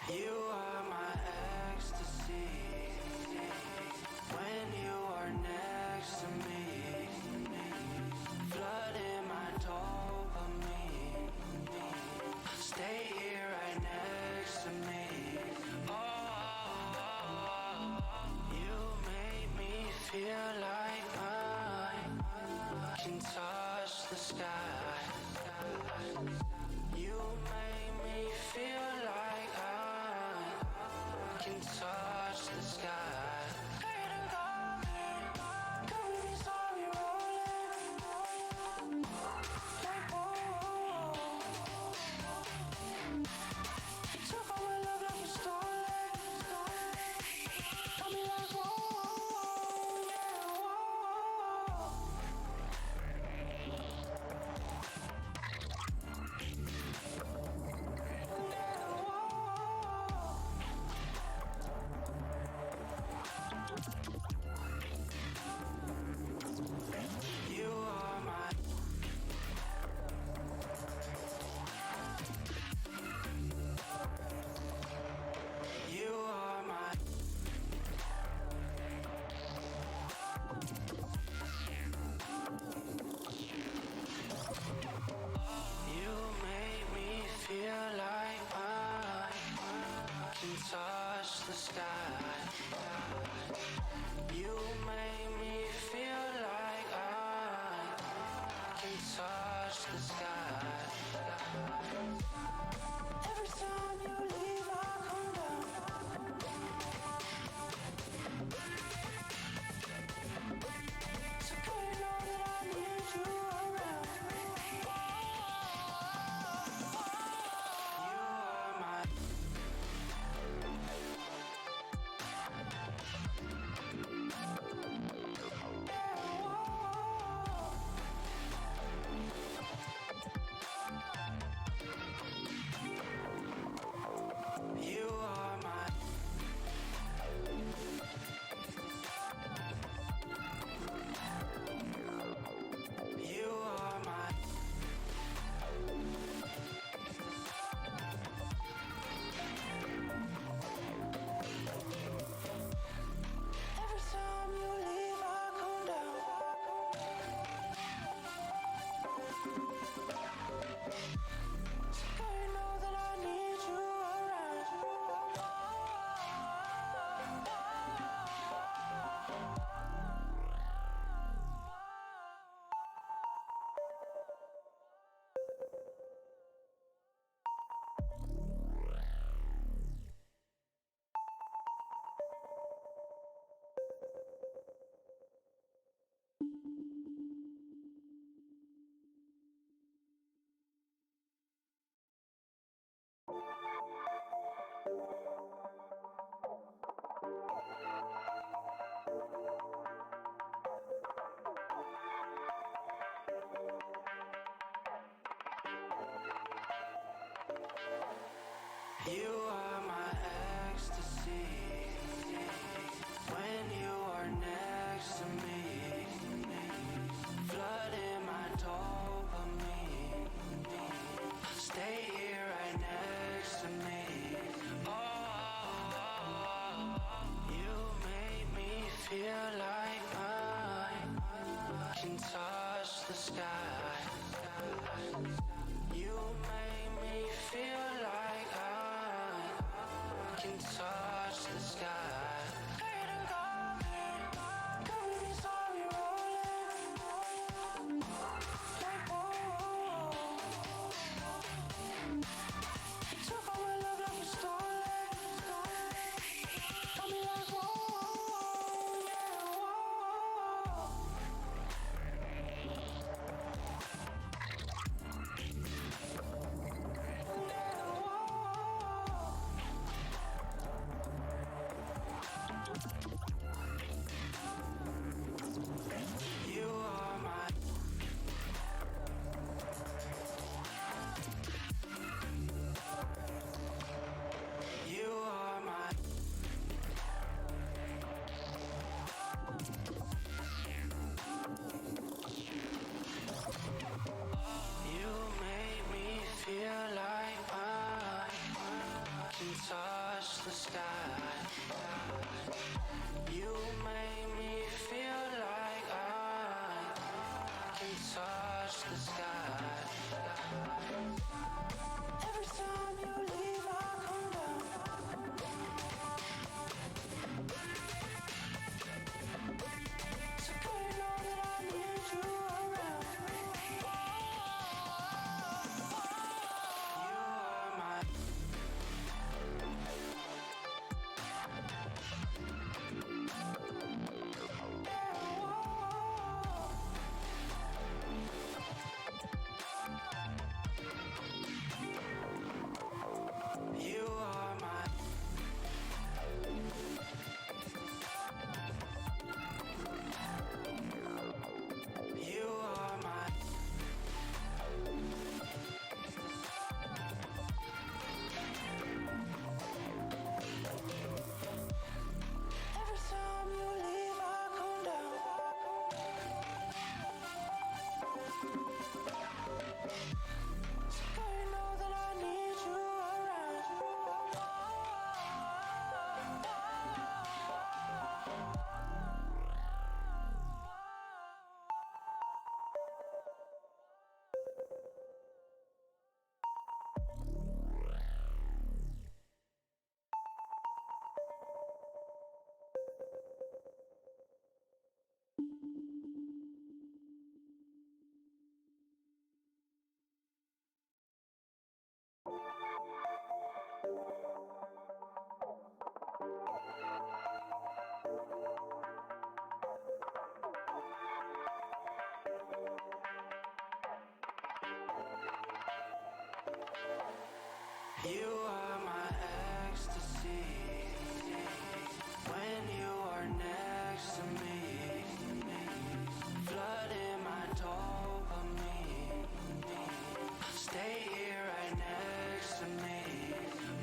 You are my ecstasy. When you are next to me, flooding my dopamine. Stay here right next to me. Oh, you make me feel like I can touch the sky. You make me feel like I can touch the sky. Feel like I can touch the sky. You make me feel like I can touch the sky. Every time you leave, I come down. So good to know that I need you around. You are my You are my Every time you leave, I come down. So girl, you know that I need you around. You are my ecstasy. When you are next to me, flooding my dopamine. Stay here right next to me. Oh, you make me feel like I can touch the sky. You make me feel like I can touch the sky. can touch the sky. Every time you leave, I come down. So girl, you know that I need you around. You are my. You are my. You are my. Every time you leave, I come down. So girl, you know that I need you around. You are my ecstasy. When you are next to me, flooding my dopamine. Stay here right next to me.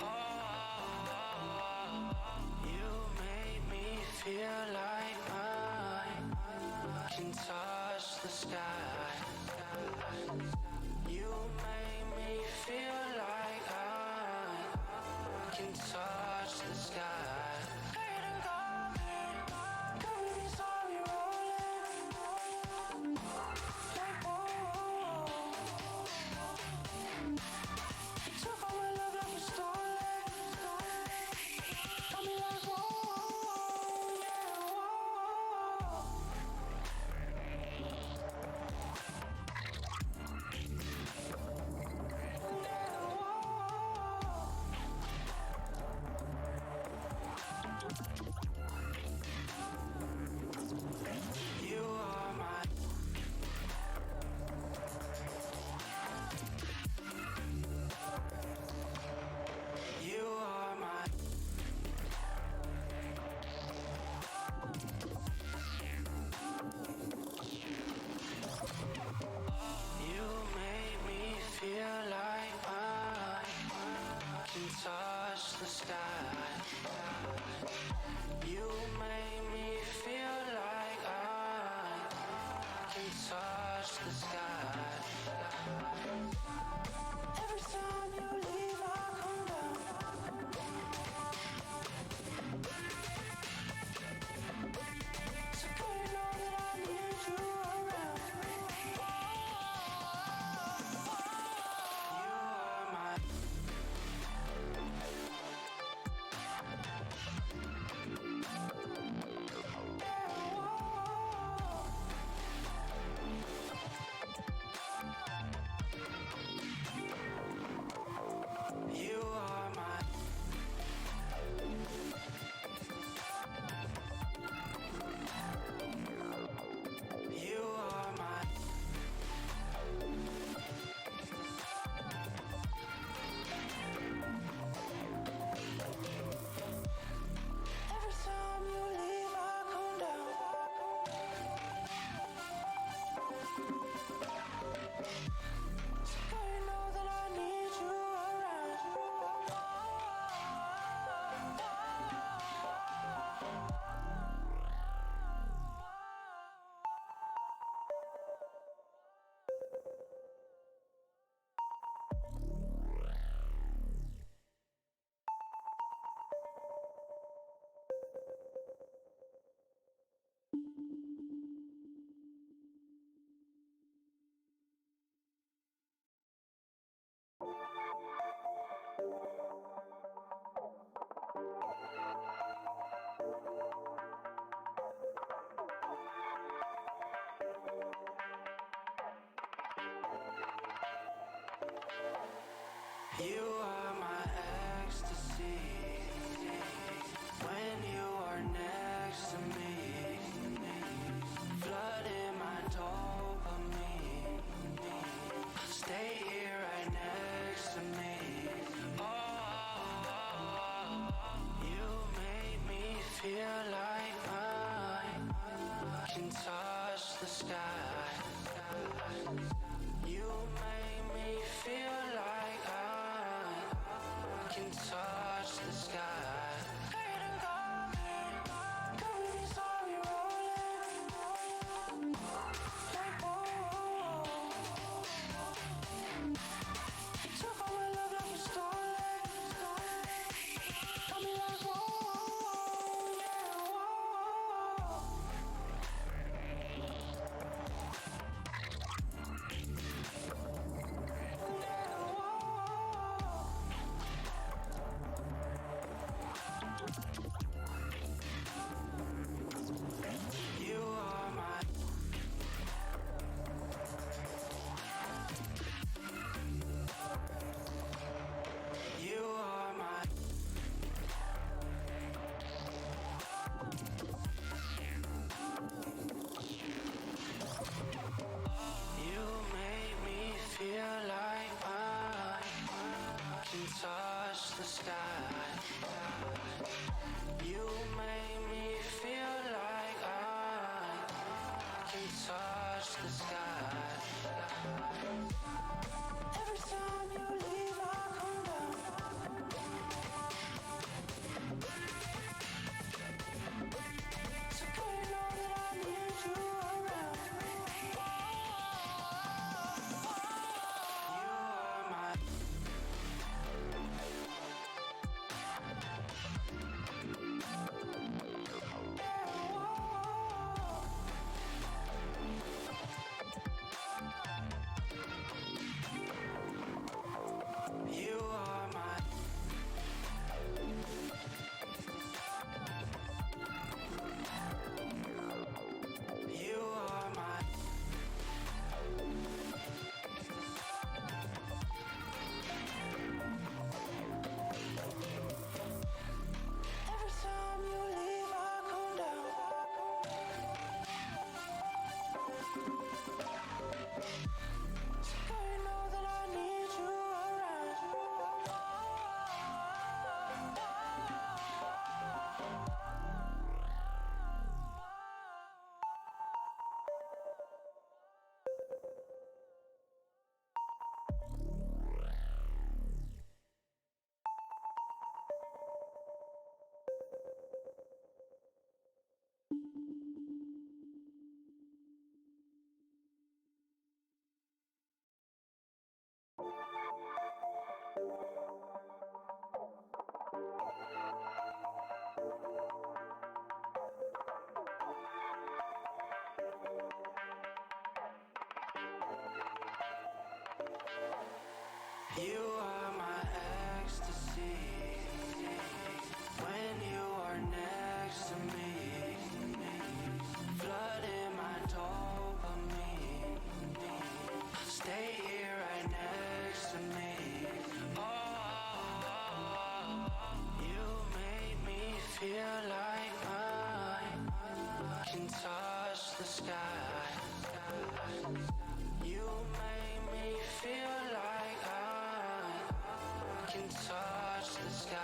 Oh, you make me feel like I can touch the sky. You make me feel like I can touch the sky. You are my. You are my. You make me feel like I can touch the sky. You make me feel like I can touch the sky. Every time you leave, I come down. So girl, you know that I need you around. You are my. You are my ecstasy. When you are next to me, flooding my dopamine. Stay here right next to me. Oh, you make me feel like I can touch the sky. You make me feel like I can touch the sky. Touch the sky. You make me feel like I can touch the sky. Every time you leave, I come down. So good to know that I need you around. You are my You are my ecstasy. When you are next to me, flooding my dopamine. Stay here right next to me. Oh, you make me feel like I can touch the sky. You make me feel like I can touch the sky.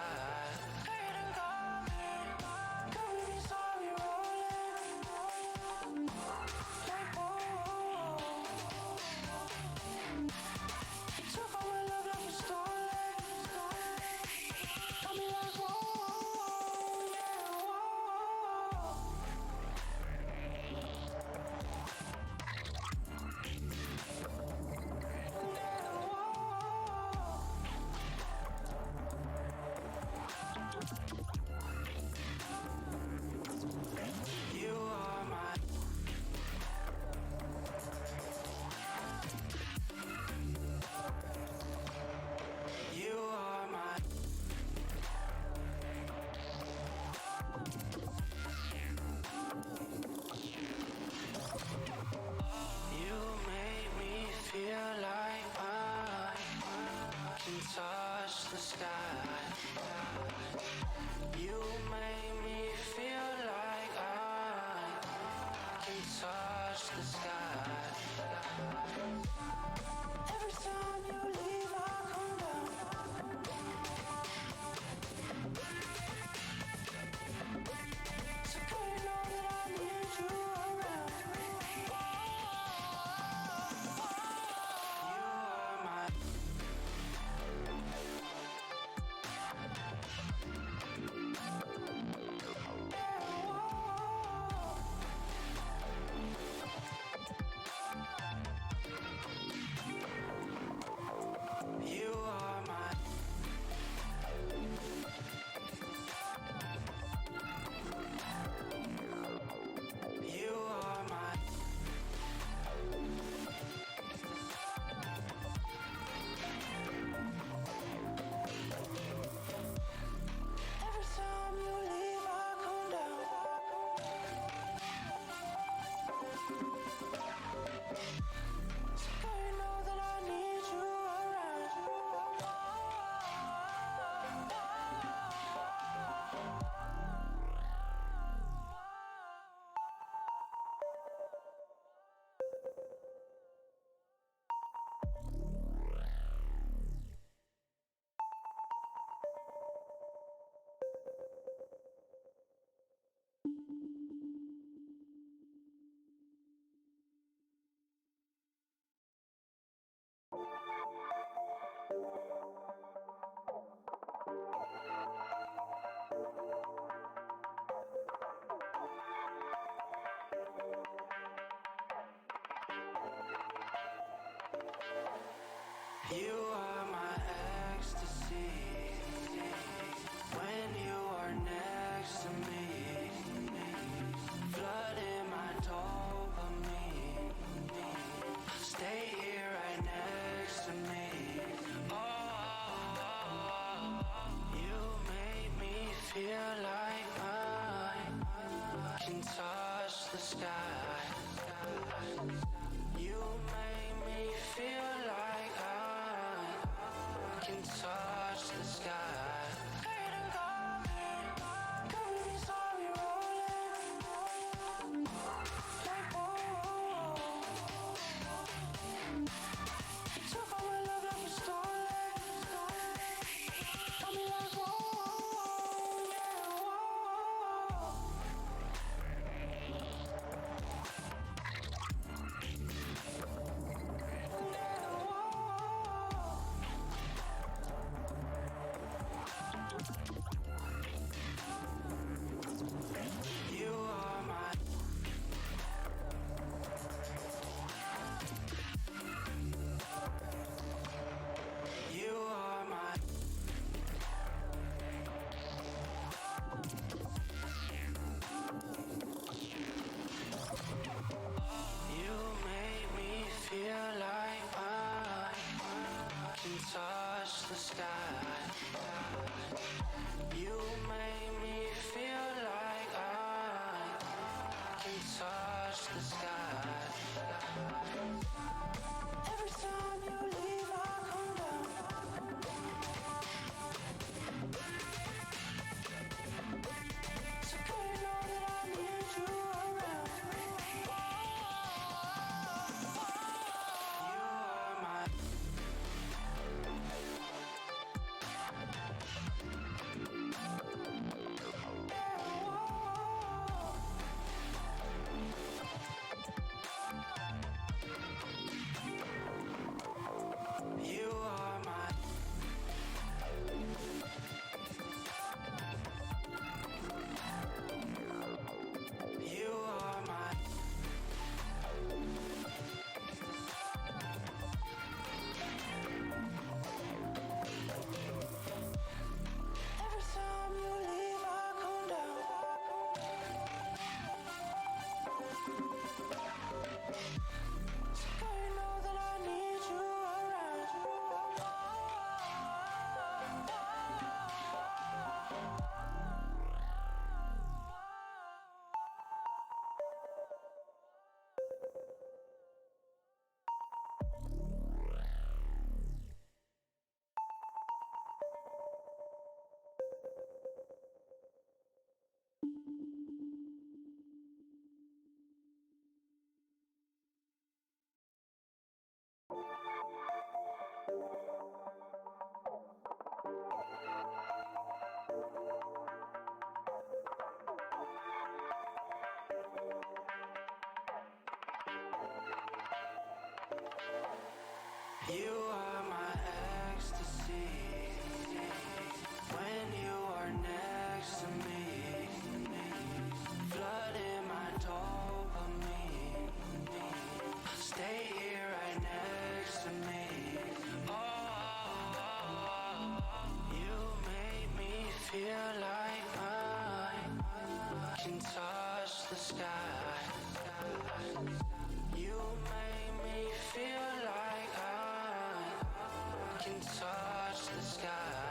You are my ecstasy. When you are next to me, flooding my dopamine. Stay here right next to me. Oh, you make me feel like I can touch the sky. You make me feel like I can touch the sky. You are my You are my You make me feel like I can touch the sky. You make me feel like I can touch the sky. Every time you leave, I come down. So girl, you know that I need you around. You are my You are my You are my Every time you leave, I come down. So girl, you know that I need you around. You are my ecstasy. When you are next to me, flooding my dopamine. Stay here right next to me. Oh, you make me feel like I can touch the sky. You make me feel like I can touch the sky.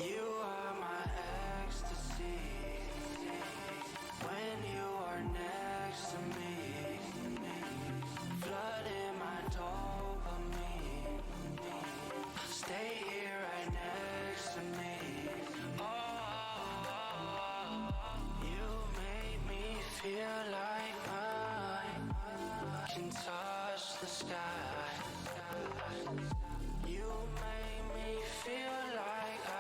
You are my ecstasy. When you are next to me, flooding my dopamine. Stay here right next to me. Oh, you make me feel like I can touch the sky. You make me feel like I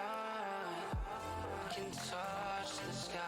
can touch the sky.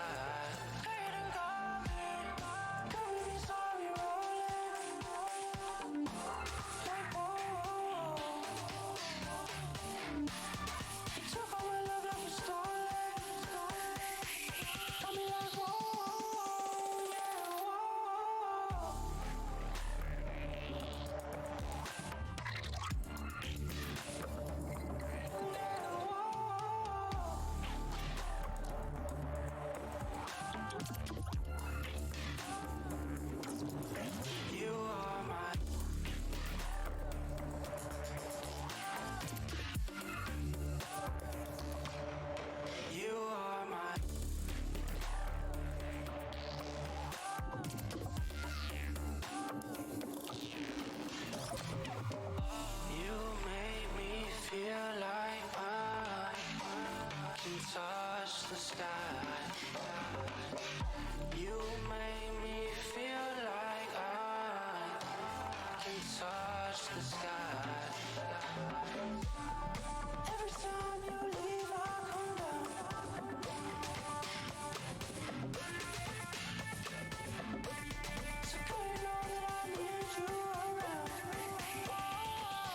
Touch the sky. You make me feel like I can touch the sky. Every time you leave, I come down. So girl, you know that I need you around. You are my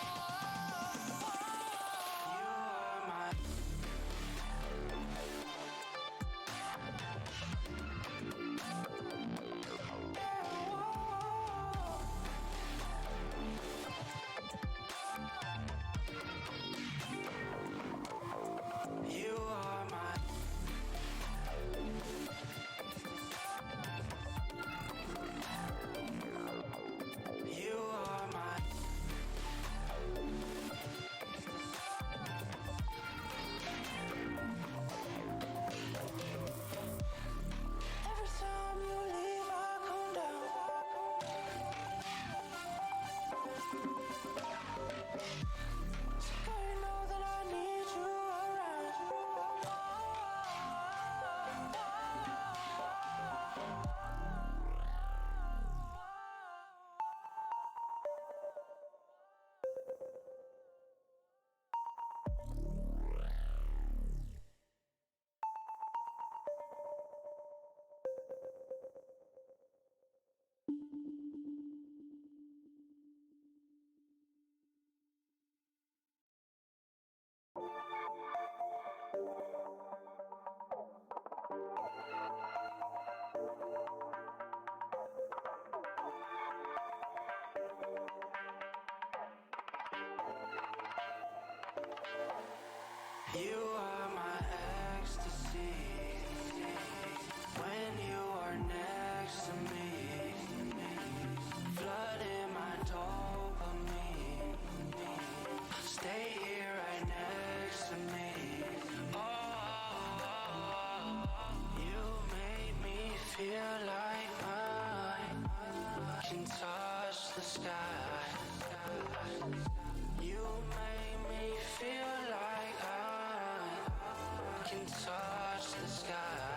You are my ecstasy. When you are next to me, flooding my dopamine. Stay here right next to me. Oh, you make me feel like I can touch the sky. You make me feel like I can touch the sky.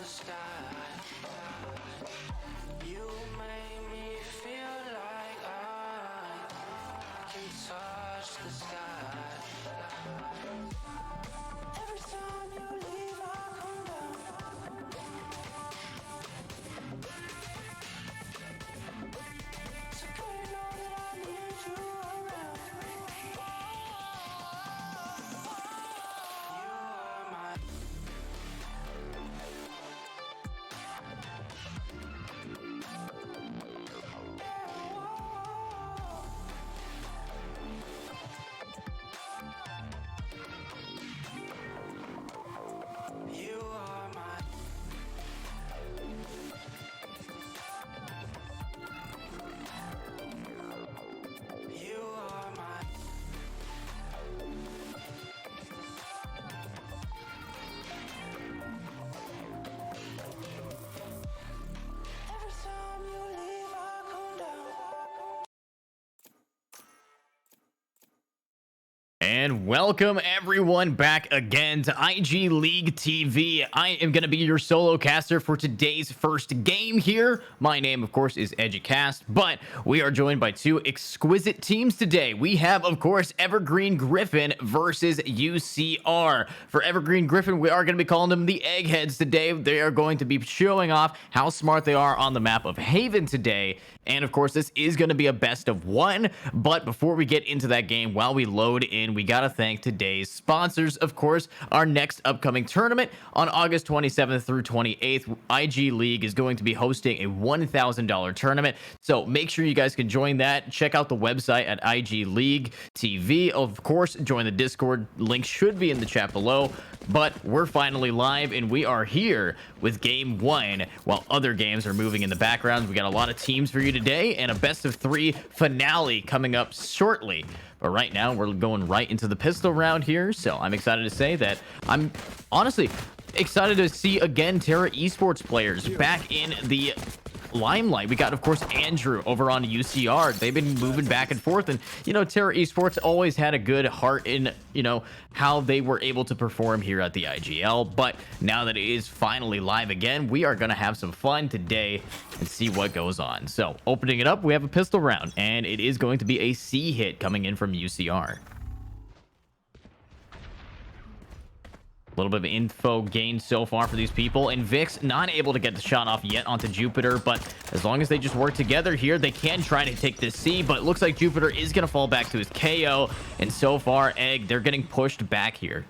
the sky. You make me feel like I can touch the sky. Every time you leave, I come down. So girl, you know that I need you around. You are my you are my you are my every time you leave, I come down. And welcome everyone back again to IG League TV. I am going to be your solo caster for today's first game here. My name, of course, is EduCast, but we are joined by two exquisite teams today. We have, of course, Evergreen Griffin versus UCR. For Evergreen Griffin, we are going to be calling them the Eggheads today. They are going to be showing off how smart they are on the map of Haven today. And of course, this is going to be a best of one. But before we get into that game, while we load in, we got to thank today's sponsors. Of course, our next upcoming tournament on August 27th through 28th, IG League is going to be hosting a $1,000 tournament. So make sure you guys can join that. Check out the website at IG League TV. Of course, join the Discord. Link should be in the chat below. But we're finally live, and we are here with game one while other games are moving in the background. We got a lot of teams for you today and a best of three finale coming up shortly. But right now, we're going right into the pistol round here. So I'm excited to say that I'm honestly excited to see again Terra Esports players back in the limelight. We got, of course, Andrew over on UCR. They've been moving back and forth, and Terra Esports always had a good heart in how they were able to perform here at the IGL. But now that it is finally live again, we are going to have some fun today and see what goes on. So opening it up, we have a pistol round, and it is going to be a C hit coming in from UCR. A little bit of info gained so far for these people, and Vix not able to get the shot off yet onto Jupiter, but as long as they just work together here, they can try to take this C, but it looks like Jupiter is going to fall back to his KO, and so far, Egg, they're getting pushed back here.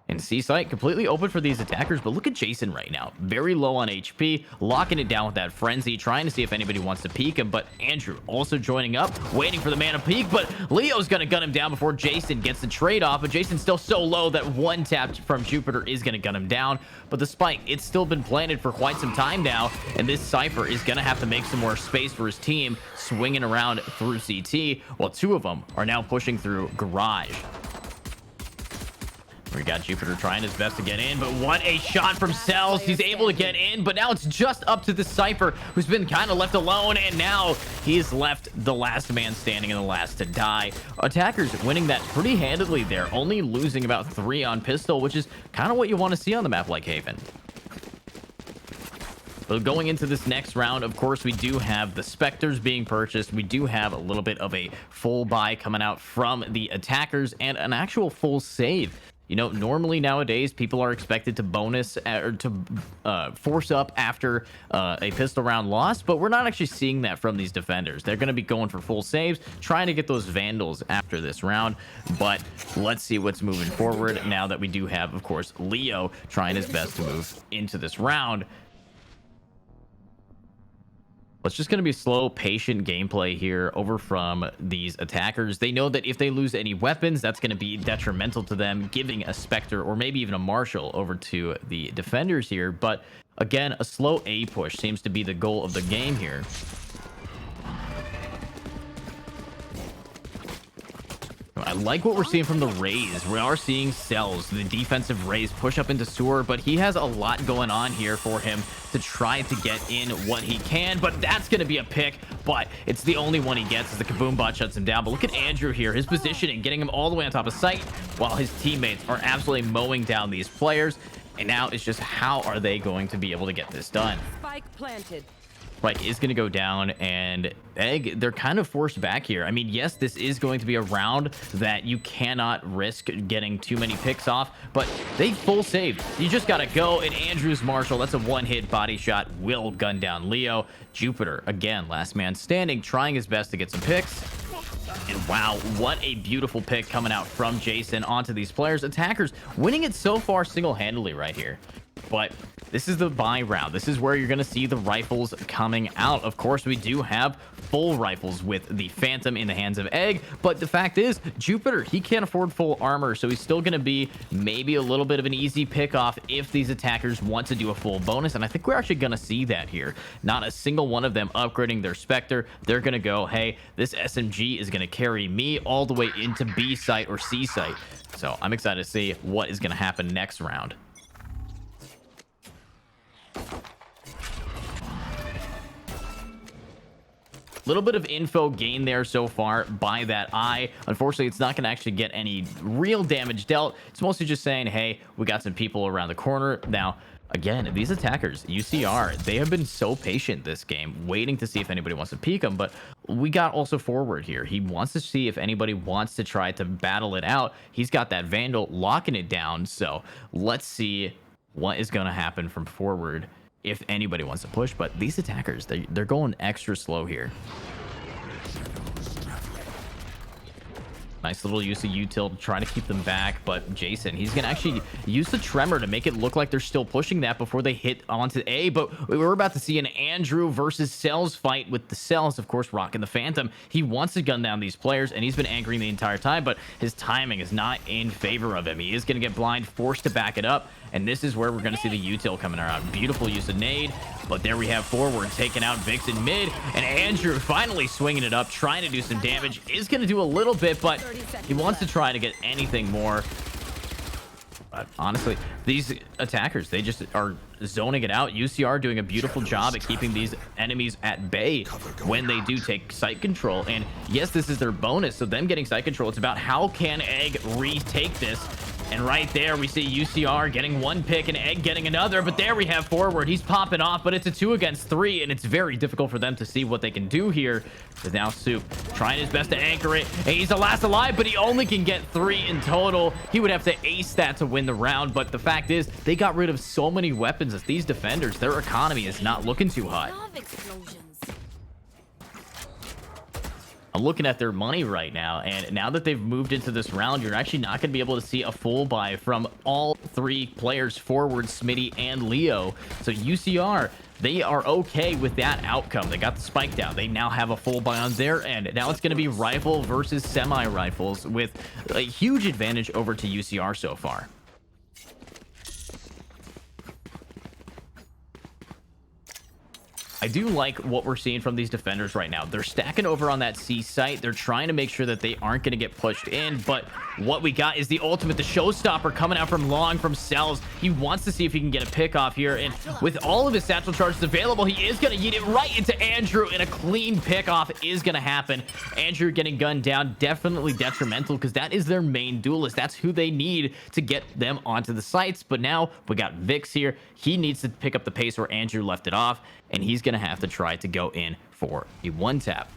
And C site completely open for these attackers, but look at Jason right now. Very low on HP, locking it down with that frenzy, trying to see if anybody wants to peek him, but Andrew also joining up, waiting for the man to peek, but Leo's gonna gun him down before Jason gets the trade off, but Jason's still so low that one tap from Jupiter is gonna gun him down. But the spike, it's still been planted for quite some time now, and this Cypher is gonna have to make some more space for his team, swinging around through CT, while two of them are now pushing through Garage. We got Jupiter trying his best to get in, but what a shot from Cells. He's able to get in, but now it's just up to the Cypher, who's been kind of left alone, and now he's left the last man standing and the last to die. Attackers winning that pretty handedly there, only losing about 3 on pistol, which is kind of what you want to see on the map like Haven. But going into this next round, of course, we do have the Spectres being purchased. We do have a little bit of a full buy coming out from the attackers and an actual full save. Normally nowadays, people are expected to bonus or to force up after a pistol round loss, but we're not actually seeing that from these defenders. They're going to be going for full saves, trying to get those Vandals after this round, but let's see what's moving forward now that we do have, of course, Leo trying his best to move into this round. It's just going to be slow, patient gameplay here over from these attackers. They know that if they lose any weapons, that's going to be detrimental to them, giving a Spectre or maybe even a Marshal over to the defenders here. But again, a slow A push seems to be the goal of the game here. I like what we're seeing from the Rays. We are seeing Cells, the defensive Rays, push up into sewer, but he has a lot going on here for him to try to get in what he can. But that's going to be a pick, but it's the only one he gets as the Kaboom bot shuts him down. But look at Andrew here, his positioning, getting him all the way on top of site while his teammates are absolutely mowing down these players. And now it's just how are they going to be able to get this done? Spike planted. Spike is going to go down, and Egg, they're kind of forced back here. I mean, yes, this is going to be a round that you cannot risk getting too many picks off, but they full saved. You just got to go, and Andrew's Marshall, that's a one-hit body shot, will gun down Leo. Jupiter, again, last man standing, trying his best to get some picks. And wow, what a beautiful pick coming out from Jason onto these players. Attackers winning it so far single-handedly right here. But this is the buy round. This is where you're going to see the rifles coming out. Of course, we do have full rifles with the Phantom in the hands of Egg, but the fact is, Jupiter, he can't afford full armor, so he's still going to be maybe a little bit of an easy pick off if these attackers want to do a full bonus, and I think we're actually going to see that here. Not a single one of them upgrading their Spectre. They're going to go, hey, this SMG is going to carry me all the way into B site or C site. So I'm excited to see what is going to happen next round. Little bit of info gained there so far by that eye. Unfortunately, it's not going to actually get any real damage dealt. It's mostly just saying, hey, we got some people around the corner. Now, again, these attackers, UCR, they have been so patient this game, waiting to see if anybody wants to peek them. But we got also forward here. He wants to see if anybody wants to try to battle it out. He's got that Vandal locking it down. So let's see what is going to happen from forward if anybody wants to push. But these attackers, they're going extra slow here. Nice little use of util to try to keep them back, but Jason, he's gonna actually use the tremor to make it look like they're still pushing that before they hit onto A. But we're about to see an Andrew versus Cells fight, with the Cells, of course, rocking the Phantom. He wants to gun down these players, and he's been angering the entire time, but his timing is not in favor of him. He is gonna get blind, forced to back it up, and this is where we're gonna see the util coming around. Beautiful use of nade, but there we have forward taking out Vix in mid, and Andrew finally swinging it up, trying to do some damage. Is gonna do a little bit, but he wants to try to get anything more. But honestly, these attackers, they just are zoning it out. UCR doing a beautiful job at keeping these enemies at bay when they do take site control. And yes, this is their bonus, so them getting site control, it's about how can Egg retake this. And right there, we see UCR getting one pick and Egg getting another. But there we have forward. He's popping off, but it's a 2 against 3, and it's very difficult for them to see what they can do here. But now Soup trying his best to anchor it. And he's the last alive, but he only can get 3 in total. He would have to ace that to win the round. But the fact is, they got rid of so many weapons as these defenders, their economy is not looking too hot. I'm looking at their money right now, and now that they've moved into this round, you're actually not going to be able to see a full buy from all 3 players forward, Smitty and Leo. So UCR, they are okay with that outcome. They got the spike down. They now have a full buy on their end. Now it's going to be rifle versus semi-rifles with a huge advantage over to UCR so far. I do like what we're seeing from these defenders right now. They're stacking over on that C site. They're trying to make sure that they aren't going to get pushed in. But what we got is the ultimate, the showstopper coming out from long, from Cells. He wants to see if he can get a pick off here. And with all of his satchel charges available, he is going to yeet it right into Andrew. And a clean pick off is going to happen. Andrew getting gunned down, definitely detrimental, because that is their main duelist. That's who they need to get them onto the sites. But now we got Vix here. He needs to pick up the pace where Andrew left it off, and he's going to have to try to go in for a 1-tap. I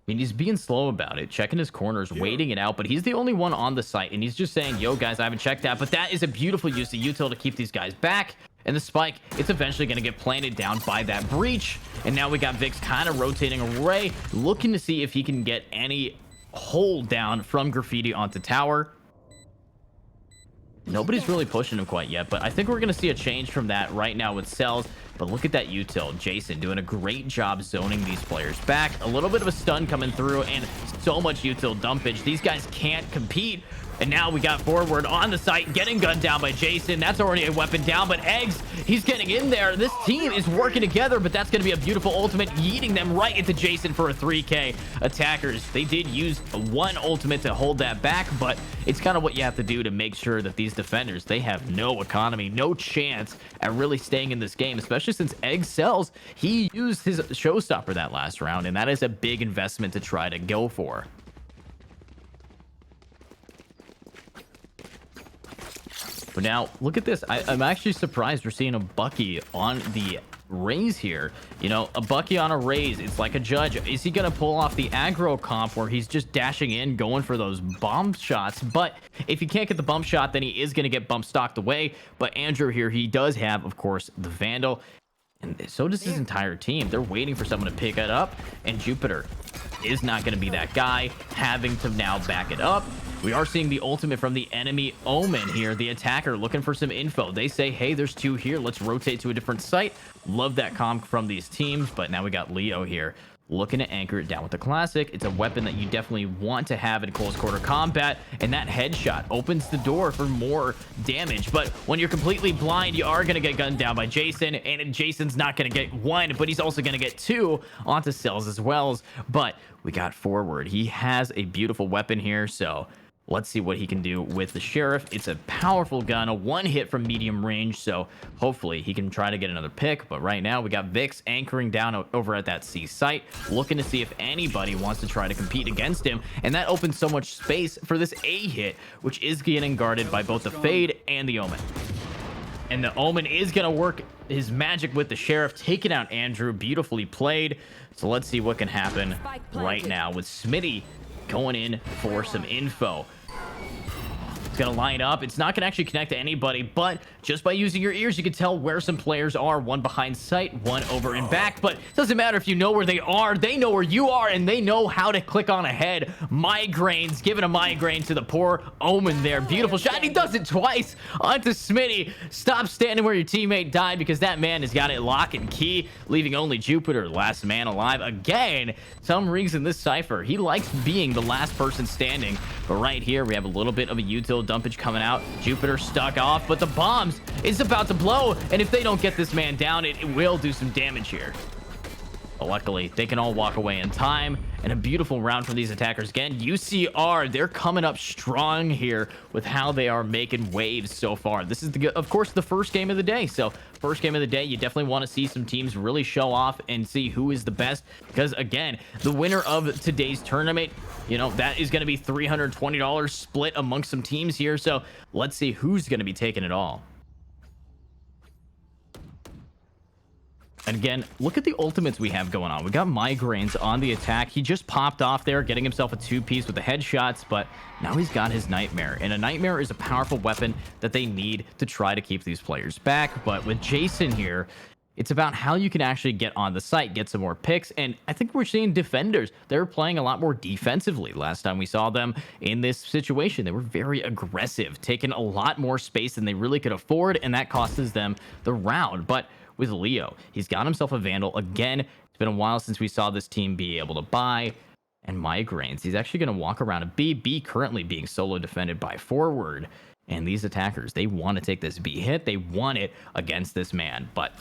mean, he's being slow about it, checking his corners, waiting it out, but he's the only one on the site, and he's just saying, yo, guys, I haven't checked that. But that is a beautiful use of util to keep these guys back. And the spike, it's eventually going to get planted down by that breach. And now we got Vix kind of rotating away, looking to see if he can get any hold down from Graffiti onto tower. Nobody's really pushing him quite yet, but I think we're going to see a change from that right now with Cells. But look at that util. Jason doing a great job zoning these players back. A little bit of a stun coming through, and so much util dumpage. These guys can't compete And now we got forward on the site, getting gunned down by Jason. That's already a weapon down, but Eggs, he's getting in there. This team is working together, but that's going to be a beautiful ultimate, yeeting them right into Jason for a 3K. Attackers, they did use one ultimate to hold that back, but it's kind of what you have to do to make sure that these defenders, they have no economy, no chance at really staying in this game, especially since Eggs sells. He used his showstopper that last round, and that is a big investment to try to go for. But now look at this. I'm actually surprised we're seeing a Bucky on the raise here. You know, a Bucky on a raise, it's like a judge. Is he gonna pull off the aggro comp where he's just dashing in, going for those bomb shots? But if he can't get the bump shot, then he is gonna get bump stocked away. But Andrew here, he does have, of course, the Vandal, and so does his entire team. They're waiting for someone to pick it up, and Jupiter is not going to be that guy, having to now back it up. We are seeing the ultimate from the enemy Omen here, the attacker, looking for some info. They say, hey, there's two here, let's rotate to a different site. Love that comp from these teams. But now we got Leo here looking to anchor it down with the classic. It's a weapon that you definitely want to have in close quarter combat, and that headshot opens the door for more damage. But when you're completely blind, you are going to get gunned down by Jason, and Jason's not going to get one, but he's also going to get two onto cells as well. But we got forward. He has a beautiful weapon here, so let's see what he can do with the Sheriff. It's a powerful gun, a one hit from medium range, so hopefully he can try to get another pick. But right now we got Vix anchoring down over at that C site, looking to see if anybody wants to try to compete against him, and that opens so much space for this A hit, which is getting guarded by both the Fade and the Omen. And the Omen is going to work his magic with the Sheriff, taking out Andrew. Beautifully played. So let's see what can happen right now with Smitty going in for some info. Gonna line up. It's not gonna actually connect to anybody, but just by using your ears you can tell where some players are. One behind sight, one over and back, but it doesn't matter if you know where they are. They know where you are, and they know how to click on ahead. Migraines, giving a migraine to the poor Omen there. Beautiful shot. He does it twice onto Smitty. Stop standing where your teammate died, because that man has got it lock and key, leaving only Jupiter, last man alive again. Some reason this Cypher, he likes being the last person standing. But right here we have a little bit of a util dumpage coming out. Jupiter stuck off, but the bombs is about to blow, and if they don't get this man down, it will do some damage here. But luckily they can all walk away in time, and a beautiful round from these attackers. Again, UCR, they're coming up strong here with how they are making waves so far. This is of course the first game of the day, so first game of the day, you definitely want to see some teams really show off and see who is the best, because again, the winner of today's tournament, you know, that is going to be $320 split amongst some teams here. So let's see who's going to be taking it all. And again, look at the ultimates we have going on. We got Migraines on the attack. He just popped off there, getting himself a two-piece with the headshots, but now he's got his Nightmare. And a Nightmare is a powerful weapon that they need to try to keep these players back. But with Jason here, it's about how you can actually get on the site, get some more picks. And I think we're seeing defenders, they're playing a lot more defensively. Last time we saw them in this situation, they were very aggressive, taking a lot more space than they really could afford, and that costs them the round. But with Leo, he's got himself a Vandal. Again, it's been a while since we saw this team be able to buy. And Migraines, he's actually going to walk around a B. B currently being solo defended by forward. And these attackers, they want to take this B hit. They want it against this man. But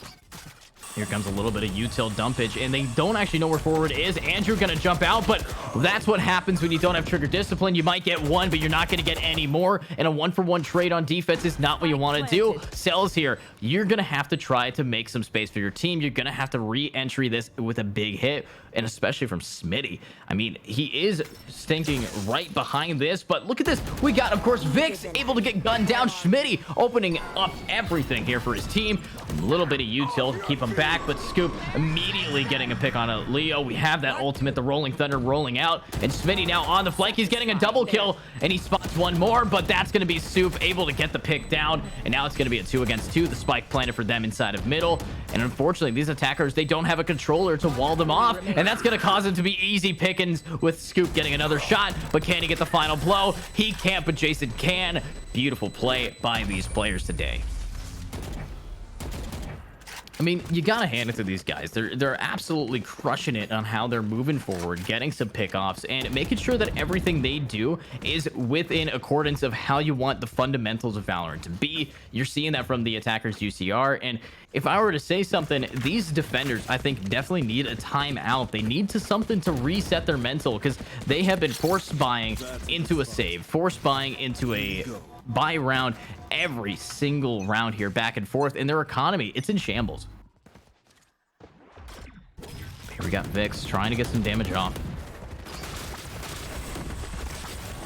here comes a little bit of util dumpage, and they don't actually know where forward is. Andrew gonna jump out, but that's what happens when you don't have trigger discipline. You might get one, but you're not gonna get any more, and a one-for-one trade on defense is not what you want to do. Cells here, you're gonna have to try to make some space for your team. You're gonna have to re-entry this with a big hit, and especially from Smitty. I mean, he is stinking right behind this, but look at this. We got, of course, Vix able to get gunned down. Smitty opening up everything here for his team. A little bit of util to keep him back, but Scoop immediately getting a pick on a Leo. We have that ultimate, the Rolling Thunder rolling out, and Smitty now on the flank. He's getting a double kill, and he spots one more, but that's going to be Soup able to get the pick down, and now it's going to be a 2 against 2. The spike planted for them inside of middle, and unfortunately, these attackers, they don't have a controller to wall them off, and that's going to cause them to be easy pickings with Scoop getting another shot, but can he get the final blow? He can't, but Jason can. Beautiful play by these players today. I mean, you gotta hand it to these guys. They're absolutely crushing it on how they're moving forward, getting some pickoffs, and making sure that everything they do is within accordance of how you want the fundamentals of Valorant to be. You're seeing that from the attackers UCR, and if I were to say something, these defenders, I think, definitely need a timeout. They need something to reset their mental, because they have been force buying into a save, force buying into a buy round every single round here, back and forth, and their economy, it's in shambles. Here we got Vix trying to get some damage off,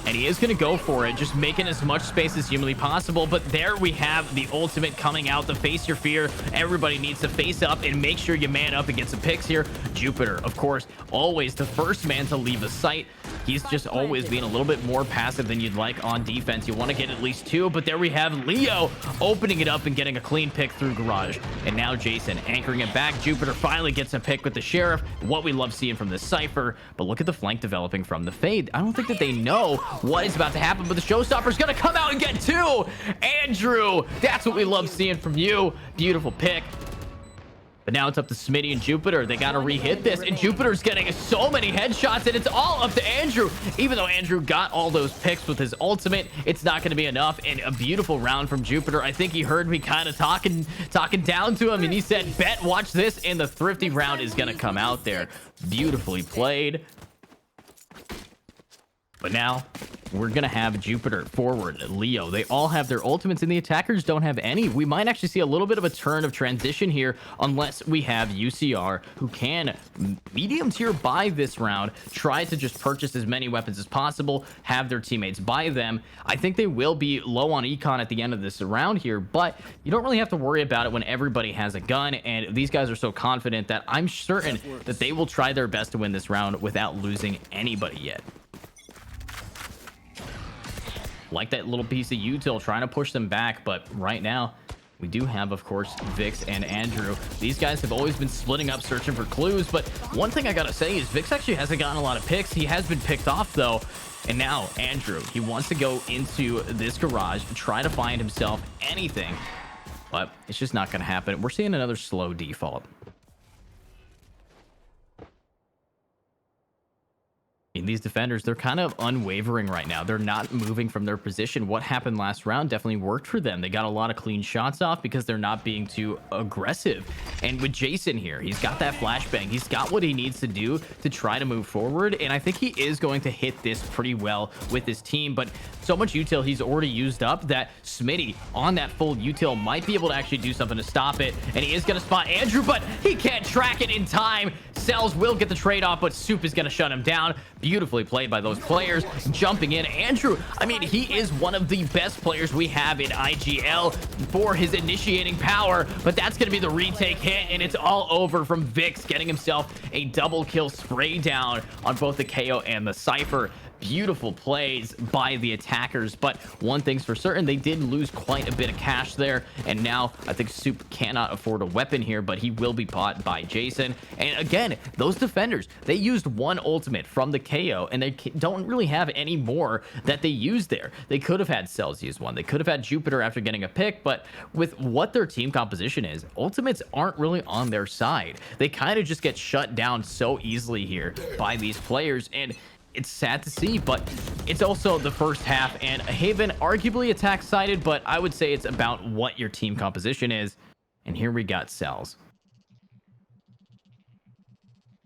and he is going to go for it, just making as much space as humanly possible. But there we have the ultimate coming out, the face your fear. Everybody needs to face up and make sure you man up and get some picks here. Jupiter, of course, always the first man to leave a site. He's just always being a little bit more passive than you'd like on defense. You want to get at least two, but there we have Leo opening it up and getting a clean pick through Garage. And now Jason anchoring it back. Jupiter finally gets a pick with the Sheriff. What we love seeing from the Cypher. But look at the flank developing from the Fade. I don't think that they know what is about to happen, but the Showstopper's going to come out and get two. Andrew, that's what we love seeing from you. Beautiful pick. But now it's up to Smitty and Jupiter. They got to re-hit this, and Jupiter's getting so many headshots, and it's all up to Andrew. Even though Andrew got all those picks with his ultimate, it's not going to be enough. And a beautiful round from Jupiter. I think he heard me kind of talking down to him, and he said, bet, watch this, and the thrifty round is going to come out there. Beautifully played. But now we're going to have Jupiter forward, Leo. They all have their ultimates, and the attackers don't have any. We might actually see a little bit of a turn of transition here unless we have UCR, who can medium tier buy this round, try to just purchase as many weapons as possible, have their teammates buy them. I think they will be low on econ at the end of this round here, but you don't really have to worry about it when everybody has a gun, and these guys are so confident that I'm certain that they will try their best to win this round without losing anybody yet. Like that little piece of util trying to push them back, but right now we do have, of course, Vix and Andrew. These guys have always been splitting up, searching for clues, but one thing I gotta say is Vix actually hasn't gotten a lot of picks. He has been picked off though, and now Andrew, he wants to go into this garage and try to find himself anything, but it's just not gonna happen. We're seeing another slow default. These defenders, they're kind of unwavering right now. They're not moving from their position. What happened last round definitely worked for them. They got a lot of clean shots off because they're not being too aggressive. And with Jason here, he's got that flashbang. He's got what he needs to do to try to move forward. And I think he is going to hit this pretty well with his team. But so much util he's already used up that Smitty on that full util might be able to actually do something to stop it. And he is going to spot Andrew, but he can't track it in time. Cells will get the trade off, but Soup is going to shut him down. Beautifully played by those players. Jumping in, Andrew, I mean, he is one of the best players we have in IGL for his initiating power, but that's going to be the retake hit, and it's all over from Vix, getting himself a double kill spray down on both the KO and the Cypher. Beautiful plays by the attackers, but one thing's for certain, they did lose quite a bit of cash there, and now I think Soup cannot afford a weapon here, but he will be bought by Jason. And again, those defenders, they used one ultimate from the KO, and they don't really have any more that they used there. They could have had Cells use one, they could have had Jupiter after getting a pick, but with what their team composition is, ultimates aren't really on their side. They kind of just get shut down so easily here by these players, and it's sad to see, but it's also the first half, and Haven arguably attack sided, but I would say it's about what your team composition is. And here we got Cells.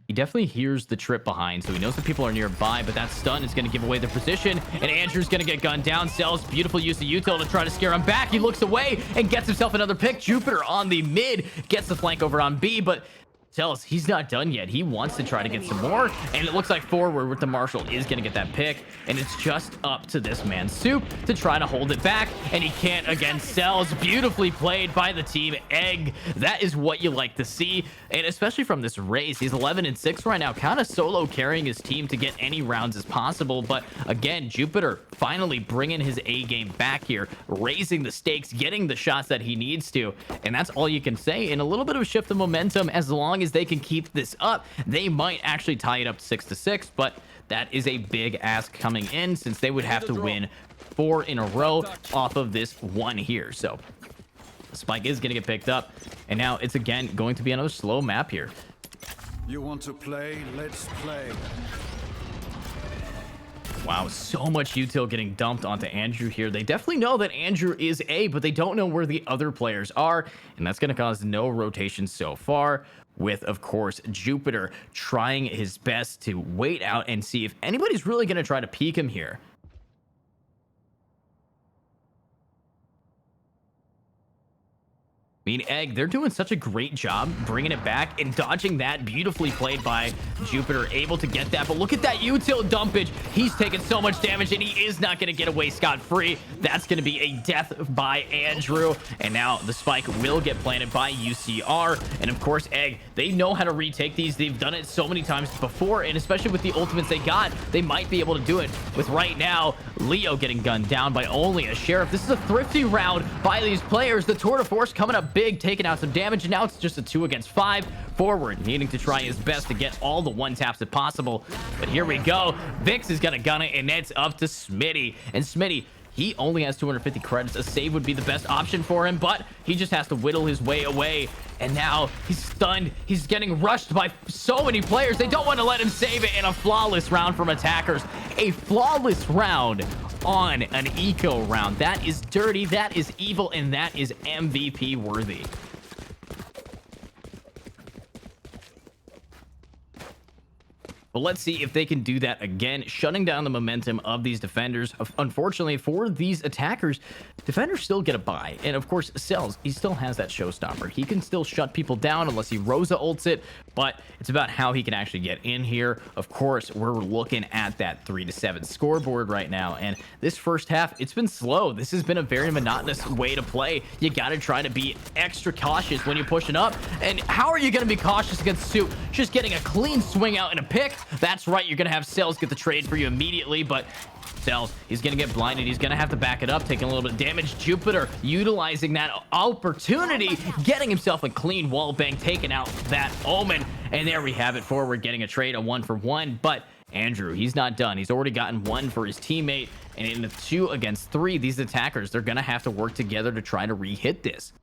He definitely hears the trip behind, so he knows that people are nearby, but that stun is going to give away the position, and Andrew's going to get gunned down. Cells, beautiful use of util to try to scare him back. He looks away and gets himself another pick. Jupiter on the mid, gets the flank over on B, but Cells, he's not done yet. He wants to try to get some more, and it looks like forward with the Marshall is going to get that pick, and it's just up to this man Soup to try to hold it back, and he can't against Cells. Beautifully played by the team Egg. That is what you like to see, and especially from this race. He's 11-6 right now, kind of solo carrying his team to get any rounds as possible, but again, Jupiter finally bringing his A game back here, raising the stakes, getting the shots that he needs to, and that's all you can say. And a little bit of a shift of momentum. As long as they can keep this up, they might actually tie it up 6-6, but that is a big ask coming in, since they would have to win 4 in a row off of this one here. So the spike is going to get picked up. And now it's again going to be another slow map here. You want to play? Let's play. Wow, so much util getting dumped onto Andrew here. They definitely know that Andrew is A, but they don't know where the other players are, and that's going to cause no rotation so far, with, of course, Jupiter trying his best to wait out and see if anybody's really going to try to peek him here. I mean, Egg, they're doing such a great job bringing it back and dodging that. Beautifully played by Jupiter, able to get that. But look at that util dumpage. He's taking so much damage, and he is not going to get away scot-free. That's going to be a death by Andrew. And now the spike will get planted by UCR. And, of course, Egg, they know how to retake these. They've done it so many times before, and especially with the ultimates they got, they might be able to do it. With right now, Leo getting gunned down by only a Sheriff. This is a thrifty round by these players. The tour de force coming up big, taking out some damage, and now it's just a 2 against 5. Forward needing to try his best to get all the one taps if possible, but here we go. Vix is gonna gun it, and it's up to Smitty. And Smitty, he only has 250 credits. A save would be the best option for him, but he just has to whittle his way away. And now he's stunned. He's getting rushed by so many players. They don't want to let him save it in a flawless round from attackers. A flawless round on an eco round. That is dirty, that is evil, and that is MVP worthy. But let's see if they can do that again, shutting down the momentum of these defenders. Unfortunately for these attackers, defenders still get a bye. And of course, Cells, he still has that showstopper. He can still shut people down unless he Rosa ults it, but it's about how he can actually get in here. Of course, we're looking at that 3-7 scoreboard right now. And this first half, it's been slow. This has been a very monotonous way to play. You got to try to be extra cautious when you're pushing up. And how are you going to be cautious against Suit? Just getting a clean swing out and a pick. That's right, you're gonna have Cells get the trade for you immediately, but Cells, he's gonna get blinded. He's gonna have to back it up, taking a little bit of damage. Jupiter utilizing that opportunity, getting himself a clean wall bang, taking out that Omen, and there we have it. Forward getting a trade, a 1-for-1, but Andrew, he's not done. He's already gotten 1 for his teammate, and in a 2 against 3, these attackers, they're gonna have to work together to try to re-hit this.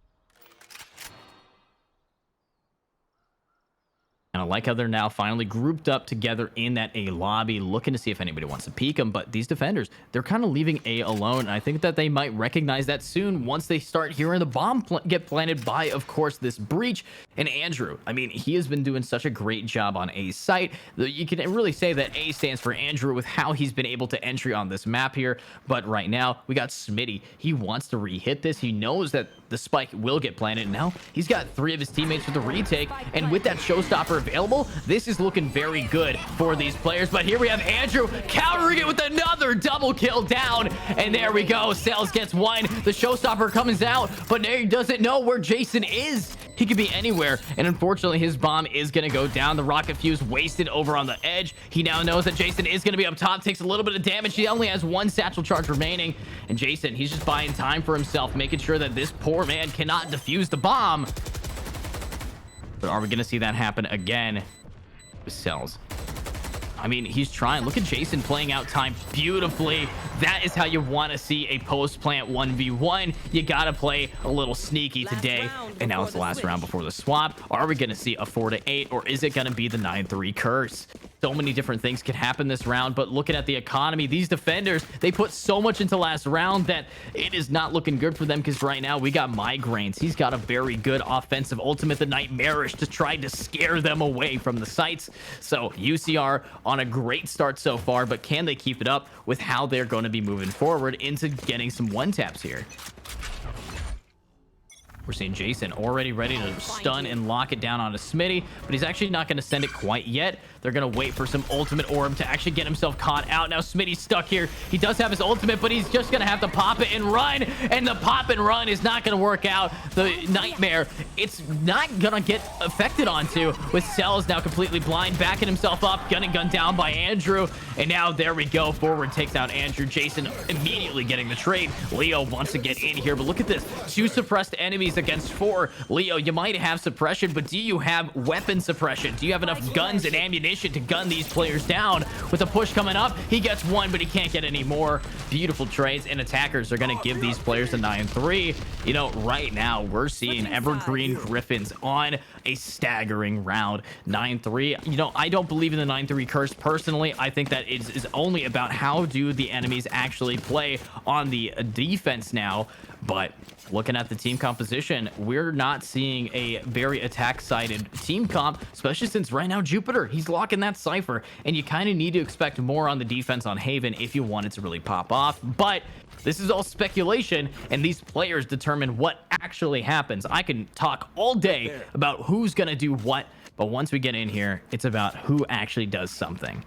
And I like how they're now finally grouped up together in that A lobby, looking to see if anybody wants to peek them. But these defenders, they're kind of leaving A alone. And I think that they might recognize that soon once they start hearing the bomb get planted by, of course, this breach. And Andrew, I mean, he has been doing such a great job on A's site. You can really say that A stands for Andrew with how he's been able to entry on this map here. But right now, we got Smitty. He wants to re-hit this. He knows that the spike will get planted. Now he's got 3 of his teammates for the retake, and with that showstopper available, this is looking very good for these players. But here we have Andrew countering it with another double kill down, and there we go. Cells gets 1. The showstopper comes out, but he doesn't know where Jason is. He could be anywhere, and unfortunately his bomb is going to go down. The rocket fuse wasted over on the edge. He now knows that Jason is going to be up top, takes a little bit of damage. He only has 1 satchel charge remaining, and Jason, he's just buying time for himself, making sure that this poor man cannot defuse the bomb. But are we going to see that happen again with Cells? I mean, he's trying. Look at Jason playing out time beautifully. That is how you want to see a post-plant 1v1. You got to play a little sneaky today. And now it's the last round before the swap. Are we going to see a 4-8, or is it going to be the 9-3 curse? So many different things could happen this round, but looking at the economy, these defenders, they put so much into last round that it is not looking good for them, because right now we got Migraines. He's got a very good offensive ultimate, the Nightmarish, to try to scare them away from the sites. So UCR on a great start so far, but can they keep it up with how they're going to be moving forward into getting some one-taps here? We're seeing Jason already ready to stun and lock it down onto Smitty, but he's actually not going to send it quite yet. They're going to wait for some ultimate orb to actually get himself caught out. Now Smitty's stuck here. He does have his ultimate, but he's just going to have to pop it and run, and the pop and run is not going to work out. The Nightmare, it's not going to get affected onto, with Cells now completely blind, backing himself up, gun down by Andrew, and now there we go. Forward takes out Andrew. Jason immediately getting the trade. Leo wants to get in here, but look at this. 2 suppressed enemies 3s against 4. Leo, you might have suppression, but do you have weapon suppression? Do you have enough guns and ammunition to gun these players down? With a push coming up, he gets one, but he can't get any more. Beautiful trades, and attackers are going to give these players a 9-3. You know, right now, we're seeing Evergreen Griffins on a staggering round. 9-3. You know, I don't believe in the 9-3 curse personally. I think that is only about how do the enemies actually play on the defense now. But looking at the team composition, we're not seeing a very attack-sided team comp, especially since right now Jupiter, he's locking that Cypher, and you kind of need to expect more on the defense on Haven if you want it to really pop off. But this is all speculation, and these players determine what actually happens. I can talk all day about who's going to do what, but once we get in here, it's about who actually does something.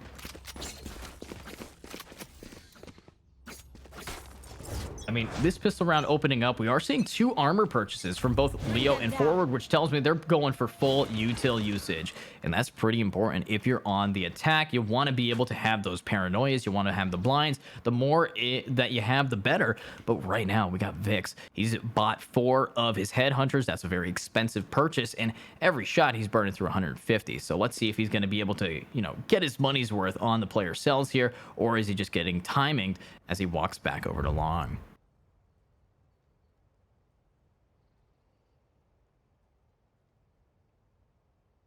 I mean, this pistol round opening up, we are seeing 2 armor purchases from both Leo and Forward, which tells me they're going for full util usage. And that's pretty important. If you're on the attack, you want to be able to have those paranoias. You want to have the blinds. The more that you have, the better. But right now, we got Vix. He's bought 4 of his headhunters. That's a very expensive purchase. And every shot, he's burning through 150. So let's see if he's going to be able to, you know, get his money's worth on the player cells here. Or is he just getting timinged as he walks back over to long?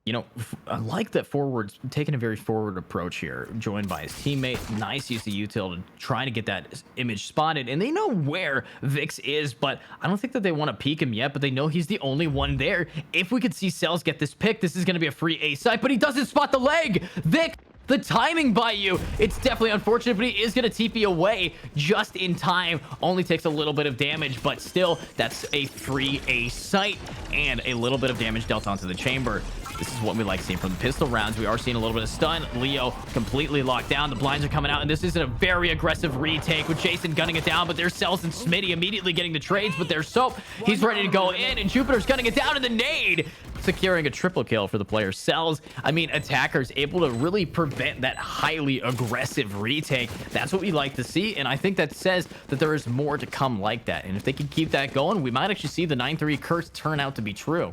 You know, I like that Forward's taking a very forward approach here, joined by his teammate. Nice use of util to try to get that image spotted, and they know where Vix is, but I don't think that they want to peek him yet, but they know he's the only one there. If we could see Cells get this pick, this is going to be a free A site, but he doesn't spot the leg. Vix, the timing by you, it's definitely unfortunate, but he is going to TP away just in time. Only takes a little bit of damage, but still, that's a free A site and a little bit of damage dealt onto the chamber. This is what we like seeing from the pistol rounds. We are seeing a little bit of stun. Leo completely locked down. The blinds are coming out, and this is a very aggressive retake with Jason gunning it down, but there's Cells and Smitty immediately getting the trades, but there's Soap. He's ready to go in, and Jupiter's gunning it down in the nade, securing a triple kill for the player Cells. I mean, attackers able to really prevent that highly aggressive retake. That's what we like to see, and I think that says that there is more to come like that, and if they can keep that going, we might actually see the 9-3 curse turn out to be true.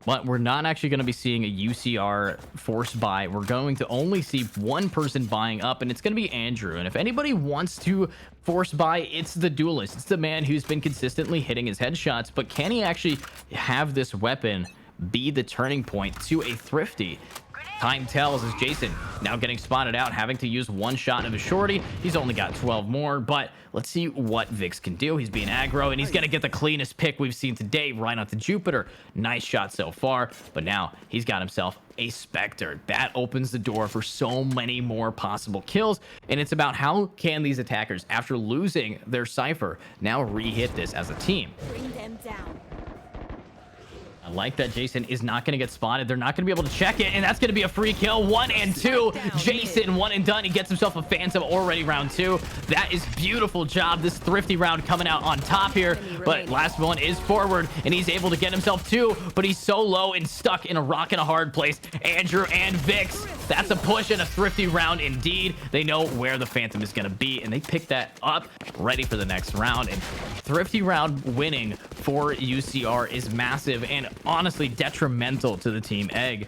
But we're not actually going to be seeing a UCR force buy. We're going to only see one person buying up, and it's going to be Andrew. And if anybody wants to force buy, it's the duelist. It's the man who's been consistently hitting his headshots. But can he actually have this weapon be the turning point to a thrifty? Time tells as Jason now getting spotted out, having to use one shot of a shorty. He's only got 12 more, but let's see what Vix can do. He's being aggro, and he's going to get the cleanest pick we've seen today right onto Jupiter. Nice shot so far, but now he's got himself a Spectre. That opens the door for so many more possible kills, and it's about how can these attackers, after losing their Cypher, now re-hit this as a team. Bring them down. I like that Jason is not going to get spotted. They're not going to be able to check it, and that's going to be a free kill. 1 and 2. Jason, 1 and done. He gets himself a Phantom already round 2. That is beautiful job. This thrifty round coming out on top here, but last one is Forward, and he's able to get himself 2, but he's so low and stuck in a rock and a hard place. Andrew and Vix, that's a push and a thrifty round indeed. They know where the Phantom is going to be, and they pick that up, ready for the next round. And thrifty round winning for UCR is massive and honestly detrimental to the team Egg.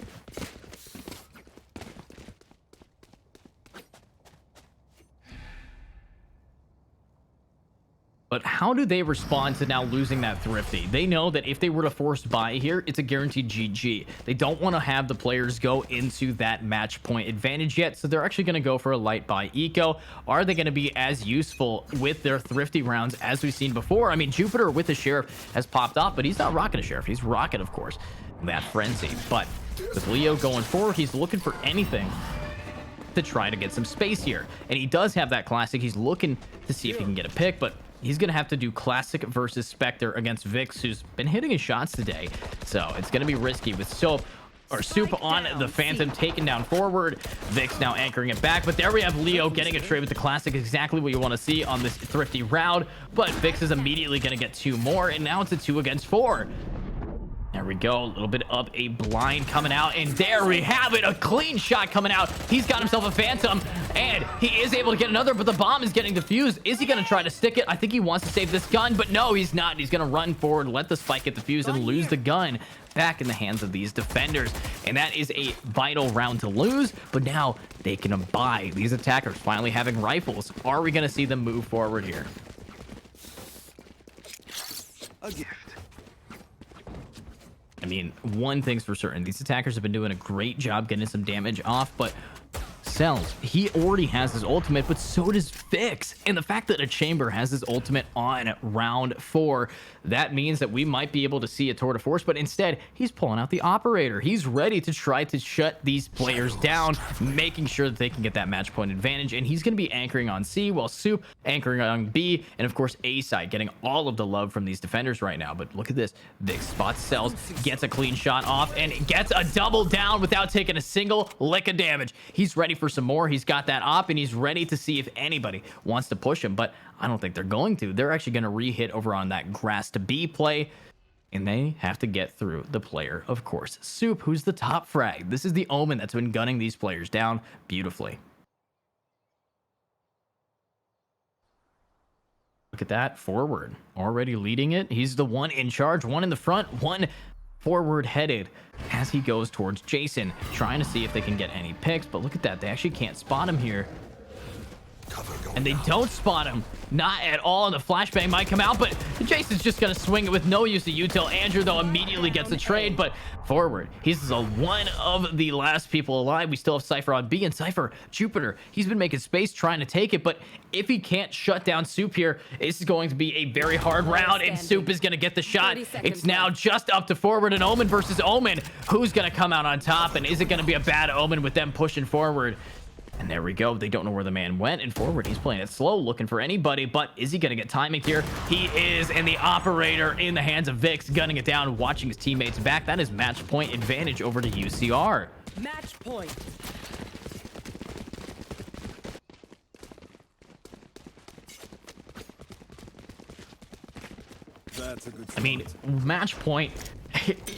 But how do they respond to now losing that thrifty? They know that if they were to force buy here, it's a guaranteed GG. They don't want to have the players go into that match point advantage yet, so they're actually going to go for a light buy eco. Are they going to be as useful with their thrifty rounds as we've seen before? I mean, Jupiter with the Sheriff has popped off, but he's not rocking a Sheriff. He's rocking, of course, that Frenzy. But with Leo going forward, he's looking for anything to try to get some space here. And he does have that classic. He's looking to see if he can get a pick, but he's going to have to do classic versus Spectre against Vix, who's been hitting his shots today. So it's going to be risky with Soup on the Phantom taken down Forward. Vix now anchoring it back. But there we have Leo getting a trade with the classic. Exactly what you want to see on this thrifty round. But Vix is immediately going to get 2 more. And now it's a 2 against 4. There we go. A little bit of a blind coming out. And there we have it. A clean shot coming out. He's got himself a phantom. And he is able to get another, but the bomb is getting defused. Is he going to try to stick it? I think he wants to save this gun, but no, he's not. He's going to run forward, let the spike get defused, and lose the gun back in the hands of these defenders. And that is a vital round to lose, but now they can buy. These attackers finally having rifles. Are we going to see them move forward here? A gift. I mean, one thing's for certain. These attackers have been doing a great job getting some damage off, but Cells, he already has his ultimate, but so does Vix. And the fact that a Chamber has his ultimate on round 4, that means that we might be able to see a tour de force, but instead, he's pulling out the Operator. He's ready to try to shut these players down, making sure that they can get that match point advantage, and he's going to be anchoring on C, while Soup anchoring on B, and of course, A side, getting all of the love from these defenders right now. But look at this. Vix spots Cells, gets a clean shot off, and gets a double down without taking a single lick of damage. He's ready for some more. He's got that op, and he's ready to see if anybody wants to push him, but I don't think they're going to. They're actually going to re-hit over on that grass to B play, and they have to get through the player, of course. Soup, who's the top frag. This is the Omen that's been gunning these players down beautifully. Look at that. Forward. Already leading it. He's the one in charge. One in the front. One forward headed as he goes towards Jason, trying to see if they can get any picks. But look at that. They actually can't spot him here. And they don't spot him. Not at all. And the flashbang might come out, but Jason's just going to swing it with no use of util. Andrew, though, immediately gets a trade, but forward. He's one of the last people alive. We still have Cypher on B, and Cypher, Jupiter, he's been making space trying to take it, but if he can't shut down Soup here, this is going to be a very hard round, and Soup is going to get the shot. It's now just up to forward, and Omen versus Omen. Who's going to come out on top, and is it going to be a bad Omen with them pushing forward? And there we go. They don't know where the man went. And forward, he's playing it slow, looking for anybody. But is he going to get timing here? He is. And the Operator in the hands of Vix, gunning it down, watching his teammates back. That is match point advantage over to UCR. Match point. That's a good I mean, match point.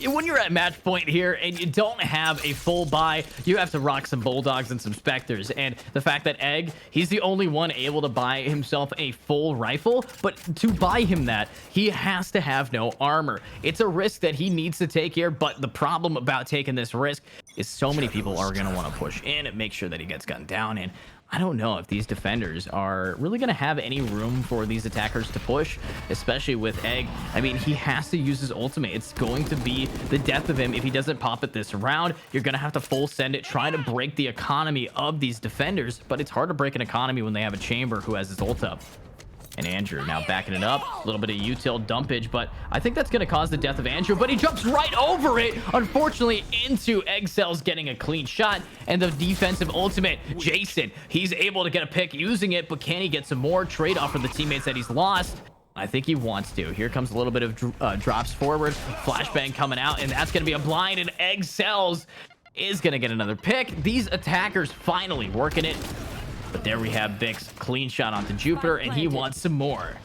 When you're at match point here and you don't have a full buy, you have to rock some Bulldogs and some Spectres. And the fact that Egg, he's the only one able to buy himself a full rifle, but to buy him that, he has to have no armor. It's a risk that he needs to take here, but the problem about taking this risk is so many people are going to want to push in and make sure that he gets gunned down. And I don't know if these defenders are really going to have any room for these attackers to push, especially with Egg. I mean, he has to use his ultimate. It's going to be the death of him if he doesn't pop it this round. You're going to have to full send it, try to break the economy of these defenders, but it's hard to break an economy when they have a Chamber who has his ult up. And Andrew now backing it up. A little bit of util dumpage, but I think that's going to cause the death of Andrew, but he jumps right over it, unfortunately, into Eggcells getting a clean shot, and the defensive ultimate, Jason, he's able to get a pick using it, but can he get some more trade off for the teammates that he's lost? I think he wants to. Here comes a little bit of drops forward, flashbang coming out, and that's going to be a blind, and Eggcells is going to get another pick. These attackers finally working it. But there we have Vix, clean shot onto Jupiter, and he wants some more.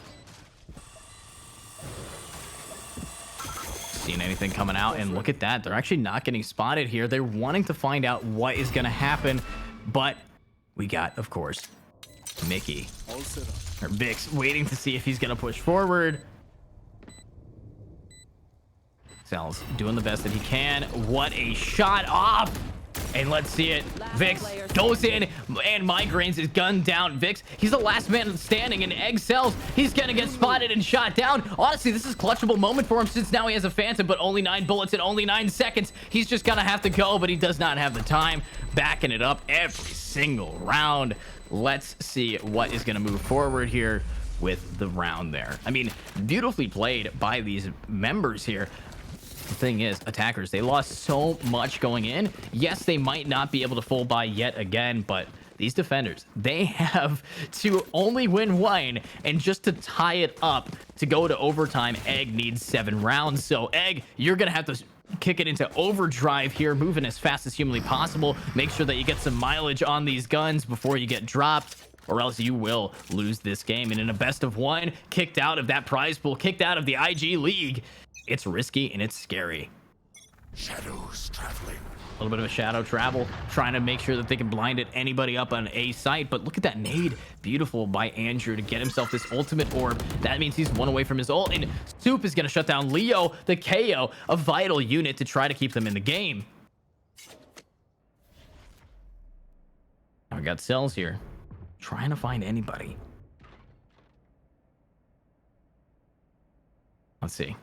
Seeing anything coming out, and look at that. They're actually not getting spotted here. They're wanting to find out what is going to happen, but we got, of course, Mickey, or Vix, waiting to see if he's going to push forward. Cells doing the best that he can. What a shot off! And let's see it. Vix goes in, and Migraines is gunned down. Vix, he's the last man standing, and Eggcells, he's gonna get spotted and shot down. Honestly, this is a clutchable moment for him since now he has a Phantom, but only 9 bullets and only 9 seconds. He's just gonna have to go, but he does not have the time. Backing it up every single round. Let's see what is gonna move forward here with the round there. I mean, beautifully played by these members here. The thing is, attackers, they lost so much going in. Yes, they might not be able to full buy yet again, but these defenders, they have to only win 1, and just to tie it up to go to overtime, Egg needs 7 rounds. So Egg, you're gonna have to kick it into overdrive here, moving as fast as humanly possible. Make sure that you get some mileage on these guns before you get dropped, or else you will lose this game. And in a best of 1, kicked out of that prize pool, kicked out of the IG League, it's risky and it's scary. Shadows traveling. A little bit of a shadow travel, trying to make sure that they can blind it anybody up on A site. But look at that nade. Beautiful by Andrew to get himself this ultimate orb. That means he's one away from his ult. And Soup is going to shut down Leo, the KO, a vital unit to try to keep them in the game. Now we got Cells here, trying to find anybody. Let's see.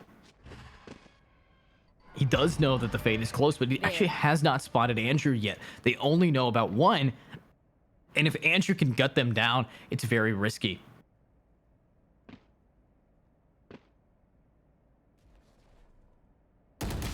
He does know that the Fade is close, but he actually has not spotted Andrew yet. They only know about one. And if Andrew can gut them down, it's very risky.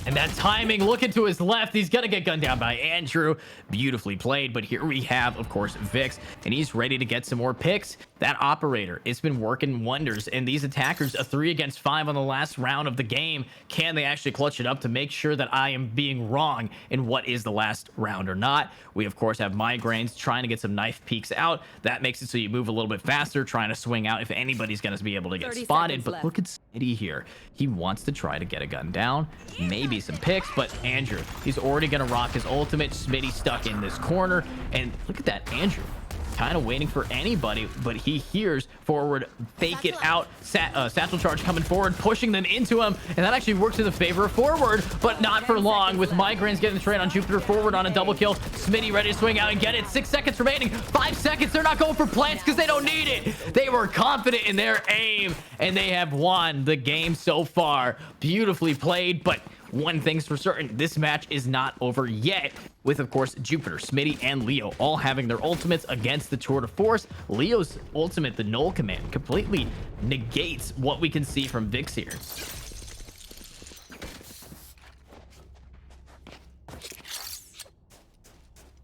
And that timing, looking to his left, he's going to get gunned down by Andrew. Beautifully played. But here we have, of course, Vix, and he's ready to get some more picks. That operator, it's been working wonders. And these attackers, a 3 against 5 on the last round of the game. Can they actually clutch it up to make sure that I am being wrong in what is the last round or not? We, of course, have Migraines trying to get some knife peeks out. That makes it so you move a little bit faster, trying to swing out if anybody's going to be able to get spotted. But look at Smitty here. He wants to try to get a gun down. Maybe some picks, but Andrew, he's already going to rock his ultimate. Smitty stuck in this corner, and look at that Andrew kind of waiting for anybody, but he hears forward, fake it out, satchel charge coming forward, pushing them into him, and that actually works in the favor of forward, but not for long, with Migraines getting the trade on Jupiter forward on a double kill. Smitty ready to swing out and get it. 6 seconds remaining, 5 seconds. They're not going for plants because they don't need it. They were confident in their aim, and they have won the game so far. Beautifully played, but one thing's for certain, this match is not over yet, with, of course, Jupiter, Smitty, and Leo all having their ultimates against the Tour de Force. Leo's ultimate, the Null Command, completely negates what we can see from Vix here.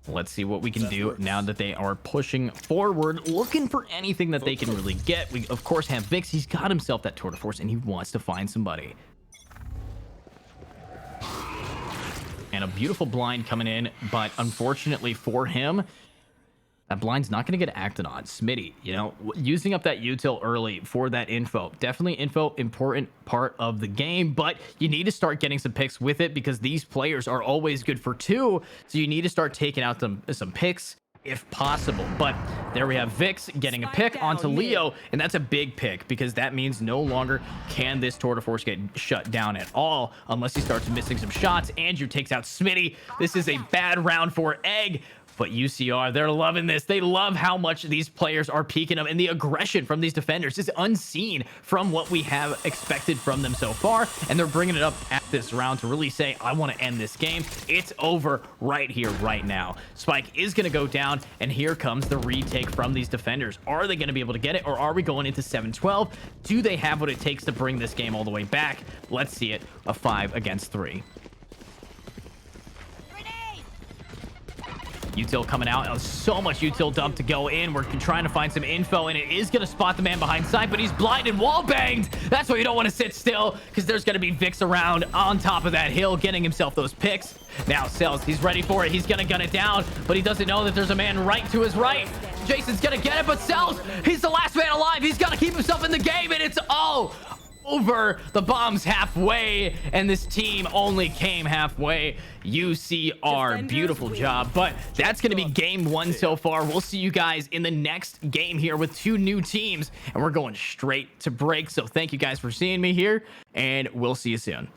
Let's see what we can do now that they are pushing forward, looking for anything that they can really get. We, of course, have Vix. He's got himself that Tour de Force, and he wants to find somebody. And a beautiful blind coming in, but unfortunately for him, that blind's not going to get acted on. Smitty, you know, using up that util early for that info. Definitely info, important part of the game, but you need to start getting some picks with it because these players are always good for 2. So you need to start taking out some picks if possible. But there we have Vix getting a pick onto Leo, and that's a big pick because that means no longer can this Tour de Force get shut down at all unless he starts missing some shots. Andrew takes out Smitty. This is a bad round for Egg, but UCR, they're loving this. They love how much these players are peeking them, and the aggression from these defenders is unseen from what we have expected from them so far, and they're bringing it up at this round to really say, I want to end this game. It's over right here, right now. Spike is going to go down, and here comes the retake from these defenders. Are they going to be able to get it, or are we going into 7-12? Do they have what it takes to bring this game all the way back? Let's see it, a 5 against 3. Util coming out. So much util dump to go in. We're trying to find some info, and it is going to spot the man behind side, but he's blinded, wall banged. That's why you don't want to sit still, because there's going to be Vix around on top of that hill getting himself those picks. Now Cells, he's ready for it. He's going to gun it down, but he doesn't know that there's a man right to his right. Jason's going to get it, but Cells, he's the last man alive. He's got to keep himself in the game, and it's all over. The bomb's halfway, and this team only came halfway. UCR, beautiful job, but that's going to be game 1 so far. We'll see you guys in the next game here with 2 new teams, and we're going straight to break. So thank you guys for seeing me here, and we'll see you soon.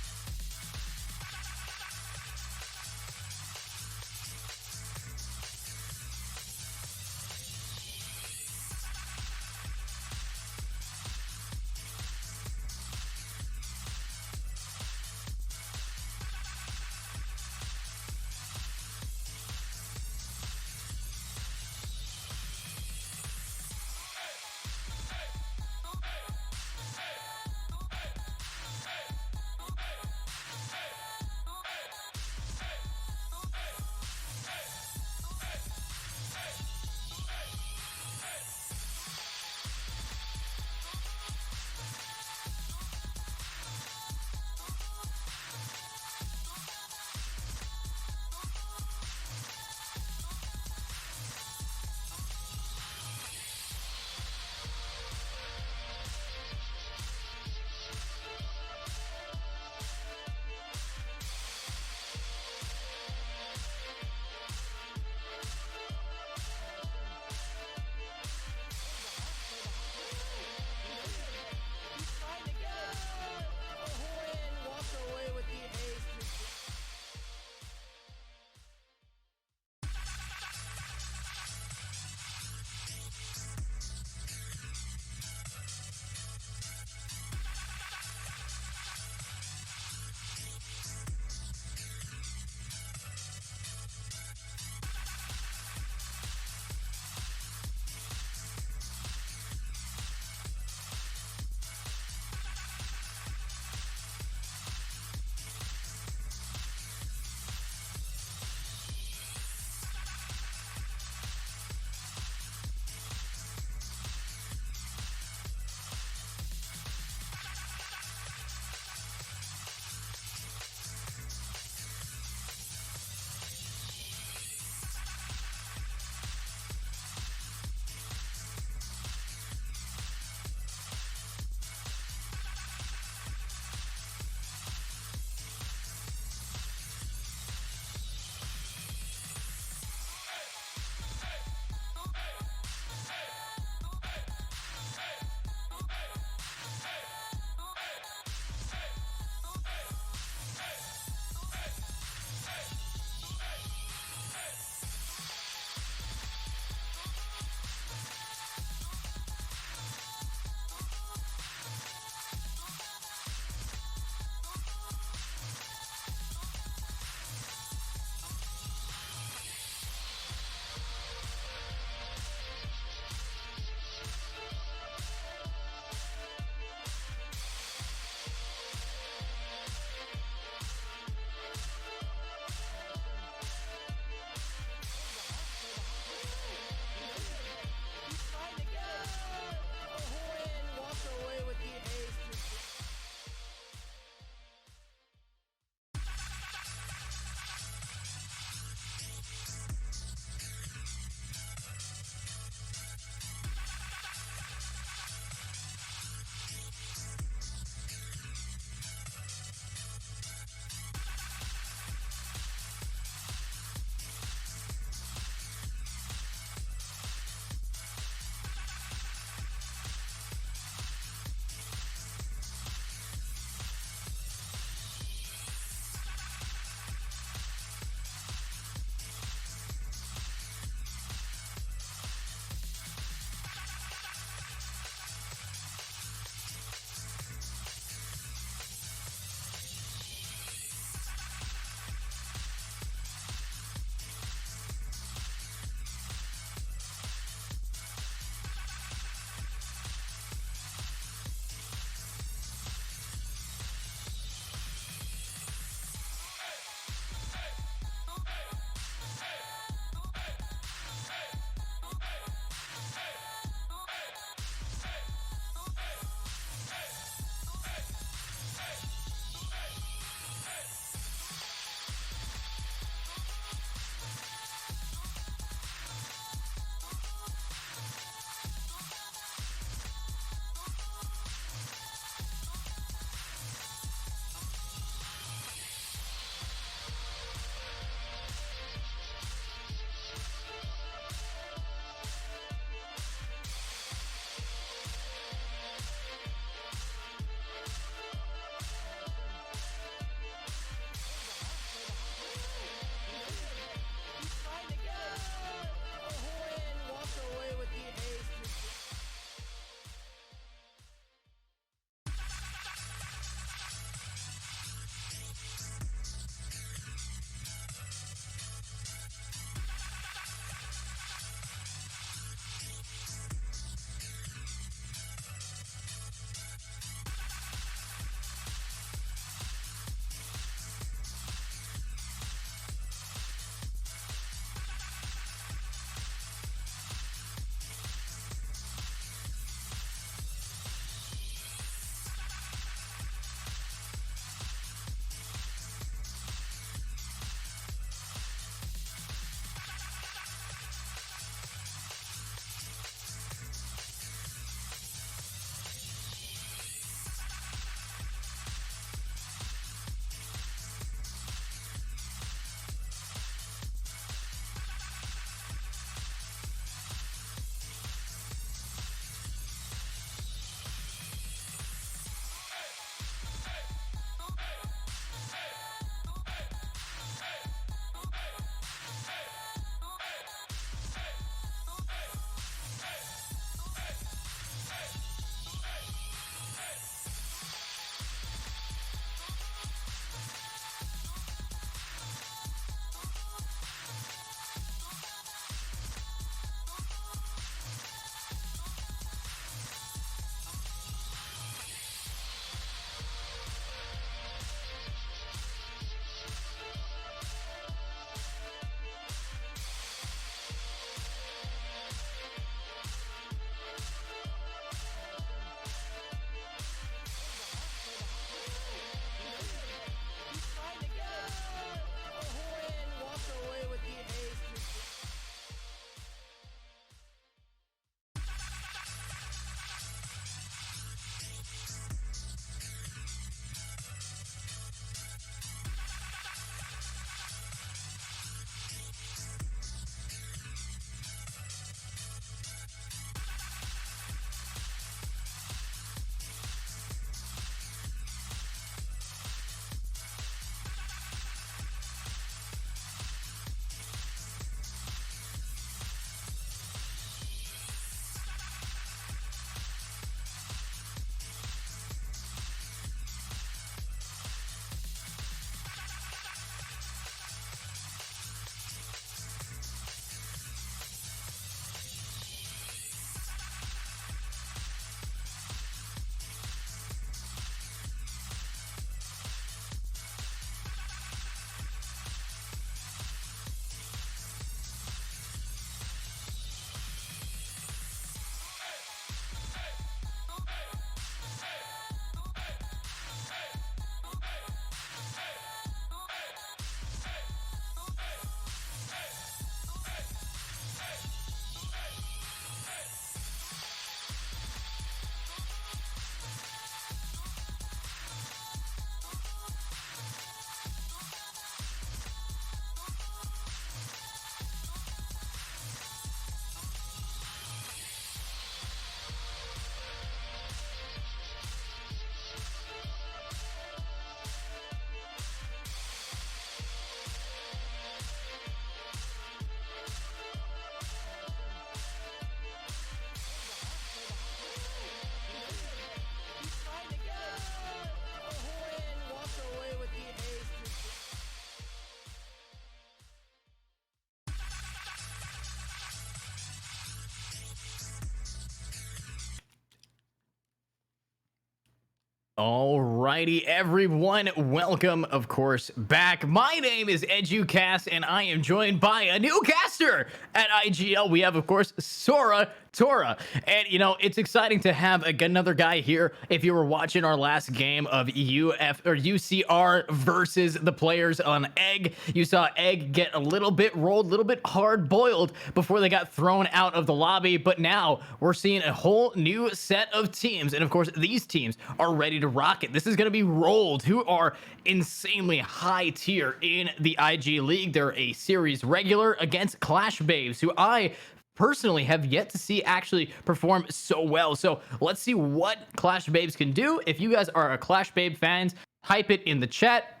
Alrighty, everyone. Welcome, of course, back. My name is EduCast, and I am joined by a new caster at IGL. We have, of course, Sora Tora. And, you know, it's exciting to have another guy here. If you were watching our last game of UCR versus the players on Egg, you saw Egg get a little bit rolled, a little bit hard boiled before they got thrown out of the lobby. But now we're seeing a whole new set of teams. And of course, these teams are ready to rock it. This is going to be Rolled, who are insanely high tier in the IG League. They're a series regular against Clash Babes, who I personally have yet to see actually perform so well. So let's see what Clash Babes can do. If you guys are a Clash Babe fans, type it in the chat.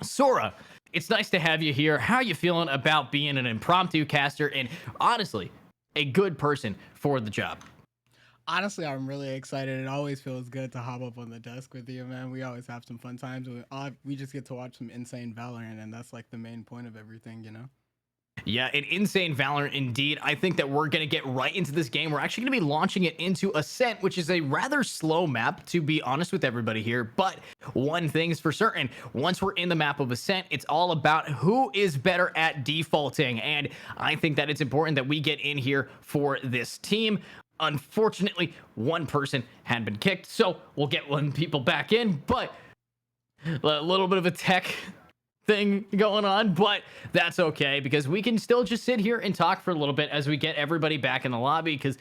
Sora, it's nice to have you here. How are you feeling about being an impromptu caster and honestly a good person for the job? Honestly, I'm really excited. It always feels good to hop up on the desk with you, man. We always have some fun times. We just get to watch some insane Valorant, and that's like the main point of everything, you know? Yeah, an insane Valorant indeed. I think that we're going to get right into this game. We're actually going to be launching it into Ascent, which is a rather slow map, to be honest with everybody here. But one thing's for certain, once we're in the map of Ascent, it's all about who is better at defaulting. And I think that it's important that we get in here for this team. Unfortunately, one person had been kicked, so we'll get one people back in, but a little bit of a tech thing going on, but that's okay because we can still just sit here and talk for a little bit as we get everybody back in the lobby because,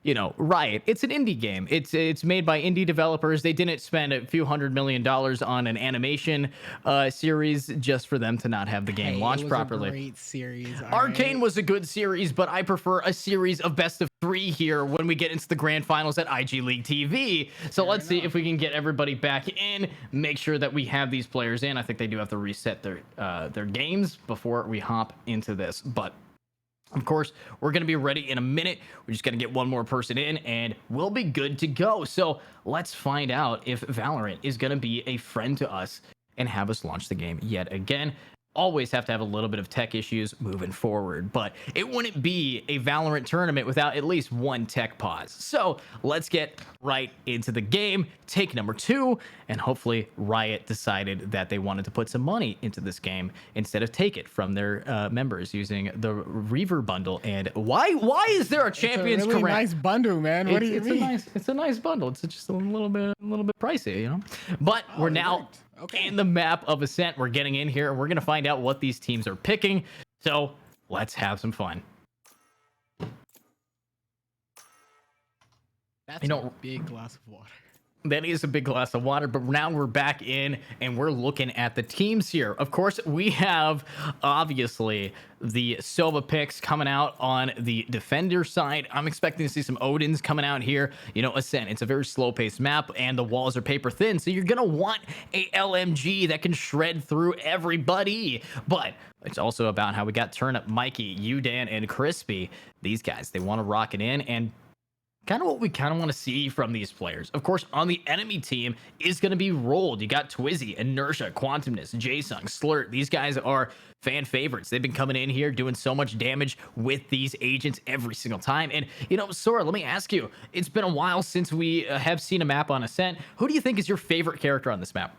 you know, Riot, it's an indie game. It's made by indie developers. They didn't spend a few $100 million on an animation series just for them to not have the game launched properly. A great series. Arcane was a good series, but I prefer a series of best of 3 here when we get into the grand finals at IG League TV. So let's see if we can get everybody back in, make sure that we have these players in. I think they do have to reset their games before we hop into this, but of course, we're going to be ready in a minute. We're just going to get one more person in and we'll be good to go. So let's find out if Valorant is going to be a friend to us and have us launch the game yet again. Always have to have a little bit of tech issues moving forward, but it wouldn't be a Valorant tournament without at least one tech pause. So let's get right into the game. Take number 2, and hopefully Riot decided that they wanted to put some money into this game instead of take it from their members using the Reaver bundle. And why is there a Champions It's a really correct? nice bundle, man. What do you mean? It's a nice bundle. It's just a little bit pricey, you know. But we're now in the map of Ascent. We're getting in here and we're gonna find out what these teams are picking. So let's have some fun. That's a big glass of water. That is a big glass of water, but now we're back in and we're looking at the teams here. Of course, we have obviously the Sova picks coming out on the defender side. I'm expecting to see some Odins coming out here. You know, Ascent, it's a very slow-paced map and the walls are paper thin, so you're gonna want a LMG that can shred through everybody. But it's also about how we got Turnip, Mikey, Udan, and Crispy. These guys, they want to rock it in, and kind of what we kind of want to see from these players. Of course, on the enemy team is going to be Rolled. You got Twizzy, Inertia, Quantumness, Jaesung, Slurt. These guys are fan favorites. They've been coming in here doing so much damage with these agents every single time. And, you know, Sora, let me ask you, it's been a while since we have seen a map on Ascent. Who do you think is your favorite character on this map?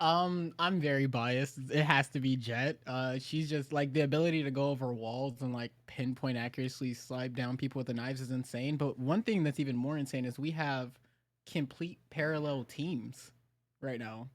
I'm very biased. It has to be Jet. She's just like the ability to go over walls and like pinpoint accurately slide down people with the knives is insane. But one thing that's even more insane is we have complete parallel teams right now.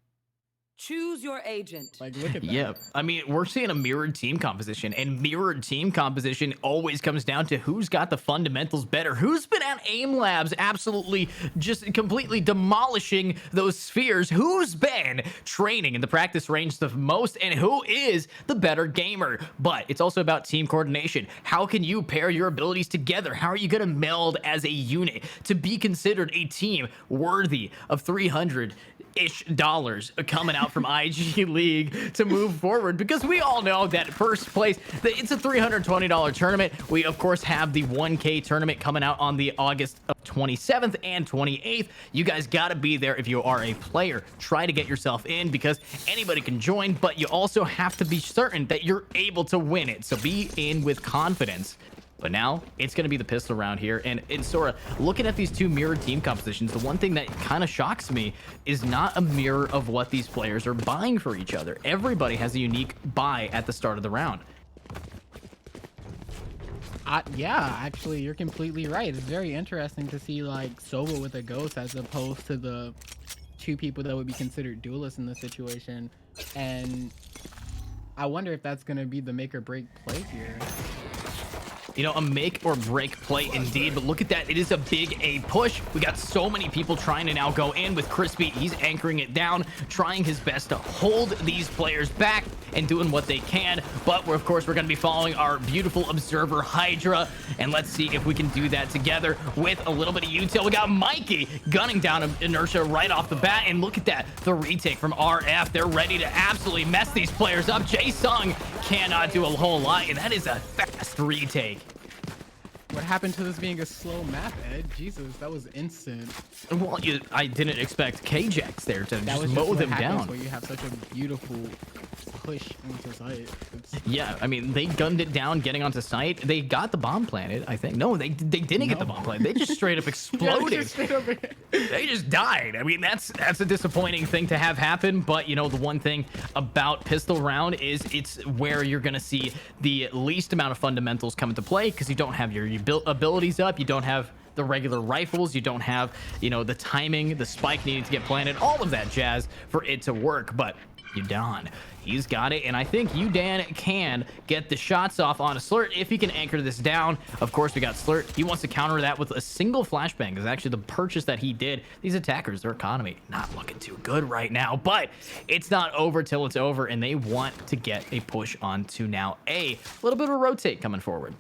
Choose your agent. Like, look at that. Yeah, I mean, we're seeing a mirrored team composition, and mirrored team composition always comes down to who's got the fundamentals better. Who's been at AIM Labs absolutely just completely demolishing those spheres? Who's been training in the practice range the most, and who is the better gamer? But it's also about team coordination. How can you pair your abilities together? How are you going to meld as a unit to be considered a team worthy of $300-ish coming out from IG League to move forward? Because we all know that first place, it's a $320 tournament. We of course have the 1K tournament coming out on the August of 27th and 28th. You guys got to be there if you are a player. Try to get yourself in because anybody can join, but you also have to be certain that you're able to win it. So be in with confidence. But now it's going to be the pistol round here. And Sora, looking at these two mirrored team compositions, the one thing that kind of shocks me is not a mirror of what these players are buying for each other. Everybody has a unique buy at the start of the round. Yeah, actually, you're completely right. It's very interesting to see like Sova with a ghost as opposed to the two people that would be considered duelists in this situation. And I wonder if that's going to be the make or break play here. You know, a make or break play indeed, but look at that. It is a big A push. We got so many people trying to now go in with Crispy. He's anchoring it down, trying his best to hold these players back and doing what they can. But of course, we're going to be following our beautiful observer Hydra. And let's see if we can do that together with a little bit of util. We got Mikey gunning down Inertia right off the bat. And look at that. The retake from RF. They're ready to absolutely mess these players up. Jae-Sung cannot do a whole lot. And that is a fast retake. What happened to this being a slow map, Ed? Jesus, that was instant. Well, I didn't expect K-Jax there to That just mow them happens down. where you have such a beautiful push into site. Yeah, I mean, they gunned it down getting onto site. They got the bomb planted, I think. No, they didn't get the bomb planted. They just straight up exploded. They just died. I mean, that's a disappointing thing to have happen. But, you know, the one thing about pistol round is it's where you're going to see the least amount of fundamentals come into play because you don't have your abilities up. You don't have the regular rifles. You don't have, you know, the timing, the spike needing to get planted, all of that jazz for it to work. But Yudan, he's got it, and I think Yudan can get the shots off on a Slurt if he can anchor this down. Of course, we got Slurt. He wants to counter that with a single flashbang. Is actually the purchase that he did. These attackers, their economy not looking too good right now, but it's not over till it's over, and they want to get a push onto now a little bit of a rotate coming forward.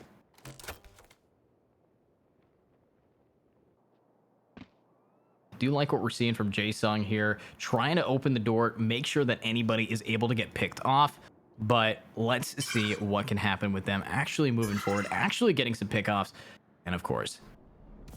Do like what we're seeing from Jae-Sung here, trying to open the door, make sure that anybody is able to get picked off. But let's see what can happen with them actually moving forward, actually getting some pickoffs. And of course,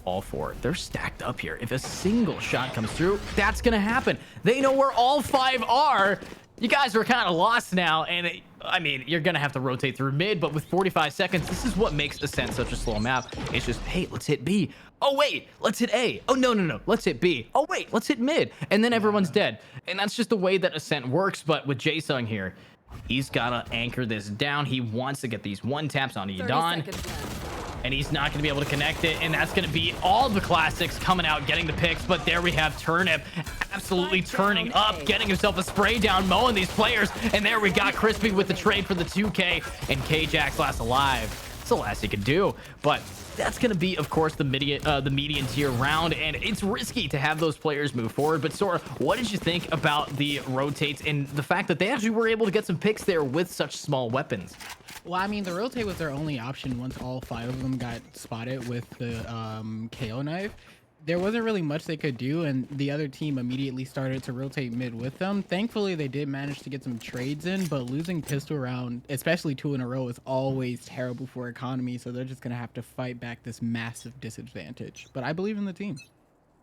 all four, they're stacked up here. If a single shot comes through, that's going to happen. They know where all five are. You guys are kind of lost now, and I mean, you're gonna have to rotate through mid, but with 45 seconds, this is what makes Ascent such a slow map. It's just, hey, let's hit B. Oh wait, let's hit A. Oh no, let's hit B. Oh wait, let's hit mid, and then everyone's dead. And that's just the way that Ascent works. But with Jae-Sung here, he's gotta anchor this down. He wants to get these one taps on Yudan, and he's not going to be able to connect it, and that's going to be all the classics coming out, getting the picks. But there we have Turnip absolutely turning up, getting himself a spray down, mowing these players. And there we got Crispy with the trade for the 2K, and K-Jax last alive. It's the last he could do, but that's going to be, of course, the median tier round, and it's risky to have those players move forward. But Sora, what did you think about the rotates and the fact that they actually were able to get some picks there with such small weapons? Well, I mean, the rotate was their only option once all five of them got spotted with the KO knife. There wasn't really much they could do, and the other team immediately started to rotate mid with them. Thankfully, they did manage to get some trades in, but losing pistol round, especially 2 in a row, is always terrible for economy, so they're just going to have to fight back this massive disadvantage. But I believe in the team.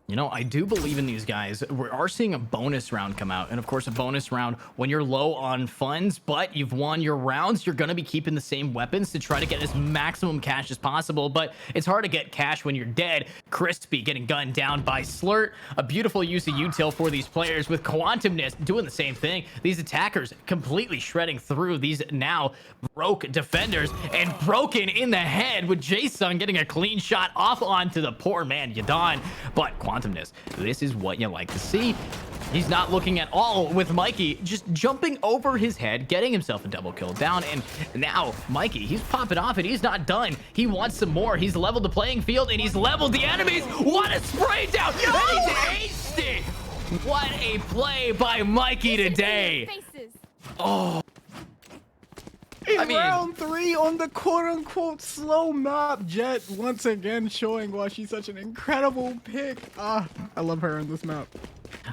You know, I do believe in these guys. We are seeing a bonus round come out. And of course, a bonus round when you're low on funds, but you've won your rounds, you're going to be keeping the same weapons to try to get as maximum cash as possible. But it's hard to get cash when you're dead. Crispy getting gunned down by Slurt. A beautiful use of util for these players with Quantumness doing the same thing. These attackers completely shredding through these now broke defenders, and broken in the head with Jae-Sung getting a clean shot off onto the poor man Yudan. But Quantumness, this is what you like to see. He's not looking at all with Mikey just jumping over his head, getting himself a double kill down. And now Mikey, he's popping off and he's not done. He wants some more. He's leveled the playing field and he's leveled the enemies. What a spray down! And he's aced it! What a play by Mikey today. Oh. In round 3 on the quote-unquote slow map, Jet once again showing why she's such an incredible pick. I love her in this map.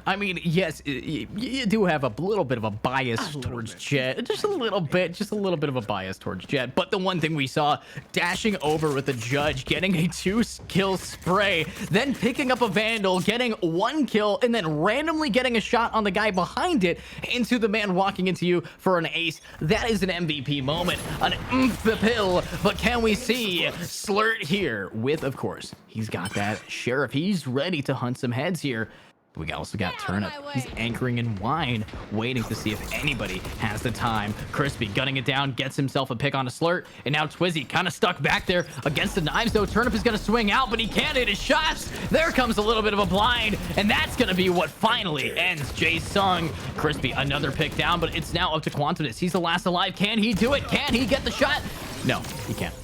I mean, yes, you do have a little bit of a bias towards Jet. Just a little bit of a bias towards Jet. But the one thing we saw, dashing over with the Judge, getting a 2-kill spray, then picking up a Vandal, getting 1 kill, and then randomly getting a shot on the guy behind it into the man walking into you for an ace. That is an MVP moment, an oomph pill. But can we see Slurt here with, of course, he's got that Sheriff. He's ready to hunt some heads here. We also got Turnip. He's anchoring in wine, waiting to see if anybody has the time. Crispy gunning it down, gets himself a pick on a Slurt, and now Twizzy kind of stuck back there against the knives, though. Turnip is going to swing out, but he can't hit his shots. There comes a little bit of a blind, and that's going to be what finally ends Jae-Sung. Crispy, another pick down, but it's now up to Quantumness. He's the last alive. Can he do it? Can he get the shot? No, he can't.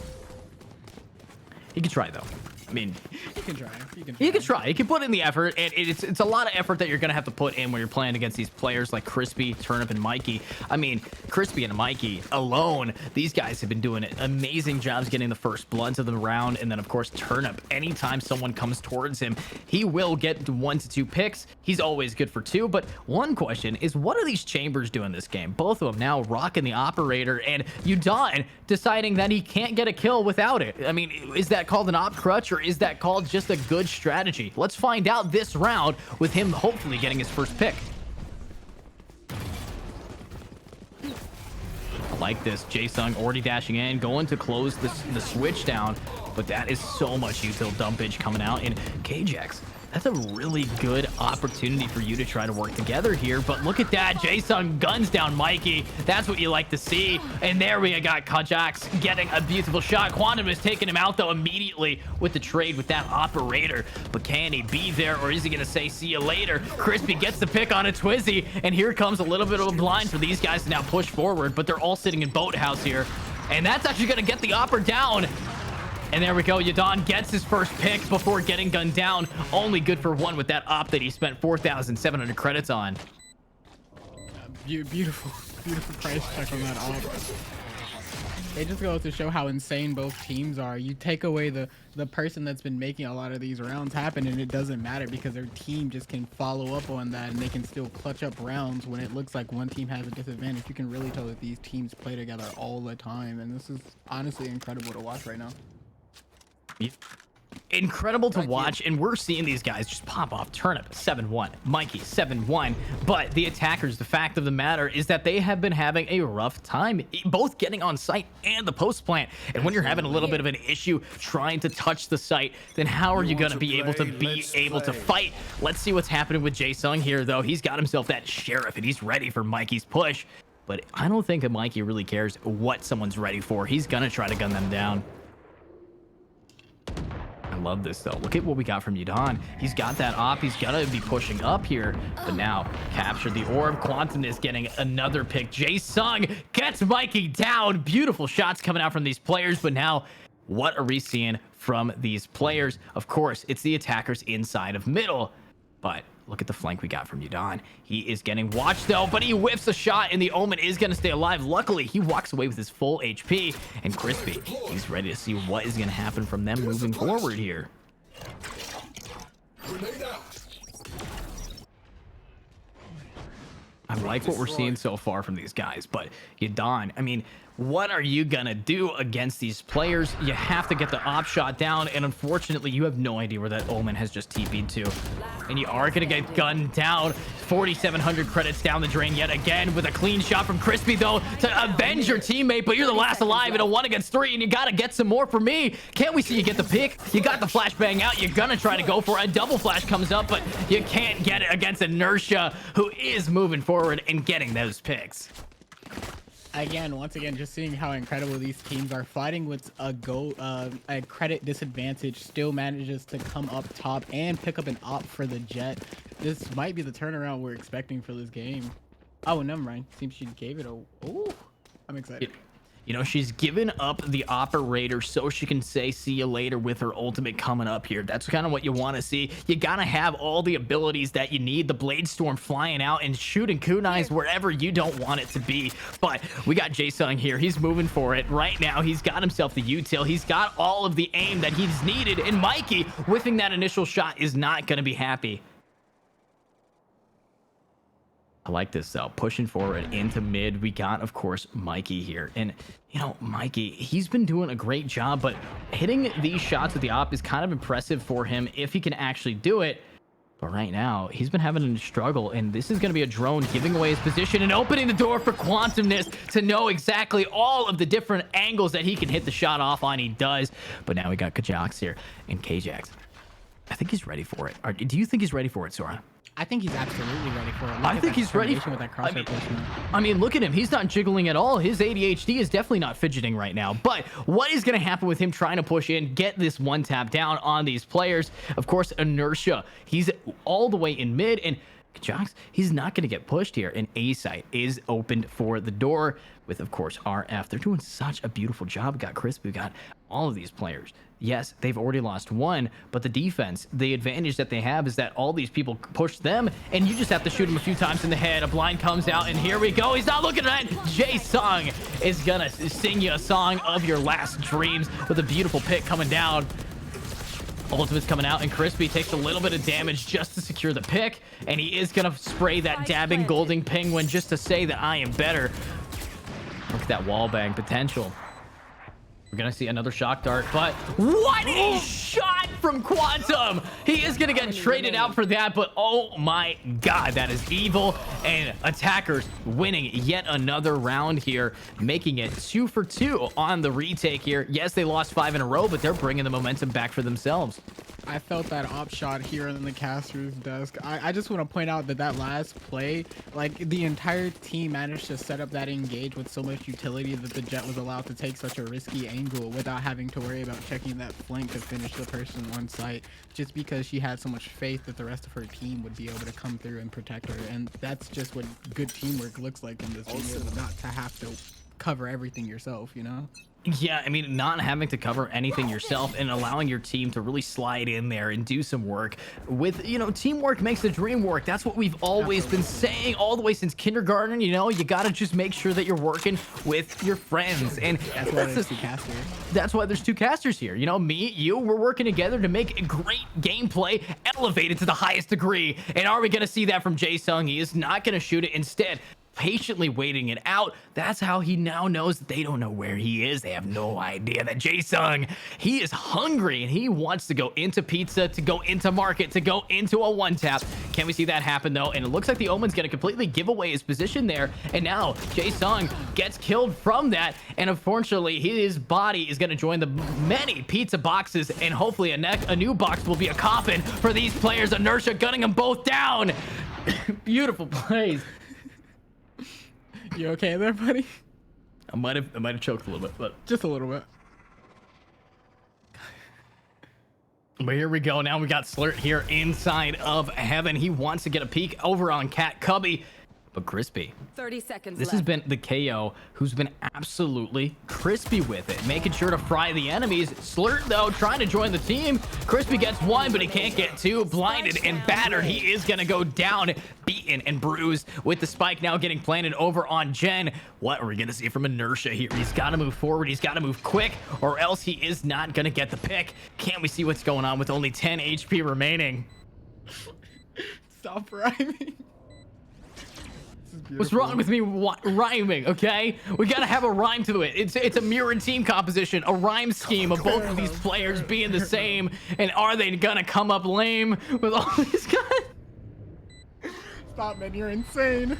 He can try, though. I mean, You can try. you can try. You can put in the effort, and it's a lot of effort that you're gonna have to put in when you're playing against these players like Crispy, Turnip, and Mikey. I mean, Crispy and Mikey alone, these guys have been doing amazing jobs getting the first bloods of the round, and then of course Turnip. Anytime someone comes towards him, he will get 1 to 2 picks. He's always good for 2. But one question is, what are these Chambers doing this game? Both of them now rocking the operator, and Udon deciding that he can't get a kill without it. I mean, is that called an op crutch, or is that called just a good strategy? Let's find out this round with him hopefully getting his first pick. I like this. Jae-Sung already dashing in, going to close the switch down, but that is so much util dumpage coming out. And KJax, that's a really good opportunity for you to try to work together here. But look at that. Jae-Sung guns down Mikey. That's what you like to see. And there we got KJax getting a beautiful shot. Quantum is taking him out, though, immediately with the trade with that operator. But can he be there, or is he going to say, see you later? Crispy gets the pick on a Twizzy. And here comes a little bit of a blind for these guys to now push forward. But they're all sitting in Boathouse here. And that's actually going to get the opper down. And there we go. Yadon gets his first pick before getting gunned down. Only good for 1 with that op that he spent 4,700 credits on. Beautiful price check on that op. It just goes to show how insane both teams are. You take away the person that's been making a lot of these rounds happen, and it doesn't matter because their team just can follow up on that, and they can still clutch up rounds when it looks like one team has a disadvantage. You can really tell that these teams play together all the time, and this is honestly incredible to watch right now. Incredible to watch, and we're seeing these guys just pop off. Turnip 7-1, Mikey 7-1, but the attackers, the fact of the matter is that they have been having a rough time both getting on site and the post plant. And when you're having a little bit of an issue trying to touch the site, then how are you going to be able to fight? Let's see what's happening with Jae-Sung here, though. He's got himself that Sheriff, and he's ready for Mikey's push, but I don't think that Mikey really cares what someone's ready for. He's gonna try to gun them down. I love this, though. Look at what we got from Yudon. He's got that op. He's gonna be pushing up here, but now captured the orb. Quantum is getting another pick. Jae-Sung gets Mikey down. Beautiful shots coming out from these players, but now what are we seeing from these players? Of course, it's the attackers inside of middle, but look at the flank we got from Yudon. He is getting watched, though, but he whiffs a shot, and the Omen is going to stay alive. Luckily, he walks away with his full HP, and Crispy, he's ready to see what is going to happen from them moving forward here. I like what we're seeing so far from these guys, but Yudon, I mean, what are you gonna do against these players? You have to get the op shot down, and unfortunately, you have no idea where that Omen has just TP'd to. And you are gonna get gunned down. 4,700 credits down the drain yet again with a clean shot from Crispy, though, to avenge your teammate, but you're the last alive in a 1 against 3, and you gotta get some more for me. Can't we see you get the pick? You got the flashbang out. You're gonna try to go for it. A double flash comes up, but you can't get it against Inertia, who is moving forward and getting those picks. Again, once again, just seeing how incredible these teams are fighting with a credit disadvantage, still manages to come up top and pick up an op for the Jet. This might be the turnaround we're expecting for this game. Oh, never mind. Seems she gave it a... Oh, I'm excited. You know, she's given up the operator so she can say see you later with her ultimate coming up here. That's kind of what you want to see. You gotta have all the abilities that you need. The Blade Storm flying out and shooting kunais wherever you don't want it to be. But we got Jae-Sung here. He's moving for it right now. He's got himself the util. He's got all of the aim that he's needed. And Mikey, whiffing that initial shot, is not going to be happy. I like this though. Pushing forward into mid. We got, of course, Mikey here. And, you know, Mikey, he's been doing a great job, but hitting these shots with the op is kind of impressive for him if he can actually do it. But right now, he's been having a struggle, and this is going to be a drone giving away his position and opening the door for Quantumness to know exactly all of the different angles that he can hit the shot off on. He does. But now we got Kajax here and Kjax. I think he's ready for it. Do you think he's ready for it, Sora? I think he's absolutely ready for it. I think he's ready with that crosshair placement. I mean, look at him. He's not jiggling at all. His ADHD is definitely not fidgeting right now. But what is going to happen with him trying to push in, get this one tap down on these players? Of course, Inertia. He's all the way in mid, and Kajax, he's not going to get pushed here. And A-site is opened for the door with, of course, RF. They're doing such a beautiful job. We got Crispy. We got all of these players. Yes, they've already lost one, but the defense, the advantage that they have is that all these people push them, and you just have to shoot him a few times in the head. A blind comes out, and here we go. He's not looking at it. Jae-sung is gonna sing you a song of your last dreams with a beautiful pick coming down. Ultimate's coming out, and Crispy takes a little bit of damage just to secure the pick, and he is gonna spray that dabbing golden penguin just to say that I am better. Look at that wall bang potential. We're gonna see another shock dart, but what a shot from Quantum! He is gonna get traded out for that, but oh my god, that is evil. And attackers winning yet another round here, making it 2 for 2 on the retake here. Yes, they lost 5 in a row, but they're bringing the momentum back for themselves. I felt that op shot here in the caster's desk. I just want to point out that that last play, like the entire team managed to set up that engage with so much utility that the Jet was allowed to take such a risky angle without having to worry about checking that flank to finish the person on site, just because she had so much faith that the rest of her team would be able to come through and protect her. And that's just what good teamwork looks like in this video, not to have to cover everything yourself, you know? Yeah, I mean, not having to cover anything yourself and allowing your team to really slide in there and do some work with, you know, teamwork makes the dream work. That's what we've always been saying all the way since kindergarten. You know, you got to just make sure that you're working with your friends. And that's why there's 2 casters here. You know, me, you, we're working together to make great gameplay elevated to the highest degree. And are we going to see that from Jae-sung? He is not going to shoot it. Instead, patiently waiting it out. That's how he now knows that they don't know where he is. They have no idea that Jae-sung, he is hungry and he wants to go into pizza, to go into market, to go into a one tap. Can we see that happen though? And it looks like the Omen's going to completely give away his position there. And now Jae-sung gets killed from that. And unfortunately, his body is going to join the many pizza boxes. And hopefully a new box will be a coffin for these players. Inertia gunning them both down. Beautiful plays. You okay there, buddy? I might have choked a little bit, but just a little bit. But here we go. Now we got Slurt here inside of heaven. He wants to get a peek over on Cat Cubby. But Crispy, 30 seconds this left. has been the KO who's been absolutely crispy with it, making sure to fry the enemies. Slurt, though, trying to join the team. Crispy gets 1, but he can't get 2. Blinded and battered. He is going to go down, beaten and bruised with the spike now getting planted over on Jen. What are we going to see from Inertia here? He's got to move forward. He's got to move quick, or else he is not going to get the pick. Can't we see what's going on with only 10 HP remaining? Stop rhyming. What's wrong with me rhyming, okay? We gotta have a rhyme to it. It's a mirrored team composition, a rhyme scheme of both of these players being the same. And are they gonna come up lame with all these guys? Stop, man, you're insane.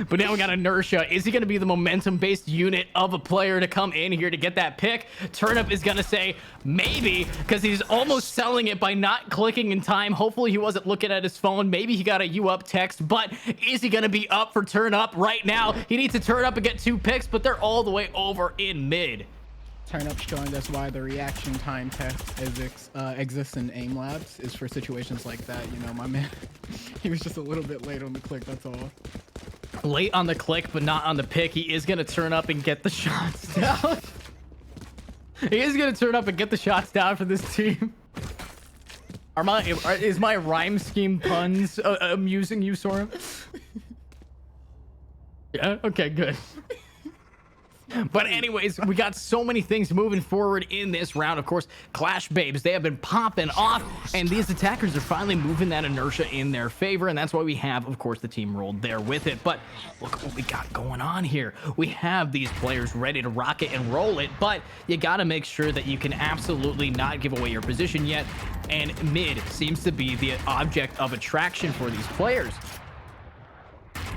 But now we got Inertia. Is he going to be the momentum-based unit of a player to come in here to get that pick? Turnip is going to say maybe, because he's almost selling it by not clicking in time. Hopefully he wasn't looking at his phone. Maybe he got a "you up" text, but is he going to be up for turn up right now? He needs to turn up and get 2 picks, but they're all the way over in mid. Turn up showing us why the reaction time test exists in aim labs is for situations like that. You know, my man, he was just a little bit late on the click, that's all. Late on the click, but not on the pick. He is going to turn up and get the shots down. He is going to turn up and get the shots down for this team. Is my rhyme scheme puns amusing you, Sora? Yeah? Okay, good. But anyways, we got so many things moving forward in this round. Of course, Clash Babes, they have been popping off, and these attackers are finally moving that inertia in their favor, and that's why we have, of course, the team rolled there with it. But look what we got going on here. We have these players ready to rock it and roll it, but you got to make sure that you can absolutely not give away your position yet, and mid seems to be the object of attraction for these players.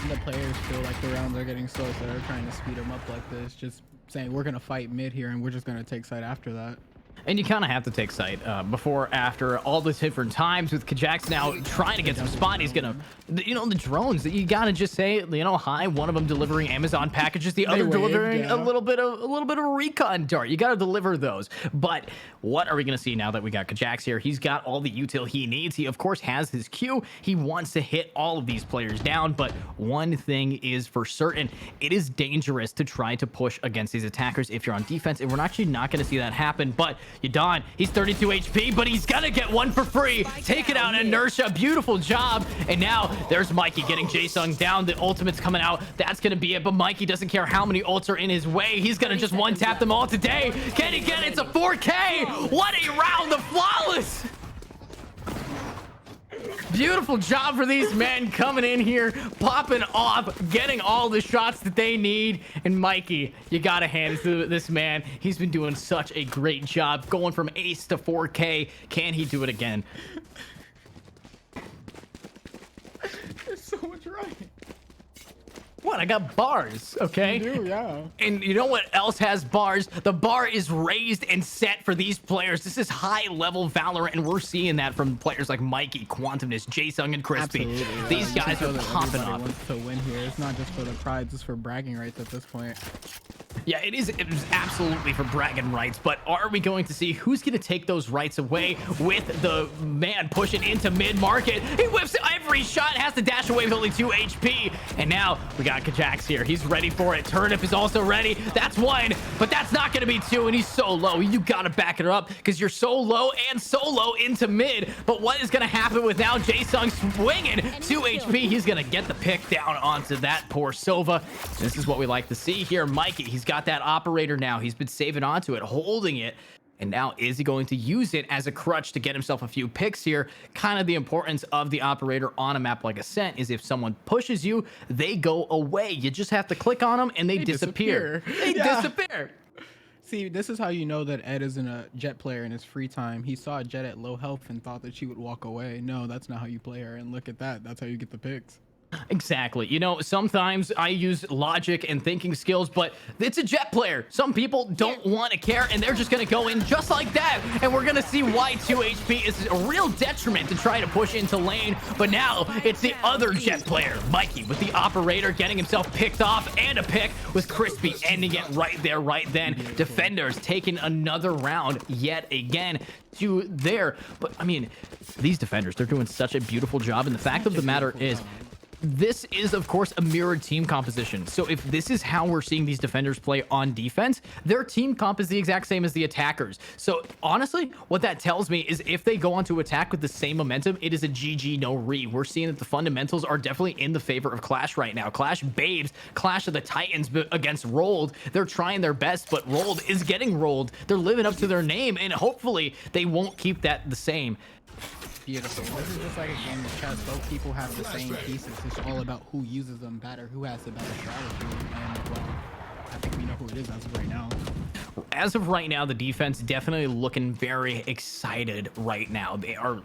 The players feel like the rounds are getting slow, so they're trying to speed them up like this, just saying we're gonna fight mid here and we're just gonna take side after that. And you kind of have to take sight before, after all the different times with Kajax now trying to get some spot. He's gonna, you know, the drones that you gotta just say, you know, hi. One of them delivering Amazon packages, the other delivering a little bit of a recon dart. You gotta deliver those. But what are we gonna see now that we got Kajax here? He's got all the util he needs. He of course has his Q. He wants to hit all of these players down. But one thing is for certain: it is dangerous to try to push against these attackers if you're on defense. And we're actually not gonna see that happen. But Yadon, he's 32 HP, but he's gonna get one for free. Take it out, Inertia. Beautiful job. And now there's Mikey getting Jaesung down. The ultimate's coming out. That's gonna be it. But Mikey doesn't care how many ults are in his way. He's gonna just one tap them all today. Can he get it? It's a 4K. What a round. The flawless. Beautiful job for these men coming in here, popping off, getting all the shots that they need. And Mikey, you gotta hand it to this man. He's been doing such a great job going from ace to 4K. Can he do it again? There's so much right. What? I got bars, okay? You do, yeah. And you know what else has bars? The bar is raised and set for these players. This is high-level Valorant, and we're seeing that from players like Mikey, Quantumness, Jaesung, and Crispy. Absolutely, These guys are popping up. Wants to win here. It's not just for the pride, it's for bragging rights at this point. Yeah, it is absolutely for bragging rights, but are we going to see who's going to take those rights away with the man pushing into mid-market? He whips every shot, has to dash away with only 2 HP, and now we got Kajax here. He's ready for it. Turnip is also ready. That's one, but that's not going to be two, and he's so low. You got to back it up because you're so low and solo into mid, but what is going to happen with now Jaesung swinging 2 HP? He's going to get the pick down onto that poor Sova. This is what we like to see here. Mikey, he's got that operator now. He's been saving onto it, holding it. And now is he going to use it as a crutch to get himself a few picks here? Kind of the importance of the operator on a map like Ascent is if someone pushes you, they go away. You just have to click on them and they disappear. They disappear. See, this is how you know that Ed isn't a Jet player in his free time. He saw Jet at low health and thought that she would walk away. No, that's not how you play her. And look at that. That's how you get the picks. Exactly. You know, sometimes I use logic and thinking skills, but it's a Jet player. Some people don't want to care, and they're just going to go in just like that. And we're going to see why 2 HP is a real detriment to try to push into lane. But now it's the other Jet player, Mikey, with the operator getting himself picked off and a pick with Crispy ending it right there, right then. Defenders taking another round yet again to there. But, I mean, these defenders, they're doing such a beautiful job. And the fact of the matter is, this is, of course, a mirrored team composition. So if this is how we're seeing these defenders play on defense, their team comp is the exact same as the attackers. So honestly, what that tells me is if they go on to attack with the same momentum, it is a GG, no re. We're seeing that the fundamentals are definitely in the favor of Clash right now. Clash Babes, Clash of the Titans against Rolled. They're trying their best, but Rolled is getting rolled. They're living up to their name, and hopefully they won't keep that the same. Beautiful. This is just like a game of chess. Both people have the same pieces. It's all about who uses them better, who has the better strategy. And, well, I think we know who it is as of right now. As of right now, the defense definitely looking very excited right now. They are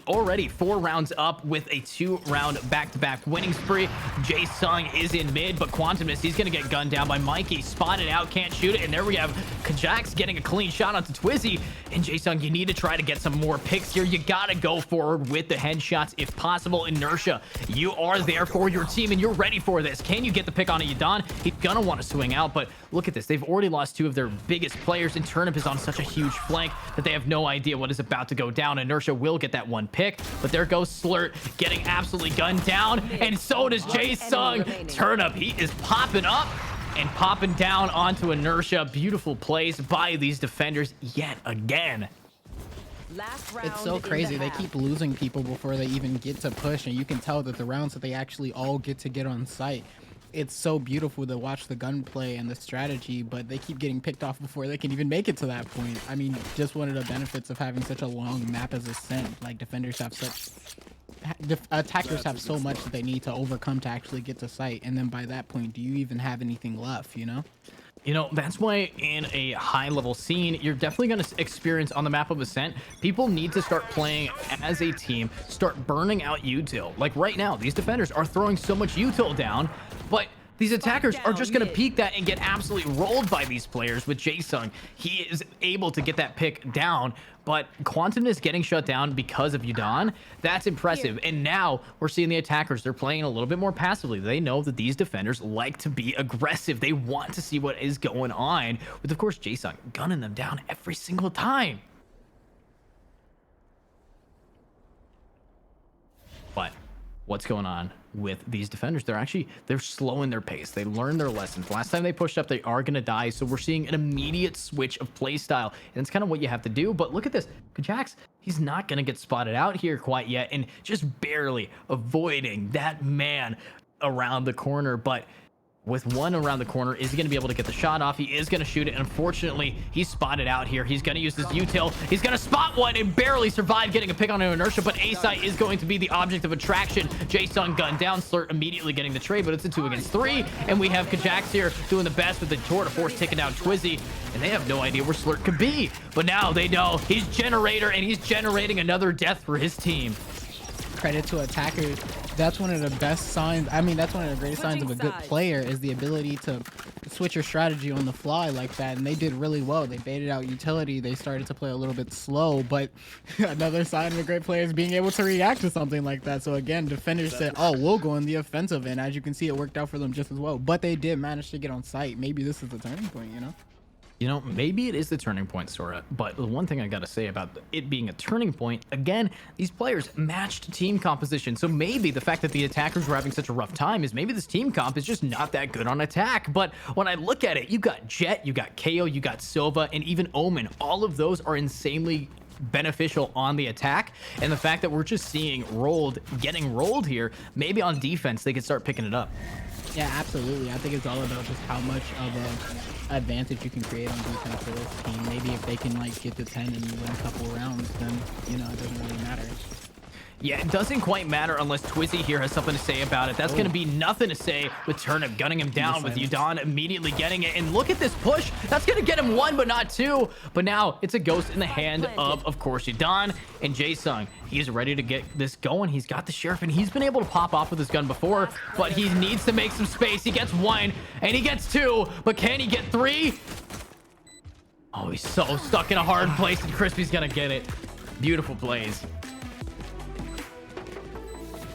already 4 rounds up with a 2-round back-to-back winning spree. Jaesung is in mid, but Quantumness, he's gonna get gunned down by Mikey. Spotted out, can't shoot it, and there we have Kajax getting a clean shot onto Twizzy. And Jaesung, you need to try to get some more picks here. You gotta go forward with the headshots if possible. Inertia, you are there for your team, and you're ready for this. Can you get the pick on a Yadon? He's gonna want to swing out, but look at this. They've already lost 2 of their biggest players, and Turnip is on such a huge flank that they have no idea what is about to go down. Inertia will get that 1 pick, but there goes Slurt getting absolutely gunned down, and so does Jaesung. Turnip, he is popping up and popping down onto Inertia. Beautiful plays by these defenders yet again. It's so crazy. They keep losing people before they even get to push, and you can tell that the rounds that they actually all get on site, it's so beautiful to watch the gunplay and the strategy, but they keep getting picked off before they can even make it to that point. I mean, just one of the benefits of having such a long map as Ascent, like defenders have such, attackers have so much that they need to overcome to actually get to site, and then by that point, do you even have anything left, you know? You know, that's why in a high level scene, you're definitely going to experience on the map of Ascent, people need to start playing as a team, start burning out util. Like right now, these defenders are throwing so much util down, but these attackers are just going to peek that and get absolutely rolled by these players. With Jaesung, he is able to get that pick down, but Quantum is getting shut down because of Yudon. That's impressive. And now we're seeing the attackers, they're playing a little bit more passively. They know that these defenders like to be aggressive. They want to see what is going on, with of course Jaesung gunning them down every single time. But what's going on with these defenders? They're slowing their pace. They learned their lessons. Last time they pushed up, they are going to die. So we're seeing an immediate switch of play style, and it's kind of what you have to do. But look at this. Kajax, he's not going to get spotted out here quite yet, and just barely avoiding that man around the corner. But with one around the corner, is he going to be able to get the shot off? He is going to shoot it. Unfortunately, he's spotted out here. He's going to use this util. He's going to spot one and barely survive getting a pick on an inertia, but Asai is going to be the object of attraction. Jaesung gunned down, Slurt immediately getting the trade, but it's a 2 against 3, and we have Kajax here doing the best with the tour to force taking down Twizzy, and they have no idea where Slurt could be, but now they know he's Generator, and he's generating another death for his team. Credit to attackers. That's one of the best signs. I mean, that's one of the greatest signs of a good player, is the ability to switch your strategy on the fly like that. And they did really well. They baited out utility. They started to play a little bit slow, but another sign of a great player is being able to react to something like that. So again, defenders said, oh, we'll go in the offensive, and as you can see, it worked out for them just as well. But they did manage to get on site. Maybe this is the turning point, you know? You know, maybe it is the turning point, Sora, but the one thing I gotta say about it being a turning point, again, these players matched team composition, so maybe the fact that the attackers were having such a rough time is maybe this team comp is just not that good on attack. But when I look at it, you got Jet, you got KO, you got Silva, and even Omen. All of those are insanely beneficial on the attack, and the fact that we're just seeing getting rolled here, maybe on defense they could start picking it up. Yeah, absolutely. I think it's all about just how much of a advantage you can create on defense for this team. Maybe if they can like get to 10 and win a couple rounds, then you know it doesn't really matter. Yeah, it doesn't quite matter unless Twizzy here has something to say about it. That's going to be nothing to say with Turnip gunning him down, with Yudon immediately getting it. And look at this push. That's going to get him 1, but not 2. But now it's a ghost in the hand of course, Yudon and Jaesung. He's ready to get this going. He's got the Sheriff, and he's been able to pop off with his gun before, but he needs to make some space. He gets 1, and he gets 2, but can he get 3? Oh, he's so stuck in a hard place, and Crispy's going to get it. Beautiful plays.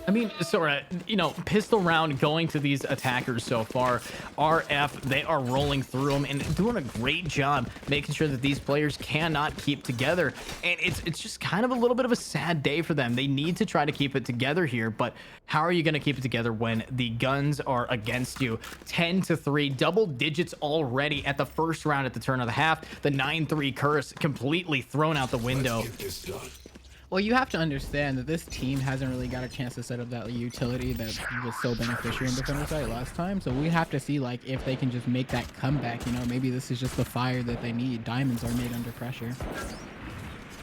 I mean, Sora, you know, pistol round going to these attackers so far. RF, they are rolling through them and doing a great job making sure that these players cannot keep together. And it's just kind of a little bit of a sad day for them. They need to try to keep it together here, but how are you going to keep it together when the guns are against you? 10-3, double digits already at the first round at the turn of the half. The 9-3 curse completely thrown out the window. Well, you have to understand that this team hasn't really got a chance to set up that utility that was so beneficial in defender side last time. So we have to see like if they can just make that comeback. You know, maybe this is just the fire that they need. Diamonds are made under pressure.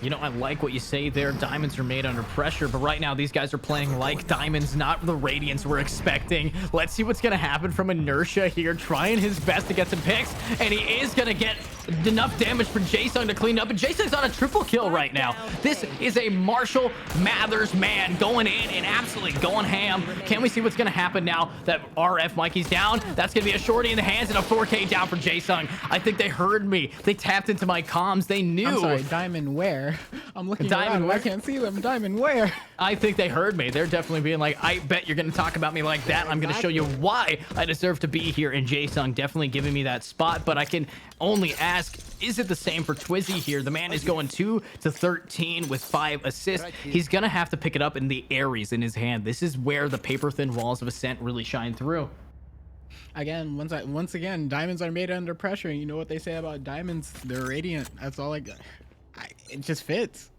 You know, I like what you say there. Diamonds are made under pressure, but right now these guys are playing like diamonds, not the radiance we're expecting. Let's see what's going to happen from Inertia here, trying his best to get some picks, and he is going to get enough damage for Jaesung to clean up, and Jasung's on a triple kill right now. This is a Marshall Mathers man going in and absolutely going ham. Can we see what's going to happen now that RF Mikey's down? That's going to be a shorty in the hands and a 4K down for Jaesung. I think they heard me. They tapped into my comms. They knew. I'm sorry, Diamond where? I'm looking around. I can't see them. Diamond where? I think they heard me. They're definitely being like, I bet you're going to talk about me like that. I'm going to show you why I deserve to be here. And Jaesung definitely giving me that spot, but I can only ask, is it the same for Twizzy here? The man is going 2-13 with 5 assists. He's going to have to pick it up in the Aries in his hand. This is where the paper thin walls of Ascent really shine through. Again, once again, diamonds are made under pressure. And you know what they say about diamonds? They're radiant. That's all it just fits.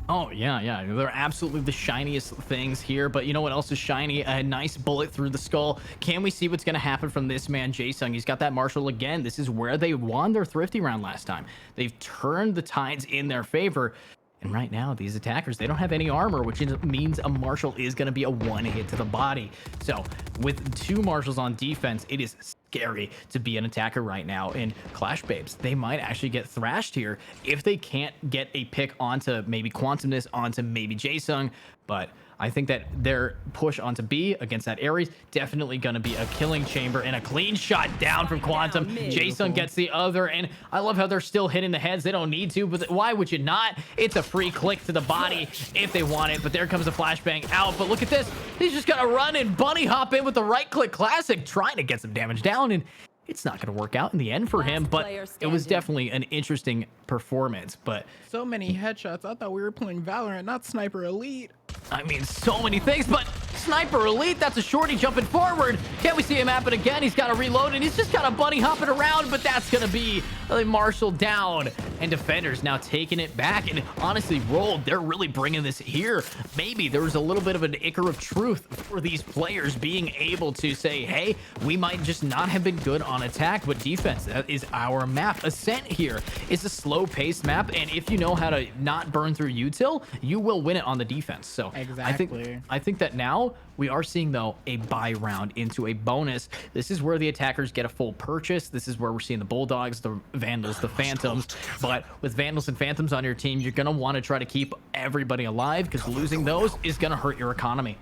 Oh, yeah. They're absolutely the shiniest things here. But you know what else is shiny? A nice bullet through the skull. Can we see what's going to happen from this man, Jae-sung? He's got that Marshall again. This is where they won their thrifty round last time. They've turned the tides in their favor. And right now, these attackers, they don't have any armor, which means a Marshall is going to be a one hit to the body. So with 2 Marshalls on defense, it is scary to be an attacker right now. And Clash Babes, they might actually get thrashed here if they can't get a pick onto maybe Quantumness, onto maybe Jae-sung. But I think that their push onto B against that Ares definitely going to be a killing chamber, and a clean shot down from Quantum. Jae-sung gets the other, and I love how they're still hitting the heads. They don't need to, but why would you not? It's a free click to the body if they want it, but there comes a flashbang out. But look at this. He's just going to run and bunny hop in with the right click classic, trying to get some damage down, and it's not going to work out in the end for him, but it was definitely an interesting performance. But So many headshots. I thought we were playing Valorant, not Sniper Elite. I mean, so many things, but Sniper Elite, that's a shorty jumping forward. Can we see him happen again? He's got to reload, and he's just got a bunny hopping around, but that's going to be a Marshall down. And defenders now taking it back, and honestly, Rolled, they're really bringing this here. Maybe there was a little bit of an ichor of truth for these players being able to say, hey, we might just not have been good on attack, but defense, that is our map. Ascent here is a slow-paced map, and if you know how to not burn through util, you will win it on the defense. So Exactly. I think that now we are seeing, though, a buy round into a bonus. This is where the attackers get a full purchase. This is where we're seeing the Bulldogs, the Vandals, the Phantoms. But with Vandals and Phantoms on your team, you're going to want to try to keep everybody alive, because losing those is going to hurt your economy.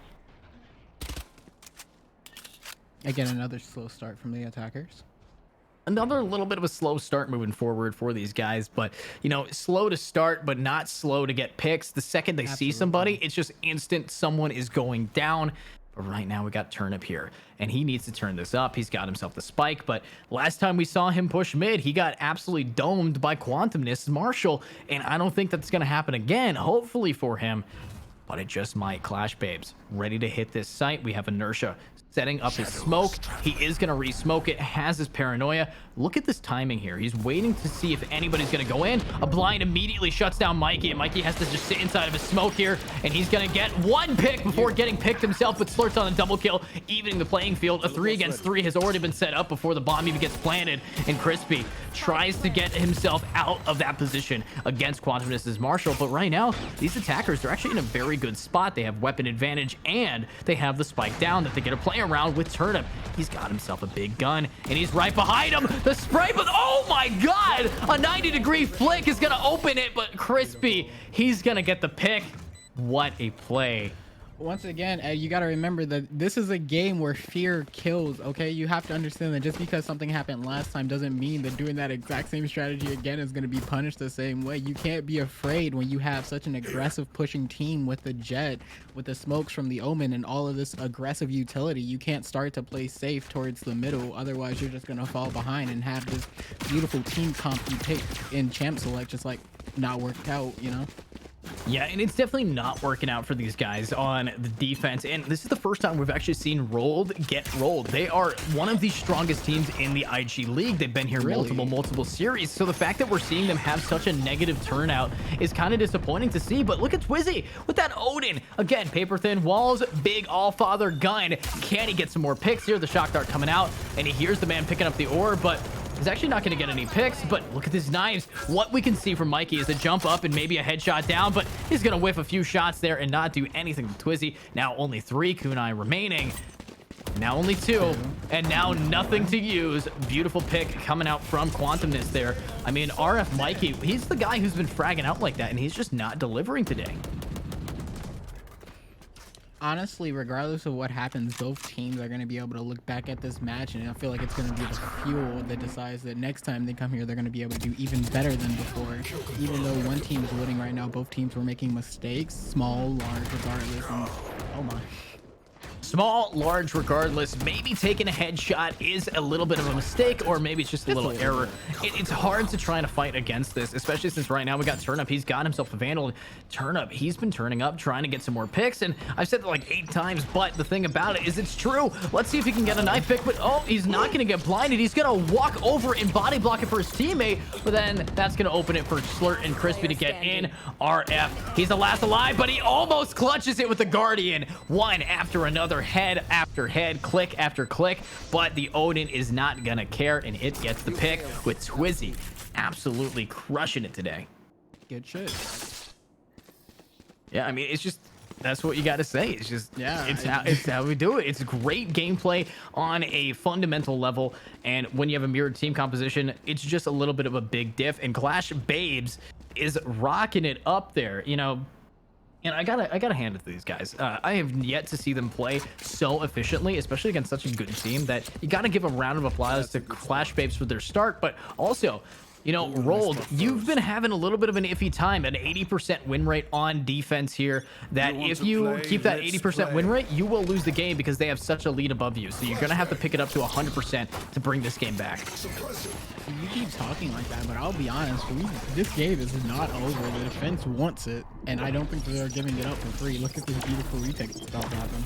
Again, another slow start from the attackers. Another little bit of a slow start moving forward for these guys, but you know, slow to start, but not slow to get picks. The second they see somebody, it's just instant. Someone is going down. But right now we got Turnip here, and he needs to turn this up. He's got himself the spike, but last time we saw him push mid, he got absolutely domed by Quantumness Marshall, and I don't think that's going to happen again, hopefully for him, but it just might. Clash Babes ready to hit this site. We have Inertia setting up his smoke. He is going to re-smoke it, has his paranoia. Look at this timing here. He's waiting to see if anybody's going to go in. A blind immediately shuts down Mikey, and Mikey has to just sit inside of his smoke here, and he's going to get one pick before getting picked himself, but Slurts on a double kill, evening the playing field. A 3 against 3 has already been set up before the bomb even gets planted, and Crispy tries to get himself out of that position against Quantumness' Marshall. But right now, these attackers, they're actually in a very good spot. They have weapon advantage, and they have the spike down that they get to play around with Turnip. He's got himself a big gun, and he's right behind him. The spray, but oh my god, a 90-degree flick is gonna open it, but Crispy, he's gonna get the pick. What a play. Once again, you got to remember that this is a game where fear kills, okay? You have to understand that just because something happened last time doesn't mean that doing that exact same strategy again is going to be punished the same way. You can't be afraid when you have such an aggressive pushing team with the Jet, with the smokes from the Omen, and all of this aggressive utility. You can't start to play safe towards the middle, otherwise you're just going to fall behind and have this beautiful team comp you pick in champ select just like not worked out, you know? Yeah, and it's definitely not working out for these guys on the defense. And this is the first time we've actually seen Rolled get rolled. They are one of the strongest teams in the IG League. They've been here multiple series. So the fact that we're seeing them have such a negative turnout is kind of disappointing to see. But look at Twizzy with that Odin. Again, paper thin walls, big all-father gun. Can he get some more picks here? The shock dart coming out, and he hears the man picking up the ore, but he's actually not going to get any picks. But look at his knives. What we can see from Mikey is a jump up and maybe a headshot down, but he's going to whiff a few shots there and not do anything to Twizzy. Now only 3 kunai remaining. Now only 2, and now nothing to use. Beautiful pick coming out from Quantumness there. I mean, RF Mikey, he's the guy who's been fragging out like that, and he's just not delivering today. Honestly, regardless of what happens, both teams are going to be able to look back at this match, and I feel like it's going to be the fuel that decides that next time they come here, they're going to be able to do even better than before. Even though one team is winning right now, both teams were making mistakes, small, large, regardless. And, oh my. Small, large, regardless. Maybe taking a headshot is a little bit of a mistake, or maybe it's just a little error. It's hard to try to fight against this, especially since right now we got Turnip. He's got himself a Vandal. Turnip, he's been turning up, trying to get some more picks, and I've said that like 8 times, but the thing about it is it's true. Let's see if he can get a knife pick, but oh, he's not going to get blinded. He's going to walk over and body block it for his teammate, but then that's going to open it for Slurt and Crispy to get in. RF, he's the last alive, but he almost clutches it with the Guardian. One after another, head after head, click after click, but the Odin is not gonna care, and it gets the pick with Twizzy absolutely crushing it today. Good shit. Yeah, I mean, it's just, that's what you got to say. It's just, yeah, it's how we do it. It's great gameplay on a fundamental level, and when you have a mirrored team composition, it's just a little bit of a big diff, and Clash Babes is rocking it up there, you know. And I gotta hand it to these guys. I have yet to see them play so efficiently, especially against such a good team, that you gotta give a round of applause to Clash Babes for their start, but also, you know, Rolled, you've been having a little bit of an iffy time, an 80% win rate on defense here, that if you keep that 80% win rate, you will lose the game because they have such a lead above you. So you're going to have to pick it up to 100% to bring this game back. You keep talking like that, but I'll be honest, this game is not over. The defense wants it, and I don't think they're giving it up for free. Look at this beautiful retake that's about to happen.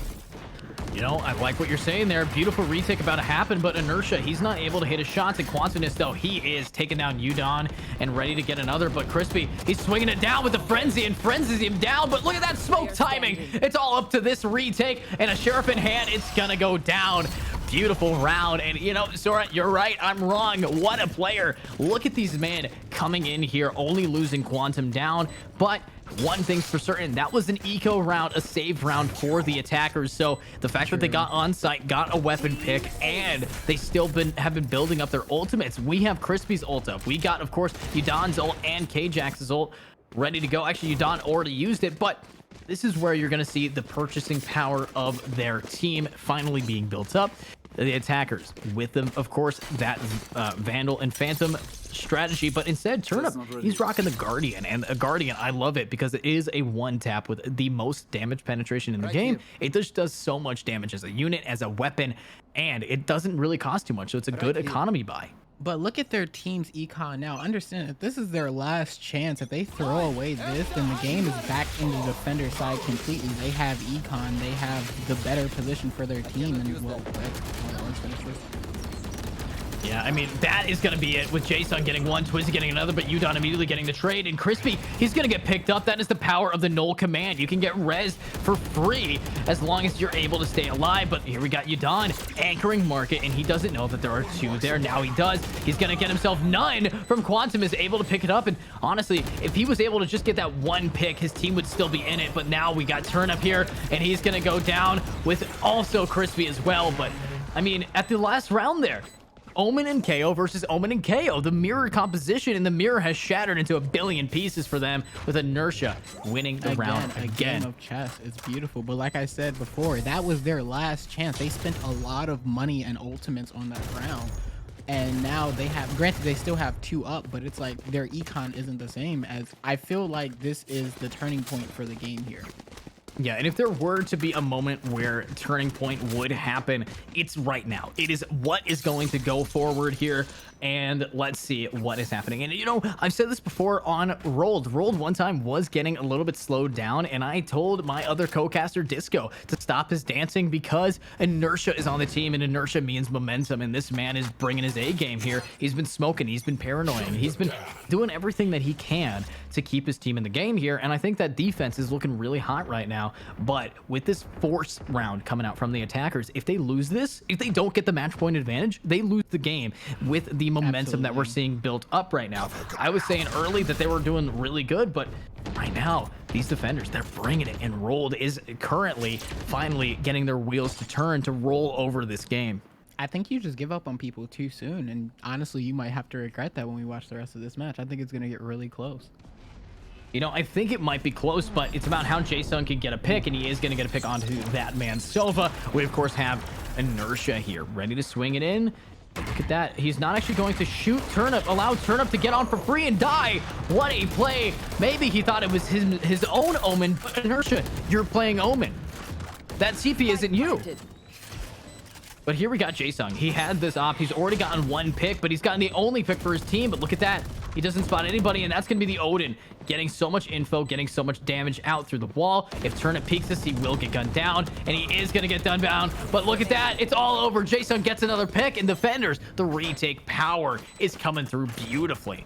You know, I like what you're saying there. Beautiful retake about to happen, but Inertia, he's not able to hit his shots. And Quantumness, though, he is taking down Udon and ready to get another. But Crispy, he's swinging it down with the Frenzy and frenzies him down. But look at that smoke timing. It's all up to this retake, and a Sheriff in hand, it's gonna go down. Beautiful round. And you know, Sora, you're right, I'm wrong. What a player. Look at these men coming in here, only losing Quantum down, but one thing's for certain, that was an eco round, a save round for the attackers. So the fact that they got on site, got a weapon pick, and they still have been building up their ultimates. We have Crispy's ult up. We got, of course, Udon's ult and K-Jax's ult ready to go. Actually, Udon already used it, but this is where you're going to see the purchasing power of their team finally being built up. The attackers with them, of course, that Vandal and Phantom strategy, but instead Turnip, he's rocking the Guardian, and a Guardian, I love it because it is a one tap with the most damage penetration in the game. It just does so much damage as a unit, as a weapon, and it doesn't really cost too much, so it's a good economy buy. But look at their team's econ now. Understand that this is their last chance. If they throw away this, then the game is back into the defender side completely. They have econ. They have the better position for their team. And well, let's finish this. Yeah, I mean, that is going to be it with Jason getting one, Twizzy getting another, but Udon immediately getting the trade. And Crispy, he's going to get picked up. That is the power of the Null command. You can get res for free as long as you're able to stay alive. But here we got Udon anchoring market, and he doesn't know that there are two there. Now he does. He's going to get himself none from Quantum, is able to pick it up. And honestly, if he was able to just get that one pick, his team would still be in it. But now we got Turnip here, and he's going to go down with also Crispy as well. But I mean, at the last round there, Omen and KO versus Omen and KO. The mirror composition in the mirror has shattered into a billion pieces for them, with Inertia winning the round again. A game of chess. It's beautiful. But like I said before, that was their last chance. They spent a lot of money and ultimates on that round. And now they have, granted, they still have 2 up, but it's like their econ isn't the same. As I feel like this is the turning point for the game here. Yeah, and if there were to be a moment where turning point would happen, it's right now. It is what is going to go forward here, and let's see what is happening. And you know, I've said this before on Rolled. Rolled one time was getting a little bit slowed down, and I told my other co-caster Disco to stop his dancing because Inertia is on the team, and Inertia means momentum, and this man is bringing his A game here. He's been smoking, he's been paranoid, he's been doing everything that he can to keep his team in the game here, and I think that defense is looking really hot right now. But with this force round coming out from the attackers, if they lose this, if they don't get the match point advantage, they lose the game with the momentum that we're seeing built up right now. I was saying early that they were doing really good, but right now, these defenders, they're bringing it, and Rolled is currently finally getting their wheels to turn to roll over this game. I think you just give up on people too soon, and honestly, you might have to regret that when we watch the rest of this match. I think it's going to get really close. You know, I think it might be close, but it's about how Jason can get a pick, and he is going to get a pick onto that man, Silva. We, of course, have Inertia here, ready to swing it in. Look at that. He's not actually going to shoot Turnip, allow Turnip to get on for free and die. What a play. Maybe he thought it was his own Omen, but Inertia, you're playing Omen. That CP isn't you. Planted. But here we got Jaesung. He had this op. He's already gotten one pick, but he's gotten the only pick for his team. But look at that. He doesn't spot anybody, and that's going to be the Odin. Getting so much info, getting so much damage out through the wall. If Turnip peeks this, he will get gunned down, and he is going to get done down. But look at that. It's all over. Jaesung gets another pick, and defenders, the retake power is coming through beautifully.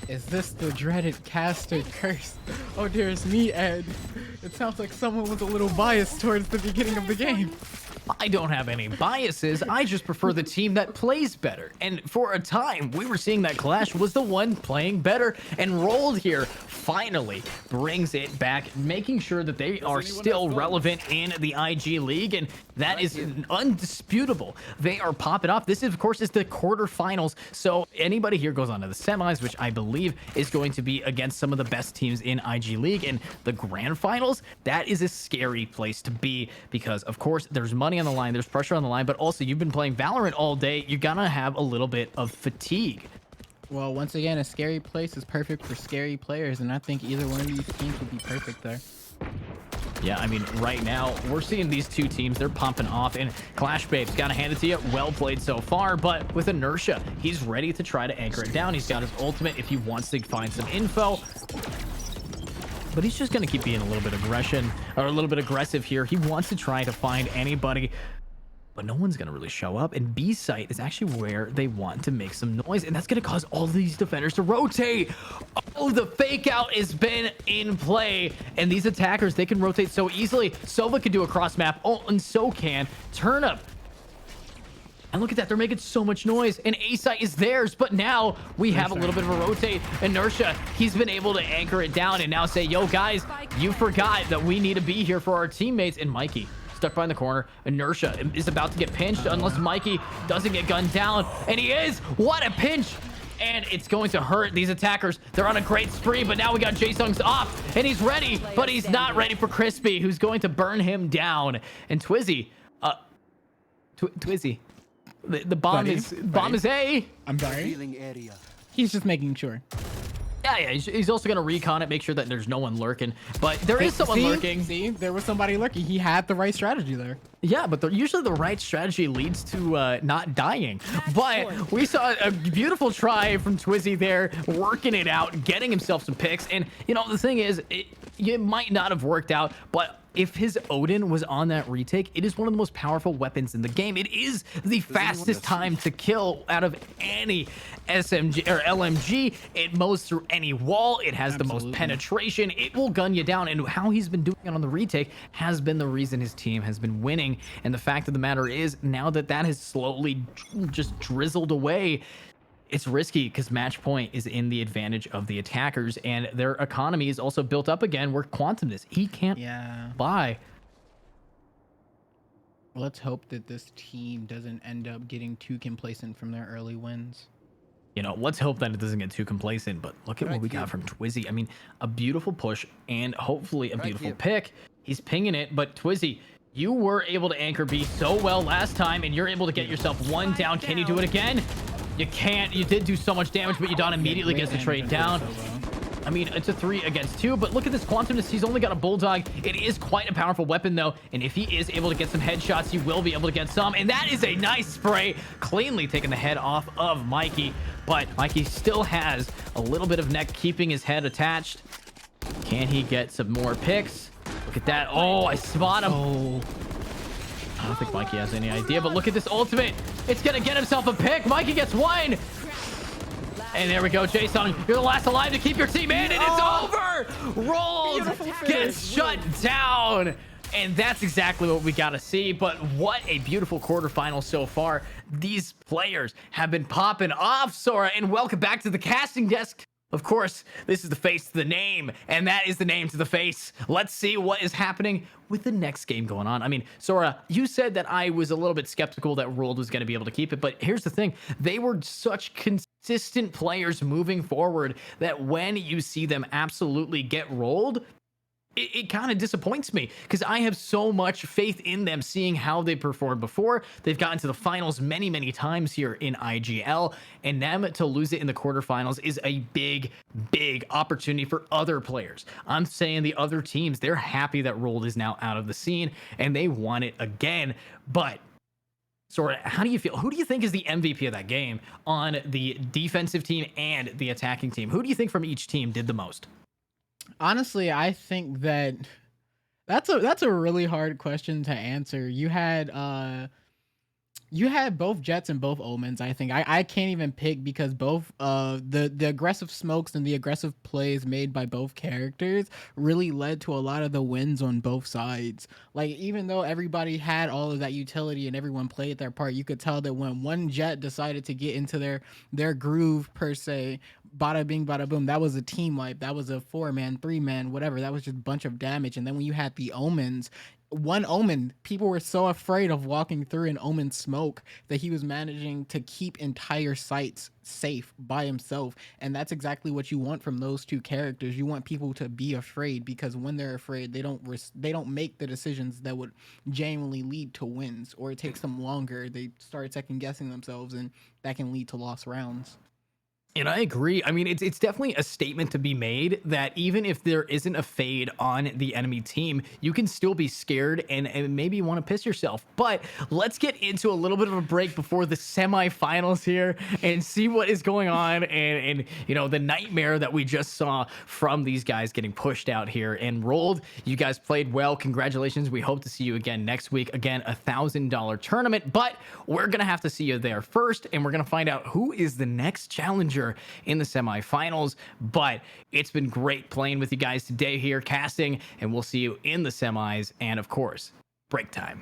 Is this the dreaded caster curse? Oh, dearest me, Ed. It sounds like someone was a little biased towards the beginning of the game. I don't have any biases. I just prefer the team that plays better. And for a time, we were seeing that Clash was the one playing better, and Rolled here finally brings it back, making sure that they are still relevant in the IG League, and that is undisputable. They are popping off. This, of course, is the quarterfinals, so anybody here goes on to the semis, which I believe is going to be against some of the best teams in IG League, and the grand finals, that is a scary place to be because, of course, there's money on the line, there's pressure on the line, but also you've been playing Valorant all day. You're gonna have a little bit of fatigue. Well, once again, a scary place is perfect for scary players, and I think either one of these teams would be perfect there. Yeah, I mean, right now, we're seeing these two teams, they're pumping off, and Clash Babes, gotta hand it to you, well played so far, but with Inertia, he's ready to try to anchor it down. He's got his ultimate if he wants to find some info. But he's just going to keep being a little bit aggressive here. He wants to try to find anybody, but no one's going to really show up. And B site is actually where they want to make some noise, and that's going to cause all these defenders to rotate. Oh, the fake out has been in play, and these attackers, they can rotate so easily. Sova can do a cross map, oh, and so can Turnip. And look at that, they're making so much noise, and A-Site is theirs, but now we have a little bit of a rotate. Inertia, he's been able to anchor it down and now say, yo, guys, you forgot that we need to be here for our teammates. And Mikey, stuck behind the corner. Inertia is about to get pinched unless Mikey doesn't get gunned down, and he is. What a pinch! And it's going to hurt these attackers. They're on a great spree, but now we got Jaesung's off, and he's ready, but he's not ready for Crispy, who's going to burn him down. And Twizzy, Twizzy, the bomb is A. I'm sorry. Feeling area. He's just making sure. Yeah, he's also gonna recon it, make sure that there's no one lurking. But there is someone lurking. See, there was somebody lurking. He had the right strategy there. Yeah, but usually the right strategy leads to not dying. But we saw a beautiful try from Twizzy there, working it out, getting himself some picks. And you know, the thing is, it might not have worked out, but if his Odin was on that retake, it is one of the most powerful weapons in the game. It is the fastest time to kill out of any SMG or LMG. It mows through any wall. It has the most penetration. It will gun you down. And how he's been doing it on the retake has been the reason his team has been winning. And the fact of the matter is, now that that has slowly just drizzled away, it's risky because match point is in the advantage of the attackers, and their economy is also built up again where Quantum is. He can't buy. Let's hope that this team doesn't end up getting too complacent from their early wins. You know, let's hope that it doesn't get too complacent, but look at what we got from Twizzy. I mean, a beautiful push and hopefully a beautiful pick. He's pinging it, but Twizzy, you were able to anchor B so well last time, and you're able to get yourself one down. Can you do it again? You can't. You did do so much damage, but Yadon immediately gets the trade down. I mean, it's a 3 against 2, but look at this Quantumness. He's only got a Bulldog. It is quite a powerful weapon, though, and if he is able to get some headshots, he will be able to get some, and that is a nice spray, cleanly taking the head off of Mikey, but Mikey still has a little bit of neck keeping his head attached. Can he get some more picks? Look at that. Oh, I spot him. I don't think Mikey has any idea, but look at this ultimate. It's going to get himself a pick. Mikey gets one. And there we go, Jaesung. You're the last alive to keep your team in, and it's over. Rolled gets shut down. And that's exactly what we got to see. But what a beautiful quarterfinal so far. These players have been popping off, Sora. And welcome back to the casting desk. Of course, this is the face to the name, and that is the name to the face. Let's see what is happening with the next game going on. I mean, Sora, you said that I was a little bit skeptical that Rolled was going to be able to keep it, but here's the thing. They were such consistent players moving forward that when you see them absolutely get rolled, it kind of disappoints me because I have so much faith in them, seeing how they performed before. They've gotten to the finals many, many times here in IGL, and them to lose it in the quarterfinals is a big, big opportunity for other players. I'm saying the other teams, they're happy that Rolled is now out of the scene and they want it again. But Sora, how do you feel? Who do you think is the MVP of that game on the defensive team and the attacking team? Who do you think from each team did the most? Honestly, I think that that's a really hard question to answer. You had both Jets and both Omens. I think I can't even pick because both the aggressive smokes and the aggressive plays made by both characters really led to a lot of the wins on both sides. Like, even though everybody had all of that utility and everyone played their part, you could tell that when one Jet decided to get into their groove per se, bada bing bada boom, that was a team wipe. That was a 4-man, 3-man, whatever. That was just a bunch of damage. And then when you had the Omens, one Omen, people were so afraid of walking through an Omen smoke that he was managing to keep entire sites safe by himself. And that's exactly what you want from those two characters. You want people to be afraid, because when they're afraid, they don't make the decisions that would genuinely lead to wins, or it takes them longer. They start second guessing themselves, and that can lead to lost rounds. And I agree. I mean, it's definitely a statement to be made that even if there isn't a fade on the enemy team, you can still be scared and maybe want to piss yourself. But let's get into a little bit of a break before the semifinals here and see what is going on, and you know, the nightmare that we just saw from these guys getting pushed out here and Rolled. You guys played well. Congratulations. We hope to see you again next week. Again, $1,000 tournament, but we're going to have to see you there first, and we're going to find out who is the next challenger in the semifinals. But it's been great playing with you guys today here, casting, and we'll see you in the semis and, of course, break time.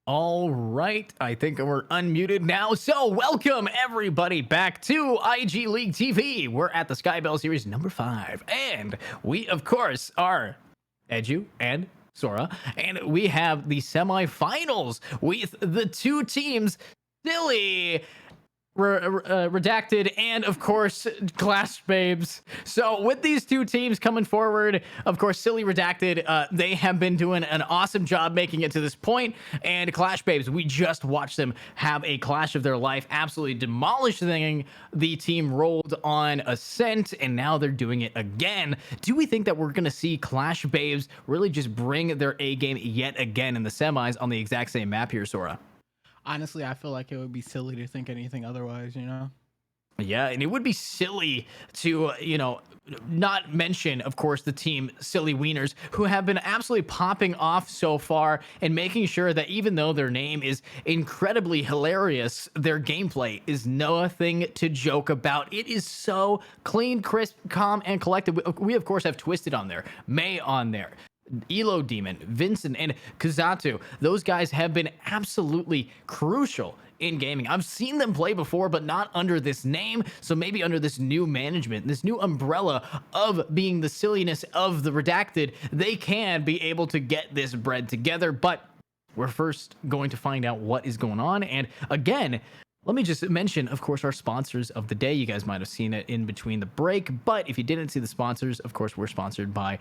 All right, I think we're unmuted now. So, welcome everybody back to IG League TV. We're at the Skybell Series number 5, and we, of course, are Edu and Sora, and we have the semifinals with the two teams, Silly Redacted and of course Clash Babes. So with these two teams coming forward, of course Silly Redacted, they have been doing an awesome job making it to this point, and Clash Babes, we just watched them have a clash of their life, absolutely demolishing the team rolled on Ascent, and now they're doing it again. Do we think that we're gonna see Clash Babes really just bring their A game yet again in the semis on the exact same map here, Sora? Honestly, I feel like it would be silly to think anything otherwise, you know? Yeah, and it would be silly to, not mention, of course, the team Silly Wieners, who have been absolutely popping off so far and making sure that even though their name is incredibly hilarious, their gameplay is nothing to joke about. It is so clean, crisp, calm, and collected. We of course, have Twisted on there, May on there, Elo Demon, Vincent, and Kazatu. Those guys have been absolutely crucial in gaming. I've seen them play before, but not under this name. So maybe under this new management, this new umbrella of being the silliness of the Redacted, they can be able to get this bread together. But we're first going to find out what is going on. And again, let me just mention, of course, our sponsors of the day. You guys might have seen it in between the break, but if you didn't see the sponsors, of course, we're sponsored by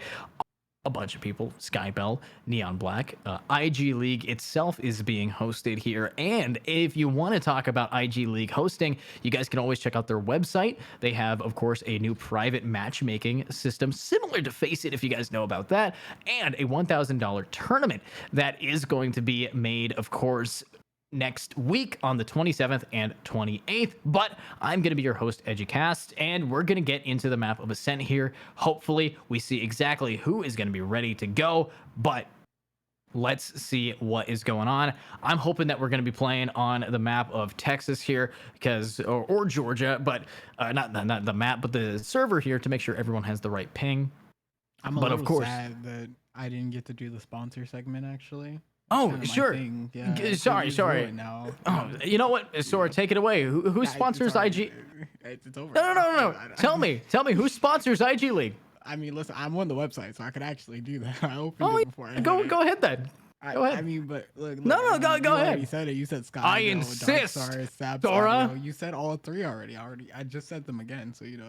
a bunch of people: Skybell, neonblack, IG League itself is being hosted here. And if you want to talk about IG League hosting, you guys can always check out their website. They have, of course, a new private matchmaking system similar to Face It, if you guys know about that, and a $1,000 tournament that is going to be made, of course, next week on the 27th and 28th. But I'm going to be your host, EduCast, and we're going to get into the map of Ascent here. Hopefully we see exactly who is going to be ready to go, but let's see what is going on. I'm hoping that we're going to be playing on the map of Texas here, because or Georgia, but not the map, but the server here, to make sure everyone has the right ping. I'm a little sad that I didn't get to do the sponsor segment, actually. Oh, sure. Yeah, Sorry. Now. Oh, you know what? Sora, take it away. Who sponsors IG? It's over. No. Tell me who sponsors IG League? I mean, listen, I'm on the website, so I could actually do that. I opened it before. Go ahead then. Go ahead. I mean, but look. No, go ahead. You said it. You said Sky. I insist, Sora. You said all three already. I just said them again, so it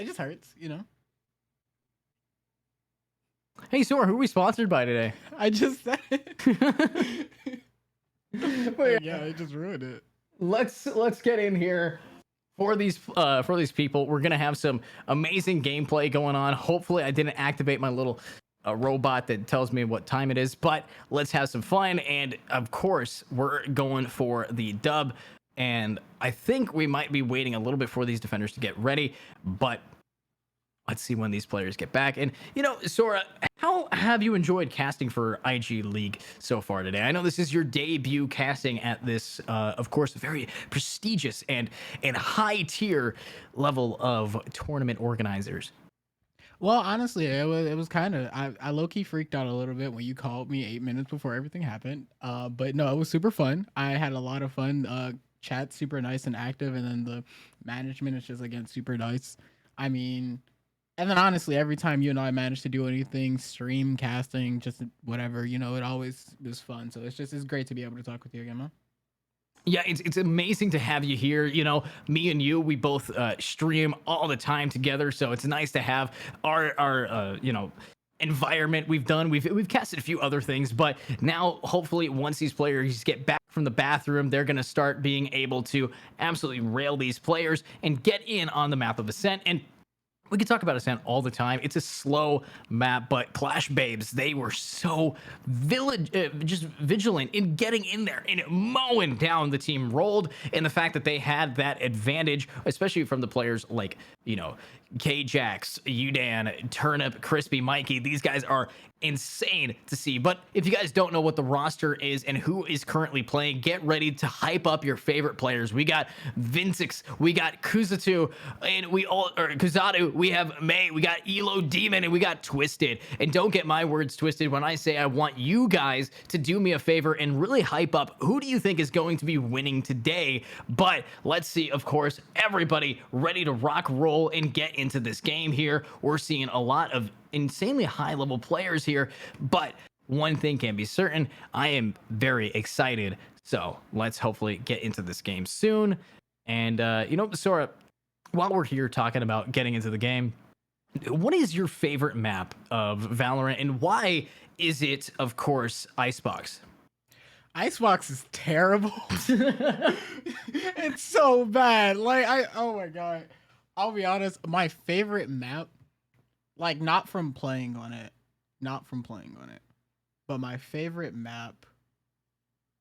just hurts, Hey, Sora, who are we sponsored by today? I just said it. Yeah, I just ruined it. Let's get in here for these people. We're gonna have some amazing gameplay going on. Hopefully, I didn't activate my little robot that tells me what time it is, but let's have some fun. And of course, we're going for the dub. And I think we might be waiting a little bit for these defenders to get ready, but let's see when these players get back. And, Sora, how have you enjoyed casting for IG League so far today? I know this is your debut casting at this, of course, very prestigious and high tier level of tournament organizers. Well, honestly, it was kind of, I low-key freaked out a little bit when you called me 8 minutes before everything happened. But no, it was super fun. I had a lot of fun. Chat super nice and active, and then the management is just, again, super nice. I mean, and then honestly, every time you and I managed to do anything, stream, casting, just whatever, it always was fun. So it's great to be able to talk with you again, man. Yeah, it's amazing to have you here. Me and you, we both stream all the time together, so it's nice to have our environment. We've casted a few other things, but now hopefully once these players get back from the bathroom, they're going to start being able to absolutely rail these players and get in on the map of Ascent. And we could talk about Ascent all the time. It's a slow map, but Clash Babes, they were so just vigilant in getting in there and mowing down the team rolled. And the fact that they had that advantage, especially from the players like, K-Jax, Udan, Turnip, Crispy, Mikey, these guys are insane to see. But if you guys don't know what the roster is and who is currently playing, get ready to hype up your favorite players. We got Vincix, we got Kuzatu, and Kuzatu, we have May, we got Elo Demon, and we got Twisted. And don't get my words twisted when I say I want you guys to do me a favor and really hype up who do you think is going to be winning today. But let's see, of course, everybody ready to rock, roll, and get into this game here. We're seeing a lot of insanely high level players here, but one thing can be certain, I am very excited. So let's hopefully get into this game soon. And Sora, while we're here talking about getting into the game, what is your favorite map of Valorant, and why is it, of course, Icebox? Icebox is terrible. It's so bad. Oh my god. I'll be honest, my favorite map, like not from playing on it, but my favorite map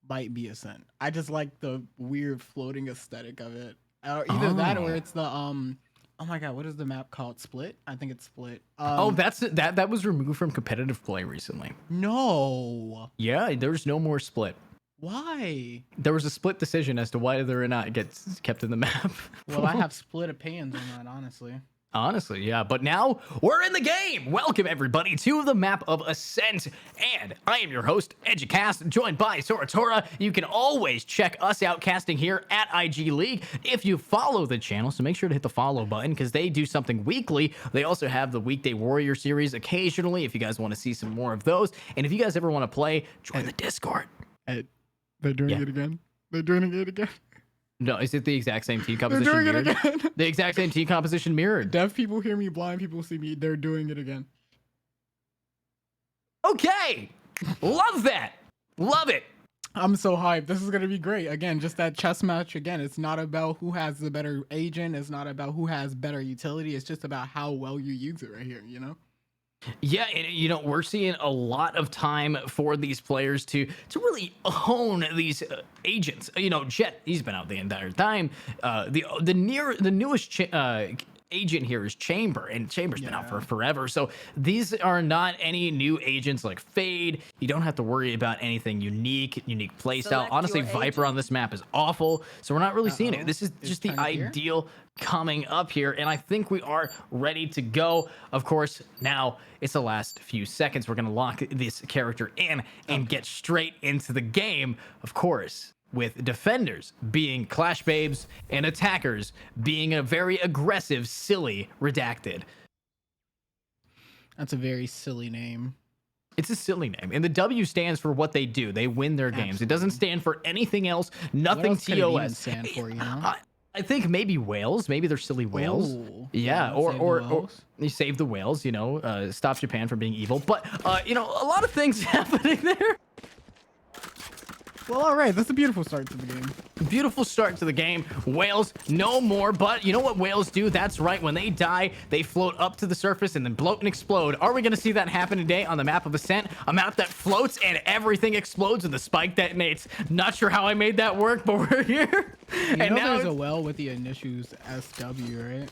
might be Ascent. I just like the weird floating aesthetic of it. Either that or it's the oh my god, what is the map called? Split? I think it's Split. That was removed from competitive play recently. No. Yeah, there's no more Split. Why? There was a split decision as to whether or not it gets kept in the map. Well, I have split opinions on that, honestly. Honestly, yeah. But now we're in the game. Welcome, everybody, to the map of Ascent. And I am your host, EduCast, joined by Soratora. You can always check us out casting here at IG League if you follow the channel. So make sure to hit the follow button because they do something weekly. They also have the Weekday Warrior series occasionally if you guys want to see some more of those. And if you guys ever want to play, join the Discord. They're doing it again. They're doing it again. No, is it the exact same team composition? They're doing mirrored? it again. The exact same team composition mirrored. Deaf people hear me, blind people see me. They're doing it again. Okay. Love that. Love it. I'm so hyped. This is going to be great. Again, just that chess match. Again, it's not about who has the better agent. It's not about who has better utility. It's just about how well you use it right here, you know? Yeah, and we're seeing a lot of time for these players to really hone these agents. Jet, he's been out the entire time. The newest agent here is Chamber, and Chamber's been out for forever. So these are not any new agents like Fade. You don't have to worry about anything unique playstyle. Select Honestly, your Viper agent. on this map is awful, so we're not really seeing it. This is just the time here? ideal coming up here, and I think we are ready to go. Of course, now it's the last few seconds. We're gonna lock this character in and get straight into the game. Of course, with defenders being Clash Babes and attackers being a very aggressive, silly Redacted. That's a very silly name. It's a silly name, and the W stands for what they do. They win their games. It doesn't stand for anything else. Nothing What else could it even TOS. stand for, you know? I think maybe whales. Maybe they're silly whales. Ooh. Yeah, Yeah, save the or whales. you save the whales. Stop Japan from being evil. But a lot of things happening there. Well, all right. That's a beautiful start to the game. Beautiful start to the game. Whales, no more. But you know what whales do? That's right. When they die, they float up to the surface and then bloat and explode. Are we going to see that happen today on the map of Ascent? A map that floats and everything explodes and the spike detonates. Not sure how I made that work, but we're here. You know now there's a well with the initials SW, right?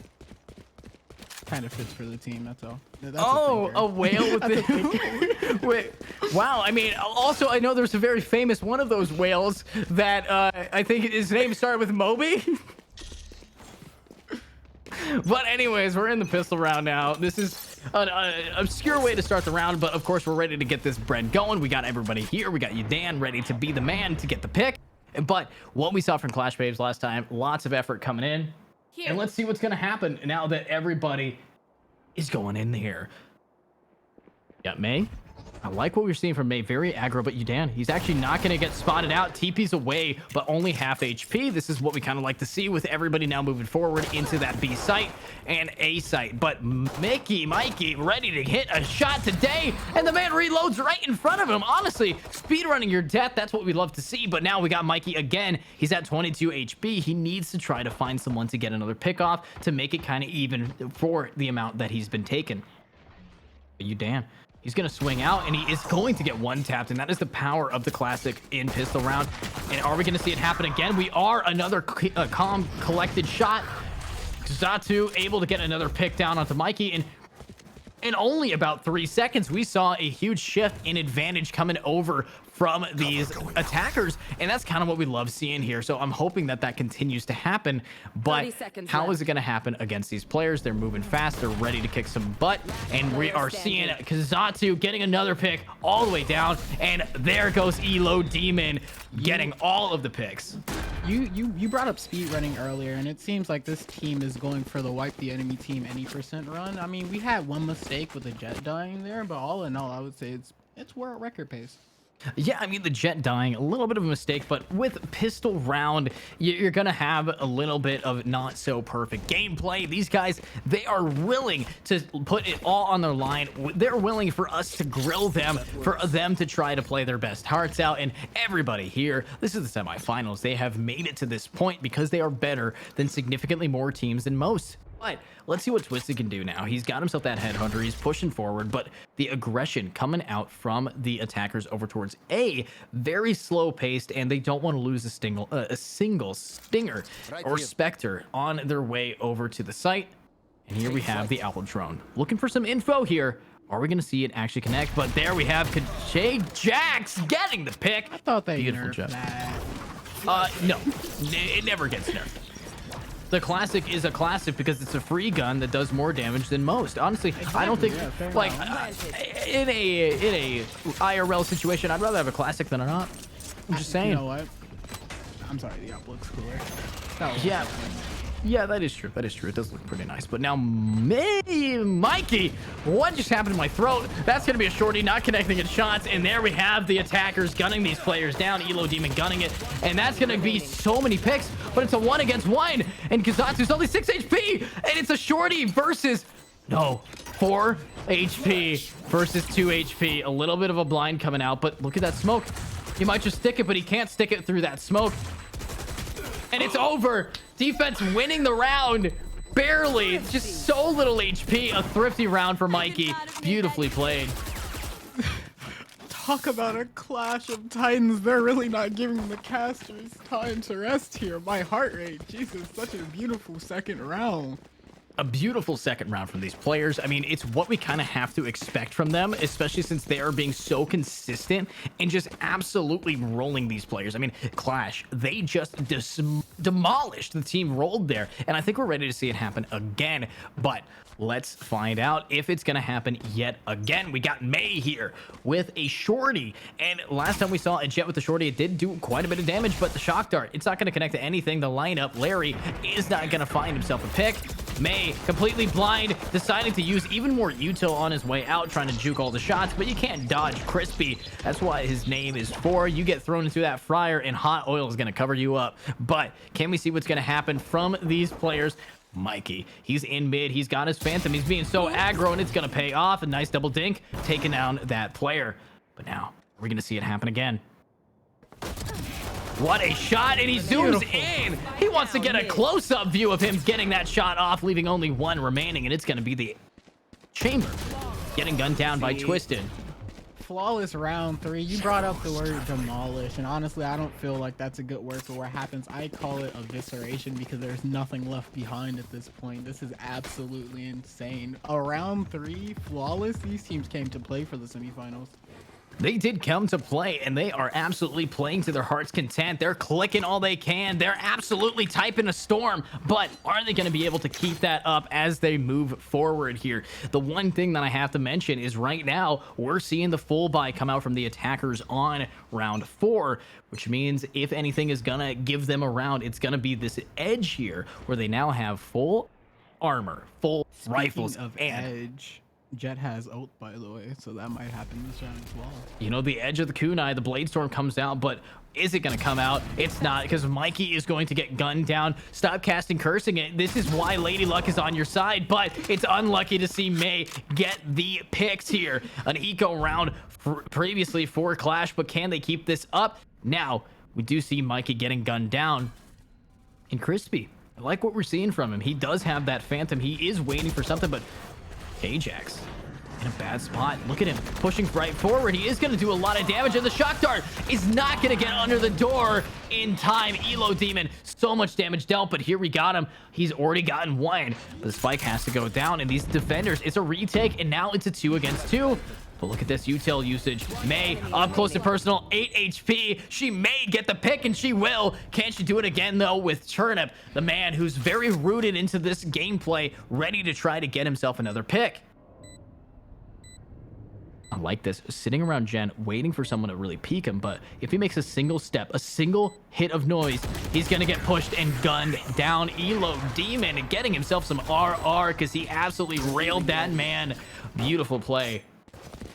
Kind of fits for the team, that's all. That's a whale with the wait. Wow. I mean, also I know there's a very famous one of those whales that I think his name started with Moby. But anyways, we're in the pistol round now. This is an obscure way to start the round, but of course we're ready to get this bread going. We got everybody here. We got you, Dan, ready to be the man to get the pick. But what we saw from Clash Babes last time, lots of effort coming in. Here. And let's see what's going to happen now that everybody is going in here. Yeah, May. I like what we're seeing from May. Very aggro, but Dan, he's actually not going to get spotted out. TP's away, but only half HP. This is what we kind of like to see with everybody now moving forward into that B site and A site. But Mikey, ready to hit a shot today, and the man reloads right in front of him. Honestly, speedrunning your death, that's what we love to see. But now we got Mikey again. He's at 22 HP. He needs to try to find someone to get another pick off to make it kind of even for the amount that he's been taken. But Dan. He's going to swing out, and he is going to get one tapped, and that is the power of the classic in pistol round. And are we going to see it happen again? We are. Another calm, collected shot. Xatu able to get another pick down onto Mikey, and in only about 3 seconds, we saw a huge shift in advantage coming over from these attackers, and that's kind of what we love seeing here. So I'm hoping that that continues to happen, but 30 seconds how is left. it going to happen against these players? They're moving fast, they're ready to kick some butt, and we are seeing Kazatu getting another pick all the way down, and there goes Elo Demon getting all of the picks. You brought up speed running earlier, and it seems like this team is going for the wipe the enemy team any % run. I mean, we had one mistake with the Jet dying there, but all in all, I would say it's world record pace. Yeah, I mean, the Jet dying, a little bit of a mistake, but with pistol round, you're going to have a little bit of not so perfect gameplay. These guys, they are willing to put it all on their line. They're willing for us to grill them, for them to try to play their best hearts out. And everybody here, this is the semifinals. They have made it to this point because they are better than significantly more teams than most. But let's see what Twisted can do now. He's got himself that headhunter. He's pushing forward, but the aggression coming out from the attackers over towards A, very slow paced, and they don't want to lose a single stinger or specter on their way over to the site. And here we have the Alpha drone looking for some info here. Are we going to see it actually connect? But there we have Jax getting the pick. I thought they Beautiful nerfed job. that. No, it never gets nerfed. The classic is a classic because it's a free gun that does more damage than most. Honestly, I don't think, yeah, fair like, enough. in a IRL situation, I'd rather have a classic than a not. I'm just saying. You know what? I'm sorry, the up looks cooler. That was Yeah. Yeah, that is true. That is true. It does look pretty nice. But now, Mikey, what just happened to my throat? That's going to be a shorty, not connecting its shots. And there we have the attackers gunning these players down. Elo Demon gunning it. And that's going to be so many picks. But it's a 1 against 1. And Kazatsu's only 6 HP. And it's a shorty versus... No, 4 HP versus 2 HP. A little bit of a blind coming out. But look at that smoke. He might just stick it, but he can't stick it through that smoke. And it's over. Defense winning the round. Barely. It's just so little HP. A thrifty round for Mikey. Beautifully played. Talk about a clash of titans. They're really not giving the casters time to rest here. My heart rate. Jesus, such a beautiful second round. A beautiful second round from these players. I mean, it's what we kind of have to expect from them, especially since they are being so consistent and just absolutely rolling these players. I mean, Clash, they just demolished the team rolled there. And I think we're ready to see it happen again. But let's find out if it's going to happen yet again. We got May here with a shorty. And last time we saw a Jet with the shorty, it did do quite a bit of damage, but the shock dart, it's not going to connect to anything. The lineup, Larry is not going to find himself a pick. May, completely blind, deciding to use even more util on his way out, trying to juke all the shots, but you can't dodge Crispy. That's what his name is for. You get thrown into that fryer and hot oil is going to cover you up. But can we see what's going to happen from these players? Mikey, he's in mid, he's got his phantom, he's being so aggro, and it's going to pay off. A nice double dink, taking down that player. But now, we're going to see it happen again. What a shot, and he zooms in. He wants to get a close-up view of him getting that shot off, leaving only one remaining, and it's going to be the Chamber getting gunned down by Twisted. Flawless round 3. You brought up the word demolish, and honestly, I don't feel like that's a good word for what happens. I call it evisceration because there's nothing left behind at this point. This is absolutely insane. A round 3, flawless. These teams came to play for the semifinals. They did come to play, and they are absolutely playing to their heart's content. They're clicking all they can. They're absolutely typing a storm, but are they going to be able to keep that up as they move forward here? The one thing that I have to mention is right now, we're seeing the full buy come out from the attackers on round 4, which means if anything is going to give them a round, it's going to be this edge here, where they now have full armor, full rifles, of and edge. Jet has ult, by the way, so that might happen this round as well. you know, the edge of the kunai, the blade storm comes out, but is it going to come out? It's not, because Mikey is going to get gunned down. Stop casting cursing it. This is why Lady Luck is on your side, but it's unlucky to see May get the picks here. An eco round previously for Clash, but can they keep this up? Now, we do see Mikey getting gunned down. And Crispy, I like what we're seeing from him. He does have that phantom. He is waiting for something, but Ajax in a bad spot. Look at him pushing right forward. He is going to do a lot of damage, and the shock dart is not going to get under the door in time. Elo Demon, so much damage dealt, but here we got him. He's already gotten one, but the spike has to go down, and these defenders, it's a retake, and now it's a 2 against 2. But look at this util usage. Mei up close and personal, 8 HP. She may get the pick, and she will. Can she do it again, though, with Turnip, the man who's very rooted into this gameplay, ready to try to get himself another pick? I like this. Sitting around Jen, waiting for someone to really peek him, but if he makes a single step, a single hit of noise, he's going to get pushed and gunned down. Elo Demon getting himself some RR because he absolutely railed that man. Beautiful play.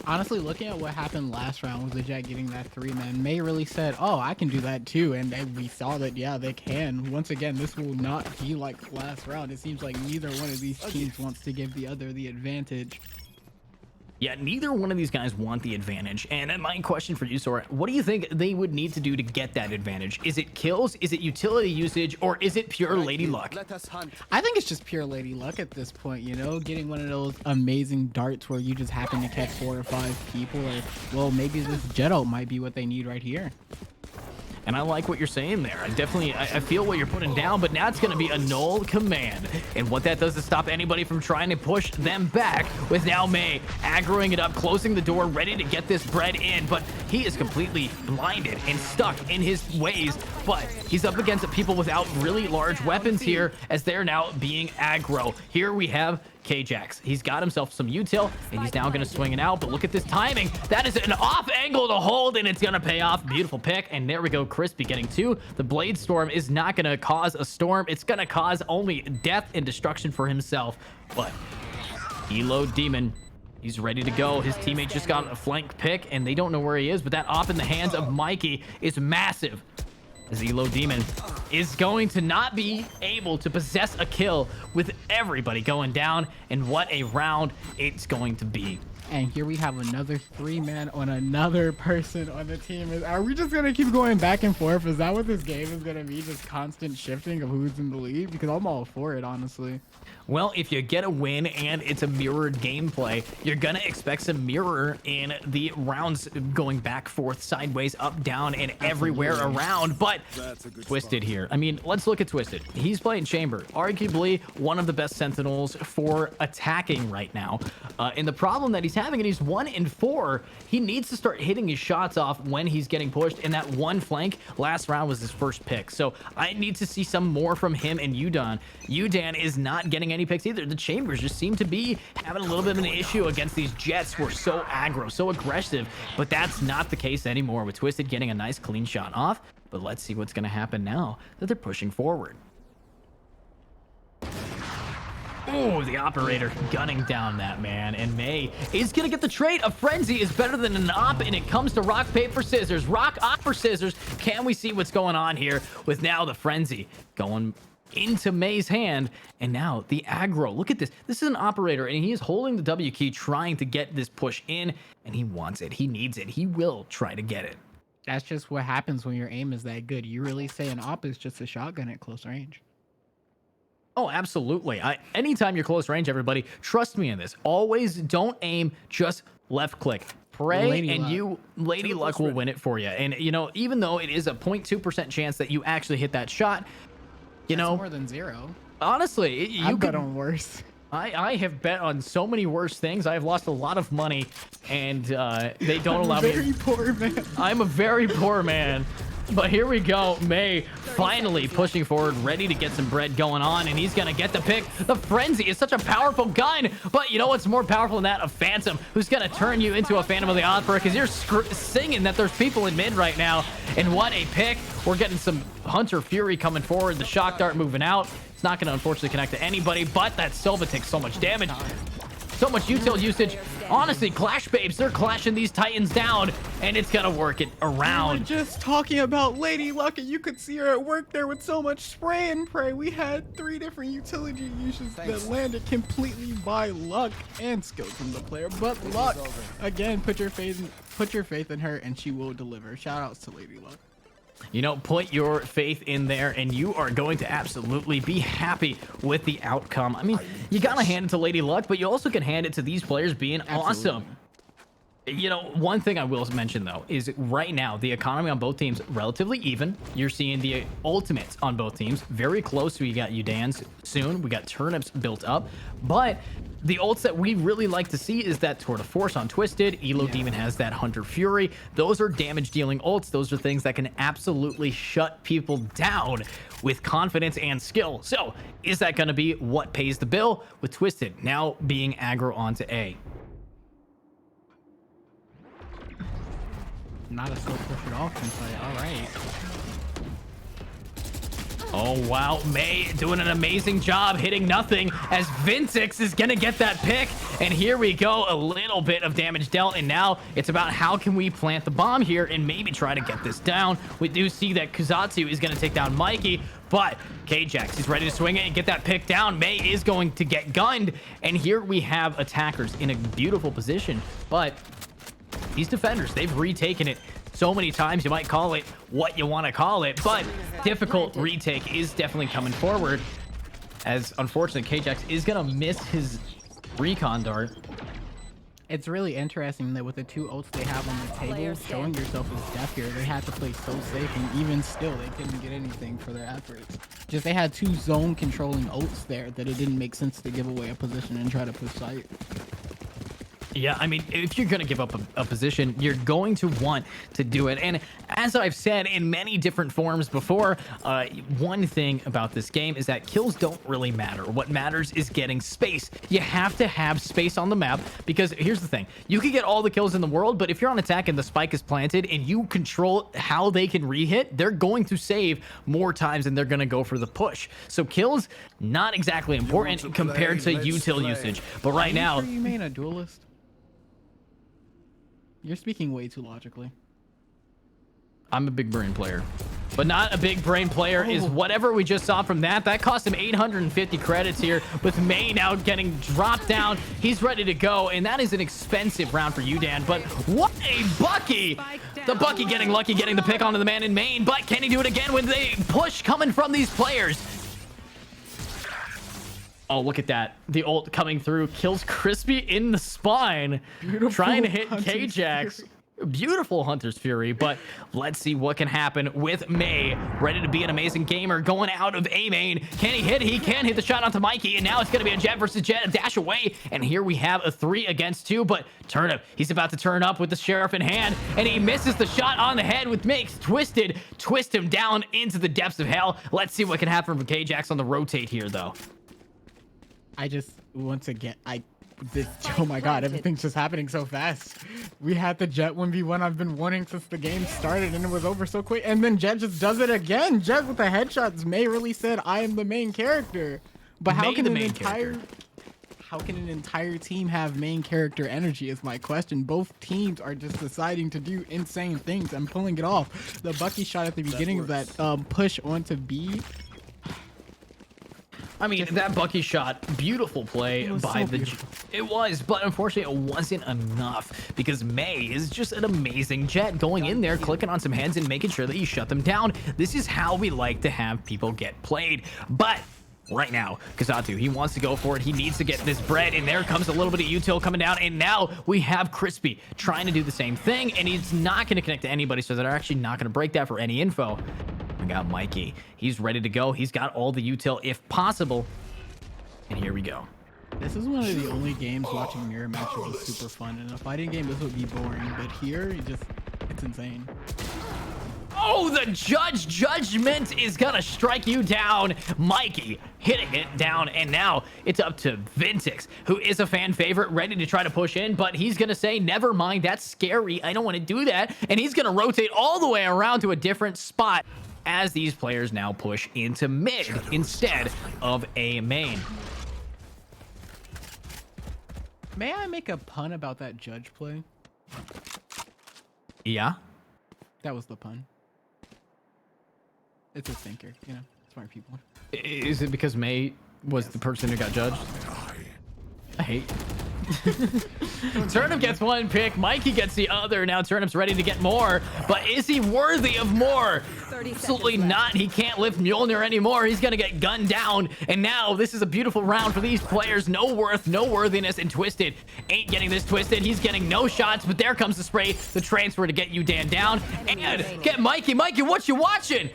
Honestly, looking at what happened last round with the Jet getting that 3-man, Mei really said, oh, I can do that too. And we saw that, yeah, they can. Once again, this will not be like last round. It seems like neither one of these teams wants to give the other the advantage. Yeah, neither one of these guys want the advantage. And my question for you, Sora, what do you think they would need to do to get that advantage? Is it kills? Is it utility usage? Or is it pure lady luck? Let us hunt. I think it's just pure lady luck at this point, you know, getting one of those amazing darts where you just happen to catch 4 or 5 people, or, well, maybe this jet ult might be what they need right here. And I like what you're saying there. I feel what you're putting down, but now it's going to be a null command. And what that does is stop anybody from trying to push them back, with now Mei aggroing it up, closing the door, ready to get this bread in. But he is completely blinded and stuck in his ways. But he's up against people without really large weapons here, as they're now being aggro. Here we have K-Jax. He's got himself some util, and he's now going to swing it out. But look at this timing. That is an off angle to hold, and it's going to pay off. Beautiful pick. And there we go. Crispy getting 2. The Blade Storm is not going to cause a storm. It's going to cause only death and destruction for himself. But Elo Demon, he's ready to go. His teammate just got a flank pick, and they don't know where he is. But that off in the hands of Mikey is massive, as Elo Demon is going to not be able to possess a kill with everybody going down. And what a round it's going to be. And here we have another 3-man on another person on the team. Are we just going to keep going back and forth? Is that what this game is going to be? Just constant shifting of who's in the lead? Because I'm all for it, honestly. Well, if you get a win and it's a mirrored gameplay, you're going to expect some mirror in the rounds going back, forth, sideways, up, down, and everywhere around. But Twisted here. I mean, let's look at Twisted. He's playing Chamber, arguably one of the best Sentinels for attacking right now. And the problem that he's having, and he's 1 in 4, he needs to start hitting his shots off when he's getting pushed. And that one flank last round was his first pick. So I need to see some more from him and Udan. Udan is not getting any picks either. The Chambers just seem to be having a little bit of an issue against these Jets who are so aggro, so aggressive. But that's not the case anymore, with Twisted getting a nice clean shot off. But let's see what's going to happen now that they're pushing forward. Oh, the operator gunning down that man, and Mei is gonna get the trade. A frenzy is better than an op, and it comes to rock, paper, scissors. Rock, op, or scissors. Can we see what's going on here with now the frenzy going into Mei's hand, and now the aggro. Look at this. This is an operator, and he is holding the W key, trying to get this push in, and he wants it. He needs it. He will try to get it. That's just what happens when your aim is that good. You really say an op is just a shotgun at close range. Oh, absolutely. Anytime you're close range, everybody, trust me in this. Always don't aim, just left click. Pray, Lady Luck will win it for you. And, you know, even though it is a 0.2% chance that you actually hit that shot, you know, more than 0. Honestly, you bet on worse. I have bet on so many worse things. I have lost a lot of money, and they don't allow me. I'm a very poor man. I'm a very poor man. But here we go. Mei finally pushing forward, ready to get some bread going on, and he's going to get the pick. The frenzy is such a powerful gun, but you know what's more powerful than that? A Phantom who's going to turn you into a Phantom of the Opera, because you're singing that there's people in mid right now. And what a pick. We're getting some Hunter Fury coming forward. The shock dart moving out. It's not going to unfortunately connect to anybody, but that Silva takes so much damage. So much util usage. Honestly, Clash Babes, they're clashing these Titans down, and it's gonna work it around. We were just talking about Lady Luck, and you could see her at work there with so much spray and pray. We had 3 different utility uses that landed completely by luck and skill from the player. But Luck, again, put your faith in her, and she will deliver. Shout outs to Lady Luck. You know, put your faith in there and you are going to absolutely be happy with the outcome. I mean, you gotta hand it to Lady Luck, but you also can hand it to these players being awesome. You know, one thing I will mention though is right now the economy on both teams relatively even. You're seeing the ultimates on both teams very close. We got Udans soon. We got Turnips built up, but the ults that we really like to see is that Tour de Force on Twisted. Elo Demon has that Hunter Fury. Those are damage dealing ults. Those are things that can absolutely shut people down with confidence and skill. So is that going to be what pays the bill with Twisted now being aggro onto A? Not a slow push at all can play. All right. Oh, wow. May doing an amazing job hitting nothing as Vintix is going to get that pick. And here we go. A little bit of damage dealt. And now it's about how can we plant the bomb here and maybe try to get this down. We do see that Kazatsu is going to take down Mikey, but K-Jax, he's ready to swing it and get that pick down. May is going to get gunned. And here we have attackers in a beautiful position. But these defenders, they've retaken it so many times, you might call it what you want to call it, but difficult retake is definitely coming forward as unfortunately K-Jax is gonna miss his recon dart. It's really interesting that with the two ults they have on the table, showing yourself as death here, they had to play so safe, and even still they couldn't get anything for their efforts. Just they had two zone controlling ults there that it didn't make sense to give away a position and try to push site. Yeah, I mean, if you're going to give up a position, you're going to want to do it. And as I've said in many different forms before, one thing about this game is that kills don't really matter. What matters is getting space. You have to have space on the map because here's the thing. You can get all the kills in the world, but if you're on attack and the spike is planted and you control how they can re-hit, they're going to save more times and they're going to go for the push. So kills, not exactly important compared to util usage. But right now... you mean a duelist? You're speaking way too logically. I'm a big brain player, but not a big brain player is whatever we just saw from that. That cost him 850 credits here with May now getting dropped down. He's ready to go, and that is an expensive round for Udan, but what a Bucky! The Bucky getting lucky, getting the pick onto the man in main, but can he do it again with the push coming from these players? Oh, look at that. The ult coming through kills Crispy in the spine. Beautiful, trying to hit K-Jax. Beautiful Hunter's Fury, but let's see what can happen with May. Ready to be an amazing gamer going out of A main. Can he hit? He can hit the shot onto Mikey, and now it's going to be a Jet versus Jet, a dash away. And here we have a 3 against 2, but Turnip, he's about to turn up with the Sheriff in hand, and he misses the shot on the head with Makes Twisted. Twist him down into the depths of hell. Let's see what can happen from K-Jax on the rotate here, though. I just, once again, oh my god, everything's just happening so fast. We had the Jet 1v1 I've been wanting since the game started, and it was over so quick. And then Jet just does it again. Jet with the headshots. May really said, I am the main character. But how can an entire team have main character energy is my question. Both teams are just deciding to do insane things and pulling it off. The Bucky shot at the beginning of that push onto B. I mean, that Bucky shot, beautiful play by the... It was, but unfortunately it wasn't enough because May is just an amazing Jet going in there, clicking on some heads and making sure that you shut them down. This is how we like to have people get played. But right now, Kazatu, he wants to go for it. He needs to get this bread, and there comes a little bit of util coming down, and now we have Crispy trying to do the same thing, and he's not going to connect to anybody, so they're actually not going to break that for any info. We got Mikey. He's ready to go. He's got all the util if possible. And here we go. This is one of the only games watching mirror matches is super fun. In a fighting game, this would be boring, but here, it's insane. Oh, the judgment is gonna strike you down. Mikey hitting it down, and now it's up to Vintix, who is a fan favorite, ready to try to push in, but he's gonna say, never mind, that's scary. I don't want to do that. And he's gonna rotate all the way around to a different spot as these players now push into mid instead of A main. May I make a pun about that judge play? Yeah? That was the pun. It's a thinker, you know, smart people. Is it because May was the person who got judged? I hate. Turnip gets one pick, Mikey gets the other. Now Turnip's ready to get more, but is he worthy of more? Absolutely not. He can't lift Mjolnir anymore. He's going to get gunned down. And now this is a beautiful round for these players. No worth, no worthiness, and Twisted ain't getting this Twisted. He's getting no shots, but there comes the spray, the transfer to get Udan down. And get Mikey. Mikey, what you watching?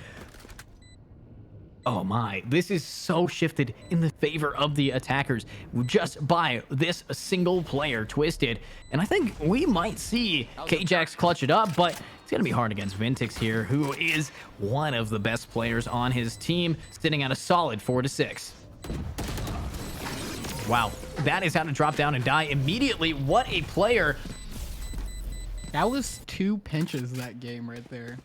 Oh my, this is so shifted in the favor of the attackers just by this single player, Twisted. And I think we might see K-Jax clutch it up, but it's going to be hard against Vintix here, who is one of the best players on his team, sitting at a solid 4-6. Wow, that is how to drop down and die immediately. What a player. That was 2 pinches that game right there.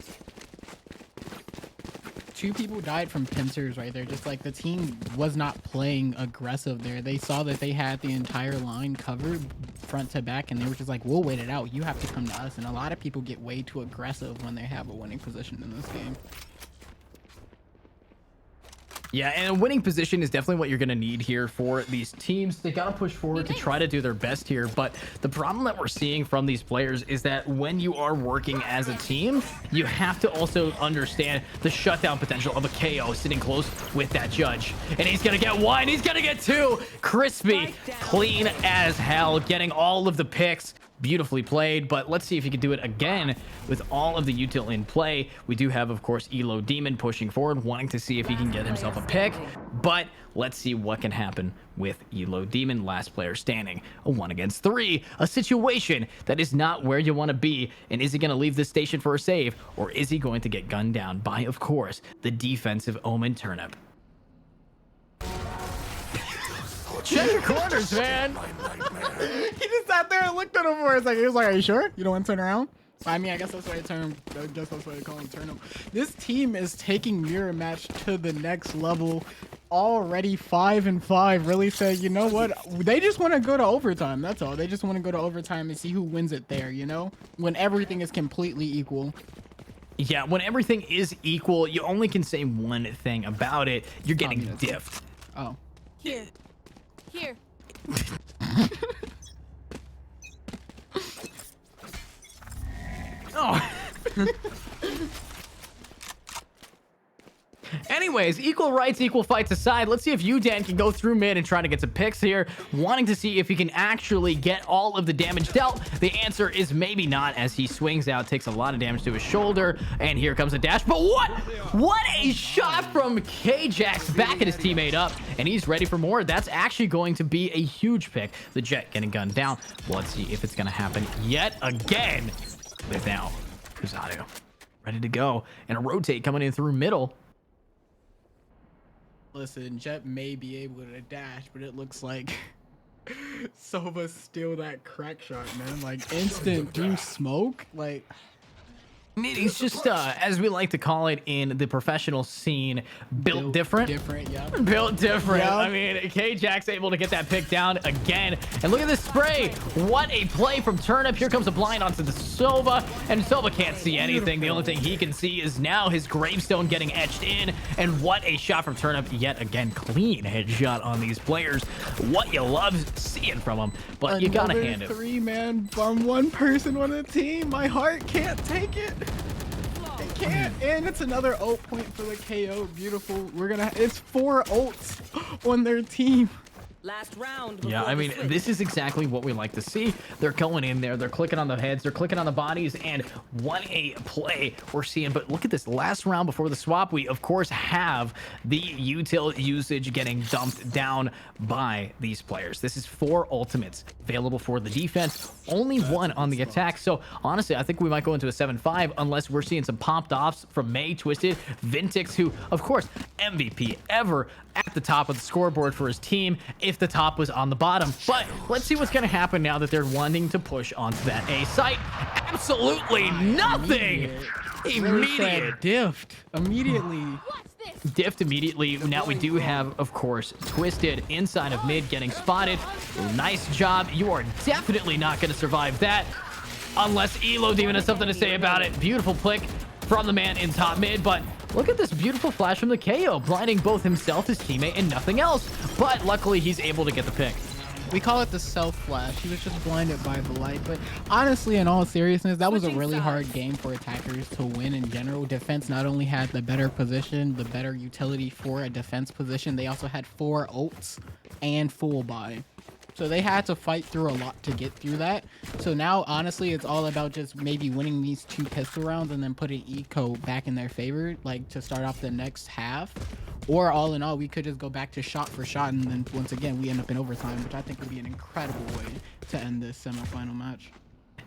2 people died from pincers right there. Just like the team was not playing aggressive there. They saw that they had the entire line covered front to back, and they were just like, we'll wait it out. You have to come to us. And a lot of people get way too aggressive when they have a winning position in this game. Yeah, and a winning position is definitely what you're going to need here for these teams. They got to push forward to try to do their best here. But the problem that we're seeing from these players is that when you are working as a team, you have to also understand the shutdown potential of a KO sitting close with that judge. And he's going to get 1. He's going to get 2. Crispy, clean as hell, getting all of the picks. Beautifully played, but let's see if he can do it again with all of the util in play. We do have, of course, Elo Demon pushing forward, wanting to see if he can get himself a pick, but let's see what can happen with Elo Demon. Last player standing, a 1 against 3, a situation that is not where you want to be. And is he going to leave this station for a save, or is he going to get gunned down by, of course, the defensive Omen Turnip? Check your corners, man. He just sat there and looked at him for a second. He was like, are you sure you don't want to turn around? I mean, I guess that's why they call him turn him. This team is taking Mirror Match to the next level. Already 5-5. Really said, you know what? They just want to go to overtime. That's all. They just want to go to overtime and see who wins it there, you know? When everything is completely equal. Yeah, when everything is equal, you only can say one thing about it. You're getting diffed. Oh. Here. Oh. Anyways, equal rights, equal fights aside, let's see if Udan can go through mid and try to get some picks here, wanting to see if he can actually get all of the damage dealt. The answer is maybe not, as he swings out, takes a lot of damage to his shoulder, and here comes a dash. But what a shot from K-Jax, backing his teammate up, and he's ready for more. That's actually going to be a huge pick. The Jet getting gunned down. Well, let's see if it's going to happen yet again. With now Kuzado ready to go, and a rotate coming in through middle. Listen, Jet may be able to dash, but it looks like Sova steal that crack shot, man. Like instant through smoke. Like I mean, he's just, as we like to call it in the professional scene, built different. Yeah. Built different. Yeah. I mean, K-Jax able to get that pick down again. And look at this spray. What a play from Turnip. Here comes a blind onto the Sova. And Sova can't see anything. The only thing he can see is now his gravestone getting etched in. And what a shot from Turnip. Yet again, clean headshot on these players. What you love seeing from them. But you gotta hand it. 3-man from one person on the team. My heart can't take it. It can't. And it's another ult point for the KO. Beautiful. It's 4 ults on their team. Last round. Yeah, I mean, this is exactly what we like to see. They're going in there, they're clicking on the heads, they're clicking on the bodies, and what a play we're seeing. But look at this last round before the swap. We, of course, have the util usage getting dumped down by these players. This is 4 ultimates available for the defense, only 1 on the attack. So, honestly, I think we might go into a 7-5 unless we're seeing some popped offs from May, Twisted, Vintix, who, of course, MVP ever at the top of the scoreboard for his team if the top was on the bottom. But let's see what's going to happen now that they're wanting to push onto that A site. Absolutely nothing. Immediate. Diffed immediately. Diffed immediately. Now we do have, of course, Twisted inside of mid getting spotted. Nice job. You are definitely not going to survive that unless Elo Demon has something to say about it. Beautiful flick from the man in top mid, but look at this beautiful flash from the KO, blinding both himself, his teammate, and nothing else. But luckily, he's able to get the pick. We call it the self flash. He was just blinded by the light. But honestly, in all seriousness, that was a Switching really sides. hard game for attackers to win in general. Defense not only had the better position, the better utility for a defense position, they also had 4 ults and full buy. So they had to fight through a lot to get through that. So now, honestly, it's all about just maybe winning these 2 pistol rounds and then putting eco back in their favor, like to start off the next half. Or all in all, we could just go back to shot for shot, and then once again, we end up in overtime, which I think would be an incredible way to end this semifinal match.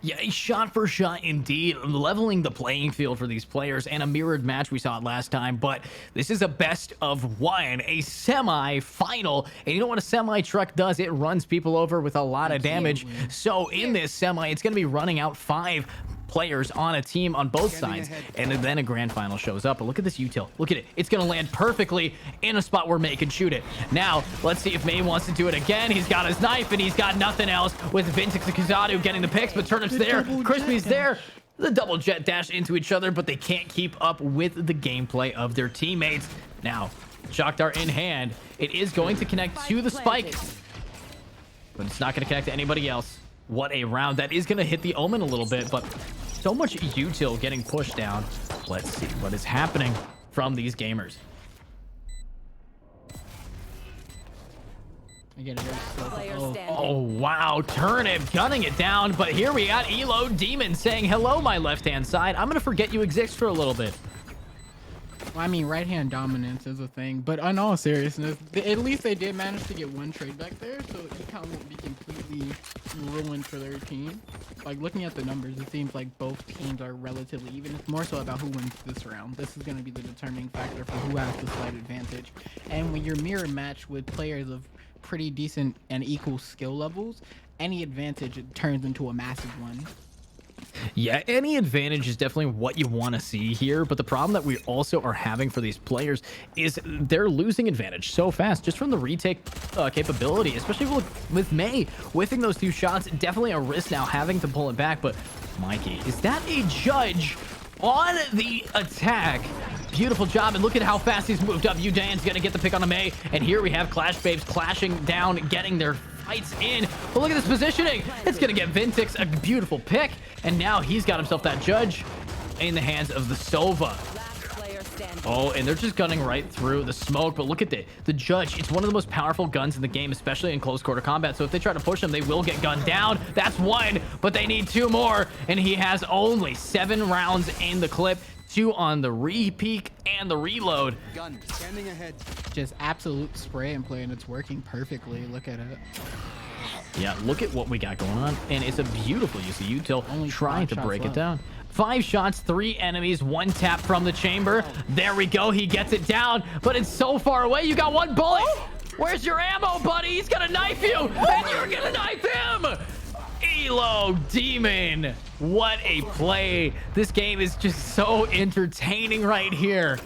Yeah, a shot for shot indeed, leveling the playing field for these players, and a mirrored match. We saw it last time, but this is a best of 1, a semi-final. And you know what a semi-truck does? It runs people over with a lot of damage. So in this semi, it's going to be running out 5 players on a team on both sides, and then a grand final shows up. But look at this util. Look at it. It's going to land perfectly in a spot where May can shoot it. Now, let's see if May wants to do it again. He's got his knife, and he's got nothing else with Vintix and Kazadu getting the picks, but Turnip's there. Crispy's there. The double jet dash into each other, but they can't keep up with the gameplay of their teammates. Now, shock dart in hand. It is going to connect to the spike, but it's not going to connect to anybody else. What a round. That is going to hit the Omen a little bit, but so much util getting pushed down. Let's see what is happening from these gamers. Again, very slow. Player Oh, standing. Oh, wow. Turnip gunning it down, but here we got Elo Demon saying, hello, my left-hand side. I'm going to forget you exist for a little bit. I mean, right-hand dominance is a thing, but in all seriousness, at least they did manage to get 1 trade back there, so econ won't be completely ruined for their team. Like, looking at the numbers, it seems like both teams are relatively even. It's more so about who wins this round. This is going to be the determining factor for who has the slight advantage. And when you're mirror matched with players of pretty decent and equal skill levels, any advantage turns into a massive one. Yeah, any advantage is definitely what you want to see here, but the problem that we also are having for these players is they're losing advantage so fast just from the retake capability, especially with May whiffing those 2 shots. Definitely a risk now having to pull it back, but Mikey, is that a judge on the attack? Beautiful job, and look at how fast he's moved up. Udan's gonna get the pick on a May, and here we have Clash Babes clashing down, getting their fights in. But look at this positioning. It's gonna get Vintix a beautiful pick, and now he's got himself that judge in the hands of the Sova. Last player standing. Oh, and they're just gunning right through the smoke, but look at the judge. It's one of the most powerful guns in the game, especially in close quarter combat. So if they try to push him, they will get gunned down. That's 1, but they need 2 more, and he has only 7 rounds in the clip. 2 on the re-peek and the reload. Gun standing ahead. Just absolute spray and play, and it's working perfectly. Look at it. Yeah, look at what we got going on, and it's a beautiful use of util Only trying 5 to shots break it left. down. 5 shots, 3 enemies, 1 tap from the chamber. There we go. He gets it down, but it's so far away. You got 1 bullet. Where's your ammo, buddy? He's gonna knife you, and you're gonna knife him. Elo Demon, what a play. This game is just so entertaining right here.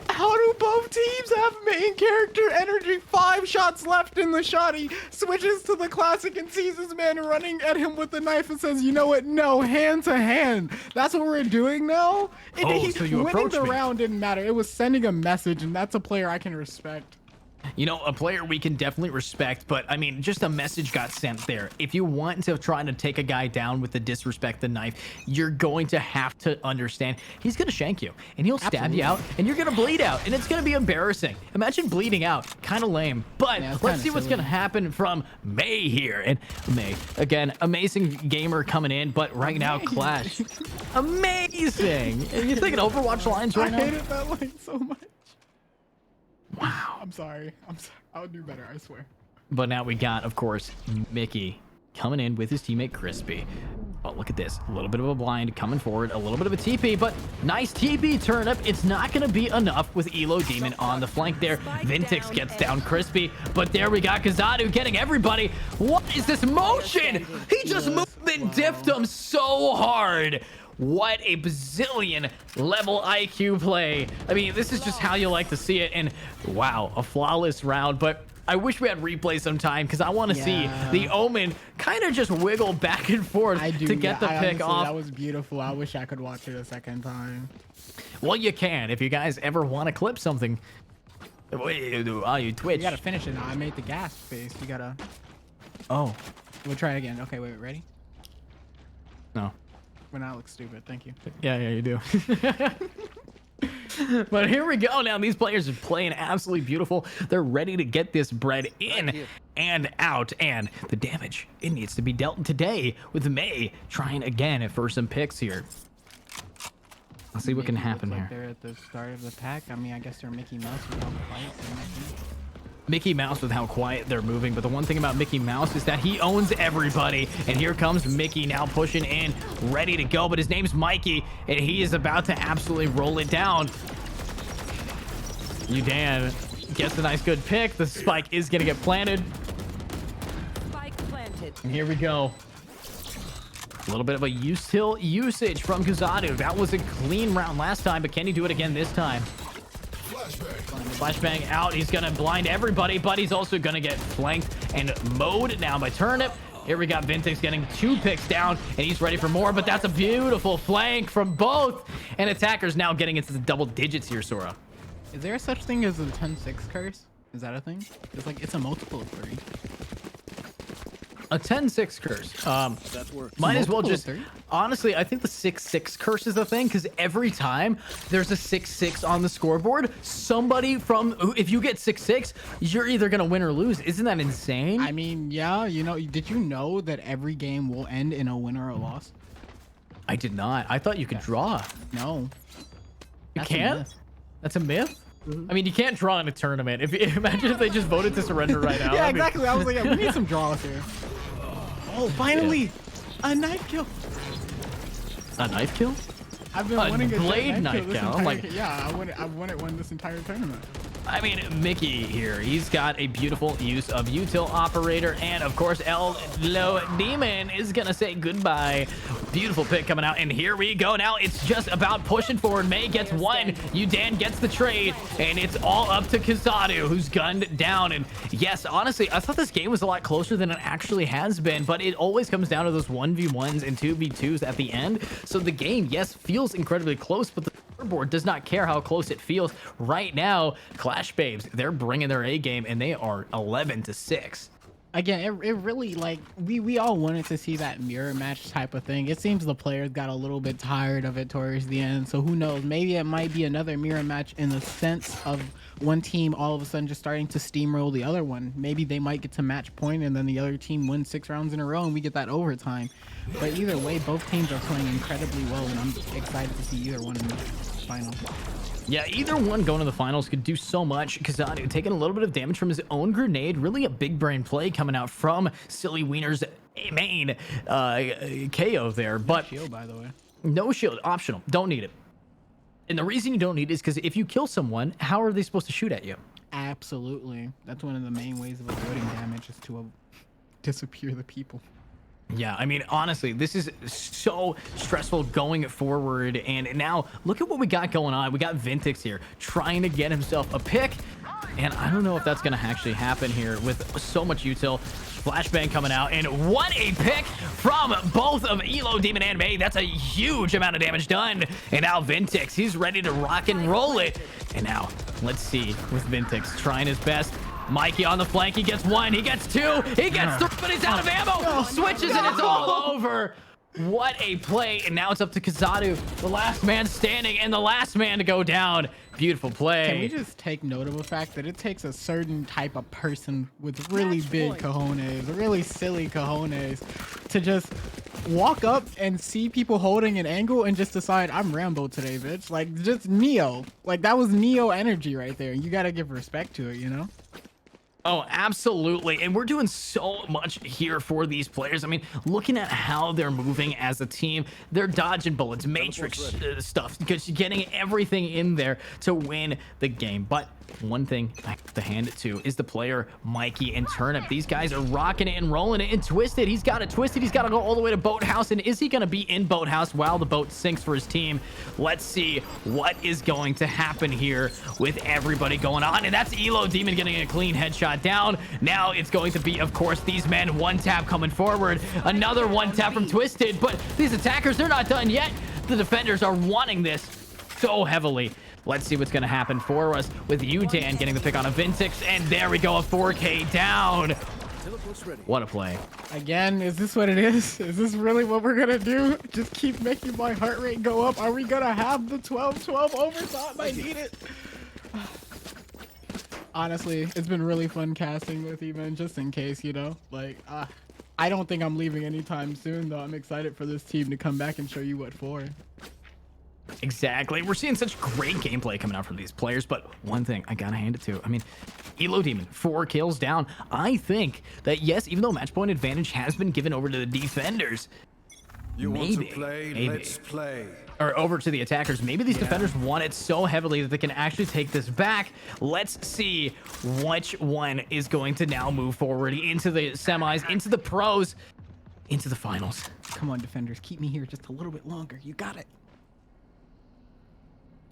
How do both teams have main character energy? 5 shots left in the shot. He switches to the classic and sees his man running at him with the knife and says, you know what? No, hand to hand. That's what we're doing now. So you winning approached the me. round didn't matter. It was sending a message, and that's a player I can respect. You know, a player we can definitely respect, but I mean, just a message got sent there. If you want to try to take a guy down with the disrespect the knife, you're going to have to understand he's going to shank you, and he'll stab you out, and you're going to bleed out, and it's going to be embarrassing. Imagine bleeding out. Kind of lame. But Yeah, it's let's kinda see what's silly. going to happen from May here. And May, again, amazing gamer coming in, but right now, Clash. Amazing. Are you thinking Overwatch lines right I now? hated that line so much. Wow. I'm sorry. I'll do better, I swear. But now we got, of course, Mickey coming in with his teammate Crispy. Oh, look at this. A little bit of a blind coming forward. A little bit of a TP, but nice TP Turnip. It's not going to be enough with Elo Demon on the flank there. Vintix gets down Crispy, but there we got Kazadu getting everybody. What is this motion? He just moved and diffed him so hard. What a bazillion level IQ play. I mean, this is just how you like to see it. And wow, a flawless round. But I wish we had replay sometime because I want to see the Omen kind of just wiggle back and forth I do. to get the pick honestly, off. That was beautiful. I wish I could watch it a second time. Well, you can if you guys ever want to clip something. Wait, oh, you twitch. You gotta finish it now. I made the gas face. You gotta. Oh, We'll try again. Okay, wait, ready? no. Well, now it looks stupid. Thank you. Yeah, you do. But here we go now. These players are playing absolutely beautiful. They're ready to get this bread in and out. And the damage, it needs to be dealt today with May trying again for some picks here. Let's see what can happen here. They're at the start of the pack. I mean, I guess they're Mickey Mouse with all the fights and everything. Mickey Mouse with how quiet they're moving, but the one thing about Mickey Mouse is that he owns everybody. And here comes Mickey now pushing in, ready to go, but his name's Mikey, and he is about to absolutely roll it down. Udan gets a nice good pick. The spike is gonna get planted. Spike planted. And here we go. A little bit of a usage from Kazadu. That was a clean round last time, but can he do it again this time? Flashbang out. He's gonna blind everybody, but he's also gonna get flanked and mowed down by Turnip. Here we got Vintix getting 2 picks down, and he's ready for more, but that's a beautiful flank from both. And attackers now getting into the double digits here, Sora. Is there such thing as a 10-6 curse? Is that a thing? It's like it's a multiple of 3. A 10-6 curse. That works. Might as well Multiple just... of 3? Honestly, I think the 6-6 curse is a thing, because every time there's a 6-6 on the scoreboard, somebody from... If you get 6-6, you're either going to win or lose. Isn't that insane? I mean, yeah, you know, did you know that every game will end in a win or a loss? I did not. I thought you could draw. No. You That's a can't? myth. That's a myth? I mean, you can't draw in a tournament. Imagine if they just voted to surrender right now. Yeah, That'd be- exactly. I was like, we need some draws here. Oh, finally! A knife kill! A knife kill? I've been A wanting a blade knife this kill. entire, Like- yeah, I wanted one this entire tournament. I mean, Mickey here, he's got a beautiful use of util operator, and of course, El Lo Demon is gonna say goodbye. Beautiful pick coming out, and here we go. Now it's just about pushing forward. May gets 1, Udan gets the trade, and it's all up to Kazadu, who's gunned down. And yes, honestly, I thought this game was a lot closer than it actually has been, but it always comes down to those 1v1s and 2v2s at the end. So the game, yes, feels incredibly close, but the scoreboard does not care how close it feels. Right now, Clash Babes, they're bringing their A game, and they are 11-6. Again, it really, like, we all wanted to see that mirror match type of thing. It seems the players got a little bit tired of it towards the end, so who knows, maybe it might be another mirror match in the sense of one team all of a sudden just starting to steamroll the other one. Maybe they might get to match point and then the other team wins 6 rounds in a row and we get that overtime. But either way, both teams are playing incredibly well, and I'm excited to see either one in the final. Yeah, either one going to the finals could do so much. Kazadu taking a little bit of damage from his own grenade. Really a big brain play coming out from Silly Wiener's main KO there. But Shield, by the way. no shield, optional. Don't need it. And the reason you don't need it is because if you kill someone, how are they supposed to shoot at you? Absolutely. That's one of the main ways of avoiding damage, is to disappear the people. Yeah, I mean, honestly, this is so stressful going forward. And now look at what we got going on. We got Vintix here trying to get himself a pick. And I don't know if that's going to actually happen here with so much util. Flashbang coming out, and what a pick from both of Elo, Demon, and May. That's a huge amount of damage done. And now Vintix, he's ready to rock and roll it. And now, let's see with Vintix trying his best. Mikey on the flank, he gets 1, he gets 2, he gets 3, but he's out of ammo. Switches and it's all over. What a play. And now it's up to Kazadu, the last man standing and the last man to go down. Beautiful play. Can we just take note of the fact that it takes a certain type of person with really big cojones, really silly cojones, to just walk up and see people holding an angle and just decide, I'm Rambo today, bitch. Like, just Neo. Like, that was Neo energy right there. You gotta give respect to it, you know? Oh, absolutely. And we're doing so much here for these players. I mean, looking at how they're moving as a team, they're dodging bullets, matrix stuff, because you're getting everything in there to win the game. But one thing I have to hand it to is the player Mikey and Turnip. These guys are rocking it and rolling it. And Twisted, he's got it twisted. He's got to go all the way to Boathouse. And is he going to be in Boathouse while the boat sinks for his team? Let's see what is going to happen here with everybody going on. And that's Elo Demon getting a clean headshot down. Now it's going to be, of course, these men one tap coming forward. Another one tap from Twisted. But these attackers, they're not done yet. The defenders are wanting this so heavily. Let's see what's going to happen for us with Udan getting the pick on a Vintix. And there we go, a 4K down. What a play. Again, is this what it is? Is this really what we're gonna do? Just keep making my heart rate go up? Are we gonna have the 12-12 overtime? I need it. Honestly, it's been really fun casting with you, man, just in case, you know? Like, I don't think I'm leaving anytime soon, though. I'm excited for this team to come back and show you what for. Exactly. We're seeing such great gameplay coming out from these players, but one thing I gotta hand it to, I mean, Elo Demon, 4 kills down. I think that, yes, even though match point advantage has been given over to the defenders, Let's play. Or over to the attackers, maybe these defenders want it so heavily that they can actually take this back. Let's see which one is going to now move forward into the semis, into the pros, into the finals. Come on, defenders, keep me here just a little bit longer. You got it.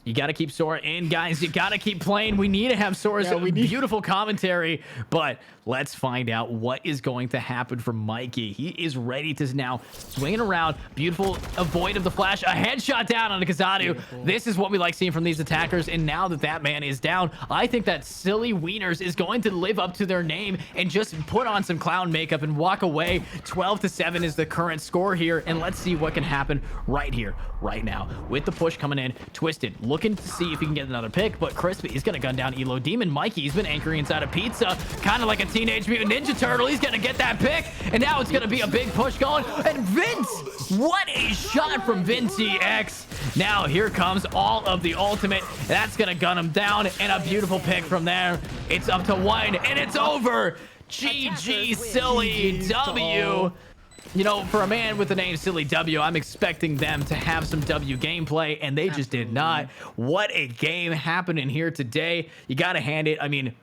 You got to keep Sora in, guys. You got to keep playing. We need to have Sora's beautiful commentary, but let's find out what is going to happen for Mikey. He is ready to now swing around. Beautiful avoid of the flash. A headshot down on the Kazadu. This is what we like seeing from these attackers, and now that that man is down, I think that Silly Wieners is going to live up to their name and just put on some clown makeup and walk away. 12-7 is the current score here, and let's see what can happen right here, right now. With the push coming in, Twisted looking to see if he can get another pick, but Crispy is going to gun down Elo Demon. Mikey's been anchoring inside a pizza, kind of like a Teenage Mutant Ninja Turtle. He's going to get that pick, and now it's going to be a big push going. And Vince, what a shot from Vinci X. Now here comes all of the ultimate. That's going to gun him down, and a beautiful pick from there. It's up to 1, and it's over. GG, Silly W. You know, for a man with the name Silly W, I'm expecting them to have some W gameplay, and they just did not. What a game happening here today. You got to hand it. I mean,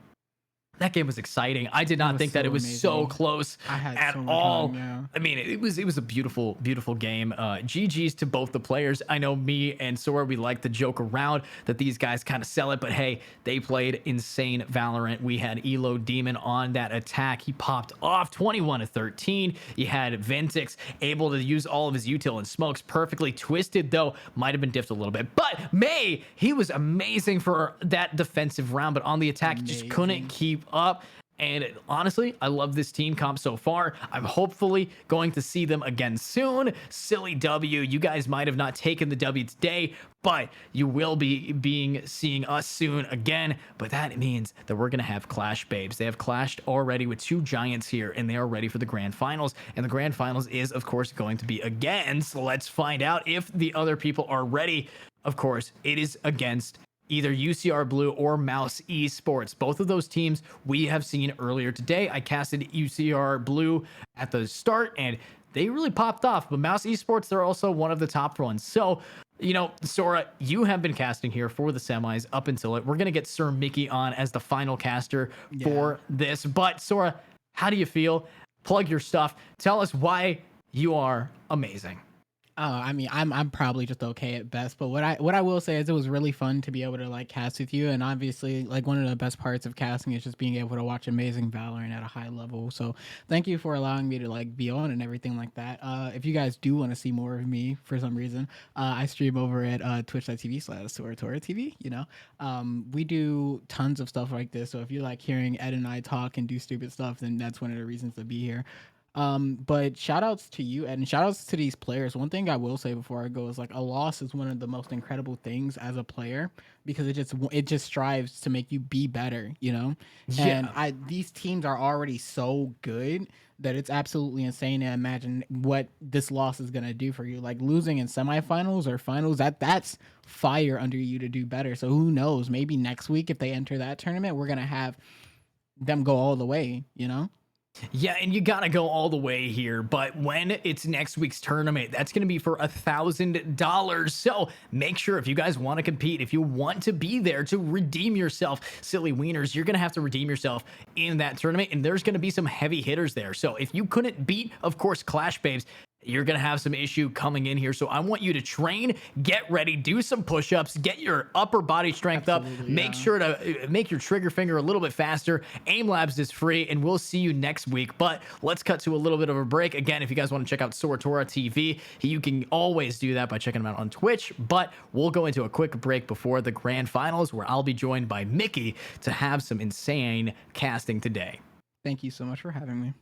that game was exciting. I did not think that it was so close at all. I mean, it was a beautiful, beautiful game. GG's to both the players. I know me and Sora, we like to joke around that these guys kind of sell it, but hey, they played insane Valorant. We had Elo Demon on that attack. He popped off 21-13. You had Ventix able to use all of his util and smokes perfectly. Twisted, though, might have been diffed a little bit. But May, he was amazing for that defensive round, but on the attack, he just couldn't keep up. And honestly, I love this team comp so far. I'm hopefully going to see them again soon. Silly W, you guys might have not taken the W today, but you will be seeing us soon again. But that means that we're going to have Clash Babes. They have clashed already with 2 giants here, and they are ready for the grand finals. And the grand finals is, of course, going to be against. Let's find out if the other people are ready. Of course, it is against either UCR Blue or Mouse Esports. Both of those teams we have seen earlier today. I casted UCR Blue at the start, and they really popped off. But Mouse Esports, they're also one of the top ones. So, you know, Sora, you have been casting here for the semis up until it. We're going to get Sir Mickey on as the final caster for this. But, Sora, how do you feel? Plug your stuff. Tell us why you are amazing. I mean, I'm probably just okay at best, but what I will say is it was really fun to be able to like cast with you, and obviously like one of the best parts of casting is just being able to watch amazing Valorant at a high level. So thank you for allowing me to like be on and everything like that. If you guys do want to see more of me for some reason, I stream over at twitch.tv/SoraToraTV. You know, we do tons of stuff like this. So if you like hearing Ed and I talk and do stupid stuff, then that's one of the reasons to be here. But shout outs to you, Ed, and shout outs to these players. One thing I will say before I go is like a loss is one of the most incredible things as a player, because it just strives to make you be better, you know? Yeah. And these teams are already so good that it's absolutely insane to imagine what this loss is going to do for you. Like losing in semifinals or finals, that's fire under you to do better. So who knows, maybe next week if they enter that tournament, we're going to have them go all the way, you know? Yeah, and you gotta go all the way here, but when it's next week's tournament, that's gonna be for $1,000. So make sure if you guys want to compete, if you want to be there to redeem yourself, Silly Wieners, you're gonna have to redeem yourself in that tournament, and there's gonna be some heavy hitters there. So if you couldn't beat, of course, Clash Babes, you're going to have some issue coming in here. So I want you to train, get ready, do some push-ups, get your upper body strength up, make sure to make your trigger finger a little bit faster. Aim Labs is free, and we'll see you next week. But let's cut to a little bit of a break. Again, if you guys want to check out Soratora TV, you can always do that by checking them out on Twitch. But we'll go into a quick break before the grand finals, where I'll be joined by Mickey to have some insane casting today. Thank you so much for having me.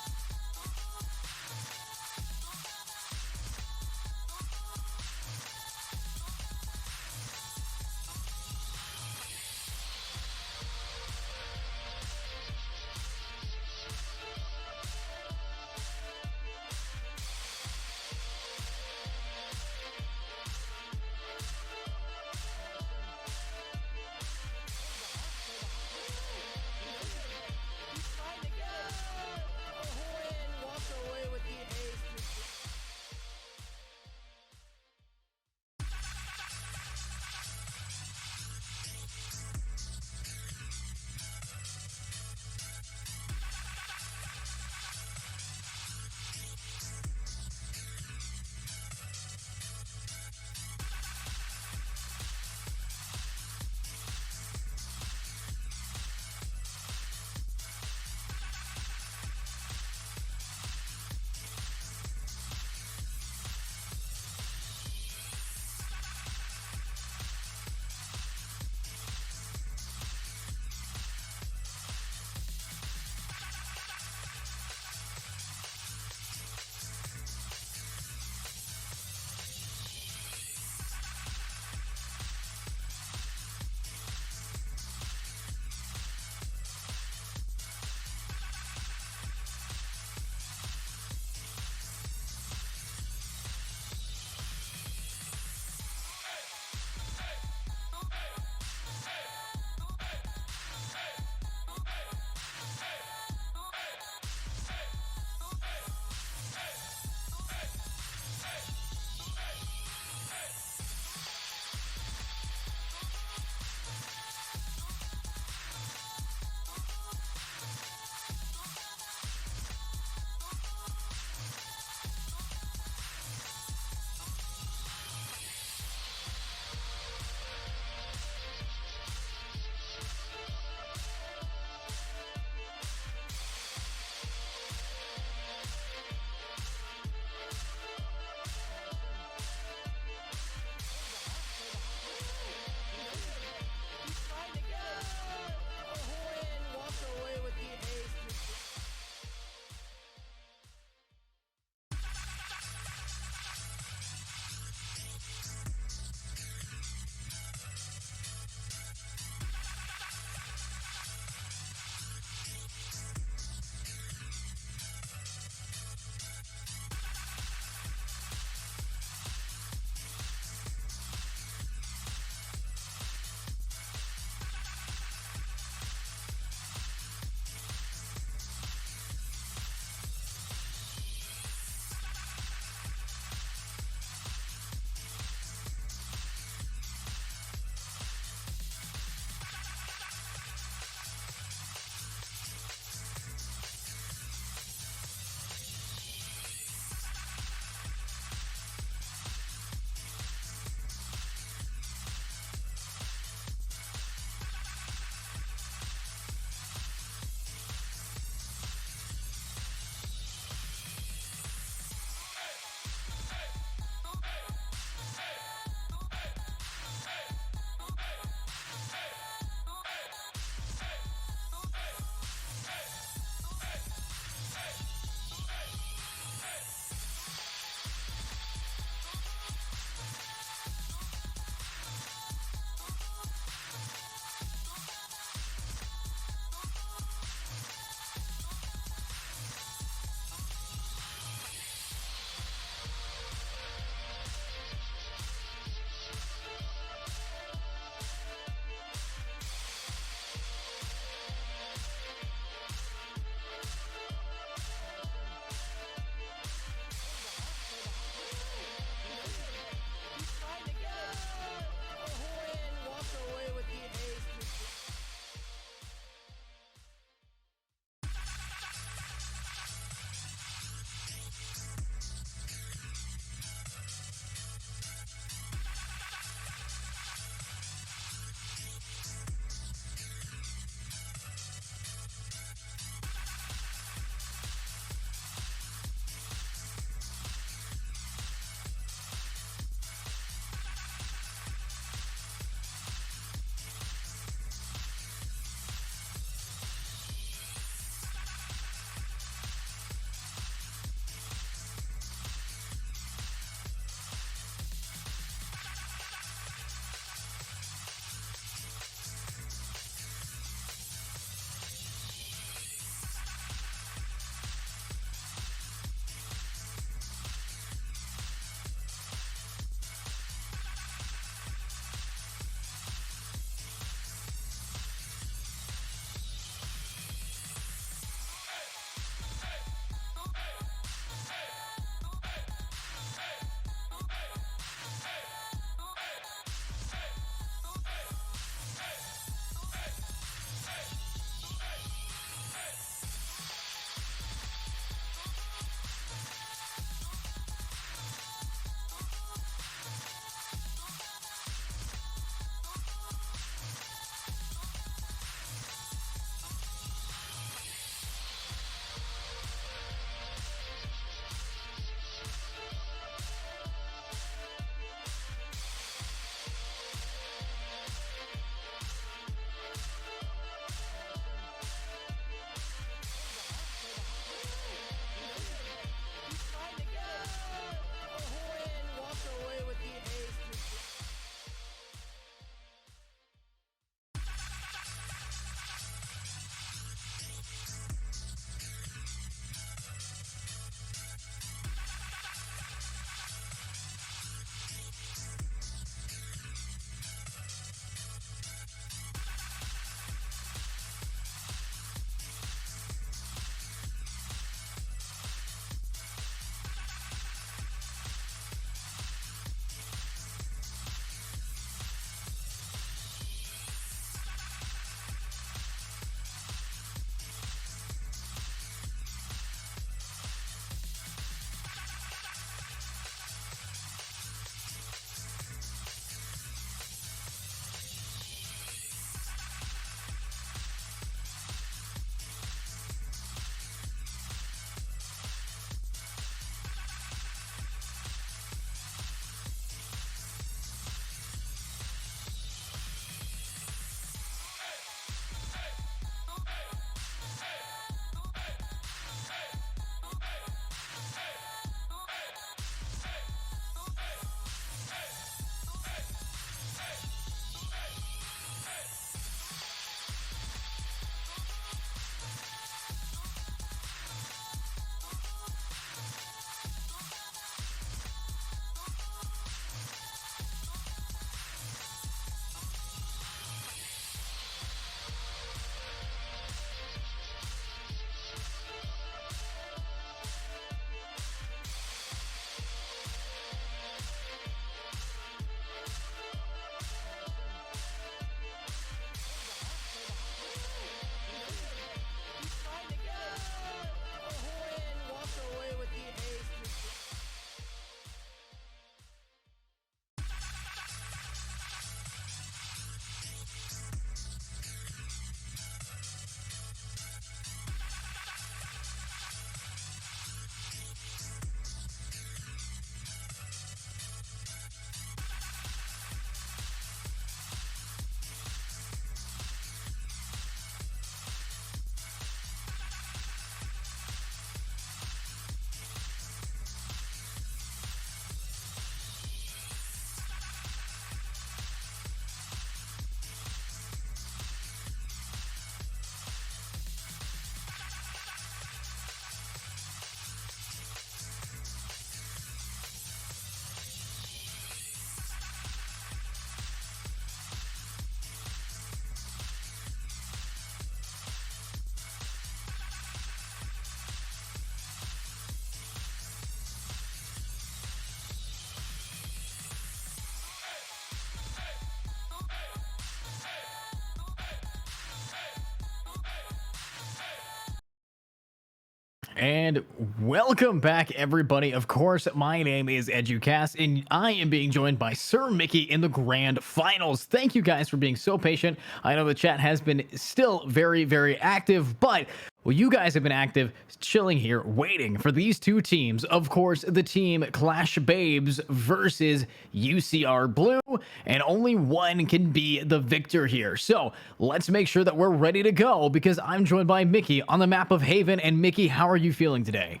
And welcome back, everybody. Of course, my name is EduCast, and I am being joined by Sir Mickey in the grand finals. Thank you guys for being so patient. I know the chat has been still very, very active, but well, you guys have been active, chilling here, waiting for these two teams. Of course, the team Clash Babes versus UCR Blue, and only one can be the victor here. So let's make sure that we're ready to go, because I'm joined by Mickey on the map of Haven. And Mickey, how are you feeling today?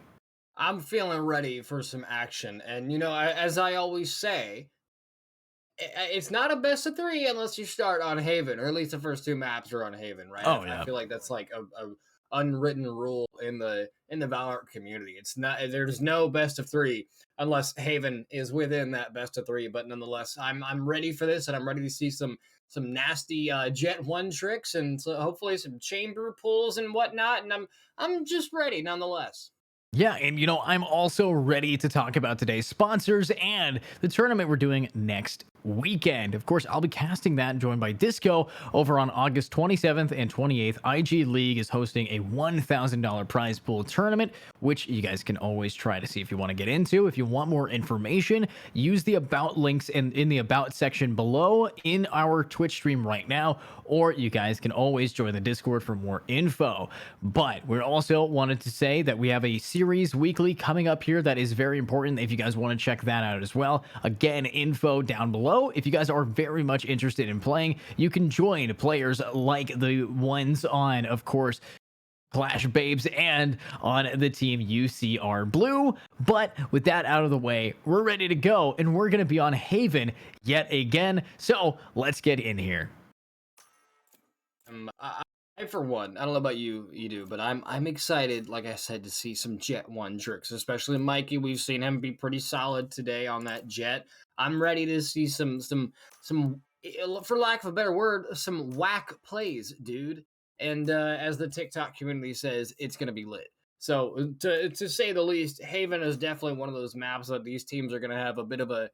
I'm feeling ready for some action. And, you know, as I always say, it's not a best of three unless you start on Haven, or at least the first two maps are on Haven, right? Oh, yeah. I feel like that's like a unwritten rule in the Valorant community. It's not, there's no best of three unless Haven is within that best of three. But nonetheless, I'm ready for this, and I'm ready to see some nasty Jet 1 tricks, and so hopefully some chamber pulls and whatnot. And I'm just ready nonetheless. Yeah, and you know, I'm also ready to talk about today's sponsors and the tournament we're doing next weekend. Of course, I'll be casting that, joined by Disco over on August 27th and 28th. IG League is hosting a $1,000 prize pool tournament, which you guys can always try to see if you want to get into. If you want more information, use the about links in the about section below in our Twitch stream right now, or you guys can always join the Discord for more info. But we also wanted to say that we have a series weekly coming up here that is very important if you guys want to check that out as well. Again, info down below. If you guys are very much interested in playing, you can join players like the ones on, of course, Clash Babes and on the team UCR Blue. But with that out of the way, we're ready to go, and we're going to be on Haven yet again. So let's get in here. I for one, I don't know about you, but I'm excited, like I said, to see some Jet 1 tricks, especially Mikey. We've seen him be pretty solid today on that Jet. I'm ready to see some, for lack of a better word, some whack plays, dude. And as the TikTok community says, it's gonna be lit. So to say the least, Haven is definitely one of those maps that these teams are gonna have a bit of a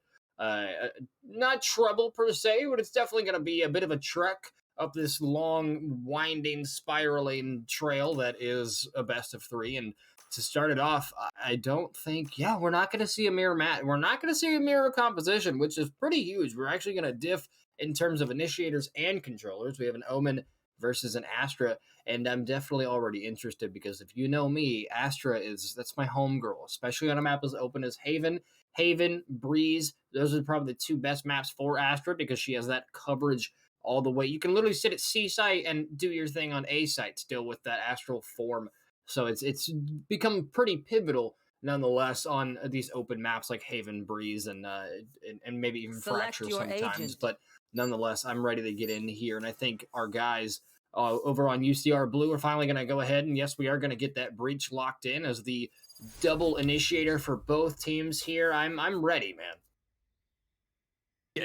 not trouble per se, but it's definitely gonna be a bit of a trek up this long, winding, spiraling trail that is a best of three. And to start it off, I don't think, we're not going to see a mirror mat. We're not going to see a mirror composition, which is pretty huge. We're actually going to diff in terms of initiators and controllers. We have an Omen versus an Astra, and I'm definitely already interested, because if you know me, Astra that's my homegirl, especially on a map as open as Haven. Haven, Breeze, those are probably the two best maps for Astra, because she has that coverage all the way. You can literally sit at C site and do your thing on A site still with that astral form. So it's become pretty pivotal nonetheless on these open maps like Haven, Breeze, and maybe even Fracture sometimes. Agent. But nonetheless, I'm ready to get in here, and I think our guys over on UCR Blue are finally going to go ahead, and yes, we are going to get that breach locked in as the double initiator for both teams here. I'm ready, man.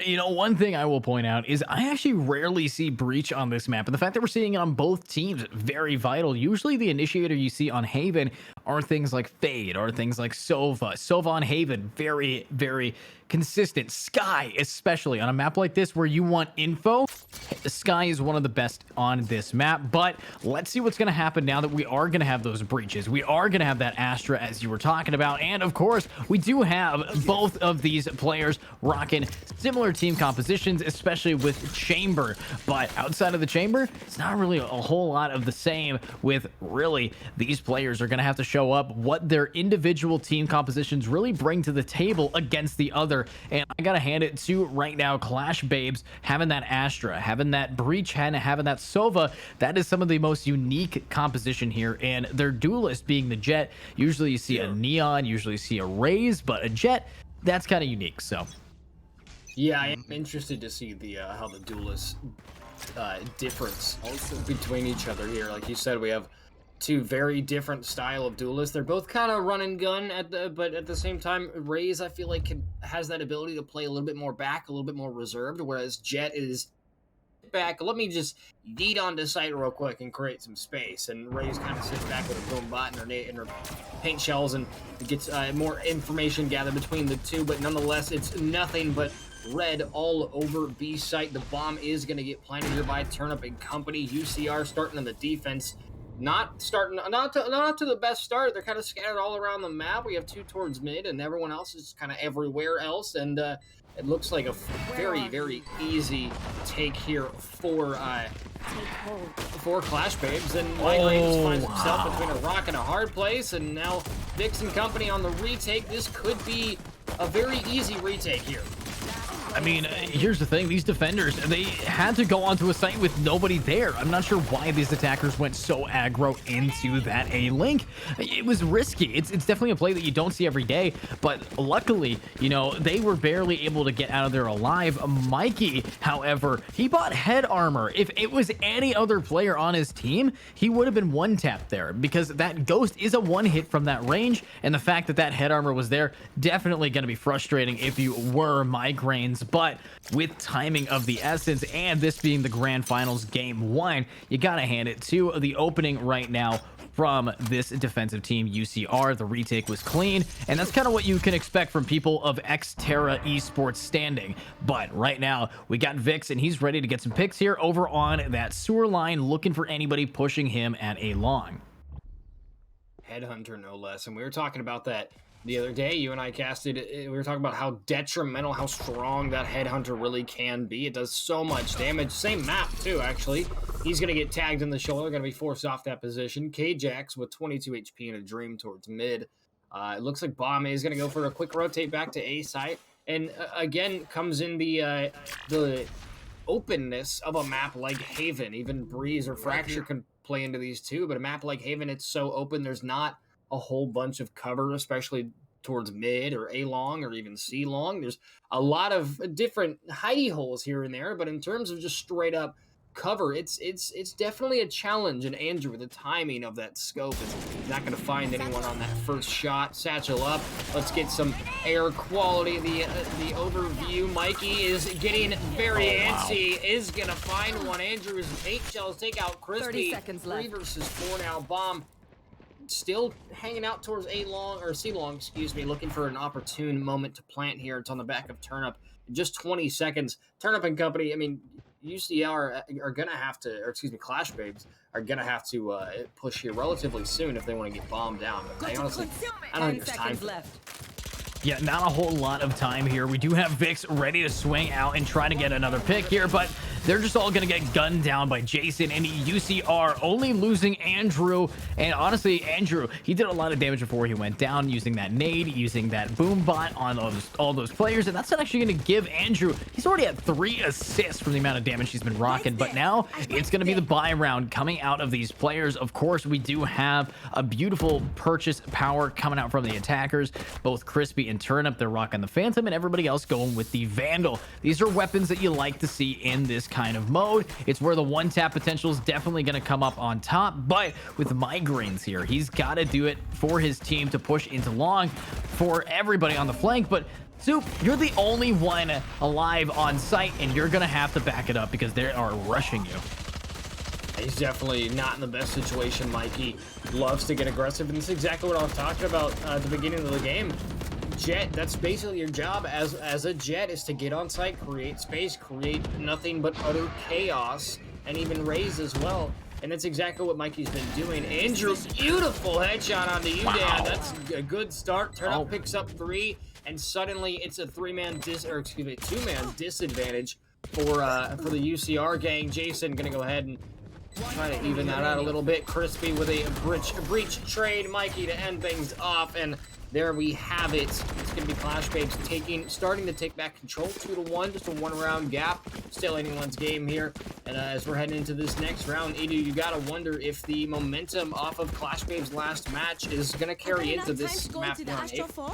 You know, one thing I will point out is I actually rarely see breach on this map, and the fact that we're seeing it on both teams, very vital. Usually the initiator you see on Haven are things like Fade, or things like Sova. Sova on Haven, very, very consistent. Sky, especially on a map like this where you want info, Sky is one of the best on this map. But let's see what's going to happen now that we are going to have those breaches. We are going to have that Astra, as you were talking about, and of course we do have both of these players rocking similar team compositions, especially with Chamber. But outside of the Chamber, it's not really a whole lot of the same. With really, these players are going to have to show up what their individual team compositions really bring to the table against the other. And I gotta hand it to right now Clash Babes, having that Astra, having that Breach, and having that Sova. That is some of the most unique composition here, and their duelist being the Jet. Usually you see a Neon, usually you see a Raze, but a Jet, that's kind of unique. So yeah, I am interested to see the how the duelists difference between each other here. Like you said, we have two very different style of duelists. They're both kind of run and gun but at the same time, Raze, I feel like has that ability to play a little bit more back, a little bit more reserved, whereas Jet is back. Let me just yeet onto site real quick and create some space. And Raze kind of sits back with a boom bot in her paint shells and gets more information gathered between the two. But nonetheless, it's nothing but red all over B site. The bomb is going to get planted here by Turnip and Company. UCR starting on the defense. not to the best start. They're kind of scattered all around the map. We have 2 towards mid, and everyone else is kind of everywhere else. And it looks like a very easy take here for Clash Babes. And Mike Reigns finds himself between a rock and a hard place. And now Vix and company on the retake. This could be a very easy retake here. I mean, here's the thing. These defenders, they had to go onto a site with nobody there. I'm not sure why these attackers went so aggro into that A-Link. It was risky. It's definitely a play that you don't see every day, but luckily, you know, they were barely able to get out of there alive. Mikey, however, he bought head armor. If it was any other player on his team, he would have been one-tapped there, because that Ghost is a one-hit from that range, and the fact that that head armor was there, definitely going to be frustrating if you were Migraines. But with timing of the essence, and this being the grand finals game 1, you gotta hand it to the opening right now from this defensive team, UCR. The retake was clean, and that's kind of what you can expect from people of Xterra Esports standing. But right now, we got Vix, and he's ready to get some picks here over on that sewer line, looking for anybody pushing him at a long. Headhunter, no less. And we were talking about that the other day. You and I casted, we were talking about how detrimental, how strong that Headhunter really can be. It does so much damage. Same map, too, actually. He's going to get tagged in the shoulder, going to be forced off that position. K-Jax with 22 HP and a dream towards mid. It looks like Bomb is going to go for a quick rotate back to A site. And again, comes in the openness of a map like Haven. Even Breeze or Fracture can play into these too, but a map like Haven, it's so open. There's not a whole bunch of cover, especially towards mid or A long or even C long. There's a lot of different hidey holes here and there, but in terms of just straight up cover, it's definitely a challenge. And Andrew, the timing of that scope is not going to find anyone on that first shot. Satchel up. Let's get some air quality. The overview. Mikey is getting very antsy. Is going to find one. Andrew is 8 shells. Take out Crispy. 30 seconds left. 3 versus 4 now. Bomb still hanging out towards A long, or C long, excuse me, looking for an opportune moment to plant here. It's on the back of Turnip. Just 20 seconds. Turnip and company, I mean, UCR are going to have to, or excuse me, Clash Babes are going to have to push here relatively soon if they want to get bombed down. But I honestly, I don't think there's time for that. Yeah, not a whole lot of time here. We do have Vix ready to swing out and try to get another pick here, but they're just all going to get gunned down by Jason and UCR, only losing Andrew. And honestly, Andrew, he did a lot of damage before he went down, using that nade, using that boom bot on all those players. And that's not actually going to give Andrew, he's already had 3 assists from the amount of damage he's been rocking. But now it's going to be the buy round coming out of these players. Of course, we do have a beautiful purchase power coming out from the attackers, both Crispy and Turnip. They're rocking the Phantom, and everybody else going with the Vandal. These are weapons that you like to see in this kind of mode. It's where the one-tap potential is definitely going to come up on top, but with Migraines here, he's got to do it for his team to push into long for everybody on the flank. But Soup, you're the only one alive on site, and you're going to have to back it up because they are rushing you. He's definitely not in the best situation. Mikey loves to get aggressive, and this is exactly what I was talking about at the beginning of the game. Jet, that's basically your job as a Jet, is to get on site, create space, create nothing but utter chaos, and even raise as well. And that's exactly what Mikey's been doing. Andrew, beautiful headshot onto you, Wow. Dan. That's a good start. Turnip picks up 3, and suddenly it's a 2-man disadvantage for the UCR gang. Jason gonna go ahead and try to even that out a little bit. Crispy with a breach trade. Mikey to end things off, and there we have it. It's going to be Clash Babes starting to take back control, 2-1, just a 1-round gap. Still anyone's game here. And as we're heading into this next round, Edu, you got to wonder if the momentum off of Clash Babes' last match is going to carry into this map run.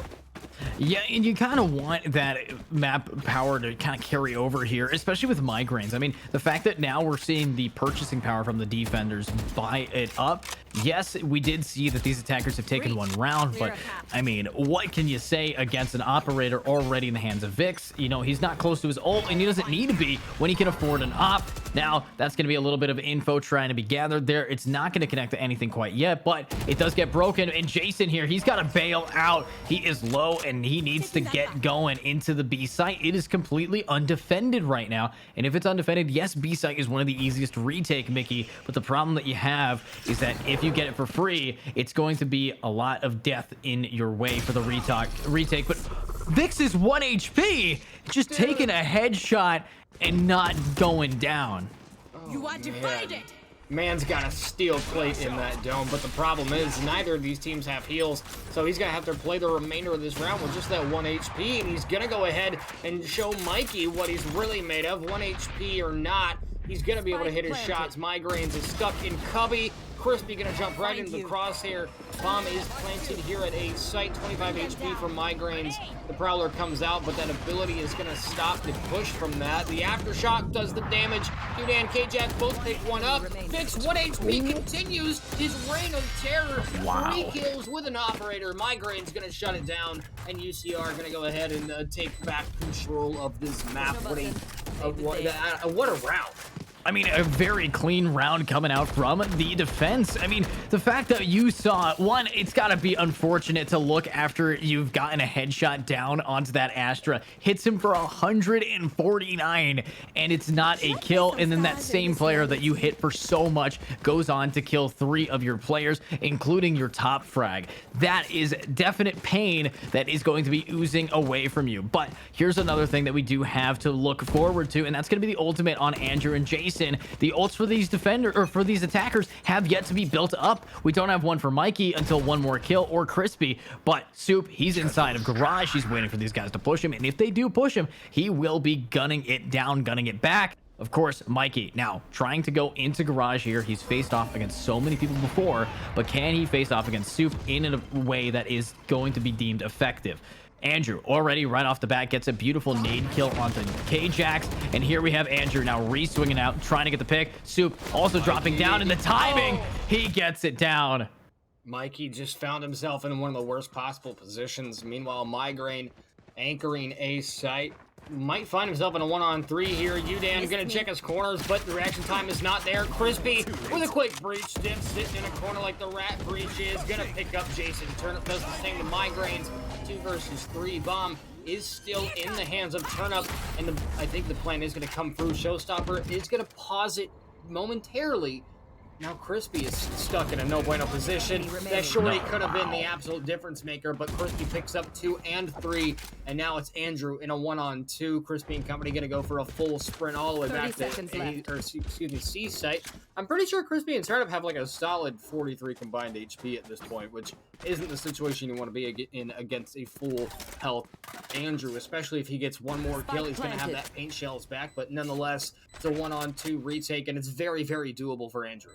Yeah, and you kind of want that map power to kind of carry over here, especially with Migraines. I mean, the fact that now we're seeing the purchasing power from the defenders buy it up. Yes, we did see that these attackers have taken 1 round, but I mean, what can you say against an operator already in the hands of Vix? You know, he's not close to his ult, and he doesn't need to be when he can afford an op. Now, that's going to be a little bit of info trying to be gathered there. It's not going to connect to anything quite yet, but it does get broken. And Jason here, he's got to bail out. He is low, and he needs to get going into the B site. It is completely undefended right now, and if it's undefended, yes, B site is one of the easiest to retake, Mickey, but the problem that you have is that if you get it for free, it's going to be a lot of death in your way for the retake. But Vix is 1 HP, just taking a headshot and not going down. You are divided. Man's got a steel plate in that dome, but the problem is neither of these teams have heals, so he's gonna have to play the remainder of this round with just that 1 HP, and he's gonna go ahead and show Mikey what he's really made of. 1 HP or not, he's gonna be able to hit his shots. Migraines is stuck in cubby. Crispy gonna jump right into the crosshair. Bomb is planted here at A site. 25 HP for Migraines. The Prowler comes out, but that ability is gonna stop the push from that. The Aftershock does the damage. Dude and K-Jack both pick one up. Vix 1 HP continues his reign of terror. Wow. 3 kills with an operator. Migraine's gonna shut it down, and UCR gonna go ahead and take back control of this map. What a round. I mean, a very clean round coming out from the defense. I mean, the fact that you saw one, it's got to be unfortunate to look after you've gotten a headshot down onto that Astra, hits him for 149, and it's not a kill. And then that same player that you hit for so much goes on to kill 3 of your players, including your top frag. That is definite pain that is going to be oozing away from you. But here's another thing that we do have to look forward to, and that's going to be the ultimate on Andrew and Jason. The ults for these for these attackers have yet to be built up. We don't have one for Mikey until one more kill, or Crispy, but Soup, he's inside of Garage. He's waiting for these guys to push him, and if they do push him, he will be gunning it down, gunning it back. Of course, Mikey now trying to go into Garage here. He's faced off against so many people before, but can he face off against Soup in a way that is going to be deemed effective? Andrew already right off the bat gets a beautiful nade kill onto K-Jax, and here we have Andrew now re-swinging out, trying to get the pick. Soup also dropping down, and the timing, he gets it down. Mikey just found himself in one of the worst possible positions. Meanwhile, Migraine anchoring A site. Might find himself in a 1-on-3 here. Udan gonna check his corners, but the reaction time is not there. Crispy with a quick breach dip, sitting in a corner like the rat breach is. Gonna pick up Jason. Turnip does the same to Migraines. 2 versus 3. Bomb is still in the hands of Turnip, and I think the plan is gonna come through. Showstopper is gonna pause it momentarily. Now Crispy is stuck in a no bueno position. That shorty could have been the absolute difference maker, but Crispy picks up 2 and 3, and now it's Andrew in a 1-on-2. Crispy and company gonna go for a full sprint all the way back to C site. I'm pretty sure Crispy and Turnip have like a solid 43 combined HP at this point, which isn't the situation you want to be in against a full health Andrew, especially if he gets one more kill. He's gonna have that paint shells back, but nonetheless, it's a 1-on-2 retake, and it's very, very doable for Andrew.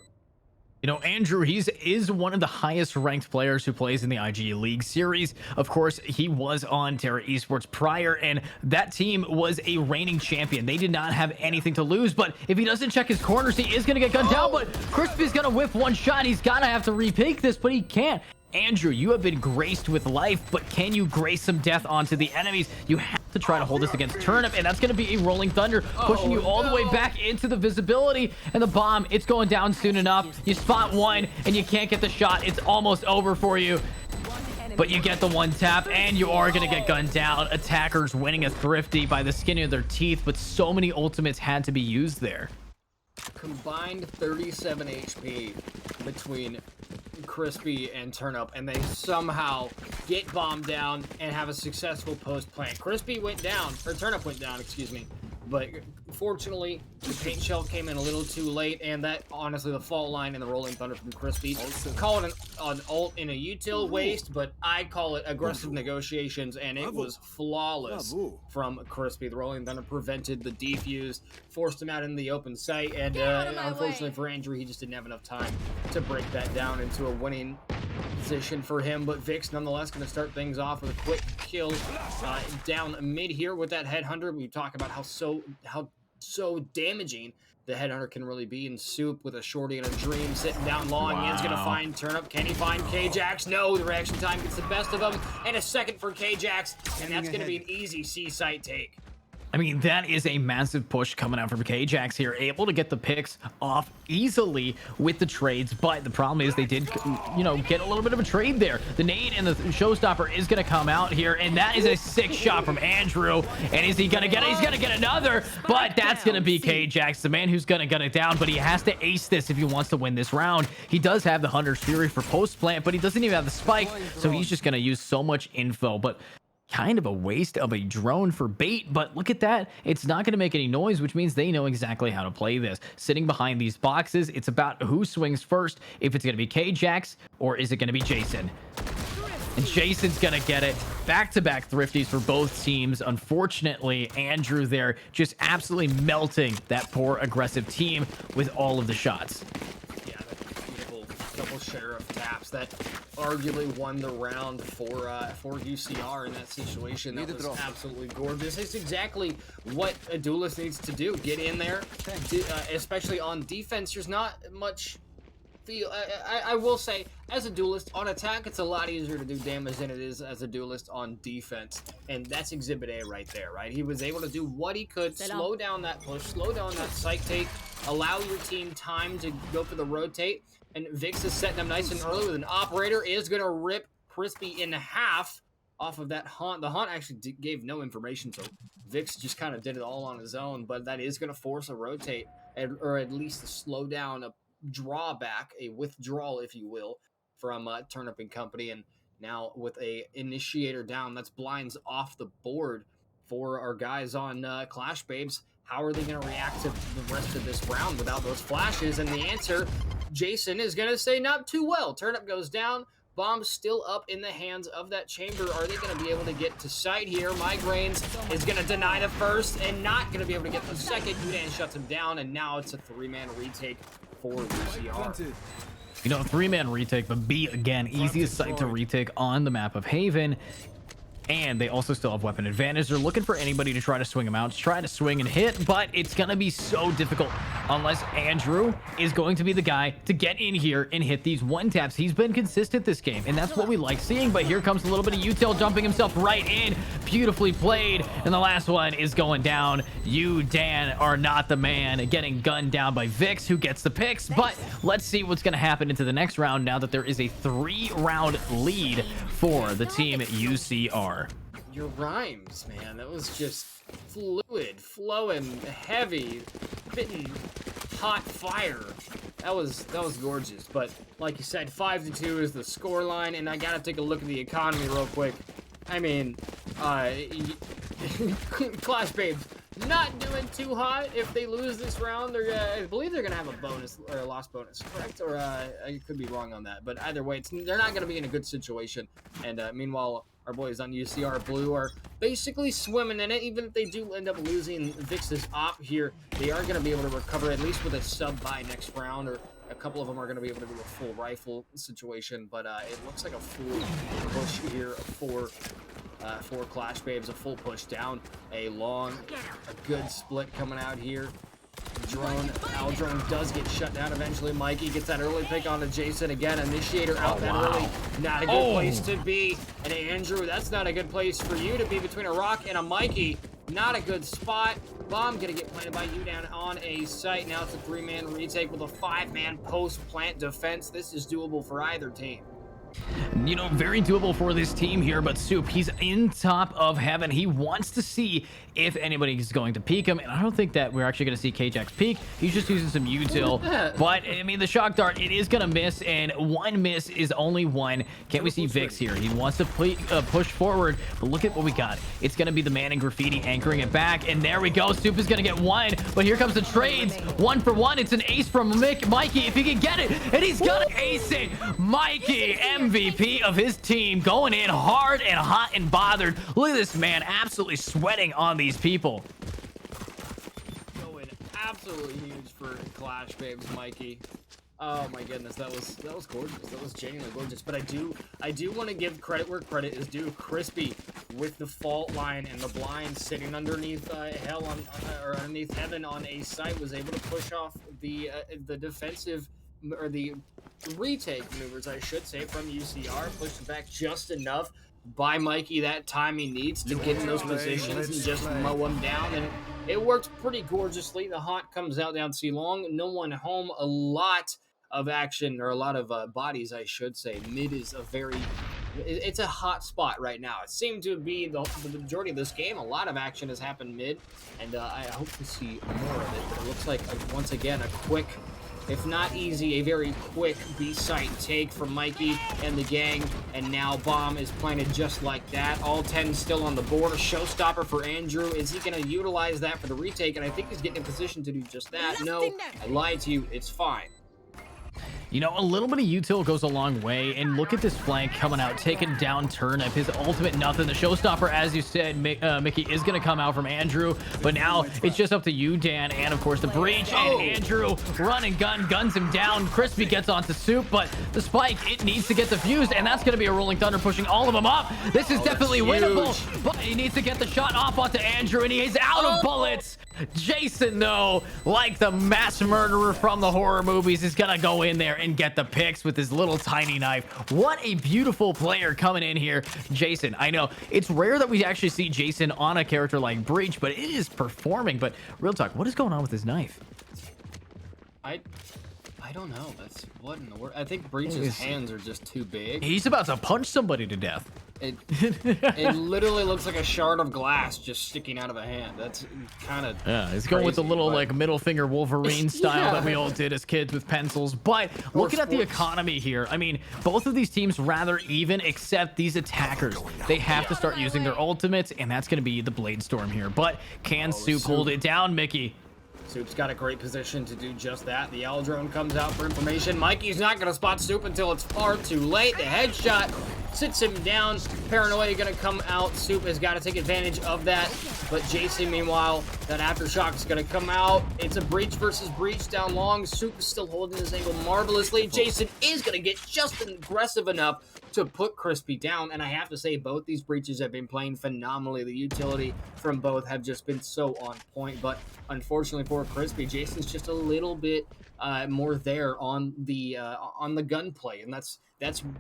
You know, Andrew, is one of the highest ranked players who plays in the IGLeague Series. Of course, he was on Terra Esports prior, and that team was a reigning champion. They did not have anything to lose, but if he doesn't check his corners, he is going to get gunned down, but Crispy's going to whiff one shot. He's going to have to repick this, but he can't. Andrew, you have been graced with life, but can you grace some death onto the enemies? You have to try to hold this against Turnip, and that's going to be a Rolling Thunder, pushing you all the way back into the visibility, and the bomb, it's going down soon enough. You spot one, and you can't get the shot. It's almost over for you, but you get the one tap, and you are going to get gunned down. Attackers winning a thrifty by the skin of their teeth, but so many ultimates had to be used there. Combined 37 HP between Crispy and Turnip, and they somehow get bombed down and have a successful post plant. Crispy went down, or Turnip went down, excuse me, but fortunately the paint shell came in a little too late, and that honestly the fault line and the Rolling Thunder from Crispy. Call it an ult in a util waste, but I call it aggressive negotiations, and it was flawless from Crispy. The Rolling Thunder prevented the defuse, forced him out in the open site, and unfortunately for Andrew, he just didn't have enough time to break that down into a winning position for him. But Vix nonetheless going to start things off with a quick kill down mid here with that headhunter. We talk about how so damaging the headhunter can really be, in Soup with a shorty and a dream sitting down long. Ian's gonna find Turnip. Can he find K-Jax? No, the reaction time gets the best of him, and a second for K-Jax, and that's gonna be an easy C site take. I mean, that is a massive push coming out from K-Jax here, able to get the picks off easily with the trades, but the problem is they did, you know, get a little bit of a trade there. The nade and the showstopper is going to come out here, and that is a sick shot from Andrew, and is he going to get it? He's going to get another, but that's going to be K-Jax, the man who's going to gun it down, but he has to ace this if he wants to win this round. He does have the Hunter's Fury for post-plant, but he doesn't even have the spike, so he's just going to use so much info, but kind of a waste of a drone for bait. But look at that, it's not going to make any noise, which means they know exactly how to play this. Sitting behind these boxes, it's about who swings first, if it's going to be K-Jax or is it going to be Jason. And Jason's gonna get it. Back-to-back thrifties for both teams. Unfortunately, Andrew there just absolutely melting that poor aggressive team with all of the shots. Yeah, that beautiful double share of taps that arguably won the round for UCR in that situation. That was absolutely gorgeous. It's exactly what a duelist needs to do. Get in there, especially on defense. There's not much feel. I will say, as a duelist on attack, it's a lot easier to do damage than it is as a duelist on defense, and that's Exhibit A right there, right? He was able to do what he could, slow down that push, slow down that psych take, allow your team time to go for the rotate, and Vix is setting them nice and early with an operator, is going to rip Crispy in half off of that haunt. The haunt actually gave no information, so Vix just kind of did it all on his own, but that is going to force a rotate, or at least a slow down, a drawback, a withdrawal, if you will, from Turnip and Company. And now with a initiator down, that's blinds off the board for our guys on Clash Babes. How are they going to react to the rest of this round without those flashes? And the answer, Jason is going to say not too well. Turnip goes down. Bomb still up in the hands of that chamber. Are they going to be able to get to sight here? Migraines is going to deny the first and not going to be able to get the second. Udan shuts him down, and now it's a three-man retake for UCR. You know, three-man retake, but B again, easiest site to retake on the map of Haven. And they also still have weapon advantage. They're looking for anybody to try to swing them out, to try to swing and hit, but it's going to be so difficult unless Andrew is going to be the guy to get in here and hit these one taps. He's been consistent this game, and that's what we like seeing, but here comes a little bit of Util dumping himself right in. Beautifully played, and the last one is going down. You, Dan, are not the man. Getting gunned down by Vix, who gets the picks, but let's see what's going to happen into the next round now that there is a 3-round lead for the team at UCR. Your rhymes, man, that was just fluid, flowing, heavy, spitting hot fire. That was gorgeous. But like you said, 5-2 is the score line, and I gotta take a look at the economy real quick. I mean, Clash Babes not doing too hot. If they lose this round, I believe they're gonna have a bonus or a loss bonus, correct? Or I could be wrong on that, but either way, they're not gonna be in a good situation. And meanwhile, our boys on UCR Blue are basically swimming in it. Even if they do end up losing Vix's op here, they are going to be able to recover at least with a sub-buy next round, or a couple of them are going to be able to do a full rifle situation. But it looks like a full push here for Clash Babes, a full push down, a good split coming out here. Owl Drone does get shut down eventually. Mikey gets that early pick on to Jason again. Initiator out early. Not a good place to be. And Andrew, that's not a good place for you to be between a rock and a Mikey. Not a good spot. Bomb gonna get planted by Udan on a site. Now it's a 3-man retake with a 5-man post-plant defense. This is doable for either team. You know, very doable for this team here, but Soup, he's in top of heaven. He wants to see if anybody is going to peek him, and I don't think that we're actually going to see K-Jax peek. He's just using some util, but I mean, the shock dart, it is going to miss, and one miss is only one. Can't we see Vix here? He wants to push forward, but look at what we got. It's going to be the man in graffiti anchoring it back, and there we go. Soup is going to get one, but here comes the trades. 1 for 1. It's an ace from Mikey if he can get it, and he's going to ace it. Mikey, MVP of his team, going in hard and hot and bothered. Look at this man absolutely sweating on these people. Going absolutely huge for Clash Babes, Mikey. Oh my goodness, that was gorgeous. That was genuinely gorgeous. But I do want to give credit where credit is due. Crispy with the fault line and the blind sitting underneath or underneath heaven on a site was able to push off the defensive, or the retake maneuvers, I should say, from UCR. Pushed it back just enough buy Mikey that time he needs to get in those positions and just mow him down. And it worked pretty gorgeously. The haunt comes out down C long. No one home. A lot of action, or a lot of bodies, I should say. Mid is it's a hot spot right now. It seemed to be the majority of this game. A lot of action has happened mid, and I hope to see more of it. But it looks like, once again, a quick, if not easy, a very quick B-site take from Mikey and the gang, and now bomb is planted just like that. All 10 still on the board. A showstopper for Andrew. Is he going to utilize that for the retake? And I think he's getting in position to do just that. No, I lied to you. It's fine. You know, a little bit of util goes a long way, and look at this flank coming out, taking down Turnip. His ultimate nothing. The showstopper, as you said, Mickey, is going to come out from Andrew, but now it's just up to you, Dan, and of course the breach, and Andrew run and guns him down. Crispy gets onto Soup, but the spike, it needs to get defused, and that's going to be a Rolling Thunder pushing all of them up. This is definitely winnable, but he needs to get the shot off onto Andrew, and he is out of bullets. Jason, though, like the mass murderer from the horror movies, is gonna go in there and get the picks with his little tiny knife. What a beautiful player coming in here. Jason, I know it's rare that we actually see Jason on a character like Breach, but it is performing. But real talk, what is going on with his knife? I don't know. That's what in the world. I think Breach's hands are just too big. He's about to punch somebody to death. It literally looks like a shard of glass just sticking out of a hand. That's kind of he's going with the little like middle finger Wolverine style that we all did as kids with pencils. But looking at the economy here, I mean, both of these teams rather even, except these attackers. They have to start using their ultimates, and that's going to be the Blade Storm here. But can Soup hold it down, Mickey? Soup's got a great position to do just that. The Owl drone comes out for information. Mikey's not going to spot Soup until it's far too late. The headshot sits him down. Paranoia going to come out. Soup has got to take advantage of that. But Jason, meanwhile, that aftershock is going to come out. It's a breach versus breach down long. Soup is still holding his angle marvelously. Jason is going to get just aggressive enough to put Crispy down. And I have to say, both these breaches have been playing phenomenally. The utility from both have just been so on point. But unfortunately for Crispy, Jason's just a little bit more there on the gunplay, and that's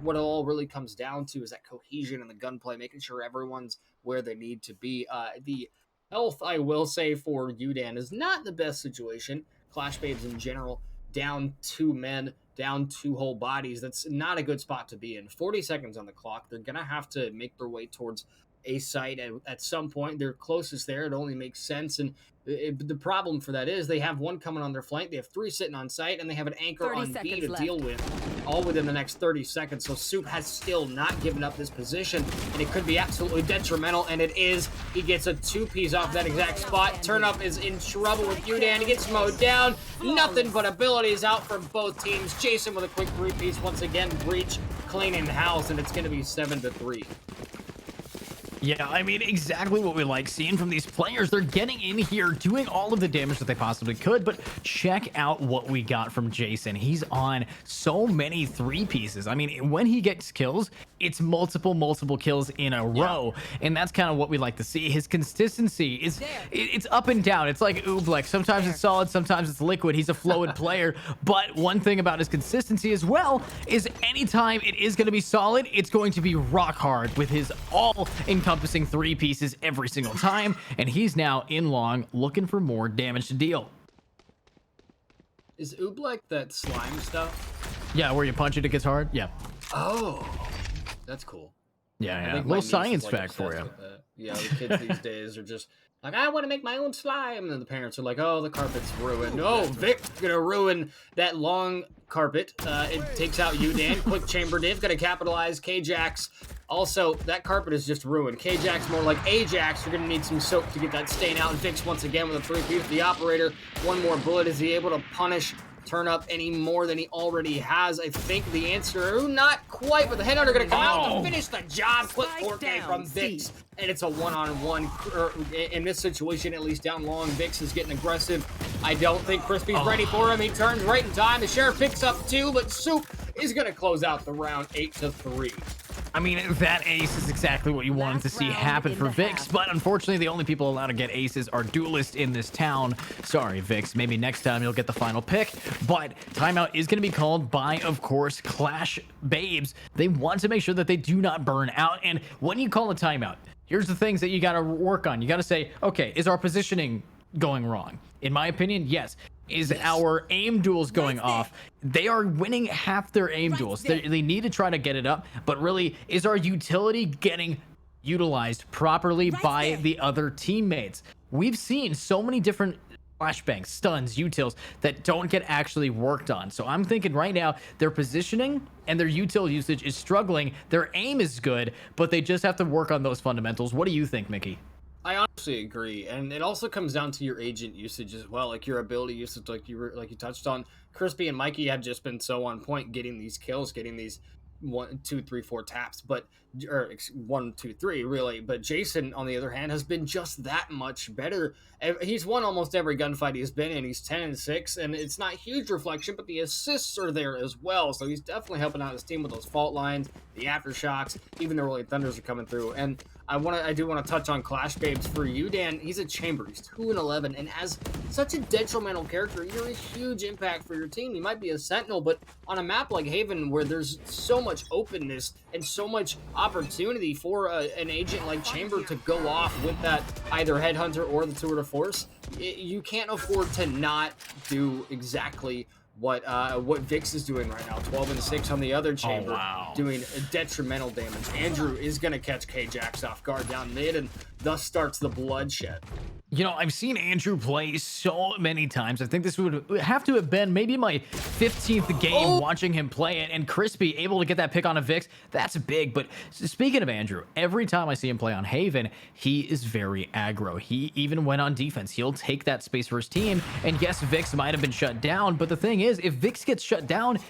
what it all really comes down to, is that cohesion in the gunplay, making sure everyone's where they need to be. The health, I will say, for Udan is not the best situation. Clash Babes in general, down 2 men, down 2 whole bodies. That's not a good spot to be in. 40 seconds on the clock. They're gonna have to make their way towards a site at some point. They're closest there. It only makes sense. And the problem for that is they have one coming on their flank. They have 3 sitting on site, and they have an anchor on B to deal with, all within the next 30 seconds. So Soup has still not given up this position, and it could be absolutely detrimental, and it is. He gets a 2-piece off that exact spot. Turnup is in trouble with Udan. He gets mowed down. Nothing but abilities out for both teams. Jason with a quick 3-piece once again. Breach cleaning house, and it's going to be 7-3. Yeah, I mean, exactly what we like seeing from these players. They're getting in here, doing all of the damage that they possibly could, but check out what we got from Jason. He's on so many 3-pieces. I mean, when he gets kills, it's multiple kills in a row, and that's kind of what we like to see. His consistency is, it's up and down. It's like Oobleck. Sometimes it's solid, sometimes it's liquid. He's a fluid player, but one thing about his consistency as well is anytime it is going to be solid, it's going to be rock hard with his all-encompassing 3-pieces every single time, and he's now in long looking for more damage to deal. Is Oobleck that slime stuff? Yeah, where you punch it, it gets hard. Yeah. Oh, that's cool. Yeah. A little science fact for you. Yeah, the kids these days are just like, I want to make my own slime. And then the parents are like, oh, the carpet's ruined. No, Vic's going to ruin that long carpet. It takes out Udan. Quick chamber div. Going to capitalize. K-Jax. Also, that carpet is just ruined. K-Jax more like Ajax. You're going to need some soap to get that stain out. And Vix once again with a 3-piece. The operator, one more bullet. Is he able to punish Turnup any more than he already has? I think the answer, not quite, but the headhunter going to come out to finish the job. Quick 4K from Vix, and it's a one-on-one. In this situation, at least down long, Vix is getting aggressive. I don't think Crispy's ready for him. He turns right in time. The Sheriff picks up 2, but Soup is going to close out the round 8-3. I mean, that ace is exactly what you wanted to see happen for Vix, but unfortunately, the only people allowed to get aces are duelists in this town. Sorry, Vix. Maybe next time you'll get the final pick, but timeout is going to be called by, of course, Clash Babes. They want to make sure that they do not burn out, and when you call a timeout, here's the things that you got to work on. You got to say, okay, is our positioning going wrong? In my opinion, yes. Is our aim duels going off? They are winning half their aim duels. They need to try to get it up, but really, is our utility getting utilized properly by the other teammates? We've seen so many different flashbangs, stuns, utils that don't get actually worked on. So I'm thinking right now, their positioning and their util usage is struggling. Their aim is good, but they just have to work on those fundamentals. What do you think, Mickey? I honestly agree, and it also comes down to your agent usage as well, like your ability usage, like you touched on. Crispy and Mikey have just been so on point, getting these kills, getting these 1, 2, 3, 4 taps, but 1, 2, 3 really. But Jason, on the other hand, has been just that much better. He's won almost every gunfight he's been in. He's 10-6, and it's not huge reflection, but the assists are there as well. So he's definitely helping out his team with those fault lines, the aftershocks, even the rolling thunders are coming through. And I do want to touch on Clash Babes for you, Dan. He's a chamber. He's 2-11, and as such a detrimental character, you're a huge impact for your team. You might be a sentinel, but on a map like Haven, where there's so much openness and so much opportunity for an agent like Chamber to go off with that either Headhunter or the Tour de Force, you can't afford to not do exactly what Vix is doing right now. 12-6 on the other Chamber, doing detrimental damage. Andrew is going to catch K-Jax off guard down mid, and thus starts the bloodshed. You know, I've seen Andrew play so many times. I think this would have to have been maybe my 15th game watching him play it, and Crispy able to get that pick on a Vix. That's big. But speaking of Andrew, every time I see him play on Haven, he is very aggro. He even went on defense. He'll take that space for his team. And yes, Vix might have been shut down, but the thing is, if Vix gets shut down,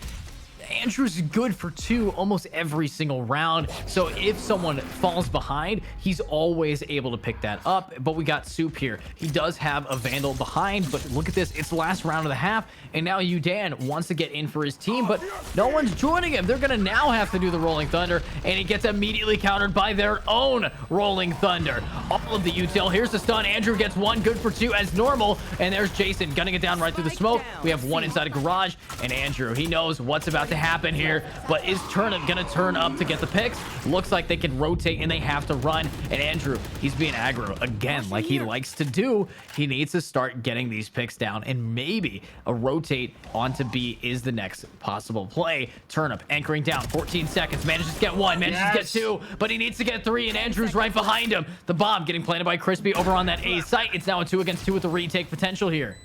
Andrew's good for 2 almost every single round. So if someone falls behind, he's always able to pick that up. But we got Soup here. He does have a Vandal behind, but look at this. It's the last round of the half, and now Dan wants to get in for his team, but no one's joining him. They're gonna now have to do the Rolling Thunder, and he gets immediately countered by their own Rolling Thunder. All of the util. Here's the stun. Andrew gets 1, good for 2 as normal, and there's Jason gunning it down right through the smoke. We have 1 inside a garage, and Andrew, he knows what's about to happen here, but is Turnip gonna turn up to get the picks? Looks like they can rotate and they have to run, and Andrew, he's being aggro again like he likes to do. He needs to start getting these picks down, and maybe a rotate onto B is the next possible play. Turnip anchoring down, 14 seconds, manages to get 1, manages to get 2, but he needs to get 3, and Andrew's right behind him. The bomb getting planted by Crispy over on that A site. It's now a 2 against 2 with the retake potential here.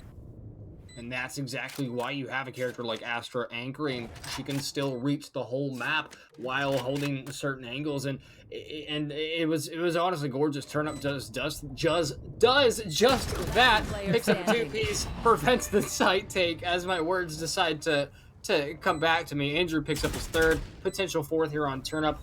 And that's exactly why you have a character like Astra anchoring. She can still reach the whole map while holding certain angles, and it was honestly gorgeous. Turnip does just that. Picks up a 2-piece, prevents the site take as my words decide to come back to me. Andrew picks up his 3rd, potential 4th here on Turnip.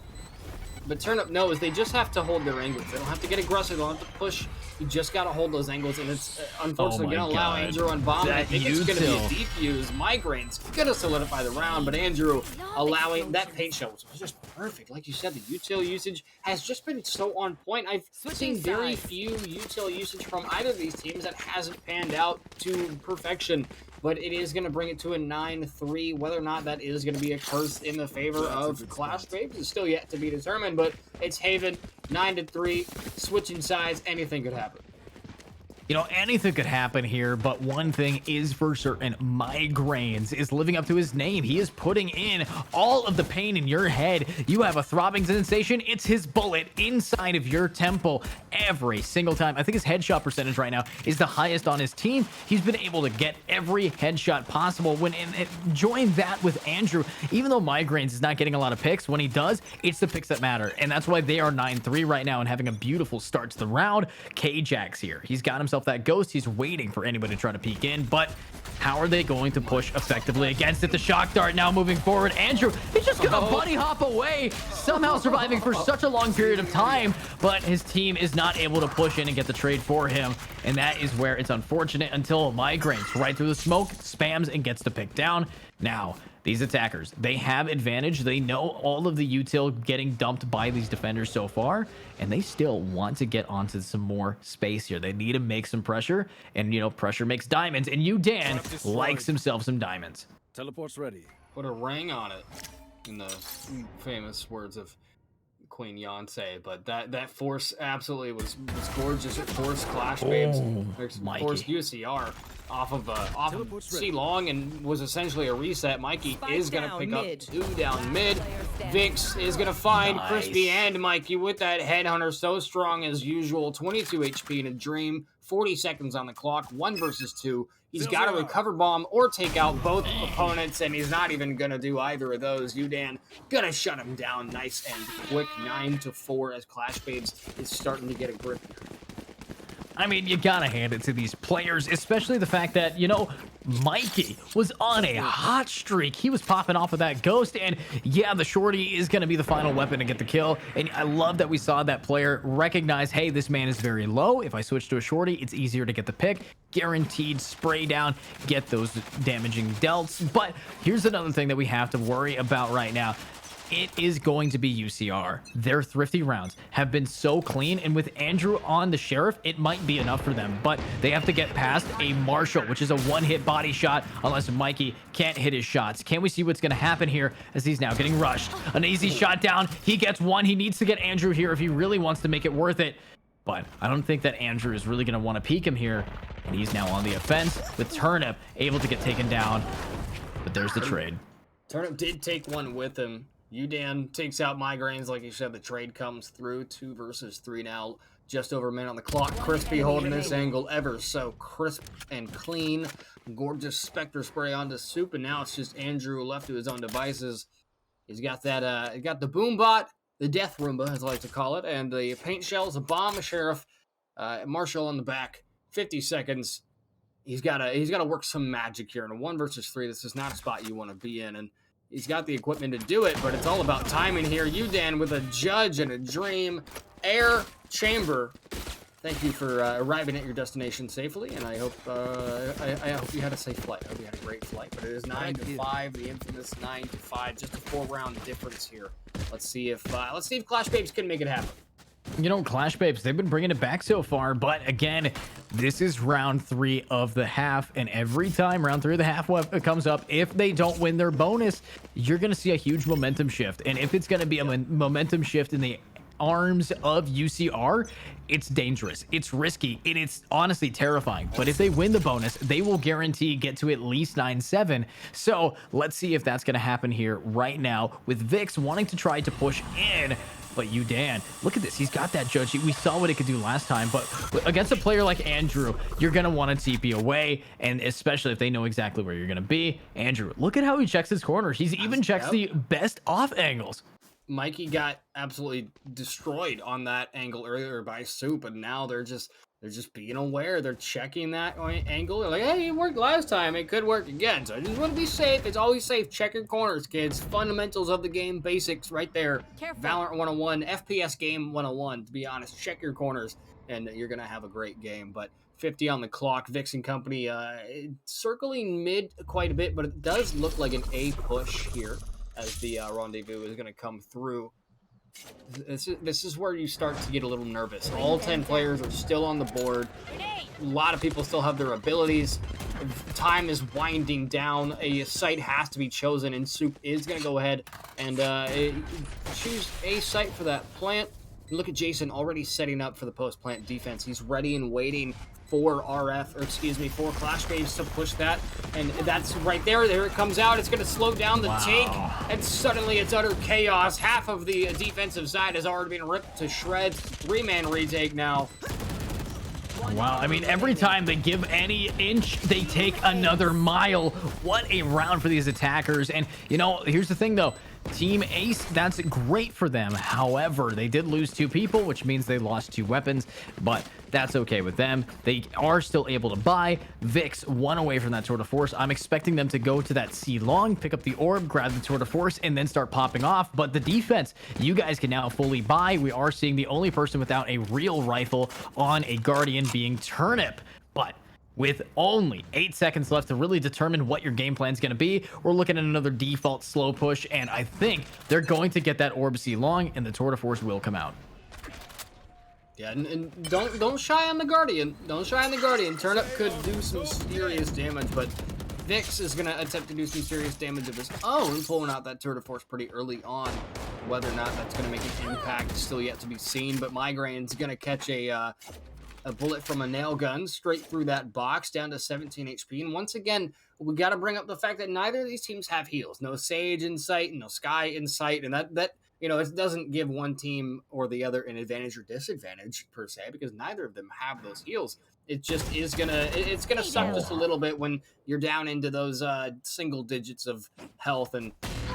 But Turnip knows they just have to hold their angles. They don't have to get aggressive. They don't have to push. You just got to hold those angles, and it's unfortunately going to allow Andrew on bomb. I think it's going to be a defuse. Migraine's going to solidify the round, but Andrew allowing that paint shell was just perfect. Like you said, the util usage has just been so on point. I've seen very few util usage from either of these teams that hasn't panned out to perfection. But it is going to bring it to a 9-3. Whether or not that is going to be a curse in the favor of Clash Babes is still yet to be determined. But it's Haven, 9-3, switching sides, anything could happen. You know, anything could happen here, but one thing is for certain. Migraines is living up to his name. He is putting in all of the pain in your head. You have a throbbing sensation. It's his bullet inside of your temple every single time. I think his headshot percentage right now is the highest on his team. He's been able to get every headshot possible. Join that with Andrew. Even though Migraines is not getting a lot of picks, when he does, it's the picks that matter. And that's why they are 9-3 right now and having a beautiful start to the round. K-Jax here. He's got himself that ghost. He's waiting for anybody to try to peek in, but how are they going to push effectively against it? The shock dart now moving forward. Andrew, he's just gonna bunny hop away, somehow surviving for such a long period of time, but his team is not able to push in and get the trade for him, and that is where it's unfortunate until Migraines right through the smoke, spams and gets the pick down. Now these attackers, they have advantage. They know all of the util getting dumped by these defenders so far, and they still want to get onto some more space here. They need to make some pressure, and you know, pressure makes diamonds, and Dan likes himself some diamonds. Teleport's ready. Put a ring on it, in the famous words of Queen Yonsei. But that force absolutely was gorgeous. It forced Clash Babes, forced UCR off of C long, and was essentially a reset. Mikey is gonna pick up 2 down mid. Vix is gonna find Crispy and Mikey with that headhunter, so strong as usual. 22 HP in a dream. 40 seconds on the clock. 1 versus 2. He's got to recover bomb or take out both opponents, and he's not even going to do either of those. Udan going to shut him down nice and quick. 9-4 as Clash Babes is starting to get a grip here. I mean, you gotta hand it to these players, especially the fact that, you know, Mikey was on a hot streak. He was popping off of that ghost, and yeah, the shorty is going to be the final weapon to get the kill. And I love that we saw that player recognize, hey, this man is very low. If I switch to a shorty, it's easier to get the pick. Guaranteed spray down, get those damaging delts. But here's another thing that we have to worry about right now. It is going to be UCR. Their thrifty rounds have been so clean, and with Andrew on the Sheriff, it might be enough for them, but they have to get past a Marshall, which is a one-hit body shot, unless Mikey can't hit his shots. Can we see what's going to happen here as he's now getting rushed? An easy shot down. He gets 1. He needs to get Andrew here if he really wants to make it worth it, but I don't think that Andrew is really going to want to peek him here, and he's now on the offense with Turnip able to get taken down, but there's the trade. Turnip did take 1 with him. Udan takes out Migraines, like you said. The trade comes through. 2 versus 3 now. Just over a minute on the clock. Crispy holding this angle ever so crisp and clean. Gorgeous Spectre spray onto Soup, and now it's just Andrew left to his own devices. He's got that, he got the boom bot, the death Roomba, as I like to call it, and the paint shells, a bomb, a Sheriff, Marshall on the back. 50 seconds. He's got to work some magic here. In a 1 versus 3, this is not a spot you want to be in, and he's got the equipment to do it, but it's all about timing here. Udan with a judge and a dream. Air chamber. Thank you for arriving at your destination safely, and I hope you had a safe flight. I hope you had a great flight. But it is 9-5, the infamous 9-5, just a 4-round difference here. Let's see if Clash Babes can make it happen. You know, Clash Babes, they've been bringing it back so far, but again, this is round 3 of the half, and every time round 3 of the half comes up, if they don't win their bonus, you're going to see a huge momentum shift. And if it's going to be a momentum shift in the arms of UCR, it's dangerous, it's risky, and it's honestly terrifying. But if they win the bonus, they will guarantee get to at least 9-7. So let's see if that's going to happen here right now, with Vix wanting to try to push in. But Udan, look at this. He's got that judge. We saw what it could do last time, but against a player like Andrew, you're going to want to TP away, and especially if they know exactly where you're going to be. Andrew, look at how he checks his corners. He's even checks the best off angles. Mikey got absolutely destroyed on that angle earlier by Soup, and now they're just being aware. They're checking that angle. They're like, hey, it worked last time. It could work again. So I just want to be safe. It's always safe. Check your corners, kids. Fundamentals of the game, basics right there. Careful. Valorant 101, FPS game 101, to be honest. Check your corners, and you're going to have a great game. But 50 on the clock. Vix and company circling mid quite a bit, but it does look like an A push here as the rendezvous is going to come through. This is where you start to get a little nervous. All 10 players are still on the board. A lot of people still have their abilities. Time is winding down. A site has to be chosen, and Soup is going to go ahead and choose a site for that plant. Look at Jason already setting up for the post-plant defense. He's ready and waiting for for Clash Babes to push that, and that's right there. There it comes out. It's going to slow down the take, and suddenly it's utter chaos. Half of the defensive side has already been ripped to shreds. 3-man retake now. Wow, I mean, every time they give any inch, they take another mile. What a round for these attackers. And, you know, here's the thing, though. Team Ace, that's great for them. However, they did lose 2 people, which means they lost 2 weapons, but that's okay with them. They are still able to buy. Vix 1 away from that Tour de Force. I'm expecting them to go to that C long, pick up the orb, grab the Tour de Force, and then start popping off. But the defense, you guys can now fully buy. We are seeing the only person without a real rifle on a Guardian being Turnip. But with only 8 seconds left to really determine what your game plan is going to be. We're looking at another default slow push, and I think they're going to get that Orb C long, and the Tour de Force will come out. Yeah, and don't shy on the Guardian. Don't shy on the Guardian. Turnip could do some serious damage, but Vix is going to attempt to do some serious damage of his own, pulling out that Tour de Force pretty early on. Whether or not that's going to make an impact is still yet to be seen, but Migraine's going to catch a bullet from a nail gun straight through that box down to 17 HP. And once again, we got to bring up the fact that neither of these teams have heals. No Sage in sight, no Sky in sight, and that you know, it doesn't give one team or the other an advantage or disadvantage per se, because neither of them have those heals. It just is it's gonna suck just a little bit when you're down into those single digits of health and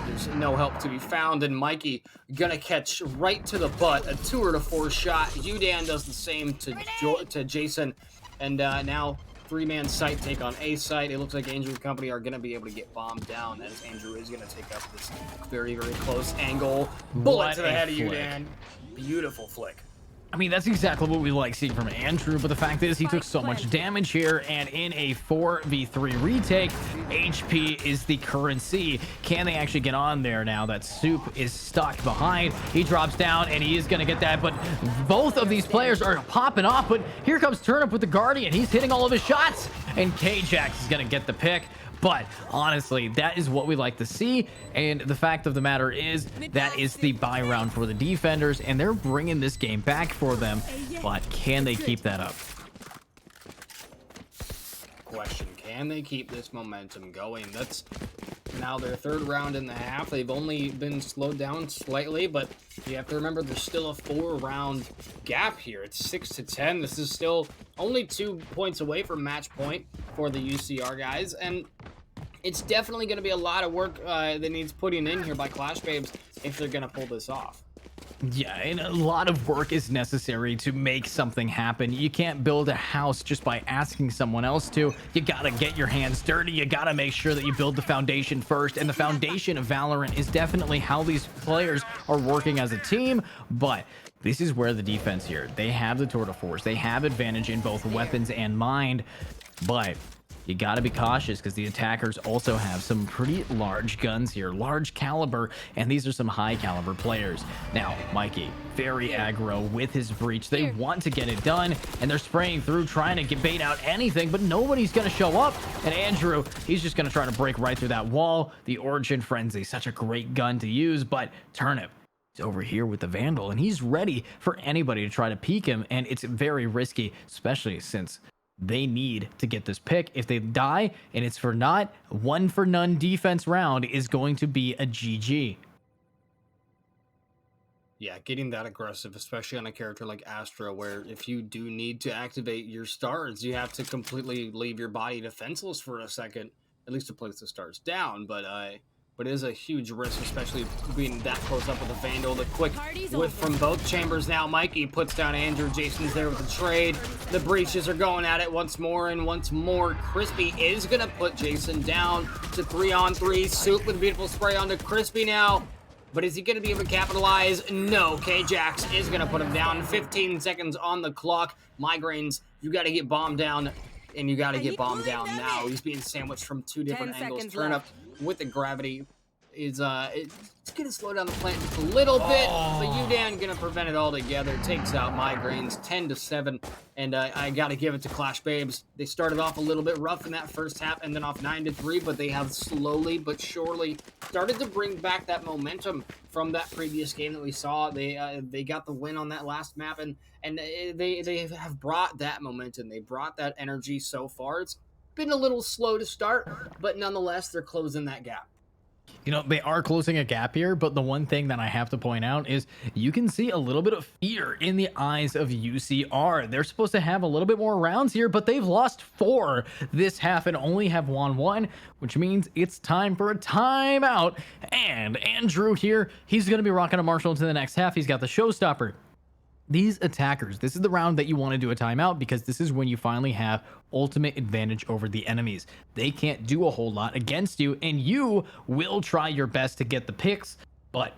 there's no help to be found. And Mikey gonna catch right to the butt a Tour de Force shot. Udan does the same to Jason, and now three-man site take on A site. It looks like Andrew and company are going to be able to get bombed down, as Andrew is going to take up this very, very close angle. Bullet to the head of Udan. Beautiful flick. I mean, that's exactly what we like seeing from Andrew, but the fact is he took so much damage here, and in a 4v3 retake, HP is the currency. Can they actually get on there now that Soup is stuck behind? He drops down, and he is going to get that, but both of these players are popping off, but here comes Turnip with the Guardian. He's hitting all of his shots, and K-Jax is going to get the pick. But honestly, that is what we like to see. And the fact of the matter is that is the buy round for the defenders, and they're bringing this game back for them. But can they keep that up? Question, can they keep this momentum going? That's now their third round in the half. They've only been slowed down slightly, but you have to remember there's still a 4-round gap here. It's 6-10. This is still only 2 points away from match point for the UCR guys, and it's definitely going to be a lot of work that needs putting in here by Clash Babes if they're going to pull this off. Yeah, and a lot of work is necessary to make something happen. You can't build a house just by asking someone else to. You gotta get your hands dirty. You gotta make sure that you build the foundation first. And the foundation of Valorant is definitely how these players are working as a team. But this is where the defense here, they have the Tour de Force. They have advantage in both weapons and mind. But you got to be cautious because the attackers also have some pretty large guns here, large caliber, and these are some high caliber players. Now, Mikey, very aggro with his breach. They want to get it done, and they're spraying through, trying to bait out anything, but nobody's going to show up. And Andrew, he's just going to try to break right through that wall. The Origin Frenzy, such a great gun to use, but Turnip, he's over here with the Vandal, and he's ready for anybody to try to peek him, and it's very risky, especially since they need to get this pick. If they die and it's for naught, 1 for none defense round is going to be a GG. Yeah, getting that aggressive, especially on a character like Astra, where if you do need to activate your stars, you have to completely leave your body defenseless for a second, at least to place the stars down. But it is a huge risk, especially being that close up with the Vandal. The quick whiff from both chambers now. Mikey puts down Andrew. Jason's there with the trade. The breaches are going at it once more and once more. Crispy is going to put Jason down to 3-on-3. Soup with a beautiful spray onto Crispy now. But is he going to be able to capitalize? No. K-Jax is going to put him down. 15 seconds on the clock. Migraines, you got to get bombed down, and you got to get bombed down now. He's being sandwiched from 2 different angles. Turnip with the gravity is it's gonna slow down the plant just a little bit, but Udan gonna prevent it altogether. Takes out Migraines 10-7, and I gotta give it to Clash Babes. They started off a little bit rough in that first half and then off 9-3, but they have slowly but surely started to bring back that momentum from that previous game that we saw. They got the win on that last map, and they have brought that momentum. They brought that energy so far. It's been a little slow to start, but nonetheless, they're closing that gap. You know, they are closing a gap here, but the one thing that I have to point out is you can see a little bit of fear in the eyes of UCR. They're supposed to have a little bit more rounds here, but they've lost 4 this half and only have won 1, which means it's time for a timeout. And Andrew here, he's going to be rocking a Marshall into the next half. He's got the showstopper. These attackers, this is the round that you want to do a timeout, because this is when you finally have ultimate advantage over the enemies. They can't do a whole lot against you, and you will try your best to get the picks, but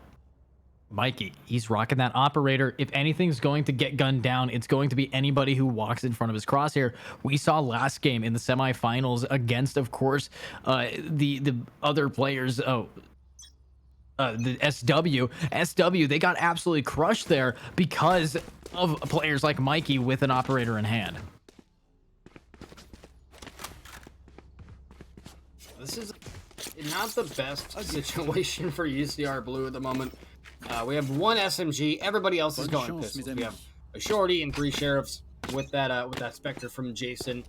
Mikey, he's rocking that operator. If anything's going to get gunned down, it's going to be anybody who walks in front of his crosshair. We saw last game in the semifinals against, of course, the other players. The SW, they got absolutely crushed there because of players like Mikey with an operator in hand. This is not the best situation for UCR Blue at the moment. We have one SMG. Everybody else is going pistols. We have a shorty and 3 sheriffs with that Spectre from Jason.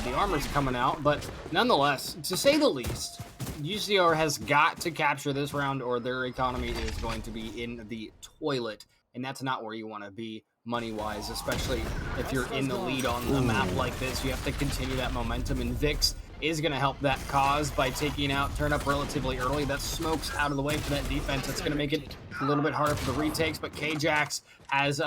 The armor's coming out, but nonetheless, to say the least, UCR has got to capture this round or their economy is going to be in the toilet, and that's not where you want to be money-wise, especially if you're in the lead on a map like this. You have to continue that momentum, and Vix is going to help that cause by taking out Turn Up relatively early. That smoke's out of the way for that defense. It's going to make it a little bit harder for the retakes, but K-Jax has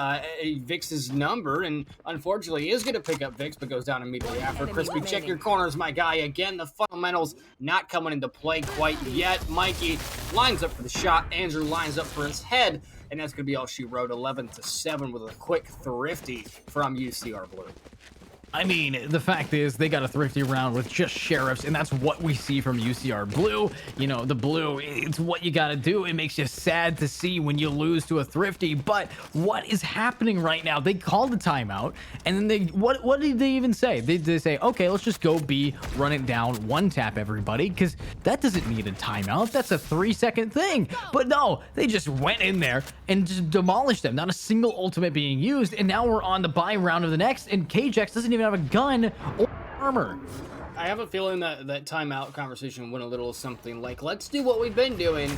Vix's number, and unfortunately is going to pick up Vix, but goes down immediately after. Crispy, check your corners, my guy. Again, the fundamentals not coming into play quite yet. Mikey lines up for the shot. Andrew lines up for his head, and that's going to be all she wrote. 11-7 with a quick thrifty from UCR Blue. I mean, the fact is they got a thrifty round with just sheriffs, and that's what we see from UCR Blue. You know, the blue, it's what you got to do. It makes you sad to see when you lose to a thrifty, but what is happening right now? They called a timeout, and then what did they even say? They say, okay, let's just go B, run it down, one tap everybody, because that doesn't need a timeout. That's a 3-second thing. But no, they just went in there and just demolished them. Not a single ultimate being used, and now we're on the buy round of the next, and K-Jax doesn't even have a gun or armor. I have a feeling that timeout conversation went a little something like, let's do what we've been doing,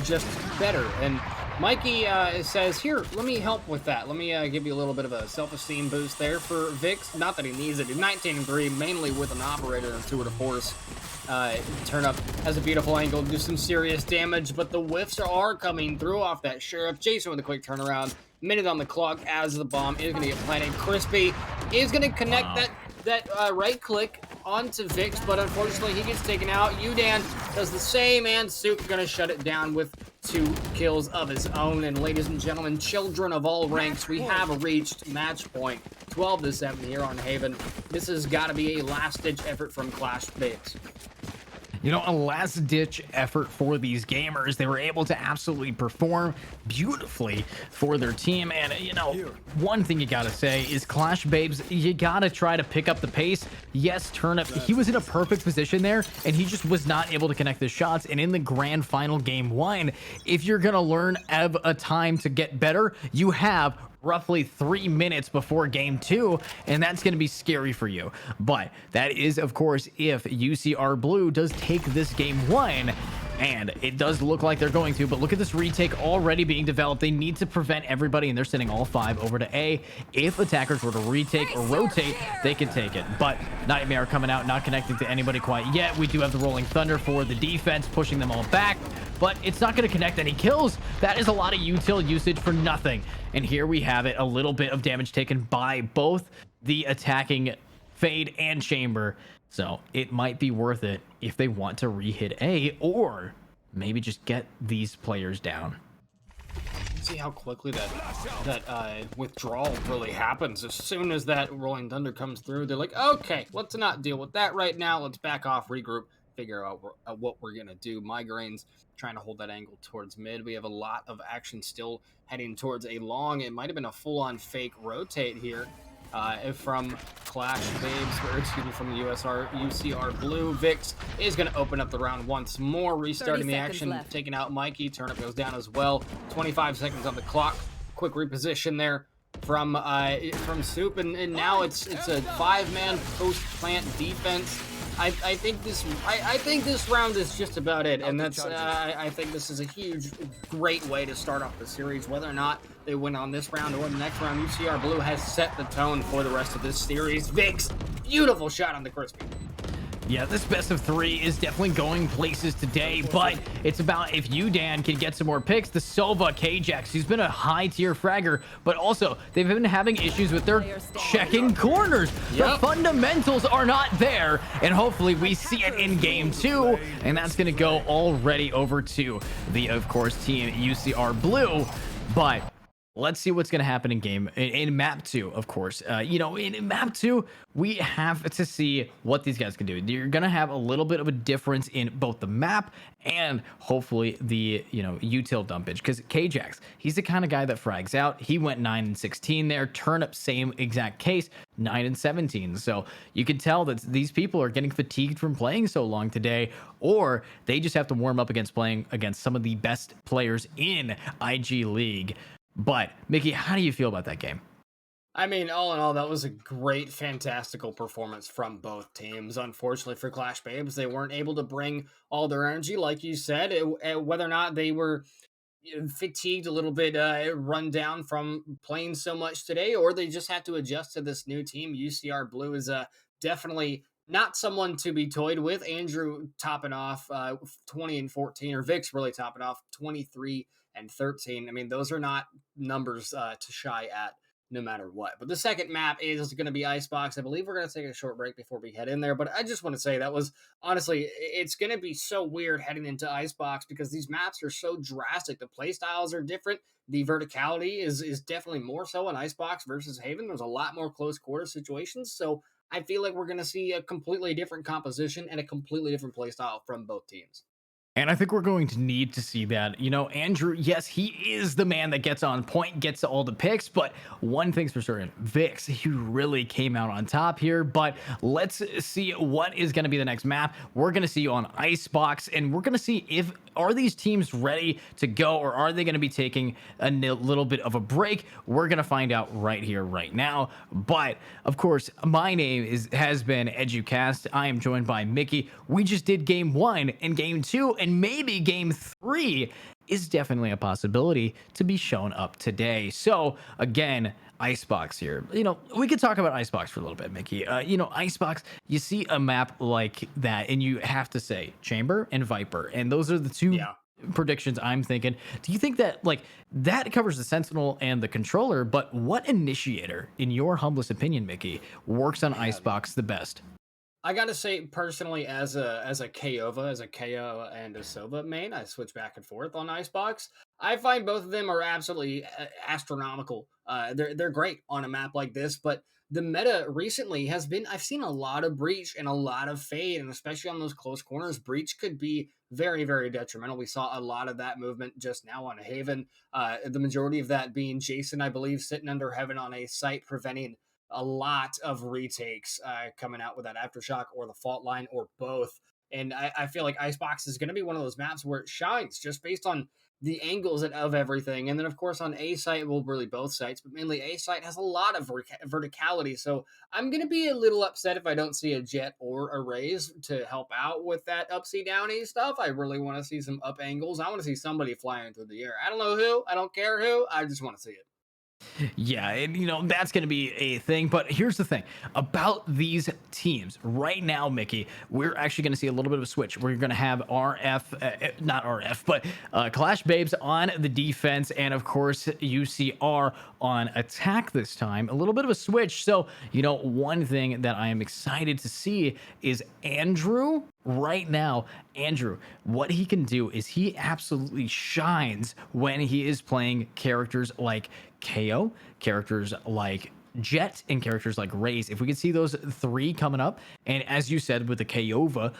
just better. And Mikey says, here, let me help with that. Let me give you a little bit of a self-esteem boost there for Vix. Not that he needs it. 19-3, mainly with an operator and 2 to force. Turn Up has a beautiful angle, do some serious damage, but the whiffs are coming through off that sheriff. Jason with a quick turnaround. Minute on the clock as the bomb is going to get planted. Crispy is going to connect that right click onto Vix, but unfortunately he gets taken out. Udan does the same, and Soup going to shut it down with 2 kills of his own. And ladies and gentlemen, children of all ranks, we have reached match point 12-7 here on Haven. This has got to be a last-ditch effort from Clash Babes. You know, a last-ditch effort for these gamers. They were able to absolutely perform beautifully for their team. And, you know, one thing you got to say is Clash Babes, you got to try to pick up the pace. Yes, Turn Up, he was in a perfect position there, and he just was not able to connect the shots. And in the grand final game 1, if you're going to learn of a time to get better, you have roughly 3 minutes before game 2, and that's going to be scary for you. But that is, of course, if UCR Blue does take this game 1, and it does look like they're going to. But look at this retake already being developed. They need to prevent everybody, and they're sending all 5 over to A. If attackers were to retake or rotate, they can take it. But Nightmare coming out, not connecting to anybody quite yet. We do have the Rolling Thunder for the defense, pushing them all back, but it's not going to connect any kills. That is a lot of util usage for nothing. And here we have it, a little bit of damage taken by both the attacking Fade and Chamber. So it might be worth it if they want to re-hit A, or maybe just get these players down. See how quickly that withdrawal really happens. As soon as that Rolling Thunder comes through, they're like, okay, let's not deal with that right now. Let's back off, regroup, figure out what we're going to do. Migraines trying to hold that angle towards mid. We have a lot of action still heading towards a long. It might have been a full-on fake rotate here from Clash Babes, or excuse me, from the UCR Blue. Vix is going to open up the round once more, restarting the action, taking out Mikey. Turn Up goes down as well. 25 seconds on the clock. Quick reposition there from Soup, and now it's a 5-man post-plant defense. I think this round is just about it, and that's I think this is a huge, great way to start off the series. Whether or not they win on this round or the next round, UCR Blue has set the tone for the rest of this series. Vix, beautiful shot on the Crispy. Yeah, this best of 3 is definitely going places today, but it's about if Udan can get some more picks. The Sova K-Jax, he's been a high-tier fragger, but also they've been having issues with their checking corners. The fundamentals are not there, and hopefully we see it in game 2, and that's going to go already over to the, of course, team UCR Blue. But let's see what's going to happen in map 2, of course. In map 2, we have to see what these guys can do. You're going to have a little bit of a difference in both the map and hopefully the, util dumpage, because Kjax, he's the kind of guy that frags out. He went 9-16 there. Turnip, same exact case, 9-17. So you can tell that these people are getting fatigued from playing so long today, or they just have to warm up against playing against some of the best players in IG League. But Mickey, how do you feel about that game? I mean, all in all, that was a great, fantastical performance from both teams. Unfortunately for Clash Babes, they weren't able to bring all their energy, like you said. Whether or not they were fatigued, a little bit run down from playing so much today, or they just had to adjust to this new team. UCR Blue is definitely not someone to be toyed with. Andrew topping off 20-14, or Vic's really topping off 23-13. I mean, those are not numbers to shy at, no matter what. But the second map is going to be Icebox. I believe we're going to take a short break before we head in there. But I just want to say that was, honestly, it's going to be so weird heading into Icebox because these maps are so drastic. The play styles are different. The verticality is definitely more so in Icebox versus Haven. There's a lot more close quarter situations. So I feel like we're going to see a completely different composition and a completely different play style from both teams. And I think we're going to need to see that. Andrew, yes, he is the man that gets on point, gets all the picks, but one thing's for certain, Vix, he really came out on top here. But let's see what is going to be the next map. We're going to see you on Icebox, and we're going to see if are these teams ready to go, or are they going to be taking a little bit of a break? We're going to find out right here, right now. But of course, my name has been EduCast. I am joined by Mickey. We just did game 1 and game 2, and maybe game 3 is definitely a possibility to be shown up today. So again, Icebox here. We could talk about Icebox for a little bit, Mickey. Icebox, you see a map like that, and you have to say Chamber and Viper, and those are the two predictions I'm thinking. Do you think that that covers the Sentinel and the controller? But what initiator, in your humblest opinion, Mickey, works on Icebox the best? I gotta say, personally, as a KO and a Sova main, I switch back and forth on Icebox. I find both of them are absolutely astronomical. They're great on a map like this, but the meta recently has been, I've seen a lot of Breach and a lot of Fade, and especially on those close corners, Breach could be very, very detrimental. We saw a lot of that movement just now on Haven. The majority of that being Jason, I believe, sitting under Heaven on a site, preventing a lot of retakes coming out with that Aftershock or the Fault Line or both. And I feel like Icebox is going to be one of those maps where it shines just based on the angles of everything. And then, of course, on A site, well, really both sites, but mainly A site has a lot of verticality. So I'm going to be a little upset if I don't see a Jet or a Raze to help out with that upsy-downy stuff. I really want to see some up angles. I want to see somebody flying through the air. I don't know who. I don't care who. I just want to see it. Yeah, and that's going to be a thing. But here's the thing about these teams right now, Mickey. We're actually going to see a little bit of a switch. We're going to have not RF, but Clash Babes on the defense, and of course UCR on attack this time. A little bit of a switch. So one thing that I am excited to see is Andrew. Right now, Andrew, what he can do is he absolutely shines when he is playing characters like KO, characters like Jet, and characters like Raze. If we could see those 3 coming up, and as you said with the Kova,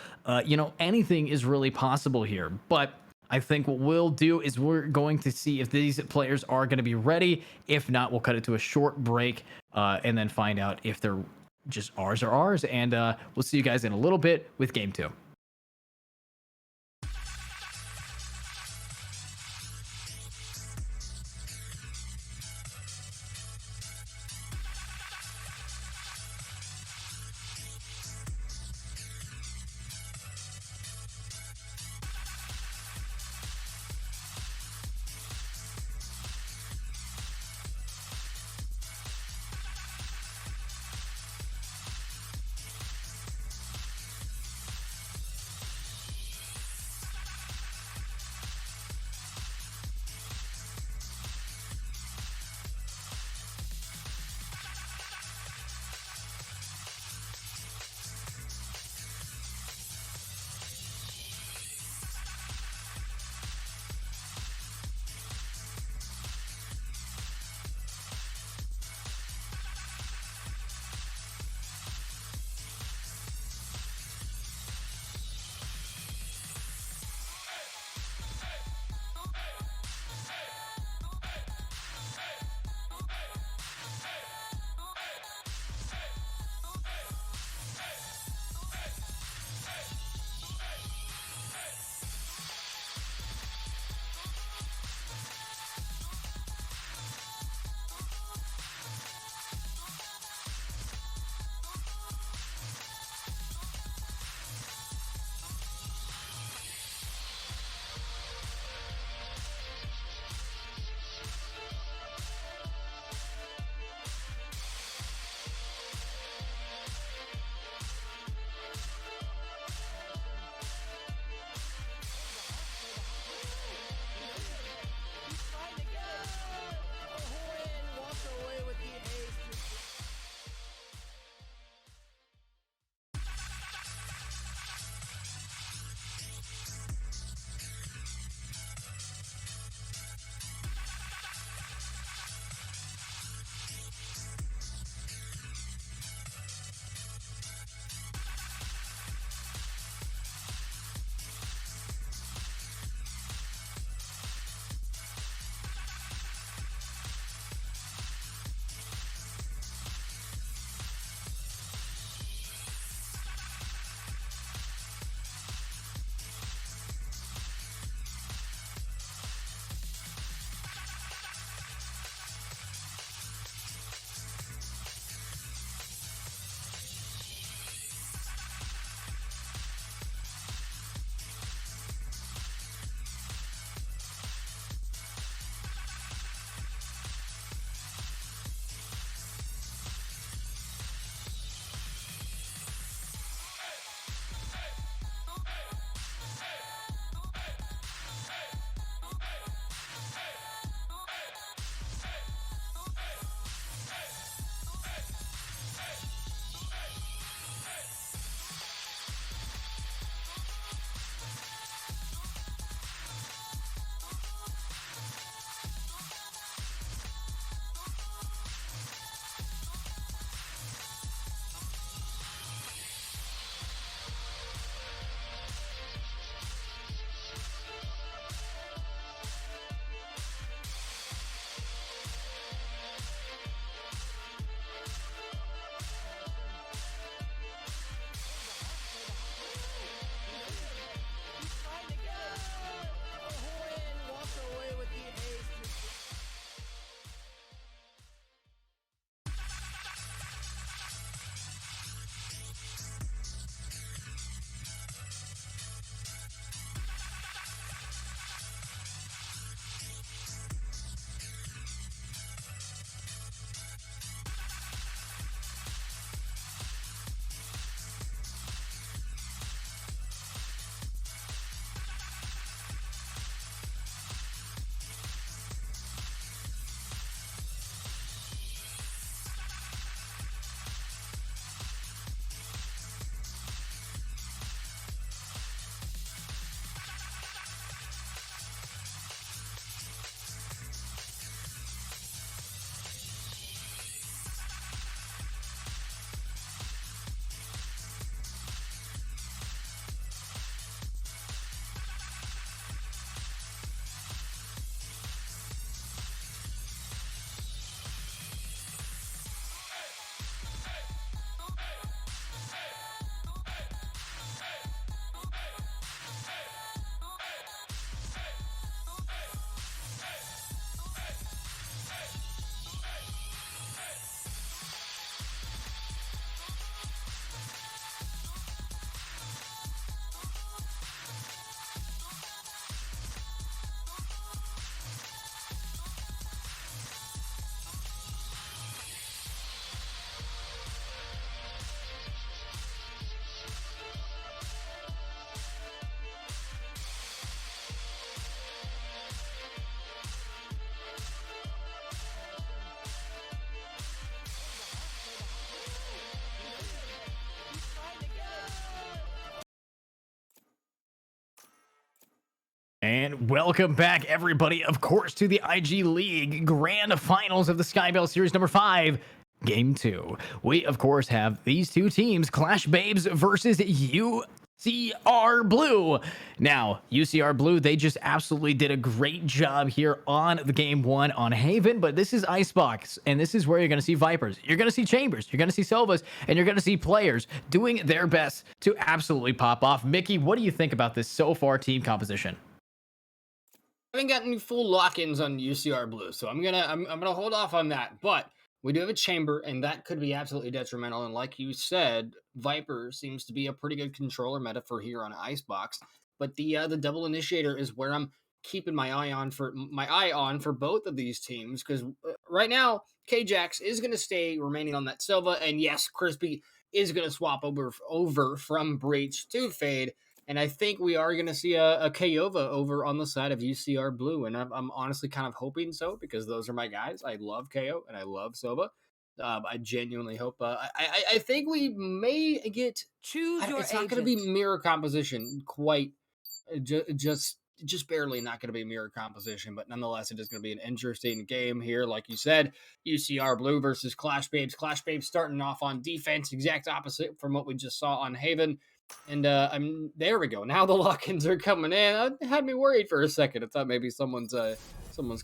anything is really possible here. But I think what we'll do is we're going to see if these players are going to be ready. If not, we'll cut it to a short break and then find out if they're just ours or ours, and we'll see you guys in a little bit with game 2. And welcome back, everybody, of course, to the IG League Grand Finals of the Skybell Series number 5, Game 2. We, of course, have these two teams, Clash Babes versus UCR Blue. Now, UCR Blue, they just absolutely did a great job here on the Game 1 on Haven, but this is Icebox, and this is where you're going to see Vipers. You're going to see Chambers, you're going to see Sovas, and you're going to see players doing their best to absolutely pop off. Mickey, what do you think about this so far team composition? I haven't gotten any full lock-ins on UCR Blue, so I'm gonna hold off on that. But we do have a chamber, and that could be absolutely detrimental. And like you said, Viper seems to be a pretty good controller meta for here on Icebox. But the double initiator is where I'm keeping my eye on for both of these teams, because right now K-Jax is gonna stay remaining on that Silva, and yes, Crispy is gonna swap over from Breach to Fade. And I think we are going to see a Kyova over on the side of UCR Blue. And I'm honestly kind of hoping so, because those are my guys. I love KO and I love Sova. I genuinely hope. I think we may get. It's not going to be mirror composition quite. Just barely not going to be mirror composition. But nonetheless, it is going to be an interesting game here. Like you said, UCR Blue versus Clash Babes. Clash Babes starting off on defense, exact opposite from what we just saw on Haven. And there we go. Now the lock-ins are coming in. It had me worried for a second. I thought maybe someone's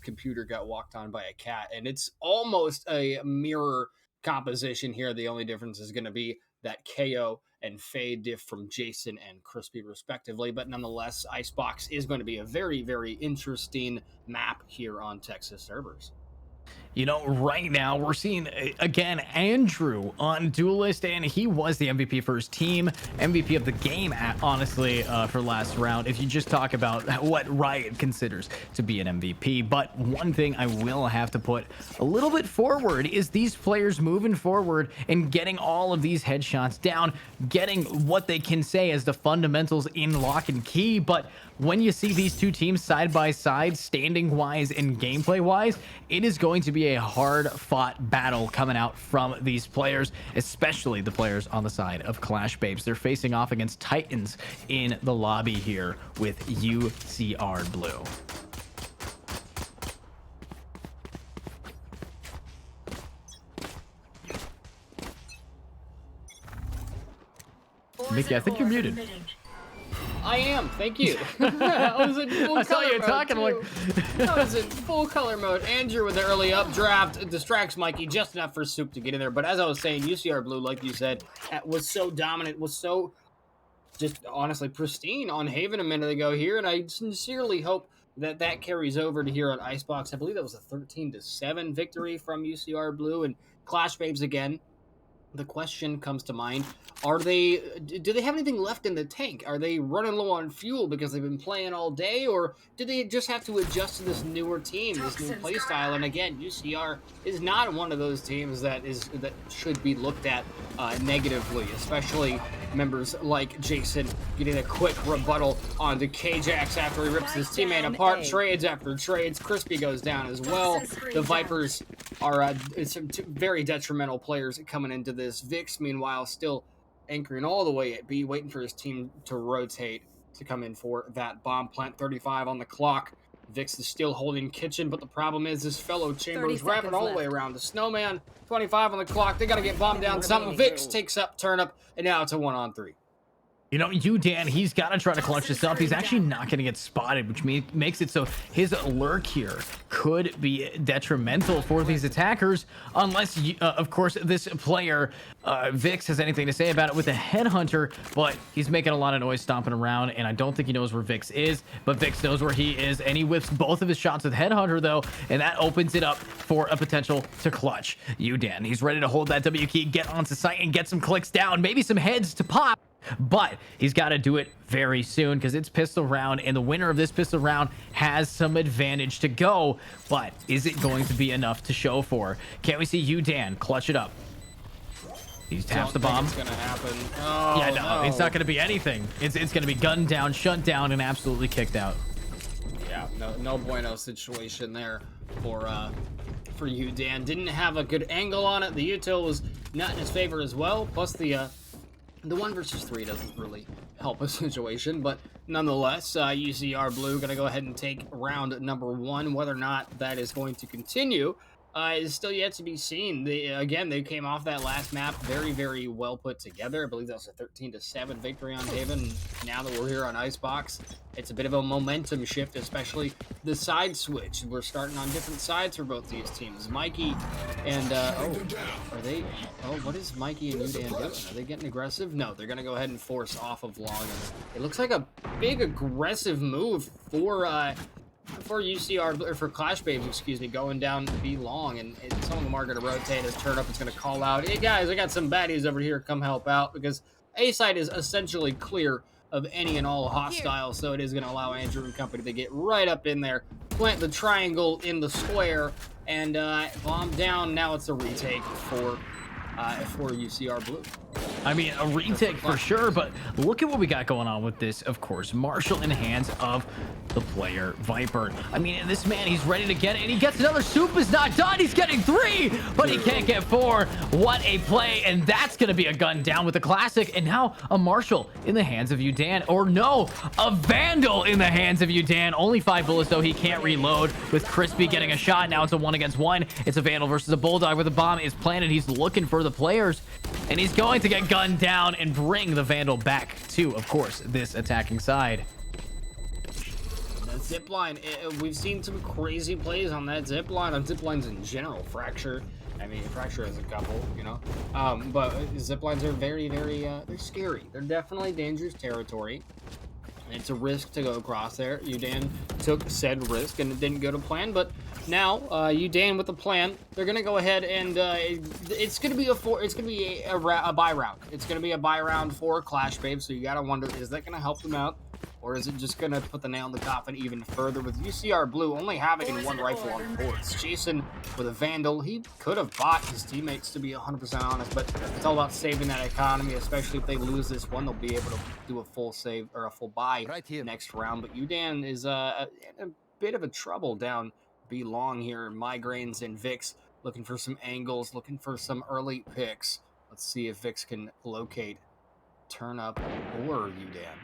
computer got walked on by a cat. And it's almost a mirror composition here. The only difference is going to be that KO and Fade diff from Jason and Crispy respectively. But nonetheless, Icebox is going to be a very, very interesting map here on Texas servers. You know, right now we're seeing, again, Andrew on Duelist, and he was the MVP for his team, MVP of the game, honestly, for last round, if you just talk about what Riot considers to be an MVP. But one thing I will have to put a little bit forward is these players moving forward and getting all of these headshots down, getting what they can say as the fundamentals in lock and key. But when you see these two teams side by side, standing wise and gameplay wise, it is going to be a hard fought battle coming out from these players, especially the players on the side of Clash Babes. They're facing off against Titans in the lobby here with UCR Blue. Mickey, I think you're muted. I am, thank you. I was in full I saw color you mode talking too. like I was in full color mode. Andrew with the early updraft distracts Mikey just enough for Soup to get in there. But as I was saying, UCR Blue, like you said, was so dominant, was so just honestly pristine on Haven a minute ago here. And I sincerely hope that carries over to here on Icebox. I believe that was a 13-7 victory from UCR Blue. And Clash Babes again. The question comes to mind, do they have anything left in the tank? Are they running low on fuel because they've been playing all day, or do they just have to adjust to this newer team, this new playstyle? And again, UCR is not one of those teams that should be looked at negatively, especially members like Jason getting a quick rebuttal onto K-Jax after he rips his teammate apart. Trades after trades. Crispy goes down as well. The Vipers are some very detrimental players coming into this. Vix, meanwhile, still anchoring all the way at B, waiting for his team to rotate to come in for that bomb plant. 35 on the clock. Vix is still holding kitchen, but the problem is his fellow Chambers wrapping all the way around. The Snowman, 25 on the clock. They got to get bombed down. Something. Vix takes up Turnip, and now it's a 1-on-3. You know, Dan, he's got to try to clutch this up. He's actually not going to get spotted, which makes it so his lurk here could be detrimental for these attackers, unless, of course, this player, Vix, has anything to say about it with the Headhunter, but he's making a lot of noise stomping around, and I don't think he knows where Vix is, but Vix knows where he is, and he whips both of his shots with Headhunter, though, and that opens it up for a potential to clutch. Dan, he's ready to hold that W key, get onto site, and get some clicks down, maybe some heads to pop. But he's got to do it very soon because it's pistol round, and the winner of this pistol round has some advantage to go. But is it going to be enough to show for? Can't we see Dan clutch it up? He taps the bomb. It's gonna happen. Oh, yeah, no, it's not going to be anything. It's going to be gunned down, shut down, and absolutely kicked out. Yeah, no bueno situation there for Dan. Didn't have a good angle on it. The util was not in his favor as well. Plus the 1 versus 3 doesn't really help a situation, but nonetheless, UCR Blue going to go ahead and take round number 1. Whether or not that is going to continue is still yet to be seen. They came off that last map very, very well put together. I believe that was a 13-7 victory on Haven. Now that we're here on Icebox, it's a bit of a momentum shift, especially the side switch. We're starting on different sides for both these teams. Mikey and, what is Mikey and Udan doing? Are they getting aggressive? No, they're going to go ahead and force off of long. It looks like a big aggressive move for UCR, or for Clash Babes, excuse me, going down B long, and some of them are going to rotate as Turnup is going to call out, hey guys, I got some baddies over here, come help out, because A side is essentially clear of any and all hostile, so it is going to allow Andrew and company to get right up in there, plant the triangle in the square, and bomb down. Now it's a retake for UCR Blue. I mean, a retake for sure, but look at what we got going on with this, of course. Marshall in the hands of the player, Viper. I mean, this man, he's ready to get it, and he gets another. Soup is not done. He's getting 3, but he can't get 4. What a play, and that's going to be a gun down with the classic, and now a Marshall in the hands of Udan, or no, a Vandal in the hands of Udan. Only 5 bullets, though. He can't reload with Crispy getting a shot. Now it's a 1-against-1. It's a Vandal versus a Bulldog where the bomb is planted. He's looking for the players, and he's going to get gunned down and bring the Vandal back to, of course, this attacking side. The zipline, we've seen some crazy plays on that zipline, on ziplines in general. Fracture, I mean, Fracture has a couple, you know, but ziplines are very, very, they're scary. They're definitely dangerous territory. It's a risk to go across there. Udan took said risk and it didn't go to plan, but now Udan with a plan. They're gonna go ahead and it's gonna be a buy round. It's gonna be a buy round for Clash Babe. So you gotta wonder, is that gonna help them out, or is it just gonna put the nail in the coffin even further? With UCR Blue only having 1 rifle on boards, Jason with a Vandal, he could have bought his teammates, to be 100% honest, but it's all about saving that economy, especially if they lose this one. They'll be able to do a full save or a full buy next round. But Udan is in a bit of a trouble down B long here. Migraines and Vix looking for some angles, looking for some early picks. Let's see if Vix can locate Turnup or Udan.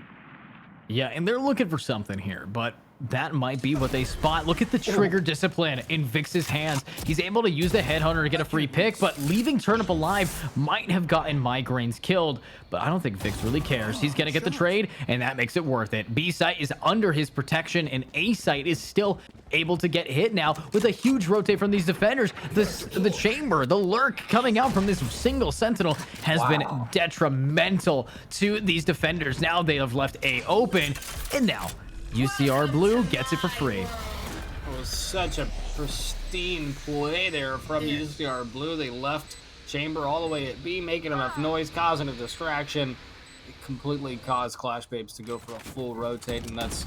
Yeah, and they're looking for something here, but that might be what they spot. Look at the trigger discipline in Vix's hands. He's able to use the headhunter to get a free pick, but leaving Turnup alive might have gotten Migraines killed, but I don't think Vix really cares. He's gonna get the trade, and that makes it worth it. B site is under his protection, and A site is still able to get hit now with a huge rotate from these defenders. The chamber, the lurk coming out from this single sentinel has been detrimental to these defenders. Now they have left A open, and now UCR Blue gets it for free. It was such a pristine play there from UCR Blue. They left chamber all the way at B, making enough noise, causing a distraction. It completely caused Clash Babes to go for a full rotate, and that's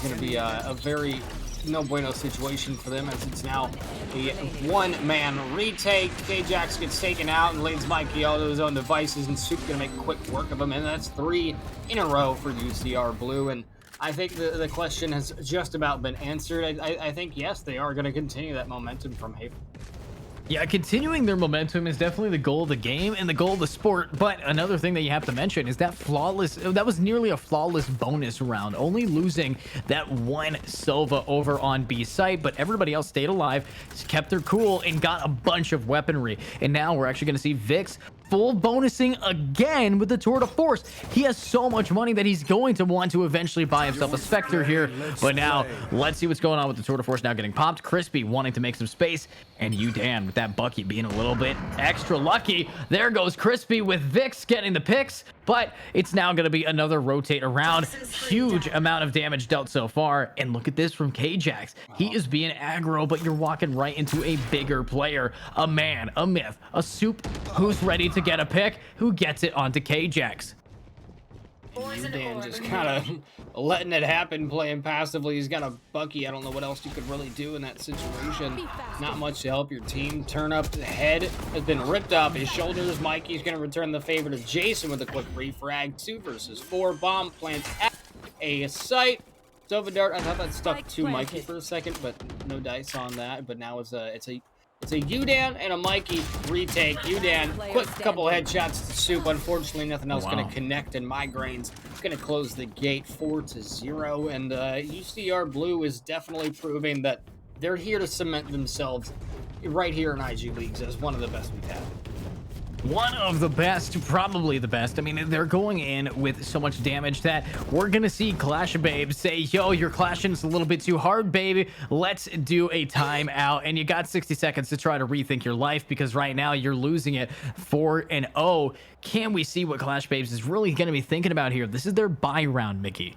going to be a very no bueno situation for them, as it's now a 1-man retake. K-Jax gets taken out and leads Mikey out to his own devices, and Soup's going to make quick work of him, and that's 3 in a row for UCR Blue. And I think the question has just about been answered. I think, yes, they are going to continue that momentum from Haven. Yeah, continuing their momentum is definitely the goal of the game and the goal of the sport. But another thing that you have to mention is that that was nearly a flawless bonus round, only losing that 1 Silva over on B site, but everybody else stayed alive, kept their cool, and got a bunch of weaponry. And now we're actually going to see Vix full bonusing again with the Tour de Force. He has so much money that he's going to want to eventually buy himself a Spectre here. But now let's see what's going on with the Tour de Force now getting popped. Crispy wanting to make some space, and Udan with that Bucky being a little bit extra lucky. There goes Crispy with Vix getting the picks, but it's now going to be another rotate around. Huge amount of damage dealt so far, and look at this from K-Jax. He is being aggro, but you're walking right into a bigger player, a man, a myth, a Soup who's ready to get a pick, who gets it onto K-Jax. Udan just kind of letting it happen, playing passively. He's got a Bucky. I don't know what else you could really do in that situation. Not much to help your team. Turnup, the head has been ripped off his shoulders. Mikey's going to return the favor to Jason with a quick refrag. 2 versus 4. Bomb plants at a site. Sova Dart, I thought that stuck to Mikey for a second, but no dice on that. But now it's a Udan and a Mikey retake. Udan, quick couple headshots to Soup. Unfortunately, nothing else going to connect, and Migraines going to close the gate 4-0, and UCR Blue is definitely proving that they're here to cement themselves right here in IG Leagues as one of the best we've had. One of the best, probably the best. I mean, they're going in with so much damage that we're gonna see Clash Babe say, yo, you're clashing a little bit too hard, baby. Let's do a timeout. And you got 60 seconds to try to rethink your life, because right now you're losing it 4-0. Can we see what Clash Babes is really gonna be thinking about here? This is their bye round, Mickey.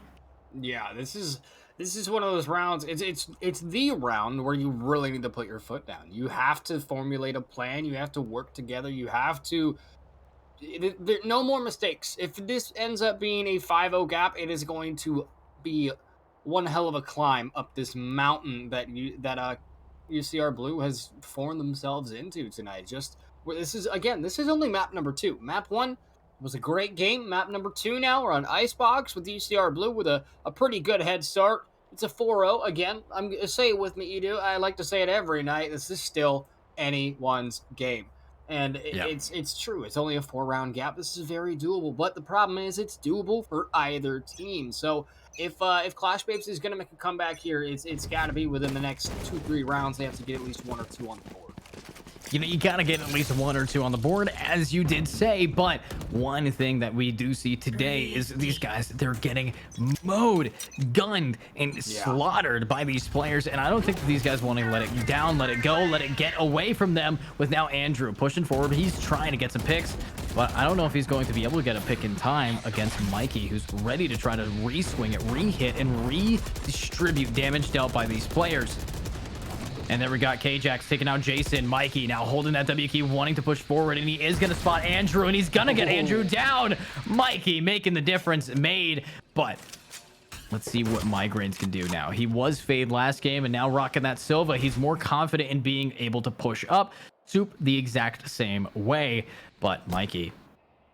Yeah, this is one of those rounds. It's the round where you really need to put your foot down. You have to formulate a plan. You have to work together. You have to. No more mistakes. If this ends up being a 5-0 gap, it is going to be one hell of a climb up this mountain that UCR Blue has formed themselves into tonight. Just where this is only map number 2. Map 1 was a great game. Map number 2 now, we're on Icebox with UCR Blue with a pretty good head start. It's a 4-0. Again, I'm going to say it with me, Edu. I like to say it every night. This is still anyone's game. And it's true. It's only a 4-round gap. This is very doable. But the problem is it's doable for either team. So if Clash Babes is going to make a comeback here, it's got to be within the next 2-3 rounds. They have to get at least 1 or 2 on the board. You know, you gotta get at least 1 or 2 on the board, as you did say. But one thing that we do see today is these guys, they're getting mowed, gunned, and slaughtered by these players. And I don't think that these guys want to let it down, let it go, let it get away from them. With now Andrew pushing forward, he's trying to get some picks, but I don't know if he's going to be able to get a pick in time against Mikey, who's ready to try to re-swing it, re-hit, and redistribute damage dealt by these players. And then we got K-Jax taking out Jason. Mikey now holding that W key, wanting to push forward, and he is going to spot Andrew, and he's going to get Andrew down. Mikey making the difference made, but let's see what Migraines can do now. He was Fade last game, and now rocking that Silva. He's more confident in being able to push up. Soup the exact same way, but Mikey,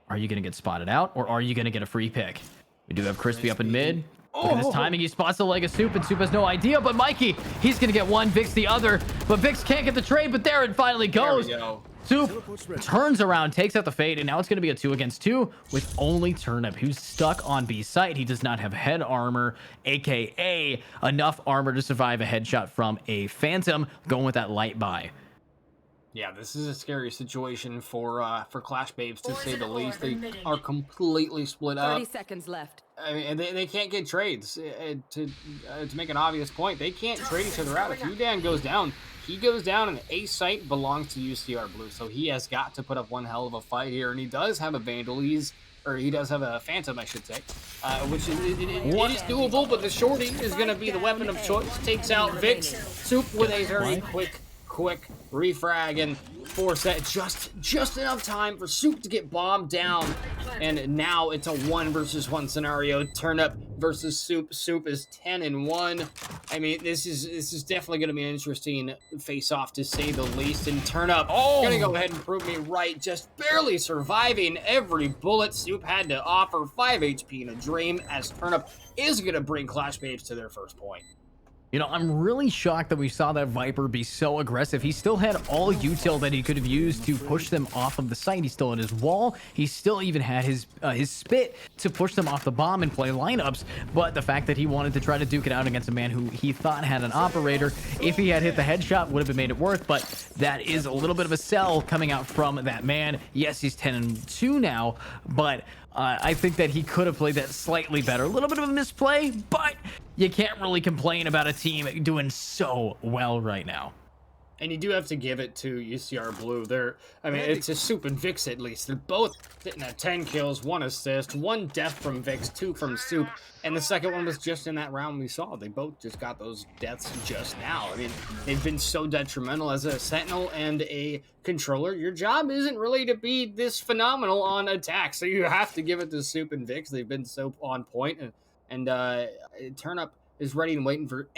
are you going to get spotted out, or are you going to get a free pick? We do have Crispy up in mid. Look at this timing. He spots the leg of Soup, and Soup has no idea. But Mikey, he's going to get one. Vix the other. But Vix can't get the trade. But there it finally goes. Soup turns around, takes out the Fade, and now it's going to be a 2 against 2 with only Turnip, who's stuck on B site. He does not have head armor, aka enough armor to survive a headshot from a Phantom, going with that light buy. Yeah, this is a scary situation for Clash Babes, to say the least. They are completely split up. 30 seconds left. I mean, they can't get trades. To make an obvious point, they can't trade each other out. If Udan goes down, he goes down, and A site belongs to UCR Blue. So he has got to put up one hell of a fight here, and he does have a Vandal. He does have a Phantom, I should say, which it is doable, but the Shorty is going to be the weapon of choice. Takes out Vix. Soup with a very quick refrag, and force that just enough time for Soup to get bombed down. And now it's a 1 versus 1 scenario. Turnip versus Soup. Soup is 10-1. I mean, this is definitely going to be an interesting face-off, to say the least. And Turnip gonna go ahead and prove me right, just barely surviving every bullet Soup had to offer. 5 HP in a dream, as Turnip is gonna bring Clash Babes to their first point. You know, I'm really shocked that we saw that Viper be so aggressive. He still had all util that he could have used to push them off of the site. He still had his wall. He still even had his spit to push them off the bomb and play lineups. But the fact that he wanted to try to duke it out against a man who he thought had an operator, if he had hit the headshot, would have made it worth. But that is a little bit of a sell coming out from that man. Yes, he's 10-2 now, but I think that he could have played that slightly better. A little bit of a misplay, but you can't really complain about a team doing so well right now. And you do have to give it to UCR Blue. It's a Soup and Vix at least. They're both sitting at 10 kills, 1 assist, 1 death from Vix, 2 from Soup, and the second one was just in that round we saw. They both just got those deaths just now. I mean, they've been so detrimental as a Sentinel and a controller. Your job isn't really to be this phenomenal on attack, so you have to give it to Soup and Vix. They've been so on point, and Turnip is ready and waiting for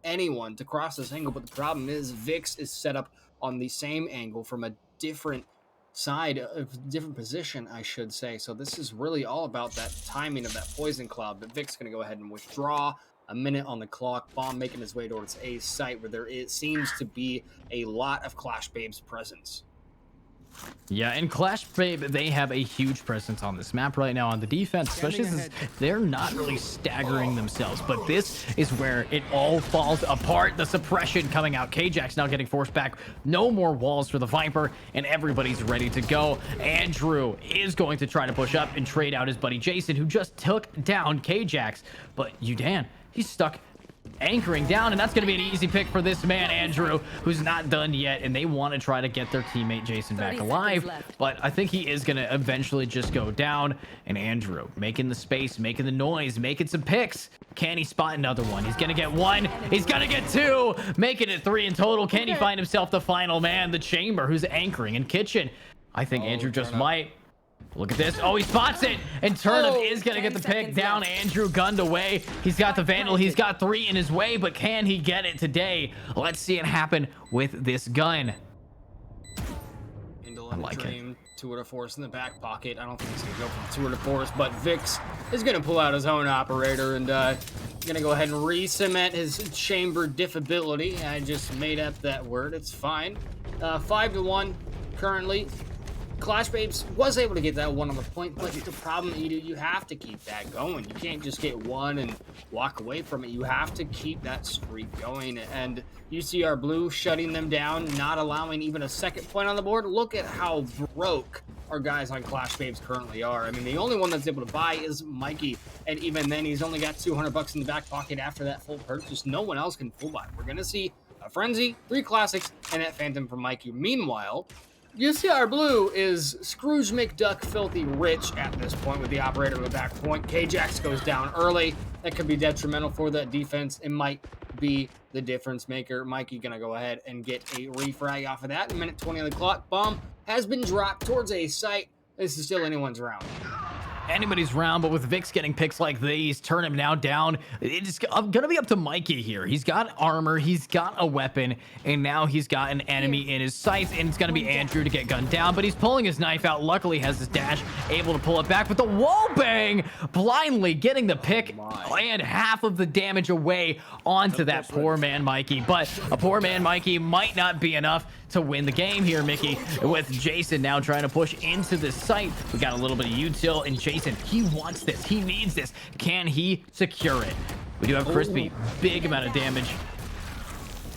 anyone to cross this angle. But the problem is Vix is set up on the same angle from a different side, of different position, I should say. So this is really all about that timing of that poison cloud. But Vic's going to go ahead and withdraw. A minute on the clock. Bomb making his way towards A site, where it seems to be a lot of Clash Babes presence. Yeah, and Clash Babe, they have a huge presence on this map right now on the defense, especially since they're not really staggering themselves. But this is where it all falls apart. The suppression coming out. K-Jax now getting forced back. No more walls for the Viper, and everybody's ready to go. Andrew is going to try to push up and trade out his buddy Jason, who just took down K-Jax. But Udan, he's stuck anchoring down, and that's going to be an easy pick for this man Andrew, who's not done yet, and they want to try to get their teammate Jason back alive, but I think he is going to eventually just go down. And Andrew making the space, making the noise, making some picks. Can he spot another one? He's going to get one, he's going to get two, making it 3 in total. Can he find himself the final man, the Chamber, who's anchoring in kitchen? I think Andrew just might. Look at this. Oh, he spots it. And Turnip is going to get the pick down. Andrew gunned away. He's got the Vandal. He's got 3 in his way, but can he get it today? Let's see it happen with this gun. I like it. Tour de Force in the back pocket. I don't think he's going to go for the Tour de Force, but Vix is going to pull out his own operator and going to go ahead and re-cement his chamber diffability. I just made up that word. It's fine. 5-1 currently. Clash Babes was able to get that one on the point, but the problem, Edu, you have to keep that going. You can't just get one and walk away from it. You have to keep that streak going, and UCR Blue shutting them down, not allowing even a second point on the board. Look at how broke our guys on Clash Babes currently are. I mean, the only one that's able to buy is Mikey, and even then, he's only got $200 in the back pocket after that full purchase. No one else can full buy. We're going to see a Frenzy, 3 Classics, and that Phantom from Mikey. Meanwhile, UCR Blue is Scrooge McDuck filthy rich at this point with the operator in the back point. K-Jax goes down early. That could be detrimental for that defense. It might be the difference maker. Mikey gonna go ahead and get a refrag off of that. A minute 20 on the clock. Bomb has been dropped towards a site. This is still anyone's round. Anybody's round, but with Vix getting picks like these, turn him now down. It's gonna be up to Mikey here. He's got armor, he's got a weapon, and now he's got an enemy in his sights, and it's gonna be Andrew to get gunned down, but he's pulling his knife out. Luckily has his dash, able to pull it back, but the wall bang blindly getting the pick and half of the damage away onto that poor man Mikey. But a poor man Mikey might not be enough to win the game here, Mickey, with Jason now trying to push into the site. We got a little bit of util, and Jason, he wants this, he needs this. Can he secure it? We do have Crispy, big amount of damage.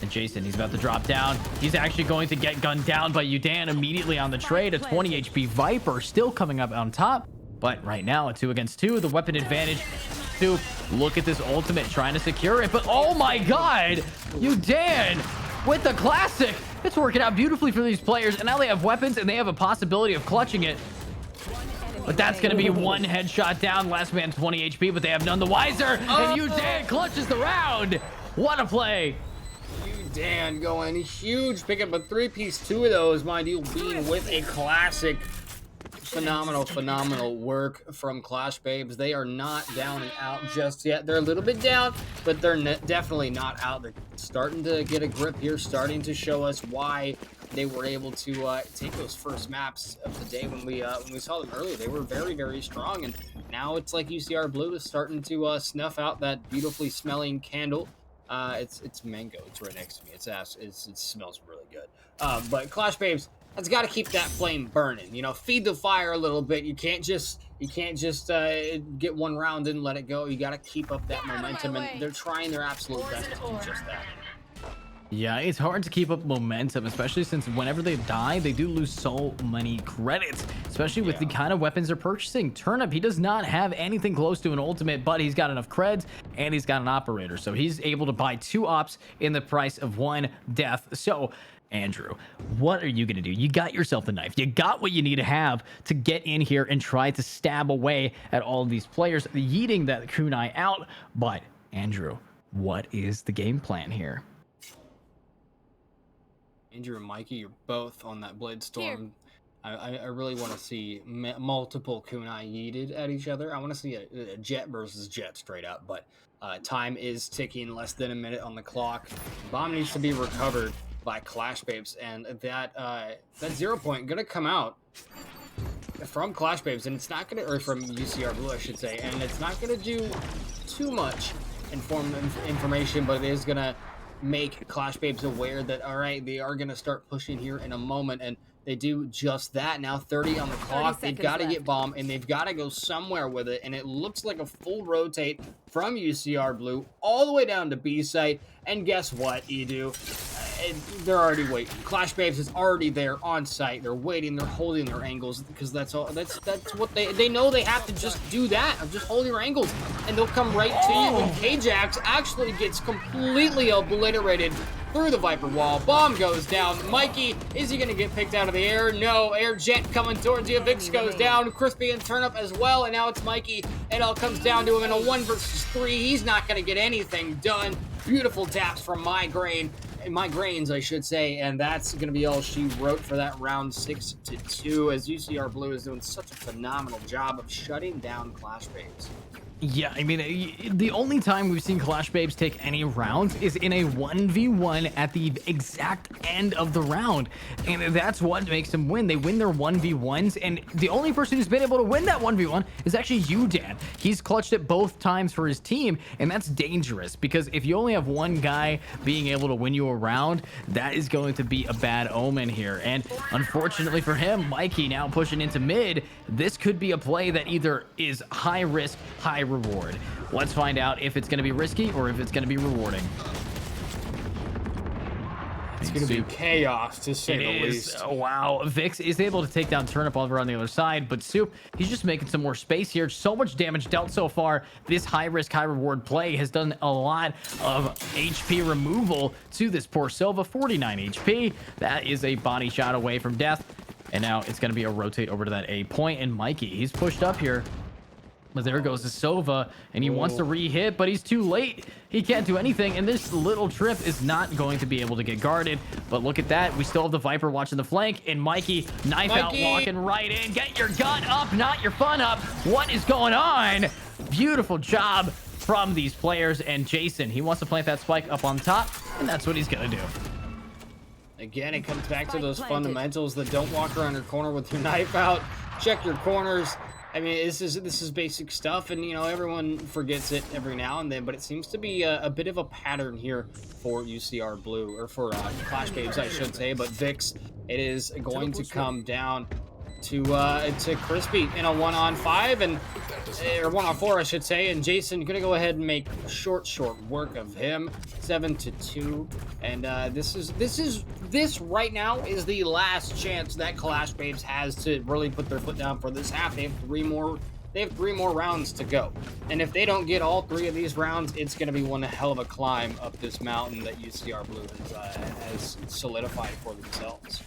And Jason, he's about to drop down. He's actually going to get gunned down by Udan immediately on the trade. A 20 HP Viper still coming up on top. But right now, a 2 against 2, the weapon advantage. Soup, look at this ultimate, trying to secure it. But oh my God, Udan with the classic. It's working out beautifully for these players, and now they have weapons and they have a possibility of clutching it. But that's going to be one headshot down. Last man 20 HP, but they have none the wiser. And Udan clutches the round. What a play. Udan going huge, picking up a 3-piece, 2 of those, mind you, being with a classic. Phenomenal work from Clash Babes. They are not down and out just yet. They're a little bit down, but they're definitely not out. They're starting to get a grip here, starting to show us why they were able to take those first maps of the day when we saw them earlier. They were very strong, and now it's like UCR Blue is starting to snuff out that beautifully smelling candle. It's mango. It's right next to me. It smells really good. But Clash Babes has got to keep that flame burning. You know, feed the fire a little bit. You can't just get one round and let it go. You got to keep up that momentum, and they're trying their absolute best to do just that. Yeah, it's hard to keep up momentum, especially since whenever they die, they do lose so many credits, especially with the kind of weapons they're purchasing. Turnip, he does not have anything close to an ultimate, but he's got enough creds and he's got an operator. So he's able to buy 2 ops in the price of 1 death. So Andrew, what are you going to do? You got yourself the knife. You got what you need to have to get in here and try to stab away at all of these players, yeeting that kunai out. But Andrew, what is the game plan here? Andrew and Mikey, you're both on that Blade Storm. I really want to see multiple kunai yeeted at each other. I want to see a jet versus jet straight up, but time is ticking, less than a minute on the clock. Bomb needs to be recovered by Clash Babes, and that 0 point gonna come out from Clash Babes, and it's not gonna, or from UCR Blue, I should say, and it's not gonna do too much information, but it is gonna make Clash Babes aware that, all right, they are going to start pushing here in a moment, and they do just that. Now 30 on the clock. They've got to get bomb, and they've got to go somewhere with it, and it looks like a full rotate from UCR Blue all the way down to B site, and guess what, Edu? They're already waiting. Clash Babes is already there on site. They're waiting. They're holding their angles because that's all. That's what they know. They have to just do that. Just hold your angles, and they'll come right to you. And Kjax actually gets completely obliterated through the Viper wall. Bomb goes down. Mikey, is he going to get picked out of the air? No. Air jet coming towards you. Vix goes down. Crispy and Turnip as well. And now it's Mikey. It all comes down to him in a 1 versus 3. He's not going to get anything done. Beautiful taps from Migraines, I should say, and that's going to be all she wrote for that round 6-2, as UCR Blue is doing such a phenomenal job of shutting down Clash Babes. Yeah, I mean, the only time we've seen Clash Babes take any rounds is in a 1v1 at the exact end of the round, and that's what makes them win. They win their 1v1s, and the only person who's been able to win that 1v1 is actually you, Dan. He's clutched it both times for his team, and that's dangerous, because if you only have one guy being able to win you a round, that is going to be a bad omen here. And unfortunately for him, Mikey now pushing into mid, this could be a play that either is high risk, high reward. Let's find out if it's going to be risky or if it's going to be rewarding. It's going to be chaos, to say the least. Oh, wow. Vix is able to take down Turnip over on the other side, but Soup, he's just making some more space here. So much damage dealt so far. This high-risk, high-reward play has done a lot of HP removal to this poor Silva. 49 HP. That is a body shot away from death. And now it's going to be a rotate over to that A point. And Mikey, he's pushed up here. But there goes the Sova, and he wants to re-hit, but he's too late. He can't do anything, and this little trip is not going to be able to get guarded. But look at that. We still have the Viper watching the flank, and Mikey, knife out, walking right in. Get your gun up, not your fun up. What is going on? Beautiful job from these players, and Jason, he wants to plant that spike up on top, and that's what he's going to do. Again, it comes back to those fundamentals that don't walk around your corner with your knife out. Check your corners. I mean, this is basic stuff, and, you know, everyone forgets it every now and then, but it seems to be a bit of a pattern here for UCR Blue, or for Clash Babes, I should say. But Vix, it is going to come down to Crispy in a 1-on-5, and or 1-on-4, I should say, and Jason gonna go ahead and make short work of him. 7-2, and this right now is the last chance that Clash Babes has to really put their foot down for this half. They have three more rounds to go, and if they don't get all 3 of these rounds, it's going to be one hell of a climb up this mountain that UCR Blue has solidified for themselves.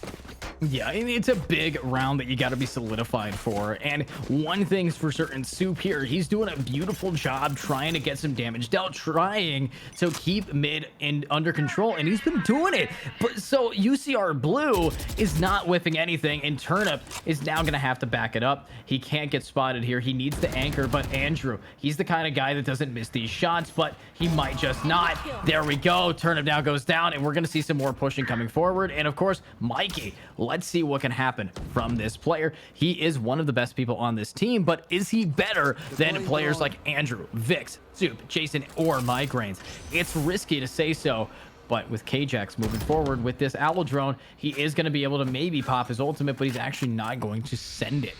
Yeah, I mean, it's a big round that you got to be solidified for. And one thing's for certain, Soup here, he's doing a beautiful job trying to get some damage dealt, trying to keep mid and under control, and he's been doing it. But so UCR Blue is not whiffing anything, and Turnip is now going to have to back it up. He can't get spotted here. He needs the anchor, but Andrew, he's the kind of guy that doesn't miss these shots, but he might just not. There we go. Turnip now goes down, and we're going to see some more pushing coming forward. And of course, Mikey, let's see what can happen from this player. He is one of the best people on this team, but is he better than players like Andrew, Vix, Soup, Jason, or Migraines? It's risky to say so, but with Kjax moving forward with this Owl Drone, he is going to be able to maybe pop his ultimate, but he's actually not going to send it.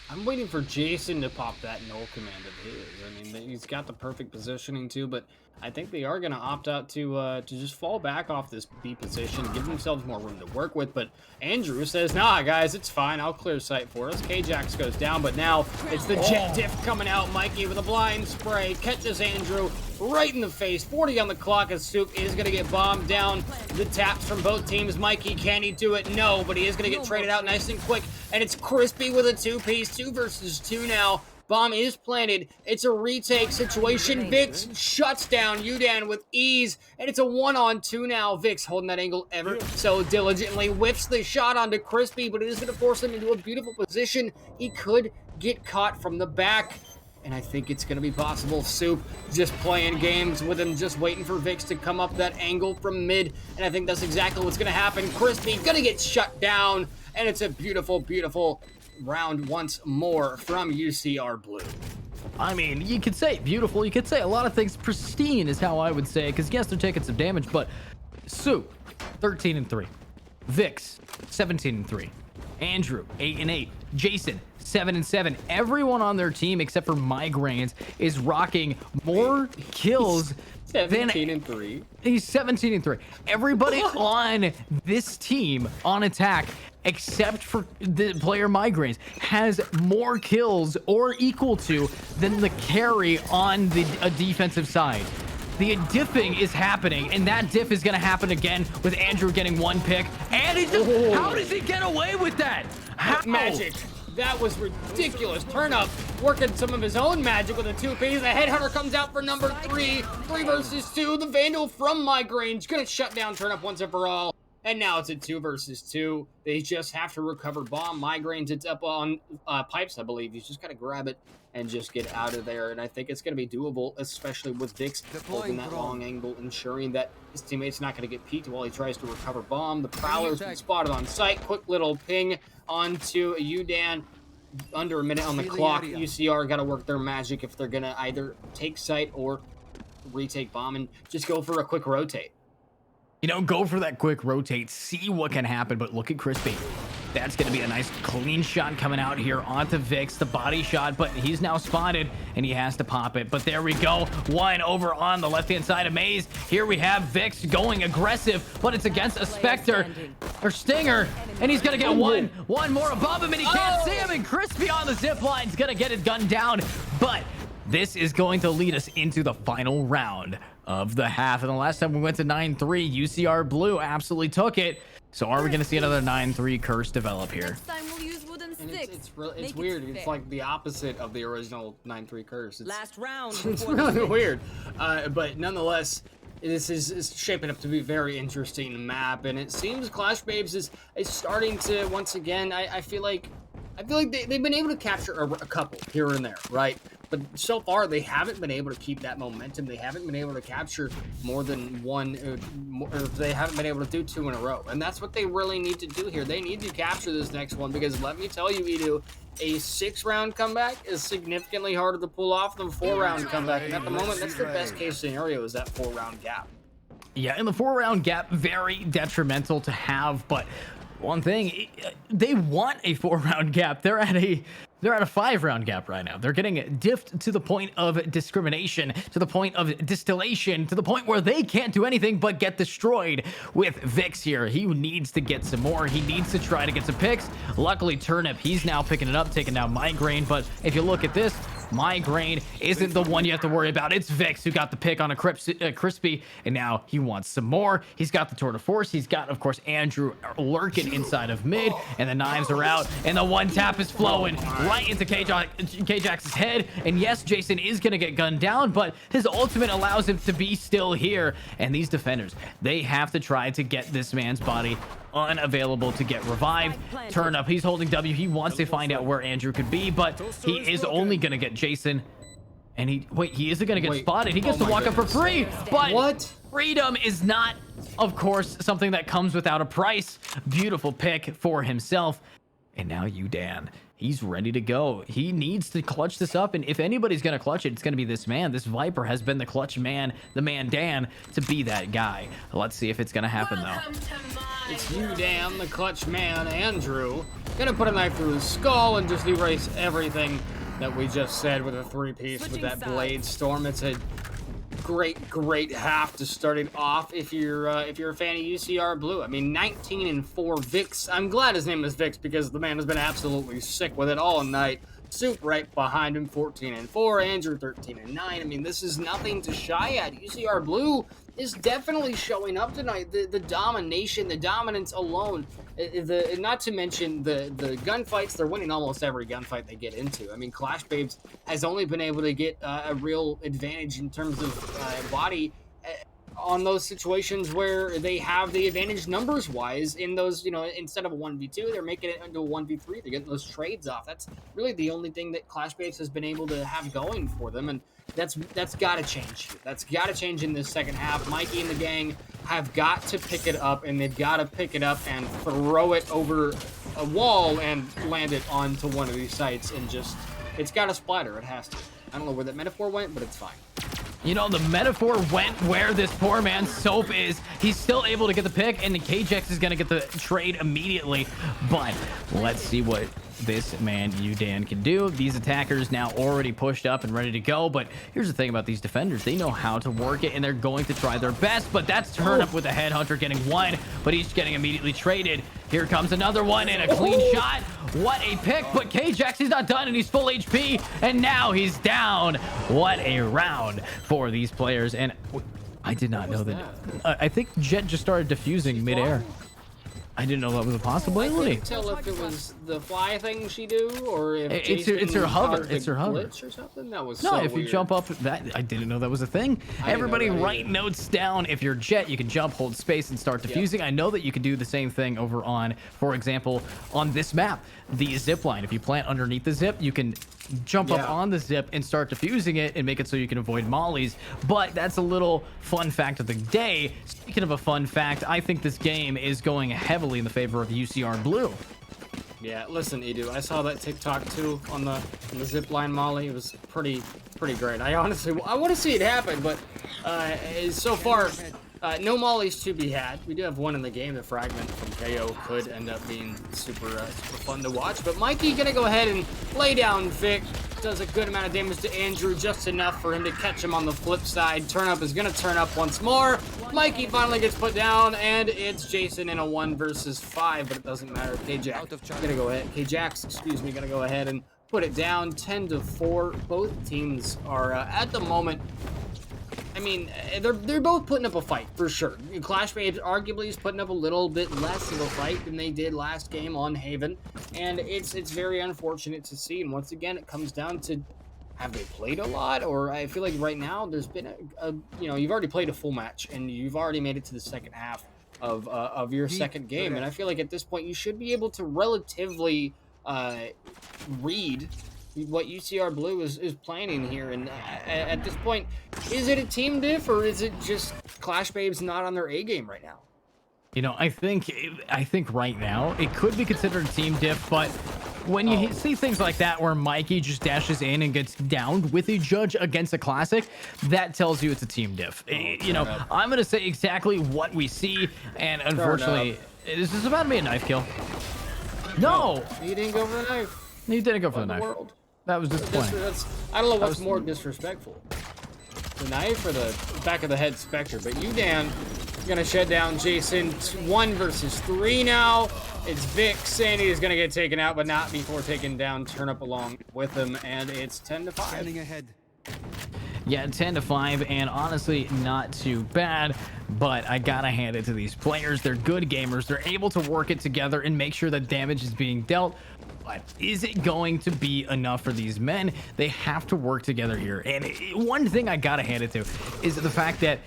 I'm waiting for Jason to pop that null command of his. I mean, he's got the perfect positioning too, but I think they are going to opt out to just fall back off this B position, give themselves more room to work with. But Andrew says, nah, guys, it's fine. I'll clear sight for us. Kjax goes down, but now it's the Jet Diff coming out. Mikey with a blind spray catches Andrew right in the face. 40 on the clock as Soup is going to get bombed down. The taps from both teams. Mikey, can he do it? No, but he is going to get traded out nice and quick. And it's Crispy with a 2-piece, 2 versus 2 now. Bomb is planted. It's a retake situation. Vix shuts down Udan with ease, and it's a 1-on-2 now. Vix holding that angle ever so diligently, whiffs the shot onto Crispy, but it is going to force him into a beautiful position. He could get caught from the back, and I think it's going to be possible. Soup just playing games with him, just waiting for Vix to come up that angle from mid, and I think that's exactly what's going to happen. Crispy going to get shut down, and it's a beautiful, beautiful round once more from UCR Blue. I mean, you could say beautiful. You could say a lot of things. Pristine is how I would say it. Because yes, they're taking some damage, but Sue, 13-3. Vix, 17-3. Andrew, 8-8. Jason, 7-7. Everyone on their team except for Migraines is rocking more kills. 17-3. He's 17-3. Everybody on this team on attack, except for the player Migraines, has more kills or equal to than the carry on the defensive side. The diffing is happening, and that diff is going to happen again with Andrew getting one pick. And he just, how does he get away with that? How? Magic. That was ridiculous. Turnup working some of his own magic with a 2-piece. The Headhunter comes out for number 3. 3 versus 2. The Vandal from Migraines gonna shut down Turnup once and for all. And now it's a 2 versus 2. They just have to recover bomb. Migraines, it's up on pipes, I believe. He's just gotta grab it and just get out of there. And I think it's gonna be doable, especially with Vix holding that long angle, ensuring that his teammate's not gonna get peeked while he tries to recover bomb. The Prowler's been spotted on site. Quick little ping onto Udan. Under a minute on the clock. UCR got to work their magic if they're going to either take site or retake bomb and just go for a quick rotate. You know, go for that quick rotate, see what can happen, but look at Crispy. That's going to be a nice clean shot coming out here onto Vix, the body shot, but he's now spotted and he has to pop it. But there we go. One over on the left-hand side of Maze. Here we have Vix going aggressive, but it's against a Spectre or Stinger, and he's going to get one more above him, and he can't see him, and Crispy on the zip line is going to get his gun down. But this is going to lead us into the final round of the half. And the last time we went to 9-3, UCR Blue absolutely took it. So are we going to see another 9-3 curse develop here? Next time we'll use wooden sticks. It's weird. It's like the opposite of the original 9-3 curse. Last round. It's really weird. But nonetheless, this is shaping up to be a very interesting map. And it seems Clash Babes is starting to, once again, I feel like they've been able to capture a couple here and there, right? But so far, they haven't been able to keep that momentum. They haven't been able to capture more than one, or they haven't been able to do 2 in a row. And that's what they really need to do here. They need to capture this next one because let me tell you, Edu, a 6-round comeback is significantly harder to pull off than a 4-round comeback. And at the moment, that's the best case scenario is that 4-round gap. Yeah, and the 4-round gap, very detrimental to have, but one thing, they want a 4-round gap. They're at a 5-round gap right now. They're getting diffed to the point of discrimination, to the point of distillation, to the point where they can't do anything but get destroyed with Vix here. He needs to get some more. He needs to try to get some picks. Luckily, Turnip, he's now picking it up, taking down Migraine. But if you look at this, Migraine isn't the one you have to worry about. It's Vix who got the pick on a Crispy, and now he wants some more. He's got the Tour de Force. He's got, of course, Andrew lurking inside of mid, and the knives are out, and the one tap is flowing right into K-Jax's head. And yes, Jason is going to get gunned down, but his ultimate allows him to be still here. And these defenders, they have to try to get this man's body unavailable to get revived. Turnup, he's holding W. He wants to find out where Andrew could be, but he is only going to get Jason. And he isn't going to get spotted. He gets to walk up for free, but what? Freedom is not, of course, something that comes without a price. Beautiful pick for himself. And now Udan, he's ready to go. He needs to clutch this up, and if anybody's going to clutch it, it's going to be this man. This Viper has been the clutch man, the man Dan, to be that guy. Let's see if it's going to happen, though. It's Udan, the clutch man, Andrew. Gonna put a knife through his skull and just erase everything that we just said with a 3-piece with that Blade Storm. It's a great half to start it off if you're a fan of UCR Blue. I mean, 19-4 Vix. I'm glad his name is Vix because the man has been absolutely sick with it all night. Soup right behind him, 14-4. Andrew 13-9. I mean, this is nothing to shy at. UCR Blue is definitely showing up tonight. The domination, the dominance alone. Not to mention the gunfights. They're winning almost every gunfight they get into. I mean, Clash Babes has only been able to get a real advantage in terms of body on those situations where they have the advantage numbers-wise in those, instead of a 1v2, they're making it into a 1v3. They're getting those trades off. That's really the only thing that Clash Babes has been able to have going for them, and that's got to change. That's got to change in this second half. Mikey and the gang have got to pick it up, and they've got to pick it up and throw it over a wall and land it onto one of these sites, and just, it's got to splatter. It has to. I don't know where that metaphor went, but it's fine. You know, the metaphor went where this poor man Soap is. He's still able to get the pick, and the KJX is going to get the trade immediately. But let's see what this man Udan can do. These attackers now already pushed up and ready to go. But here's the thing about these defenders. They know how to work it, and they're going to try their best. But that's turn up with the Headhunter getting one, but he's getting immediately traded. Here comes another one and a clean shot. What a pick, but KJX is not done, and he's full HP, and now he's down. What a round for these players. And I did not know that. I think Jet just started diffusing midair. I didn't know that was a I possibility. couldn't tell if it was the fly thing she do or if It's her hover. It's her hover. glitch or something. That was No, so if you weird. jump up, that I didn't know that was a thing. Everybody that write either. notes down. If you're Jet, you can jump, hold space, and start diffusing. I know that you can do the same thing over on, for example, on this map, the zip line. If you plant underneath the zip, you can jump up on the zip and start diffusing it and make it so you can avoid mollies. But that's a little fun fact of the day. Speaking of a fun fact, I think this game is going heavily in the favor of UCR Blue. Yeah, listen, Edu, I saw that TikTok too on the zipline molly. It was pretty great. I honestly, I want to see it happen, but so far, no mollies to be had. We do have one in the game. The fragment from KO could end up being super fun to watch. But Mikey gonna go ahead and lay down Vic. Does a good amount of damage to Andrew, just enough for him to catch him on the flip side. Turn up is gonna turn up once more. Mikey finally gets put down, and it's Jason in a 1 versus 5, but it doesn't matter. KJax gonna go ahead. KJax, excuse me, gonna go ahead and put it down 10-4. Both teams are at the moment. I mean, they're both putting up a fight for sure. Clash Babes arguably is putting up a little bit less of a fight than they did last game on Haven, and it's very unfortunate to see. And once again, it comes down to, have they played a lot? Or I feel like right now there's been you know, you've already played a full match and you've already made it to the second half of your second game, and I feel like at this point you should be able to relatively read what UCR Blue is planning here. And at this point, is it a team diff or is it just Clash Babes not on their A game right now? You know, I think right now it could be considered a team diff, but when you see things like that where Mikey just dashes in and gets downed with a judge against a classic, that tells you it's a team diff. You know, I'm going to say exactly what we see, and unfortunately, this is about to be a knife kill. No! He didn't go for the knife. He didn't go for the What in knife. the world? That was disappointing. I don't know what's more disrespectful, the knife or the back of the head Spectre. But you, Dan, gonna shut down Jason. 1 versus 3 now. It's Vic. Sandy is gonna get taken out, but not before taking down Turn Up along with him, and it's 10-5. Standing ahead. Yeah, 10-5, and honestly, not too bad. But I gotta hand it to these players. They're good gamers. They're able to work it together and make sure that damage is being dealt. But is it going to be enough for these men? They have to work together here. And one thing I gotta hand it to is the fact that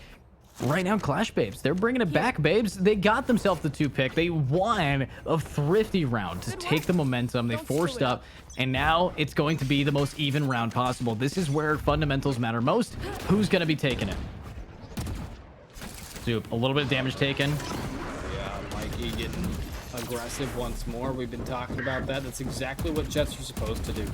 right now, Clash Babes, they're bringing it back, Babes. They got themselves the 2 pick. They won a thrifty round to take the momentum. They forced up, and now it's going to be the most even round possible. This is where fundamentals matter most. Who's going to be taking it? Soup, a little bit of damage taken. Yeah, Mikey getting aggressive once more. We've been talking about that. That's exactly what Jets are supposed to do.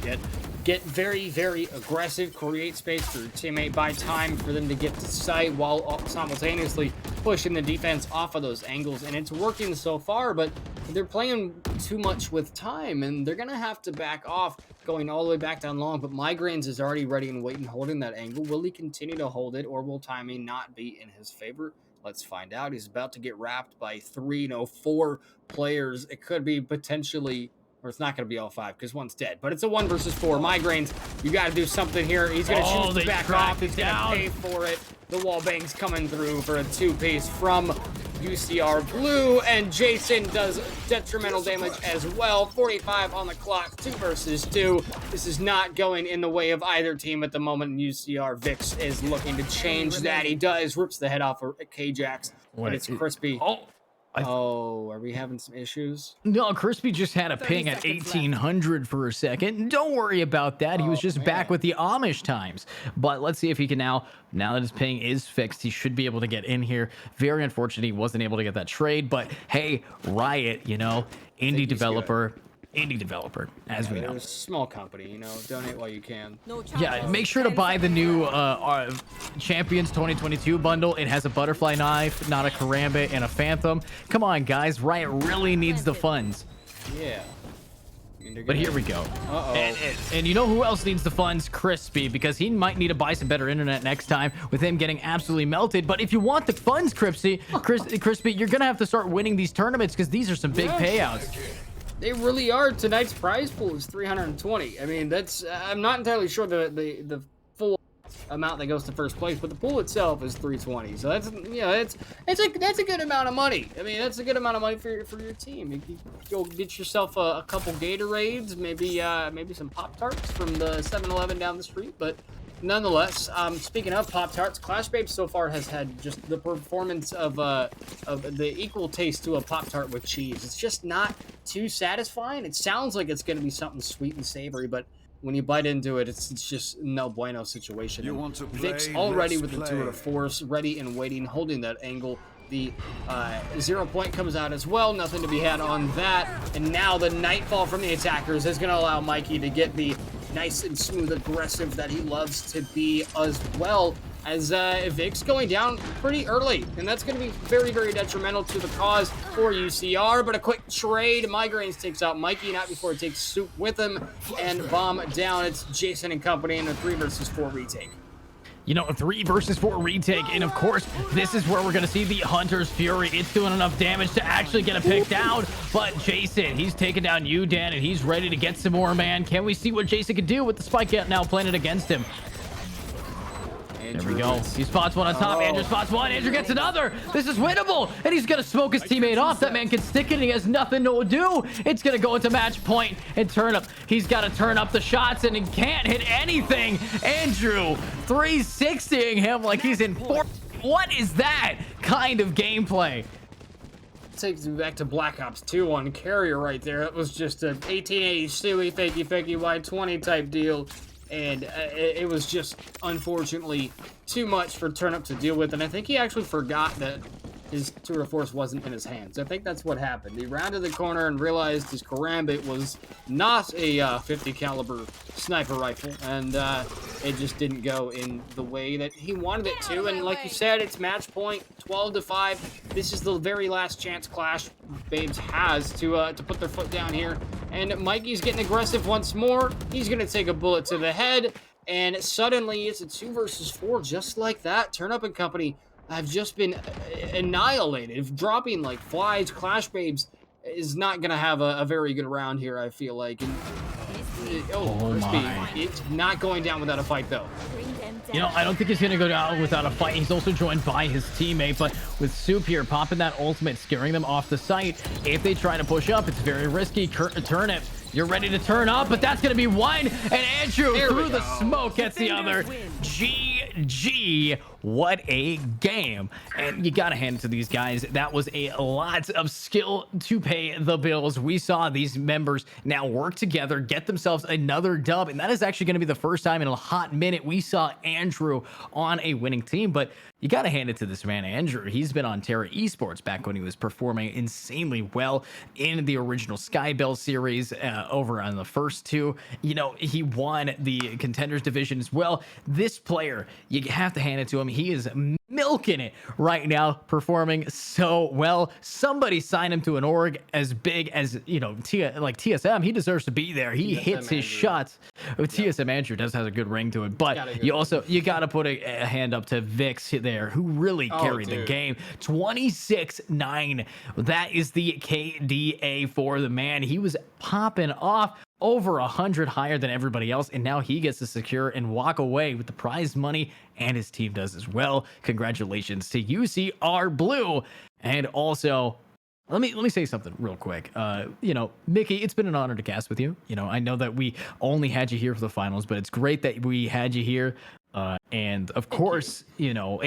Get very, very aggressive, create space for your teammate, buy time for them to get to sight while simultaneously pushing the defense off of those angles. And it's working so far, but they're playing too much with time, and they're going to have to back off, going all the way back down long. But Migraines is already ready and waiting, holding that angle. Will he continue to hold it, or will timing not be in his favor? Let's find out. He's about to get wrapped by 4 players. It could be potentially, or it's not going to be all 5 because one's dead, but it's a 1 versus 4. Migraines, you got to do something here. He's going to choose to back off. He's going to pay for it. The wall bang's coming through for a 2-piece from UCR Blue, and Jason does detrimental damage as well. 45 on the clock, 2 versus 2. This is not going in the way of either team at the moment, and UCR Vix is looking to change that. He does, rips the head off of KJax, but it's Crispy. Oh, are we having some issues? No, Crispy just had a ping at 1800 for a second. Don't worry about that. He was just back with the Amish times. But let's see if he can now that his ping is fixed, he should be able to get in here. Very unfortunate he wasn't able to get that trade. But hey, Riot, you know, indie developer. indie developer, as we They're know. a small company, donate while you can. No Yeah, charges. make sure to 10 buy the seconds new left. Champions 2022 bundle. It has a butterfly knife, not a karambit, and a phantom. Come on, guys. Riot really needs the funds. Yeah. But here we go. Uh-oh. And you know who else needs the funds? Crispy, because he might need to buy some better internet next time with him getting absolutely melted. But if you want the funds, Crispy, you're going to have to start winning these tournaments because these are some big payouts. They really are. Tonight's prize pool is 320. I mean, I'm not entirely sure the full amount that goes to first place, but the pool itself is 320. So that's a good amount of money. I mean, that's a good amount of money for your team. You go get yourself a couple Gatorades, maybe some Pop-Tarts from the 7-Eleven down the street, but nonetheless, speaking of Pop-Tarts, Clash Babe so far has had just the performance of the equal taste to a Pop-Tart with cheese. It's just not too satisfying. It sounds like it's going to be something sweet and savory, but when you bite into it, it's just no bueno situation. You And want to Vic's play? already Let's with the play. tour de force, ready and waiting, holding that angle. The 0 point comes out as well. Nothing to be had on that. And now the Nightfall from the attackers is going to allow Mikey to get the nice and smooth aggressive that he loves to be, as well as Vic's going down pretty early, and that's going to be very, very detrimental to the cause for UCR. But a quick trade, Migraines takes out Mikey, not before it takes Soup with him, and Bomb down. It's Jason and company in a 3 versus 4 retake. You know, a 3 versus 4 retake, and of course, this is where we're going to see the Hunter's Fury. It's doing enough damage to actually get a pick down, but Jason, he's taking down Dan, and he's ready to get some more, man. Can we see what Jason can do with the spike now planted against him? There we go. He spots one on top. Andrew spots one. Andrew gets another. This is winnable. And he's going to smoke his teammate off. That man can stick it and he has nothing to do. It's going to go into match point and turn up. He's got to turn up the shots and he can't hit anything. Andrew 360ing him like he's in 4. What is that kind of gameplay? Takes me back to Black Ops 2 on Carrier right there. It was just a 1880 Stewie fakey Y20 type deal. And it was just, unfortunately, too much for Turnip to deal with. And I think he actually forgot that his tour de force wasn't in his hands. I think that's what happened. He rounded the corner and realized his karambit was not a 50 caliber sniper rifle. And it just didn't go in the way that he wanted it to. And like you said, it's match point, 12-5. This is the very last chance Clash Babes has to put their foot down here. And Mikey's getting aggressive once more. He's going to take a bullet to the head. And suddenly it's a 2 versus 4 just like that. Turn Up and company have just been annihilated, dropping like flies. Clash Babes is not going to have a very good round here, I feel like. And, Crispy, it's not going down without a fight, though. Bring them down. You know, I don't think he's going to go down without a fight. He's also joined by his teammate, but with Soup here popping that ultimate, scaring them off the site. If they try to push up, it's very risky. Turnip, you're ready to turn up, but that's going to be one. And Andrew, through the smoke, gets the other. GG. What a game. And you got to hand it to these guys. That was a lot of skill to pay the bills. We saw these members now work together, get themselves another dub. And that is actually going to be the first time in a hot minute we saw Andrew on a winning team. But you got to hand it to this man, Andrew. He's been on Terra Esports back when he was performing insanely well in the original Skybell Series over on the first 2. You know, he won the Contenders Division as well. This player, you have to hand it to him. He is milking it right now, performing so well. Somebody sign him to an org as big as, you know, like TSM. He deserves to be there. He hits his shots. TSM Andrew does have a good ring to it, but you got to put a hand up to Vix there, who really carried the game. 26-9. That is the KDA for the man. He was popping off. Over 100 higher than everybody else, and now he gets to secure and walk away with the prize money, and his team does as well. Congratulations to UCR Blue. And also, let me say something real quick. You know, Mickey, it's been an honor to cast with you. You know, I know that we only had you here for the finals, but it's great that we had you here. And of course, you know,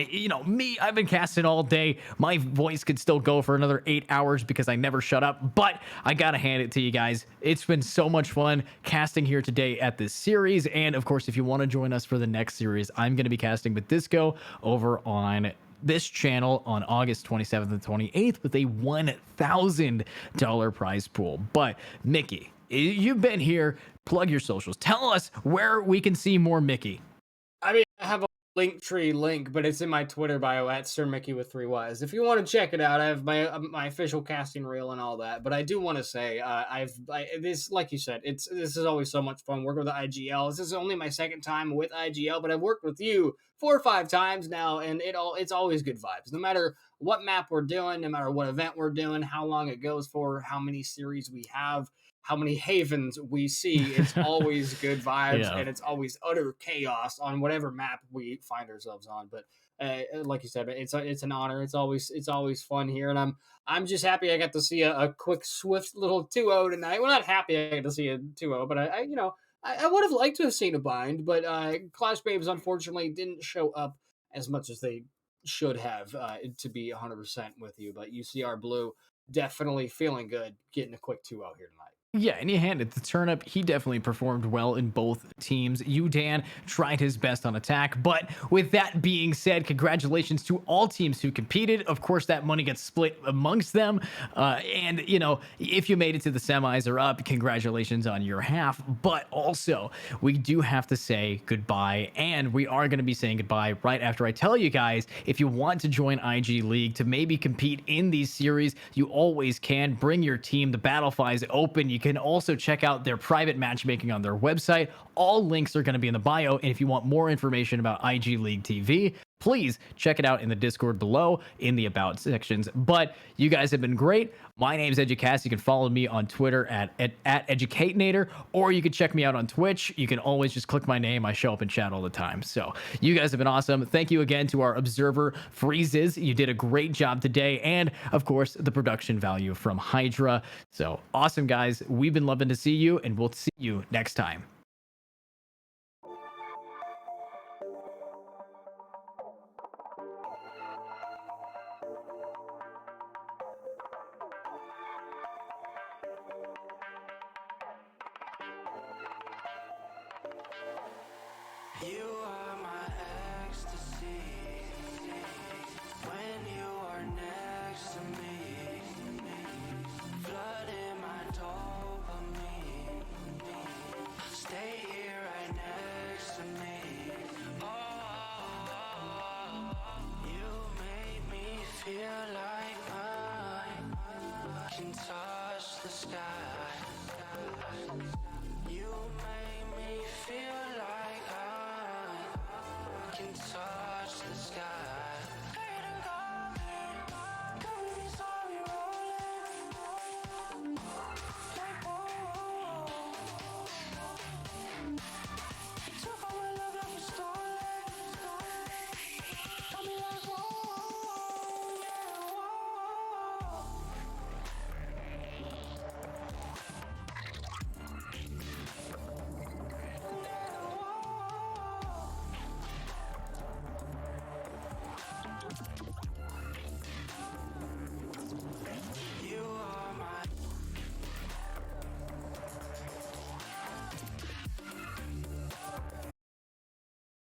me, I've been casting all day. My voice could still go for another 8 hours because I never shut up, but I gotta hand it to you guys. It's been so much fun casting here today at this series. And of course, if you want to join us for the next series, I'm going to be casting with Disco over on this channel on August 27th and 28th with a $1,000 prize pool. But Mickey, you've been here. Plug your socials. Tell us where we can see more Mickey. I mean, I have a Linktree link, but it's in my Twitter bio at Sir Mickey with 3 Ys. If you want to check it out, I have my official casting reel and all that. But I do want to say, this, like you said, this is always so much fun working with the IGL. This is only my second time with IGL, but I've worked with you 4 or 5 times now, and it's always good vibes. No matter what map we're doing, no matter what event we're doing, how long it goes for, how many series we have, how many havens we see, it's always good vibes, and it's always utter chaos on whatever map we find ourselves on. But like you said, it's an honor. It's always fun here, and I'm just happy I got to see a quick, swift little 2-0 tonight. Well, not happy I got to see a 2-0, but I would have liked to have seen a bind, but Clash Babes unfortunately didn't show up as much as they should have, to be 100% with you. But UCR Blue definitely feeling good, getting a quick 2-0 here tonight. Yeah, and you handed the turnip. He definitely performed well in both teams. Dan tried his best on attack. But with that being said, congratulations to all teams who competed. Of course, that money gets split amongst them. And, if you made it to the semis or up, congratulations on your half. But also, we do have to say goodbye. And we are going to be saying goodbye right after I tell you guys, if you want to join IG League to maybe compete in these series, you always can. Bring your team. The Battlefy is open. You can also check out their private matchmaking on their website. All links are going to be in the bio. And if you want more information about IG League TV, please check it out in the Discord below in the About sections. But you guys have been great. My name's EduCast. You can follow me on Twitter at Educatinator, or you can check me out on Twitch. You can always just click my name. I show up in chat all the time. So you guys have been awesome. Thank you again to our observer Freezes. You did a great job today. And of course, the production value from Hydra. So awesome, guys. We've been loving to see you, and we'll see you next time. You are